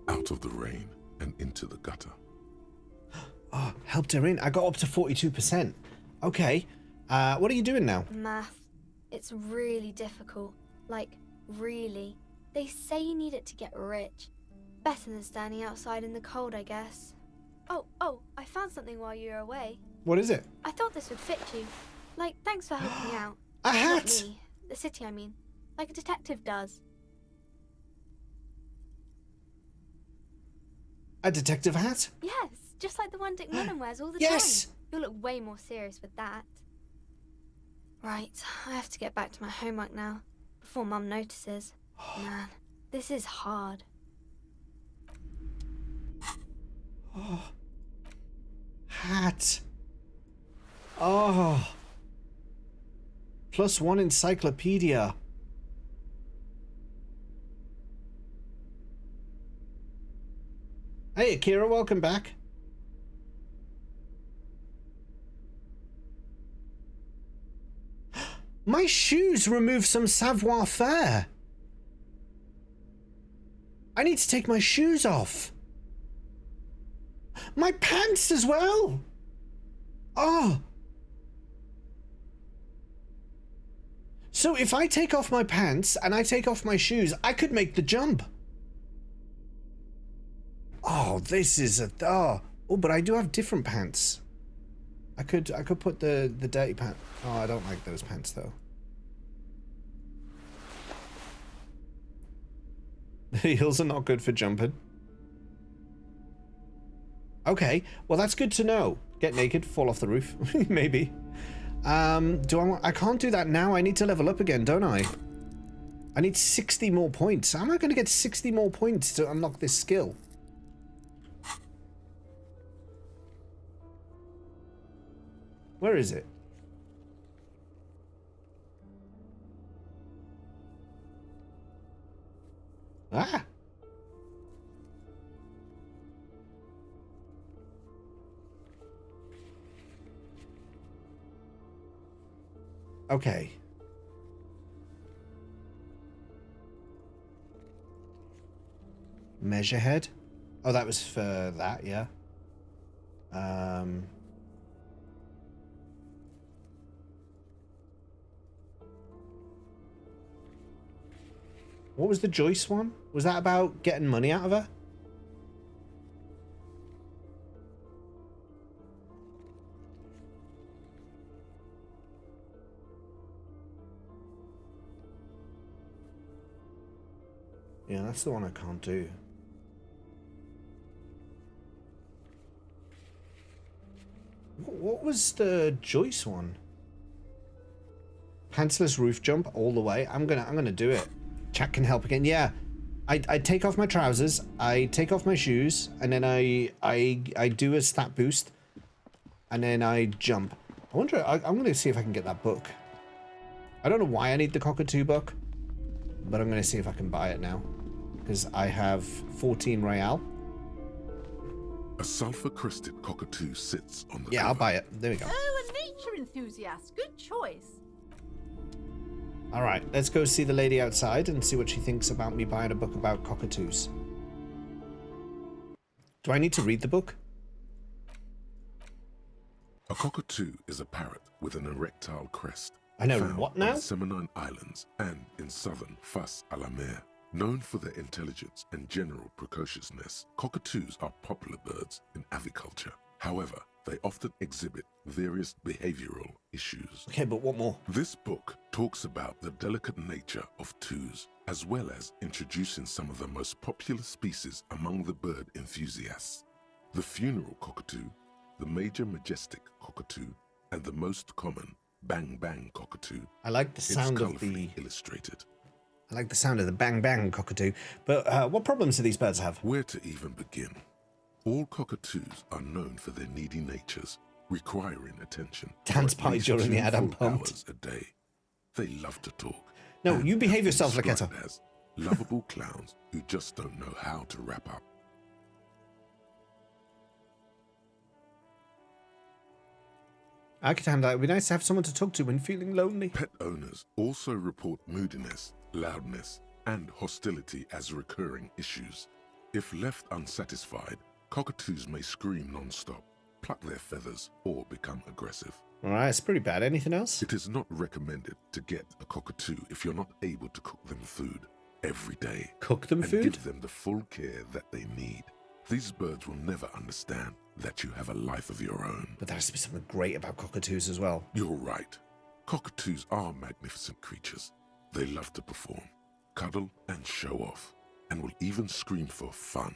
Out of the rain and into the gutter. Oh, helped her in. I got up to 42%. Okay. What are you doing now? Math. It's really difficult. Like, really. They say you need it to get rich. Better than standing outside in the cold, I guess. Oh, I found something while you were away. What is it? I thought this would fit you. Like, thanks for helping me out. A hat! Not me. The city, I mean. Like a detective does. A detective hat? Yes, just like the one Dick Mullen wears all the Yes! time. You'll look way more serious with that. Right, I have to get back to my homework now, before Mum notices. Man, this is hard. Oh. Hat. Oh. +1 encyclopedia. Hey, Akira, welcome back. My shoes remove some savoir-faire. I need to take my shoes off. My pants as well. Oh. So if I take off my pants and I take off my shoes, I could make the jump. Oh, this is a... Oh, but I do have different pants. I could put the dirty pants. Oh, I don't like those pants, though. The heels are not good for jumping. Okay, well, that's good to know. Get naked, fall off the roof. Maybe. I can't do that now. I need to level up again, don't I? I need 60 more points. How am I going to get 60 more points to unlock this skill? Where is it? Ah! Okay. Measure head? Oh, that was for that, yeah. What was the Joyce one? Was that about getting money out of her? Yeah, that's the one I can't do. What was the Joyce one? Pantsless roof jump all the way. I'm gonna do it. Chat can help again. Yeah, I take off my trousers, I take off my shoes, and then I do a stat boost, and then I jump. I wonder. I'm gonna see if I can get that book. I don't know why I need the cockatoo book, but I'm gonna see if I can buy it now, because I have 14 real. A sulfur-crested cockatoo sits on the Yeah, cover. I'll buy it. There we go. Oh, a nature enthusiast. Good choice. All right, let's go see the lady outside and see what she thinks about me buying a book about cockatoos. Do I need to read the book? A cockatoo is a parrot with an erectile crest. I know, found what now? on the Seminole Islands and in southern Fas a la Mer. Known for their intelligence and general precociousness, cockatoos are popular birds in aviculture. However, they often exhibit various behavioral issues. Okay, but what more? This book talks about the delicate nature of toos, as well as introducing some of the most popular species among the bird enthusiasts. The funeral cockatoo, the major majestic cockatoo, and the most common bang bang cockatoo. I like the sound of the illustrated. I like the sound of the bang bang cockatoo. But what problems do these birds have? Where to even begin? All cockatoos are known for their needy natures, requiring attention. Dance party during the ad, I'm pumped. Hours a day. They love to talk. No, you behave yourself, Loketta. Loketta. As lovable clowns who just don't know how to wrap up. I could handle that. It would be nice to have someone to talk to when feeling lonely. Pet owners also report moodiness, loudness, and hostility as recurring issues. If left unsatisfied, cockatoos may scream non-stop, pluck their feathers, or become aggressive. Alright, it's pretty bad. Anything else? It is not recommended to get a cockatoo if you're not able to cook them food every day. Cook them and food? Give them the full care that they need. These birds will never understand that you have a life of your own. But there has to be something great about cockatoos as well. You're right. Cockatoos are magnificent creatures. They love to perform, cuddle, and show off, and will even scream for fun.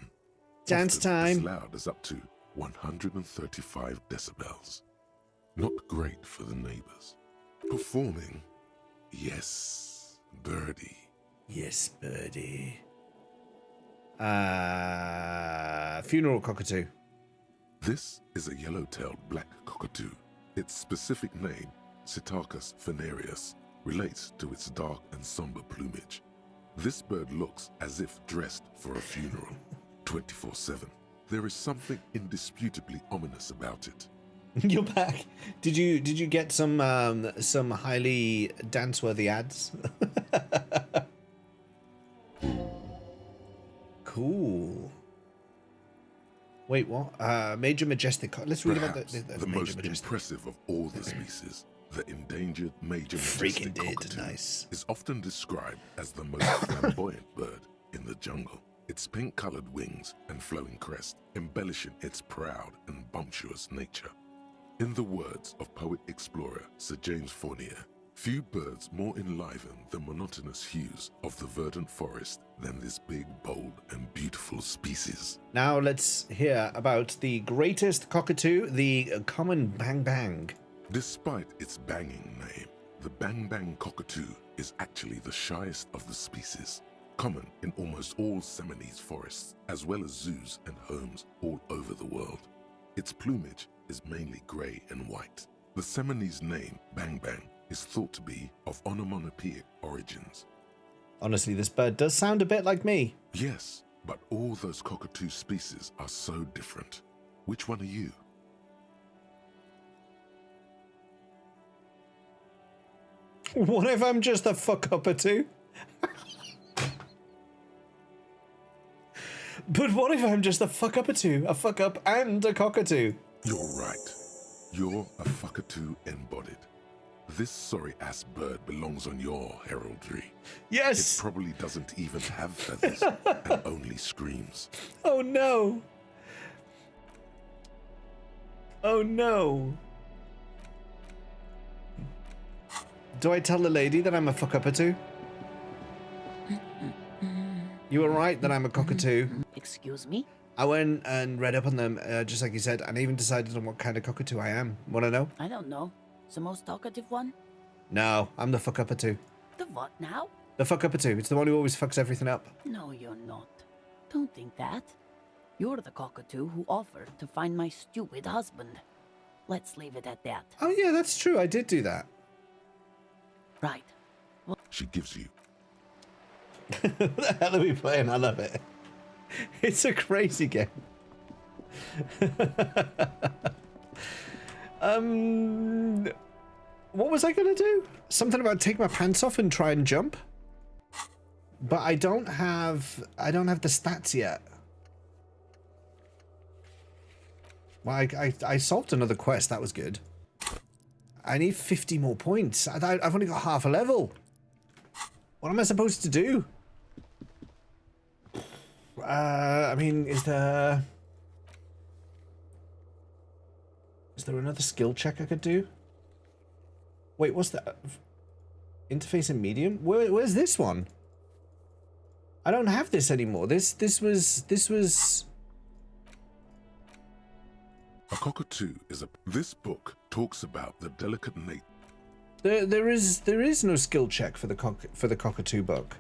Dance Often time. as loud as up to 135 decibels. Not great for the neighbors. Performing, yes, birdie. Yes, birdie. Funeral cockatoo. This is a yellow-tailed black cockatoo. Its specific name, Psittacus venereus, relates to its dark and somber plumage. This bird looks as if dressed for a funeral, 24/7. There is something indisputably ominous about it. You're back. Did you get some highly dance-worthy ads? Cool. Wait, what? Major majestic. Let's read about Perhaps the the major most majestic. impressive of all the species, the endangered major Freaking majestic did, cockatoo, nice. is often described as the most flamboyant bird in the jungle. Its pink-colored wings and flowing crest embellishing its proud and bumptious nature. In the words of poet-explorer Sir James Fournier, few birds more enliven the monotonous hues of the verdant forest than this big, bold, and beautiful species. Now let's hear about the greatest cockatoo, the common bang bang. Despite its banging name, the bang bang cockatoo is actually the shyest of the species, common in almost all Seminoles forests, as well as zoos and homes all over the world. Its plumage is mainly grey and white. The Seminoles name, bang bang, is thought to be of onomatopoeic origins. Honestly, this bird does sound a bit like me. Yes, but all those cockatoo species are so different. Which one are you? What if I'm just a fuck-up-a-two? But what if I'm just a fuck-up-a-two, a fuck-up and a cockatoo? You're right. You're a fuckatoo embodied. This sorry-ass bird belongs on your heraldry. Yes! It probably doesn't even have feathers and only screams. Oh no! Oh no! Do I tell the lady that I'm a fuck-up-a-two? You were right that I'm a cockatoo. Excuse me? I went and read up on them, just like you said, and I even decided on what kind of cockatoo I am. Want to know? I don't know. The most talkative one? No, I'm the fuck-upper-two. The what now? The fuck-upper-two. It's the one who always fucks everything up. No, you're not. Don't think that. You're the cockatoo who offered to find my stupid husband. Let's leave it at that. Oh, yeah, that's true. I did do that. Right. Well, She gives you. What the hell are we playing? I love it. It's a crazy game. What was I gonna do? Something about take my pants off and try and jump? But I don't have the stats yet. Well, I solved another quest. That was good. I need 50 more points. I've only got half a level. What am I supposed to do? I mean, is there another skill check I could do? Wait, what's that? Interface and medium? Where's this one? I don't have this anymore. This was. A cockatoo is a. This book talks about the delicate nature. There is no skill check for the cockatoo book.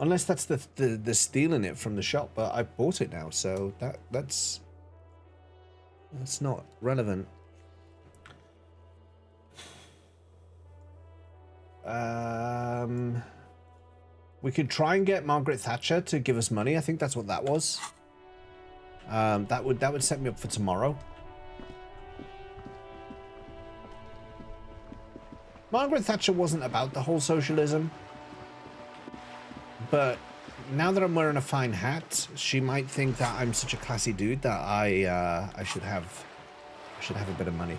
Unless that's the stealing it from the shop, but I bought it now, so that's not relevant. We could try and get Margaret Thatcher to give us money. I think that's what that was. That would set me up for tomorrow. Margaret Thatcher wasn't about the whole socialism. But now that I'm wearing a fine hat, she might think that I'm such a classy dude that I should have a bit of money.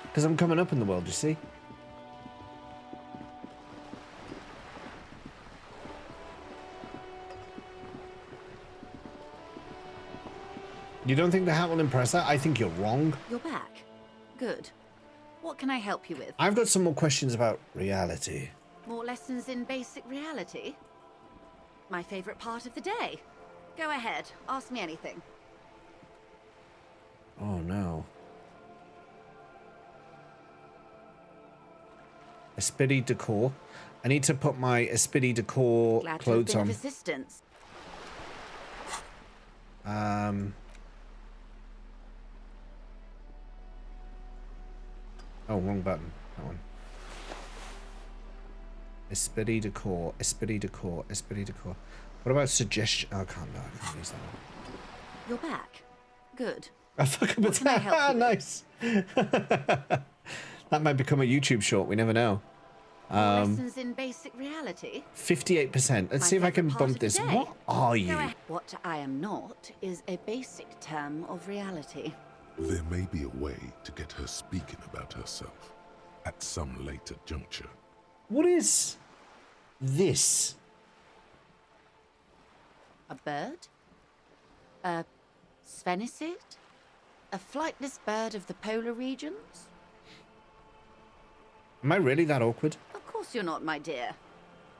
Because I'm coming up in the world, you see. You don't think the hat will impress her? I think you're wrong. you're back. Good. What can I help you with? I've got some more questions about reality. More lessons in basic reality? My favorite part of the day. Go ahead, ask me anything. Oh no. Esprit decor. I need to put my Esprit decor Glad to have clothes been on. of assistance. Oh, wrong button. That one. Esprit decor, Esprit decor, Esprit decor. What about suggestion? Oh, I can't use that one. You're back. Good. I fucking What can I help you with? Nice. That might become a YouTube short. We never know. More lessons in basic reality? 58%. Let's see if I can bump this. What are you? What I am not is a basic term of reality. There may be a way to get her speaking about herself at some later juncture. What is this? A bird? A sphenicid? A flightless bird of the polar regions? Am I really that awkward? Of course you're not, my dear.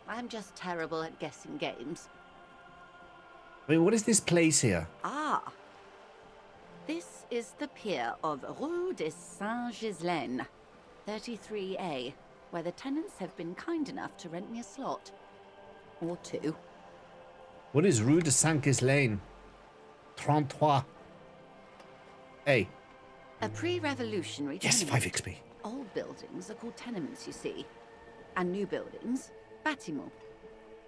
I'm just terrible at guessing games. I mean, what is this place here? Ah. This is the pier of Rue de Saint-Ghislain, 33A, where the tenants have been kind enough to rent me a slot. Or two. What is Rue de Saint-Ghislain? 33. A. A pre-revolutionary Yes, tenement. 5 XP. Old buildings are called tenements, you see. And new buildings, bâtiments.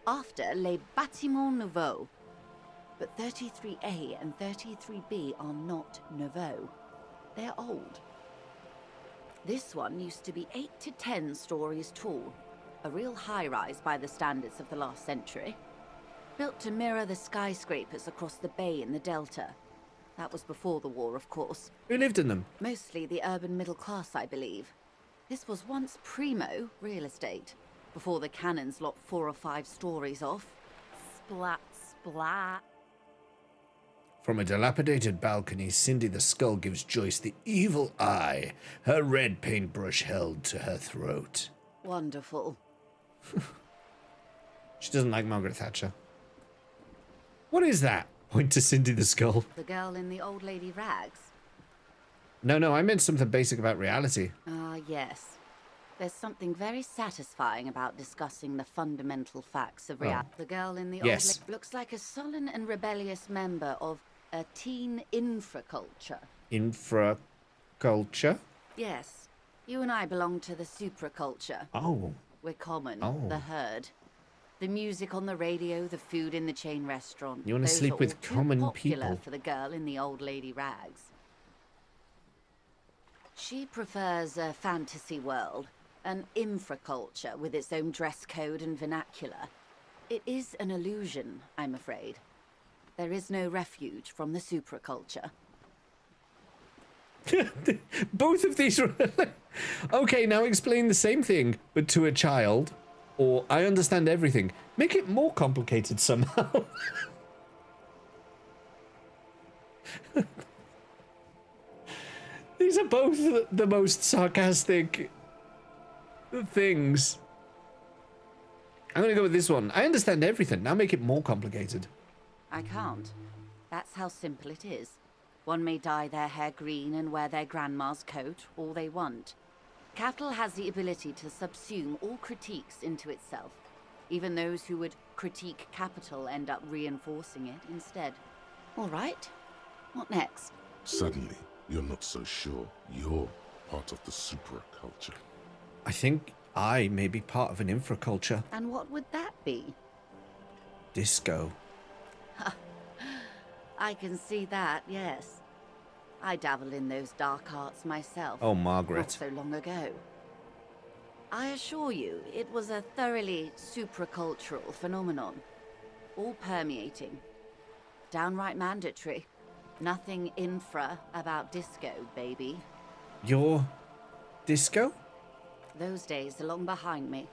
After les bâtiments nouveaux. But 33A and 33B are not nouveau. They're old. This one used to be 8 to 10 stories tall. A real high-rise by the standards of the last century. Built to mirror the skyscrapers across the bay in the Delta. That was before the war, of course. Who lived in them? Mostly the urban middle class, I believe. This was once primo real estate, before the cannons lopped 4 or 5 stories off. Splat, splat. From a dilapidated balcony, Cindy the Skull gives Joyce the evil eye, her red paintbrush held to her throat. Wonderful. She doesn't like Margaret Thatcher. What is that? Point to Cindy the Skull. The girl in the old lady rags? No, I meant something basic about reality. Ah, yes. There's something very satisfying about discussing the fundamental facts of reality. The girl in the old lady looks like a sullen and rebellious member of a teen infraculture. Infraculture? Yes. You and I belong to the supraculture. Oh. We're common, Oh. the herd. The music on the radio, the food in the chain restaurant. You want to Those sleep are with all too common popular people. for the girl in the old lady rags. She prefers a fantasy world, an infraculture with its own dress code and vernacular. It is an illusion, I'm afraid. There is no refuge from the supraculture. Both of these. Okay, now explain the same thing, but to a child. Or I understand everything. Make it more complicated somehow. These are both the most sarcastic things. I'm gonna go with this one. I understand everything. Now make it more complicated. I can't. That's how simple it is. One may dye their hair green and wear their grandma's coat all they want. Capital has the ability to subsume all critiques into itself. Even those who would critique capital end up reinforcing it instead. All right. What next? Suddenly, you're not so sure you're part of the supraculture. I think I may be part of an infraculture. And what would that be? Disco. I can see that, yes. I dabbled in those dark arts myself. Oh, Margaret. Not so long ago. I assure you, it was a thoroughly supracultural phenomenon. All permeating. Downright mandatory. Nothing infra about disco, baby. Your disco? Those days are long behind me.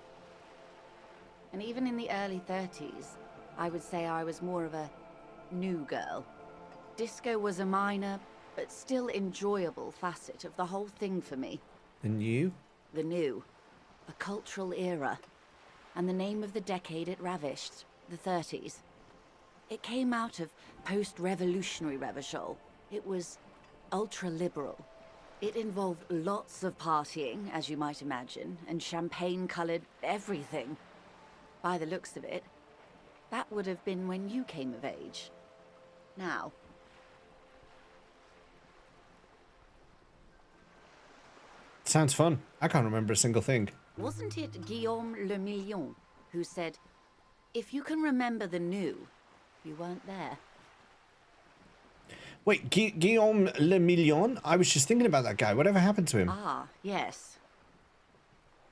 And even in the early 30s, I would say I was more of a new girl. Disco was a minor, but still enjoyable facet of the whole thing for me. The new? The new. A cultural era. And the name of the decade it ravished, the 30s. It came out of post-revolutionary Revachol. It was ultra-liberal. It involved lots of partying, as you might imagine, and champagne-colored everything. By the looks of it, that would have been when you came of age. Now. Sounds fun. I can't remember a single thing. Wasn't it Guillaume Le Million who said, if you can remember the new, you weren't there? Wait, Guillaume Le Million? I was just thinking about that guy. Whatever happened to him? Ah, yes.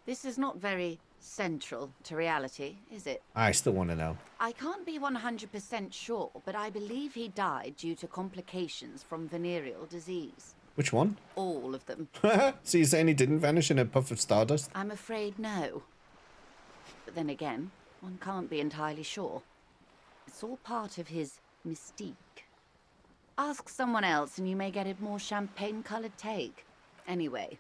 This is not very central to reality, is it? I still want to know. I can't be 100% sure, but I believe he died due to complications from venereal disease. Which one? All of them. So you're saying he didn't vanish in a puff of stardust? I'm afraid no. But then again, one can't be entirely sure. It's all part of his mystique. Ask someone else and you may get a more champagne-colored take. Anyway,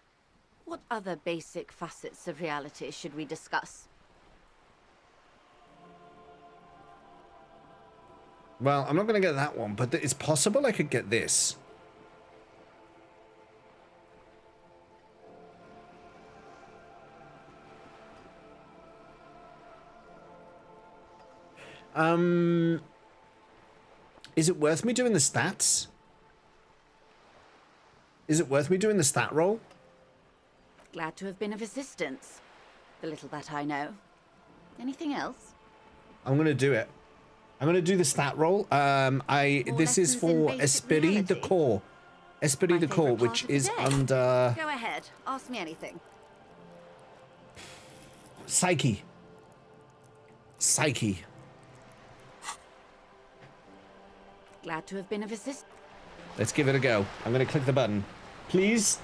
what other basic facets of reality should we discuss? Well, I'm not going to get that one, but it's possible I could get this. Is it worth me doing the stats? Is it worth me doing the stat roll? Glad to have been of assistance. The little that I know. Anything else? I'm gonna do it. I'm gonna do the stat roll. This is for Esprit de Corps. Esprit de Corps, which is under Go ahead. Ask me anything. Psyche. Psyche. Glad to have been of assistance. Let's give it a go. I'm gonna click the button. Please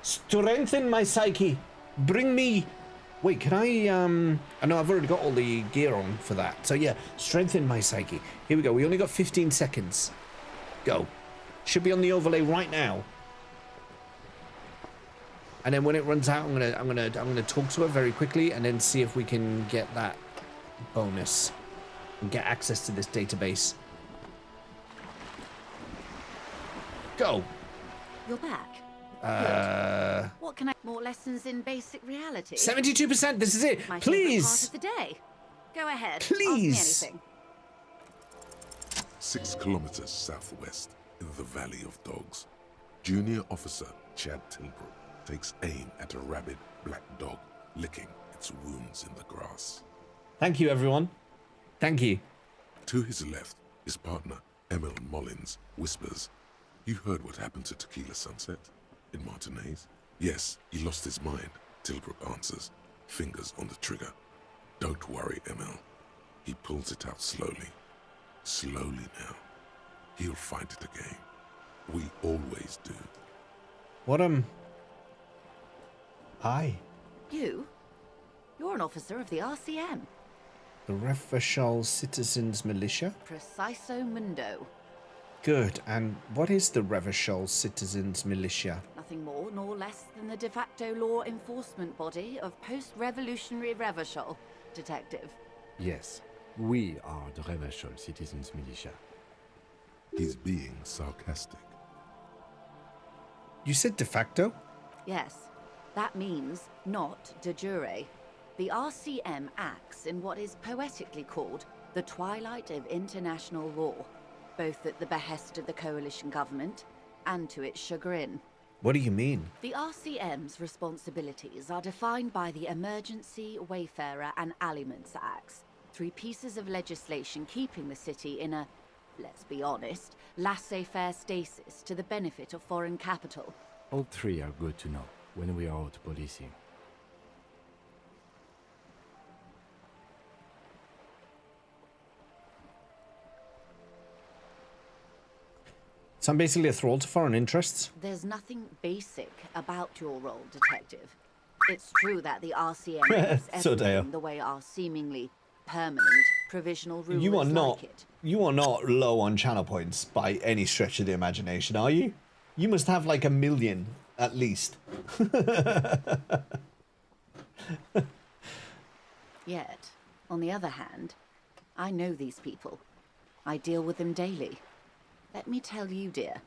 strengthen my psyche. Bring me. Wait, can I know I've already got all the gear on for that. So yeah, strengthen my psyche. Here we go. We only got 15 seconds. Go. Should be on the overlay right now. And then when it runs out, I'm gonna talk to her very quickly and then see if we can get that bonus and get access to this database. Go. You're back. Good. What can I... More lessons in basic reality? 72%, this is it. My Please. favorite part of the day. Go ahead. Please. Ask me anything. 6 kilometers southwest in the Valley of Dogs, Junior Officer Chad Tilbrook takes aim at a rabid black dog licking its wounds in the grass. Thank you, everyone. Thank you. To his left, his partner, Emil Mullins, whispers, "You heard what happened to Tequila Sunset in Martinez?" "Yes, he lost his mind," Tilbrook answers, fingers on the trigger. "Don't worry, Emil." He pulls it out slowly. Slowly now. He'll find it again. We always do. What, Hi. You're an officer of the RCM. The Revachol Citizens Militia? Preciso mundo. Good. And what is the Revachol Citizens Militia? Nothing more nor less than the de facto law enforcement body of post-revolutionary Revachol, Detective. Yes, we are the Revachol Citizens Militia. He's being sarcastic. You said de facto? Yes, that means not de jure. The RCM acts in what is poetically called the twilight of international law, both at the behest of the coalition government and to its chagrin. What do you mean? The RCM's responsibilities are defined by the Emergency, Wayfarer and Aliments Acts, 3 pieces of legislation keeping the city in a, let's be honest, laissez-faire stasis to the benefit of foreign capital. All 3 are good to know when we are out policing. So I'm basically a thrall to foreign interests? There's nothing basic about your role, Detective. It's true that the RCM is everything the way our seemingly permanent provisional rulers You are not like it. You are not low on channel points by any stretch of the imagination, are you? You must have like 1 million at least. Yet, on the other hand, I know these people. I deal with them daily. Let me tell you, dear,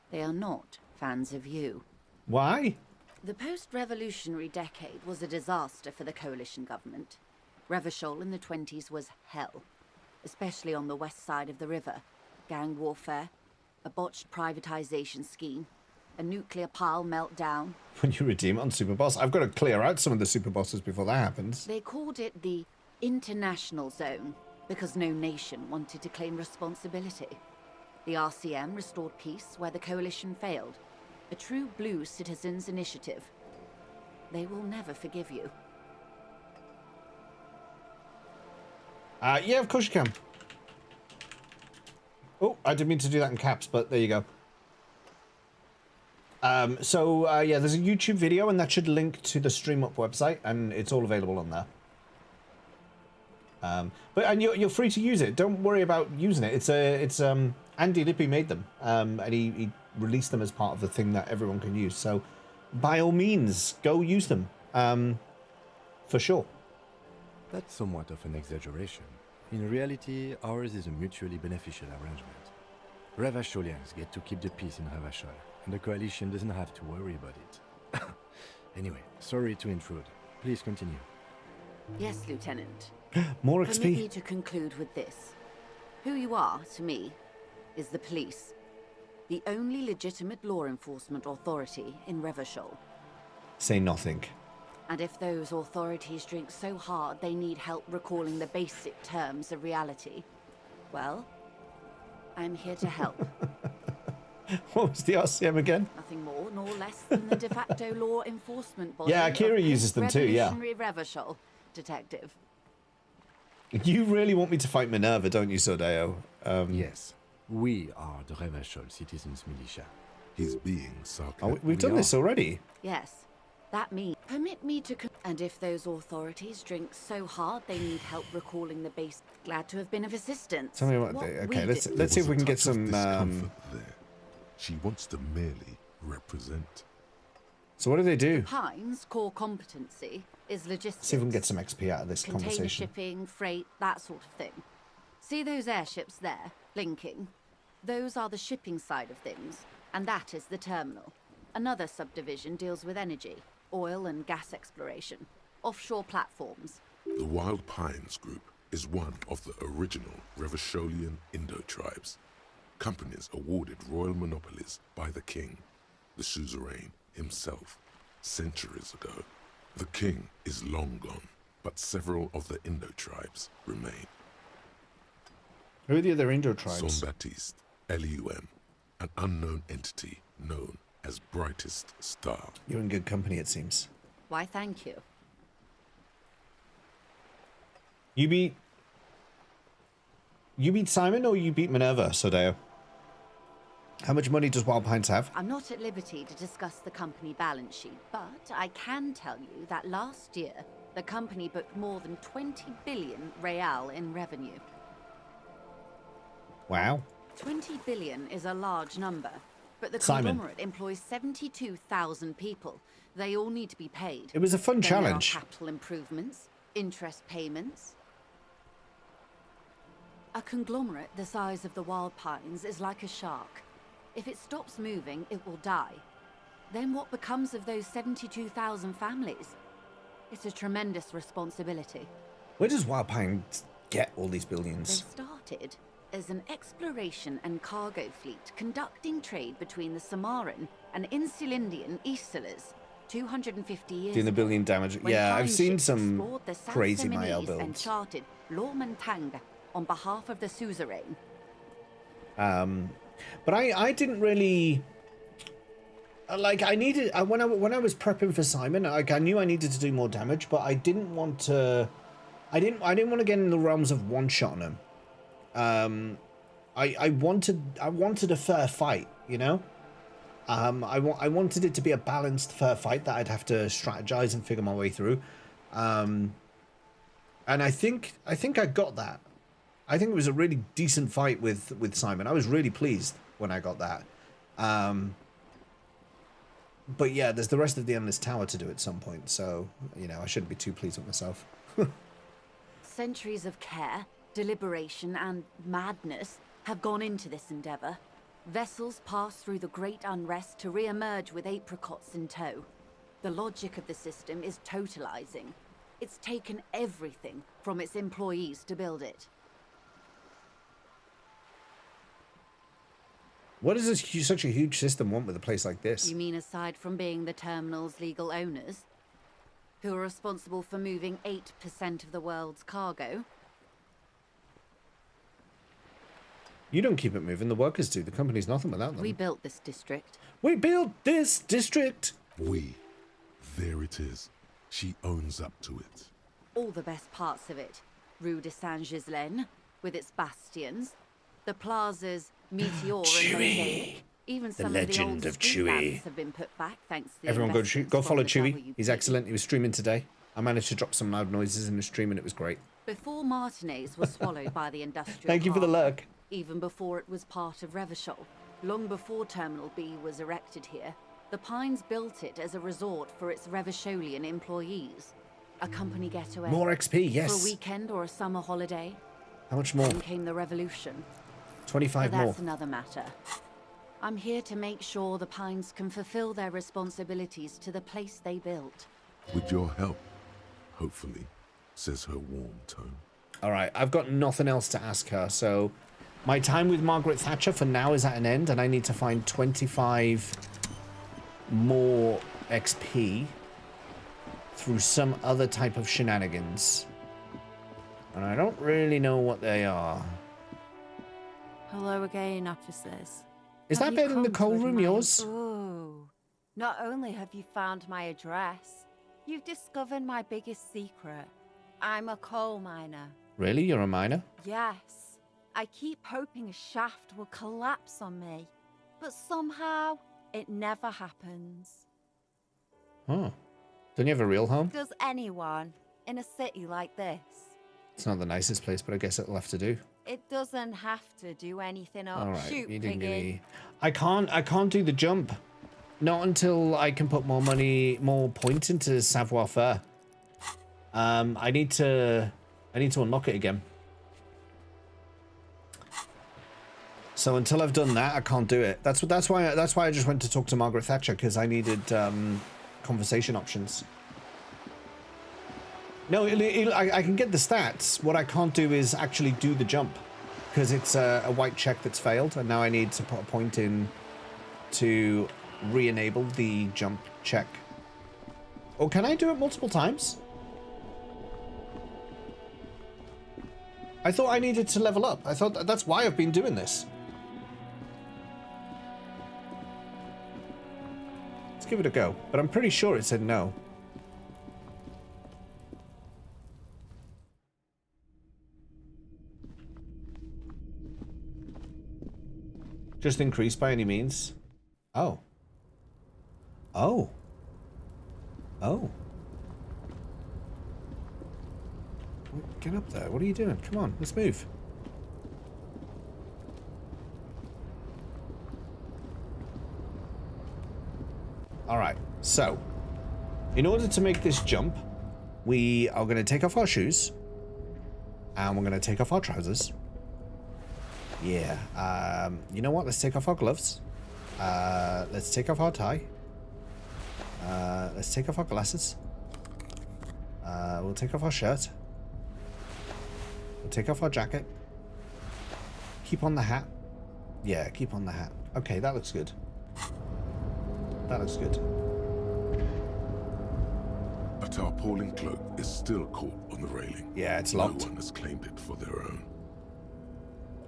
they are not fans of you. Why? The post-revolutionary decade was a disaster for the coalition government. Revachol in the 20s was hell, especially on the west side of the river. Gang warfare, a botched privatization scheme, a nuclear pile meltdown. When you redeem it on Superboss, I've got to clear out some of the Superbosses before that happens. They called it the international zone because no nation wanted to claim responsibility. The RCM restored peace where the coalition failed. A true blue citizens' initiative. They will never forgive you. Yeah, of course you can. Oh, I didn't mean to do that in caps, but there you go. Yeah, there's a YouTube video, and that should link to the StreamUp website, and it's all available on there. And you're free to use it. Don't worry about using it. It's Andy Lippy made them, and he released them as part of the thing that everyone can use. So, by all means, go use them, for sure. That's somewhat of an exaggeration. In reality, ours is a mutually beneficial arrangement. Revacholians get to keep the peace in Revachol, and the coalition doesn't have to worry about it. Anyway, sorry to intrude. Please continue. Yes, Lieutenant. More XP. Permit me to conclude with this. Who you are, to me, is the police. The only legitimate law enforcement authority in Revachol. Say nothing. And if those authorities drink so hard they need help recalling the basic terms of reality, well, I'm here to help. What was the RCM again? Nothing more nor less than the de facto law enforcement body. Yeah, Akira uses them too, yeah. Revachol, Detective. You really want me to fight Minerva, don't you, Sodeo? Yes. We are the Revachol Citizens Militia. He's being sarcastic. Oh, we've done this already. Yes. That means Permit me to... And if those authorities drink so hard they need help recalling the base, glad to have been of assistance. Tell me what they... Okay, let's see if we can get some... There. She wants to merely represent. So what do they do? Pine's core competency is logistics. See if we can get some XP out of this Container conversation. shipping, freight, that sort of thing. See those airships there, blinking? Those are the shipping side of things, and that is the terminal. Another subdivision deals with energy, oil and gas exploration, offshore platforms. The Wild Pines Group is one of the original Revacholian Indo-tribes. Companies awarded royal monopolies by the king, the suzerain himself, centuries ago. The king is long gone, but several of the Indo-tribes remain. Who are the other Indo-tribes? Son-Baptiste, LUM, an unknown entity known as Brightest Star. You're in good company, it seems. Why, thank you. You beat Simon or you beat Minerva, Sodeo? How much money does Wild Pines have? I'm not at liberty to discuss the company balance sheet, but I can tell you that last year, the company booked more than 20 billion real in revenue. Wow. 20 billion is a large number, but the Simon. conglomerate employs 72,000 people. They all need to be paid. It was a fun Then challenge. There are capital improvements, interest payments. A conglomerate the size of the Wild Pines is like a shark. If it stops moving, it will die. Then what becomes of those 72,000 families? It's a tremendous responsibility. Where does Wild Pines get all these They billions? started as an exploration and cargo fleet conducting trade between the Samaran and Insulindian Easterlers 250 years Doing the ago, billion damage. when Yeah, I've Pine seen ships some explored the South crazy Mael Seminese and builds. charted Lormantanga on behalf of the suzerain. But I didn't really like. I needed when I was prepping for Simon. Like I knew I needed to do more damage, but I didn't want to. I didn't want to get in the realms of one shotting him. I wanted a fair fight, you know. I wanted it to be a balanced, fair fight that I'd have to strategize and figure my way through. And I think I got that. I think it was a really decent fight with Simon. I was really pleased when I got that. But yeah, there's the rest of the Endless Tower to do at some point, so, you know, I shouldn't be too pleased with myself. Centuries of care, deliberation, and madness have gone into this endeavor. Vessels pass through the great unrest to re-emerge with apricots in tow. The logic of the system is totalizing. It's taken everything from its employees to build it. What does such a huge system want with a place like this? You mean aside from being the terminal's legal owners, who are responsible for moving 8% of the world's cargo? You don't keep it moving, the workers do. The company's nothing without them. We built this district. We built this district! There it is. She owns up to it. All the best parts of it. Rue de Saint-Ghislain, with its bastions. The plazas Meteor and Mosaic. Even some The of the legend old of street Chewie. lamps have been put back thanks to the Everyone go investments follow from the Chewie. He's WP. excellent. He was streaming today. I managed to drop some loud noises in the stream and it was great. Before Martinez was swallowed by the industrial Thank you for the park, lurk. even before it was part of Revachol, long before Terminal B was erected here, the Pines built it as a resort for its Revacholian employees. A company getaway. More XP, yes. For a weekend or a summer holiday. How much more? Then came the revolution. 25 but more. that's another matter. I'm here to make sure the Pines can fulfill their responsibilities to the place they built. With your help, hopefully, says her warm tone. All right, I've got nothing else to ask her, so my time with Margaret Thatcher for now is at an end, and I need to find 25 more XP through some other type of shenanigans. And I don't really know what they are. Hello again, officers. Is that bed in the coal room yours? Oh, not only have you found my address, you've discovered my biggest secret. I'm a coal miner. Really? You're a miner? Yes. I keep hoping a shaft will collapse on me, but somehow it never happens. Oh. Don't you have a real home? Does anyone in a city like this? It's not the nicest place, but I guess it'll have to do. It doesn't have to do anything up. All right, Shoot, you didn't give piggy. me. I can't do the jump. Not until I can put more points into savoir-faire. I need to unlock it again. So until I've done that, I can't do it. That's why I just went to talk to Margaret Thatcher, because I needed conversation options. No, I can get the stats. What I can't do is actually do the jump, because it's a white check that's failed, and now I need to put a point in to re-enable the jump check. Or can I do it multiple times? I thought I needed to level up. I thought that's why I've been doing this. Let's give it a go. But I'm pretty sure it said no. Just increase by any means. Oh. Oh. Oh. Get up there. What are you doing? Come on, let's move. Alright, so in order to make this jump, we are going to take off our shoes. And we're going to take off our trousers. Yeah, you know what? Let's take off our gloves. Let's take off our tie. Let's take off our glasses. We'll take off our shirt. We'll take off our jacket. Keep on the hat. Yeah, keep on the hat. Okay, that looks good. That looks good. A tarpaulin cloak is still caught on the railing. Yeah, it's locked. No one has claimed it for their own.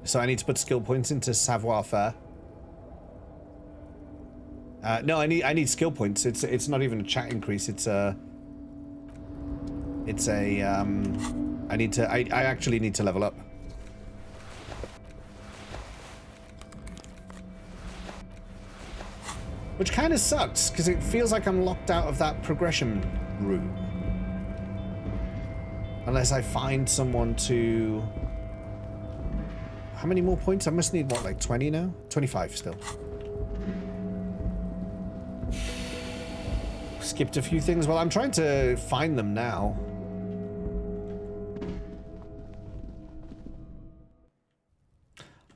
So I need to put skill points into savoir-faire. No, I need skill points. It's not even a chat increase. I actually need to level up. Which kind of sucks, because it feels like I'm locked out of that progression route. Unless I find someone to... How many more points? I must need, what, like 20 now? 25 still. Skipped a few things. Well, I'm trying to find them now.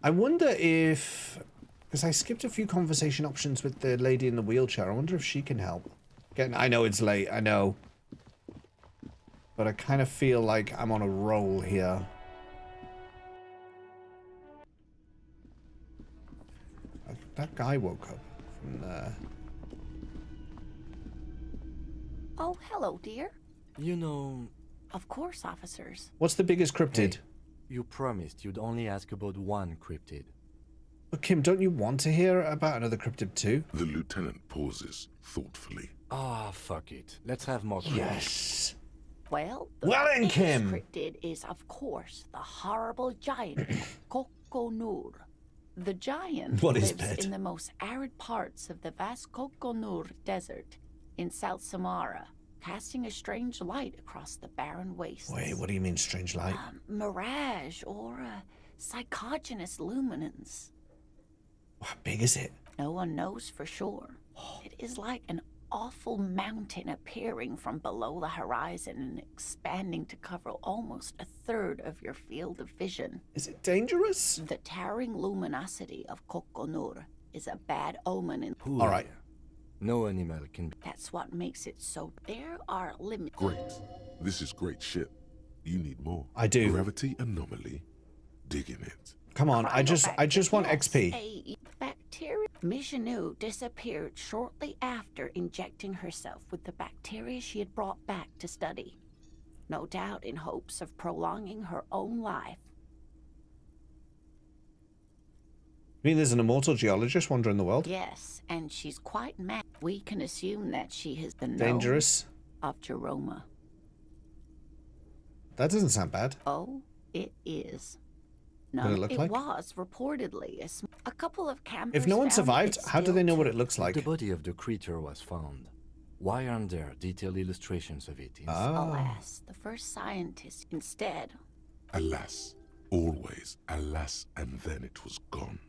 I wonder if... Because I skipped a few conversation options with the lady in the wheelchair. I wonder if she can help. I know it's late, I know. But I kind of feel like I'm on a roll here. That guy woke up from there. Oh, hello, dear. You know... Of course, officers. What's the biggest cryptid? Hey, you promised you'd only ask about one cryptid. But Kim, don't you want to hear about another cryptid too? The lieutenant pauses thoughtfully. Ah, fuck it. Let's have more. Yes. Well, the then, biggest Kim. cryptid is, of course, the horrible giant Kokonur. The giant What is lives that? in the most arid parts of the vast Kokonur Desert in South Sahara, casting a strange light across the barren wastes. Wait, what do you mean strange light? Mirage or psychogenous luminance. How big is it? No one knows for sure. It is like an awful mountain appearing from below the horizon and expanding to cover almost a third of your field of vision. Is it dangerous? The towering luminosity of Kokonur is a bad omen. All right. No animal can be. That's what makes it so. There are limits. Great. This is great shit. You need more. I do. Gravity anomaly. Digging it. Come on, I just want XP. A bacteria. Michanu disappeared shortly after injecting herself with the bacteria she had brought back to study. No doubt in hopes of prolonging her own life. You mean there's an immortal geologist wandering the world? Yes, and she's quite mad. We can assume that she has the Dangerous? nose of Jeroma. That doesn't sound bad. Oh, it is. What did it look like? was reportedly a couple of campers. If no one found survived, it how do they still know what it looks like? The body of the creature was found. Why aren't there detailed illustrations of it? Alas, the first scientist instead. Alas. Always alas, and then it was gone.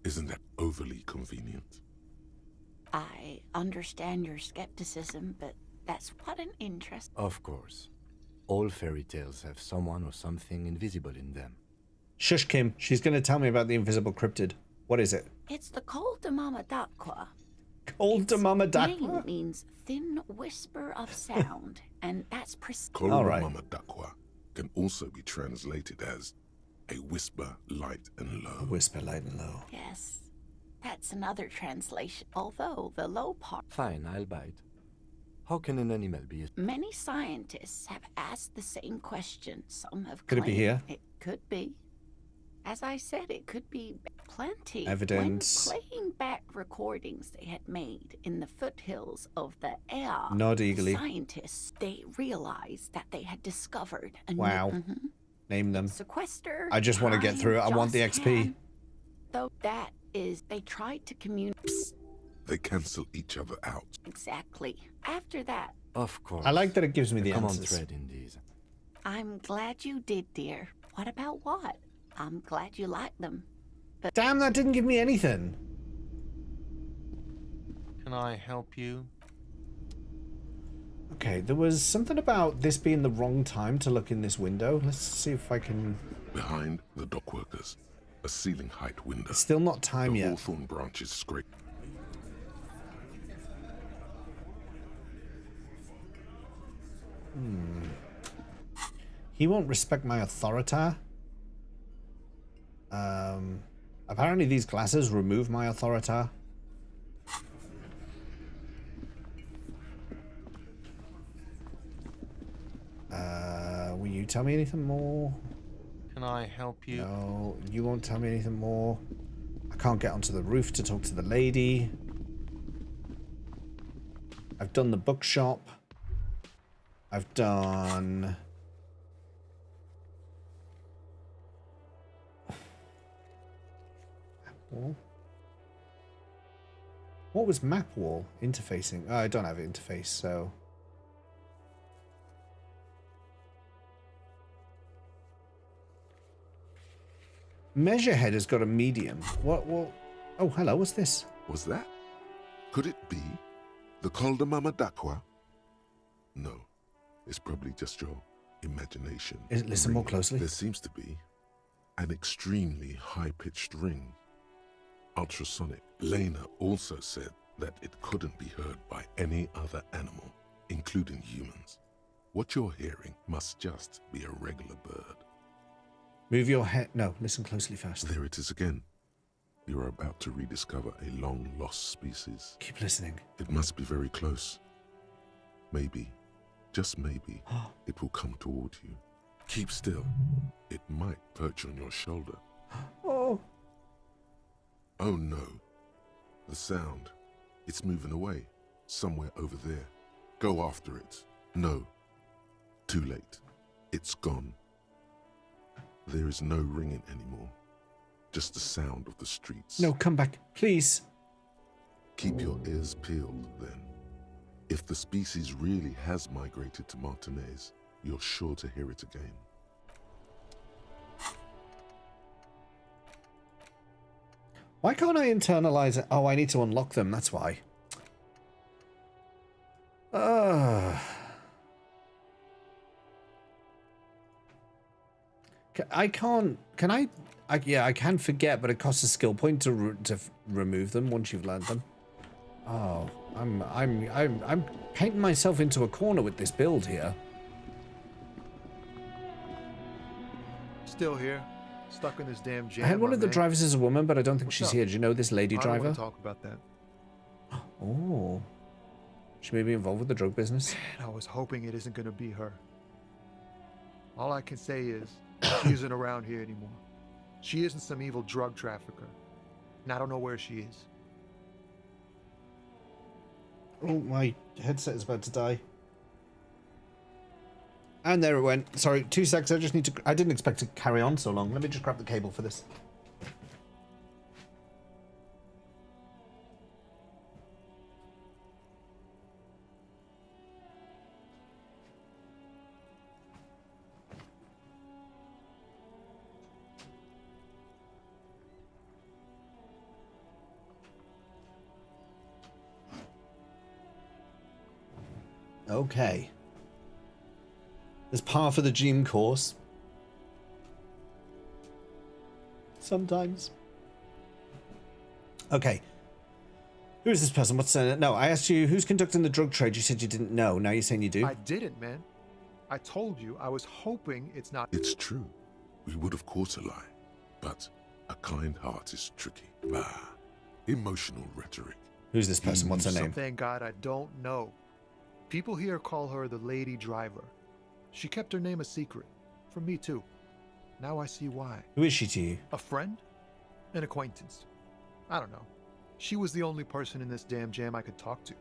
Isn't that overly convenient? I understand your skepticism, but that's what an interest. Of course. All fairy tales have someone or something invisible in them. Shush, Kim. She's going to tell me about the invisible cryptid. What is it? It's the Col de Mama d'Aqua. Col de Mama d'Aqua? Name means thin whisper of sound, and that's Col de Mama d'Aqua can also be translated as a whisper, light and low. A whisper, light and low. Yes, that's another translation, although the low part... Fine, I'll bite. How can an animal be... Many scientists have asked the same question. Some have Could it be here? It could be. As I said, it could be plenty. Evidence. When playing back recordings they had made in the foothills of the air, Nod eagerly. Scientists, they realized that they had discovered a Wow. new... Name them. Sequester. I just want to get through it. I want the XP. Though that is, they tried to communicate. They cancel each other out. Exactly. After that, Of course. I like that it gives me the common answers. thread in these. I'm glad you did, dear. What about what? I'm glad you like them. But Damn, that didn't give me anything. Can I help you? Okay, there was something about this being the wrong time to look in this window. Let's see if I can... Behind the dockworkers, a ceiling height window. It's still not time the yet. hawthorn branches scrape. He won't respect my authority. Apparently these glasses remove my authority. Will you tell me anything more? Can I help you? No, you won't tell me anything more. I can't get onto the roof to talk to the lady. I've done the bookshop. I've done... Wall? What was map wall? Interfacing. Oh, I don't have an interface, so... Measurehead has got a medium. What? Oh, hello. What's this? Was that? Could it be the Col de Mama d'Aqua? No, it's probably just your imagination. Listen more closely. There seems to be an extremely high-pitched ring. Ultrasonic. Lena also said that it couldn't be heard by any other animal, including humans. What you're hearing must just be a regular bird. Move your head. No, listen closely first. There it is again. You're about to rediscover a long-lost species. Keep listening. It must be very close. Maybe, just maybe, it will come toward you. Keep still. It might perch on your shoulder. Oh. Oh no. The sound. It's moving away. Somewhere over there. Go after it. No. Too late. It's gone. There is no ringing anymore. Just the sound of the streets. No, come back, please. Keep your ears peeled, then. If the species really has migrated to Martinez, you're sure to hear it again. Why can't I internalize it? Oh, I need to unlock them, that's why. I can't. Can I? Yeah, I can forget, but it costs a skill point to remove them once you've learned them. Oh, I'm painting myself into a corner with this build here. Still here, stuck in this damn jam. I had one of the man. drivers as a woman, but I don't think What's she's up? here. Do you know this lady I don't driver? want to talk about that. Oh, she may be involved with the drug business. Man, I was hoping it isn't going to be her. All I can say is she isn't around here anymore. She isn't some evil drug trafficker, and I don't know where she is. Oh, my headset is about to die. And there it went. Sorry, 2 seconds. I just need to... I didn't expect to carry on so long. Let me just grab the cable for this. Okay. There's par for the gym course. Sometimes. Okay. Who is this person? What's no, I asked you who's conducting the drug trade. You said you didn't know. Now you're saying you do? I didn't, man. I told you I was hoping it's not. It's true. We would of course a lie. But a kind heart is tricky. Emotional rhetoric. Who's this person? What's her name? Thank God I don't know. People here call her the Lady Driver. She kept her name a secret. From me too. Now I see why. Who is she to you? A friend? An acquaintance. I don't know. She was the only person in this damn jam I could talk to.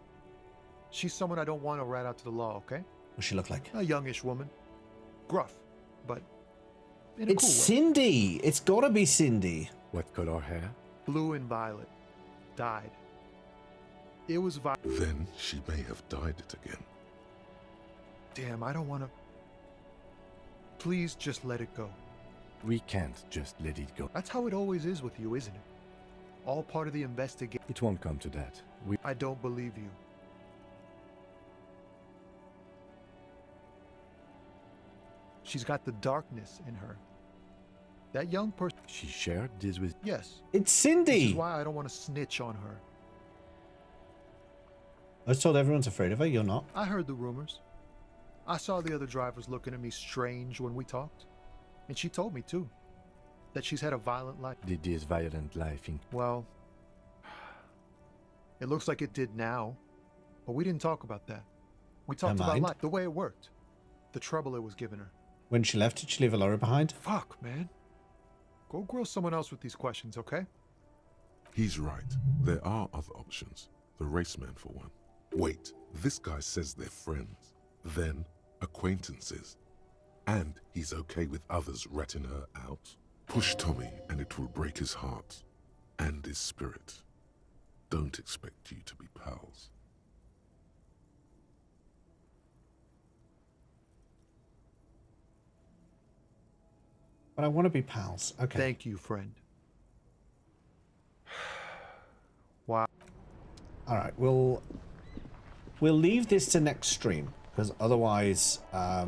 She's someone I don't want to rat out to the law, okay? What's she look like? A youngish woman. Gruff, but in a It's cool way. Cindy. It's gotta be Cindy. What color hair? Blue and violet. Died. It was Then she may have dyed it again. Damn, I don't want to. Please just let it go. We can't just let it go. That's how it always is with you, isn't it? All part of the investigation. It won't come to that. I don't believe you. She's got the darkness in her. That young person. She shared this with... Yes. It's Cindy. This is why I don't want to snitch on her. I was told everyone's afraid of her. You're not. I heard the rumors. I saw the other drivers looking at me strange when we talked. And she told me, too, that she's had a violent life. Did this violent life in... Well, it looks like it did now. But we didn't talk about that. We talked about life, the way it worked. The trouble it was giving her. When she left, did she leave Alora behind? Fuck, man. Go grill someone else with these questions, okay? He's right. There are other options. The raceman, for one. Wait, this guy says they're friends. Then, acquaintances. And he's okay with others ratting her out. Push Tommy and it will break his heart. And his spirit. Don't expect you to be pals. But I want to be pals. Okay. Thank you, friend. Wow. All right, we'll leave this to next stream because otherwise, I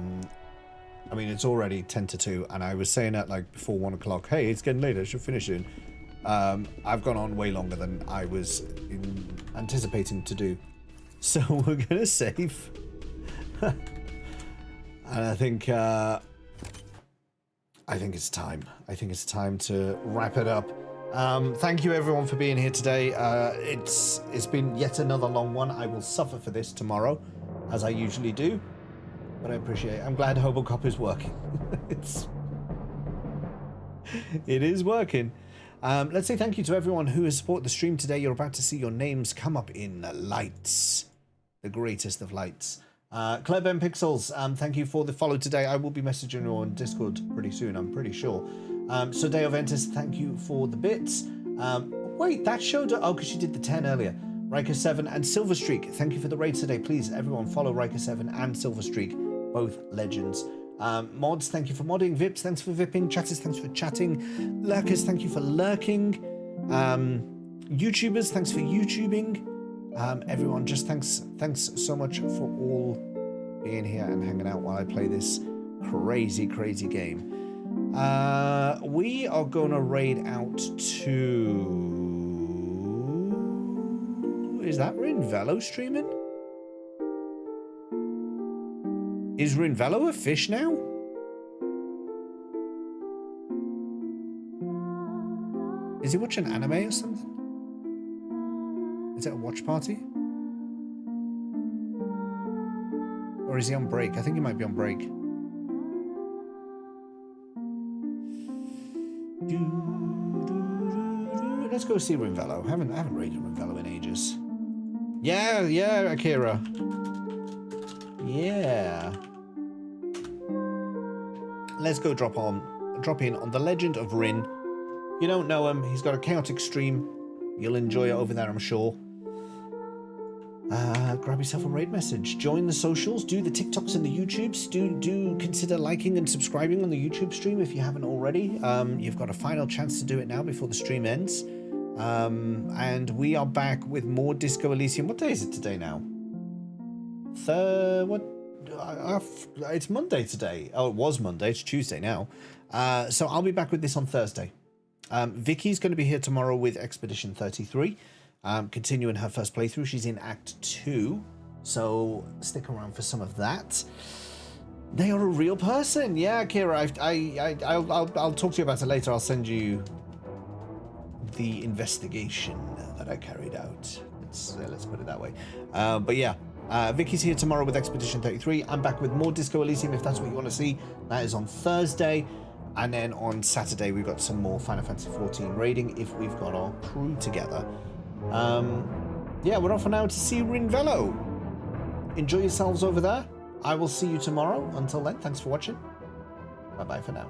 mean, it's already 10 to 2, and I was saying that like before 1 o'clock. Hey, it's getting late. I should finish it. I've gone on way longer than I was anticipating to do, so we're gonna save. And I think it's time. I think it's time to wrap it up. Thank you everyone for being here today. It's been yet another long one. I will suffer for this tomorrow, as I usually do, but I appreciate it. I'm glad Hobocop is working. It is working. Let's say thank you to everyone who has supported the stream today. You're about to see your names come up in the lights, the greatest of lights. Claire Ben Pixels, thank you for the follow today. I will be messaging you on Discord pretty soon, I'm pretty sure. So Day of Ventus, thank you for the bits. Wait, that showed... Oh, because she did the 10 earlier. Riker7 and Silverstreak, thank you for the raid today. Please, everyone, follow Riker7 and Silverstreak, both legends. Mods, thank you for modding. Vips, thanks for vipping. Chatters, thanks for chatting. Lurkers, thank you for lurking. YouTubers, thanks for YouTubing. Everyone, just thanks so much for all being here and hanging out while I play this crazy game. We are gonna raid out to... Is that Rinvello streaming? Is Rinvello a fish now? Is he watching anime or something? Is it a watch party? Or is he on break? I think he might be on break. Let's go see Rinvello. I haven't raided Rinvello in ages. Yeah, Akira. Yeah. Let's go drop in on the Legend of Rin. You don't know him. He's got a chaotic stream. You'll enjoy it over there, I'm sure. Grab yourself a raid message. Join the socials. Do the TikToks and the YouTubes. Do consider liking and subscribing on the YouTube stream if you haven't already. You've got a final chance to do it now before the stream ends. And we are back with more Disco Elysium. What day is it today now? It's Monday today. Oh, it was Monday. It's Tuesday now. So I'll be back with this on Thursday. Vicky's going to be here tomorrow with Expedition 33, continuing her first playthrough. She's in Act 2, so stick around for some of that. They are a real person. Yeah, Kira, I'll talk to you about it later. I'll send you the investigation that I carried out. Let's put it that way. But yeah, Vicky's here tomorrow with Expedition 33. I'm back with more Disco Elysium if that's what you want to see. That is on Thursday. And then on Saturday, we've got some more Final Fantasy XIV raiding if we've got our crew together. Yeah, we're off for now to see Rinvello. Enjoy yourselves over there. I will see you tomorrow. Until then, thanks for watching. Bye-bye for now.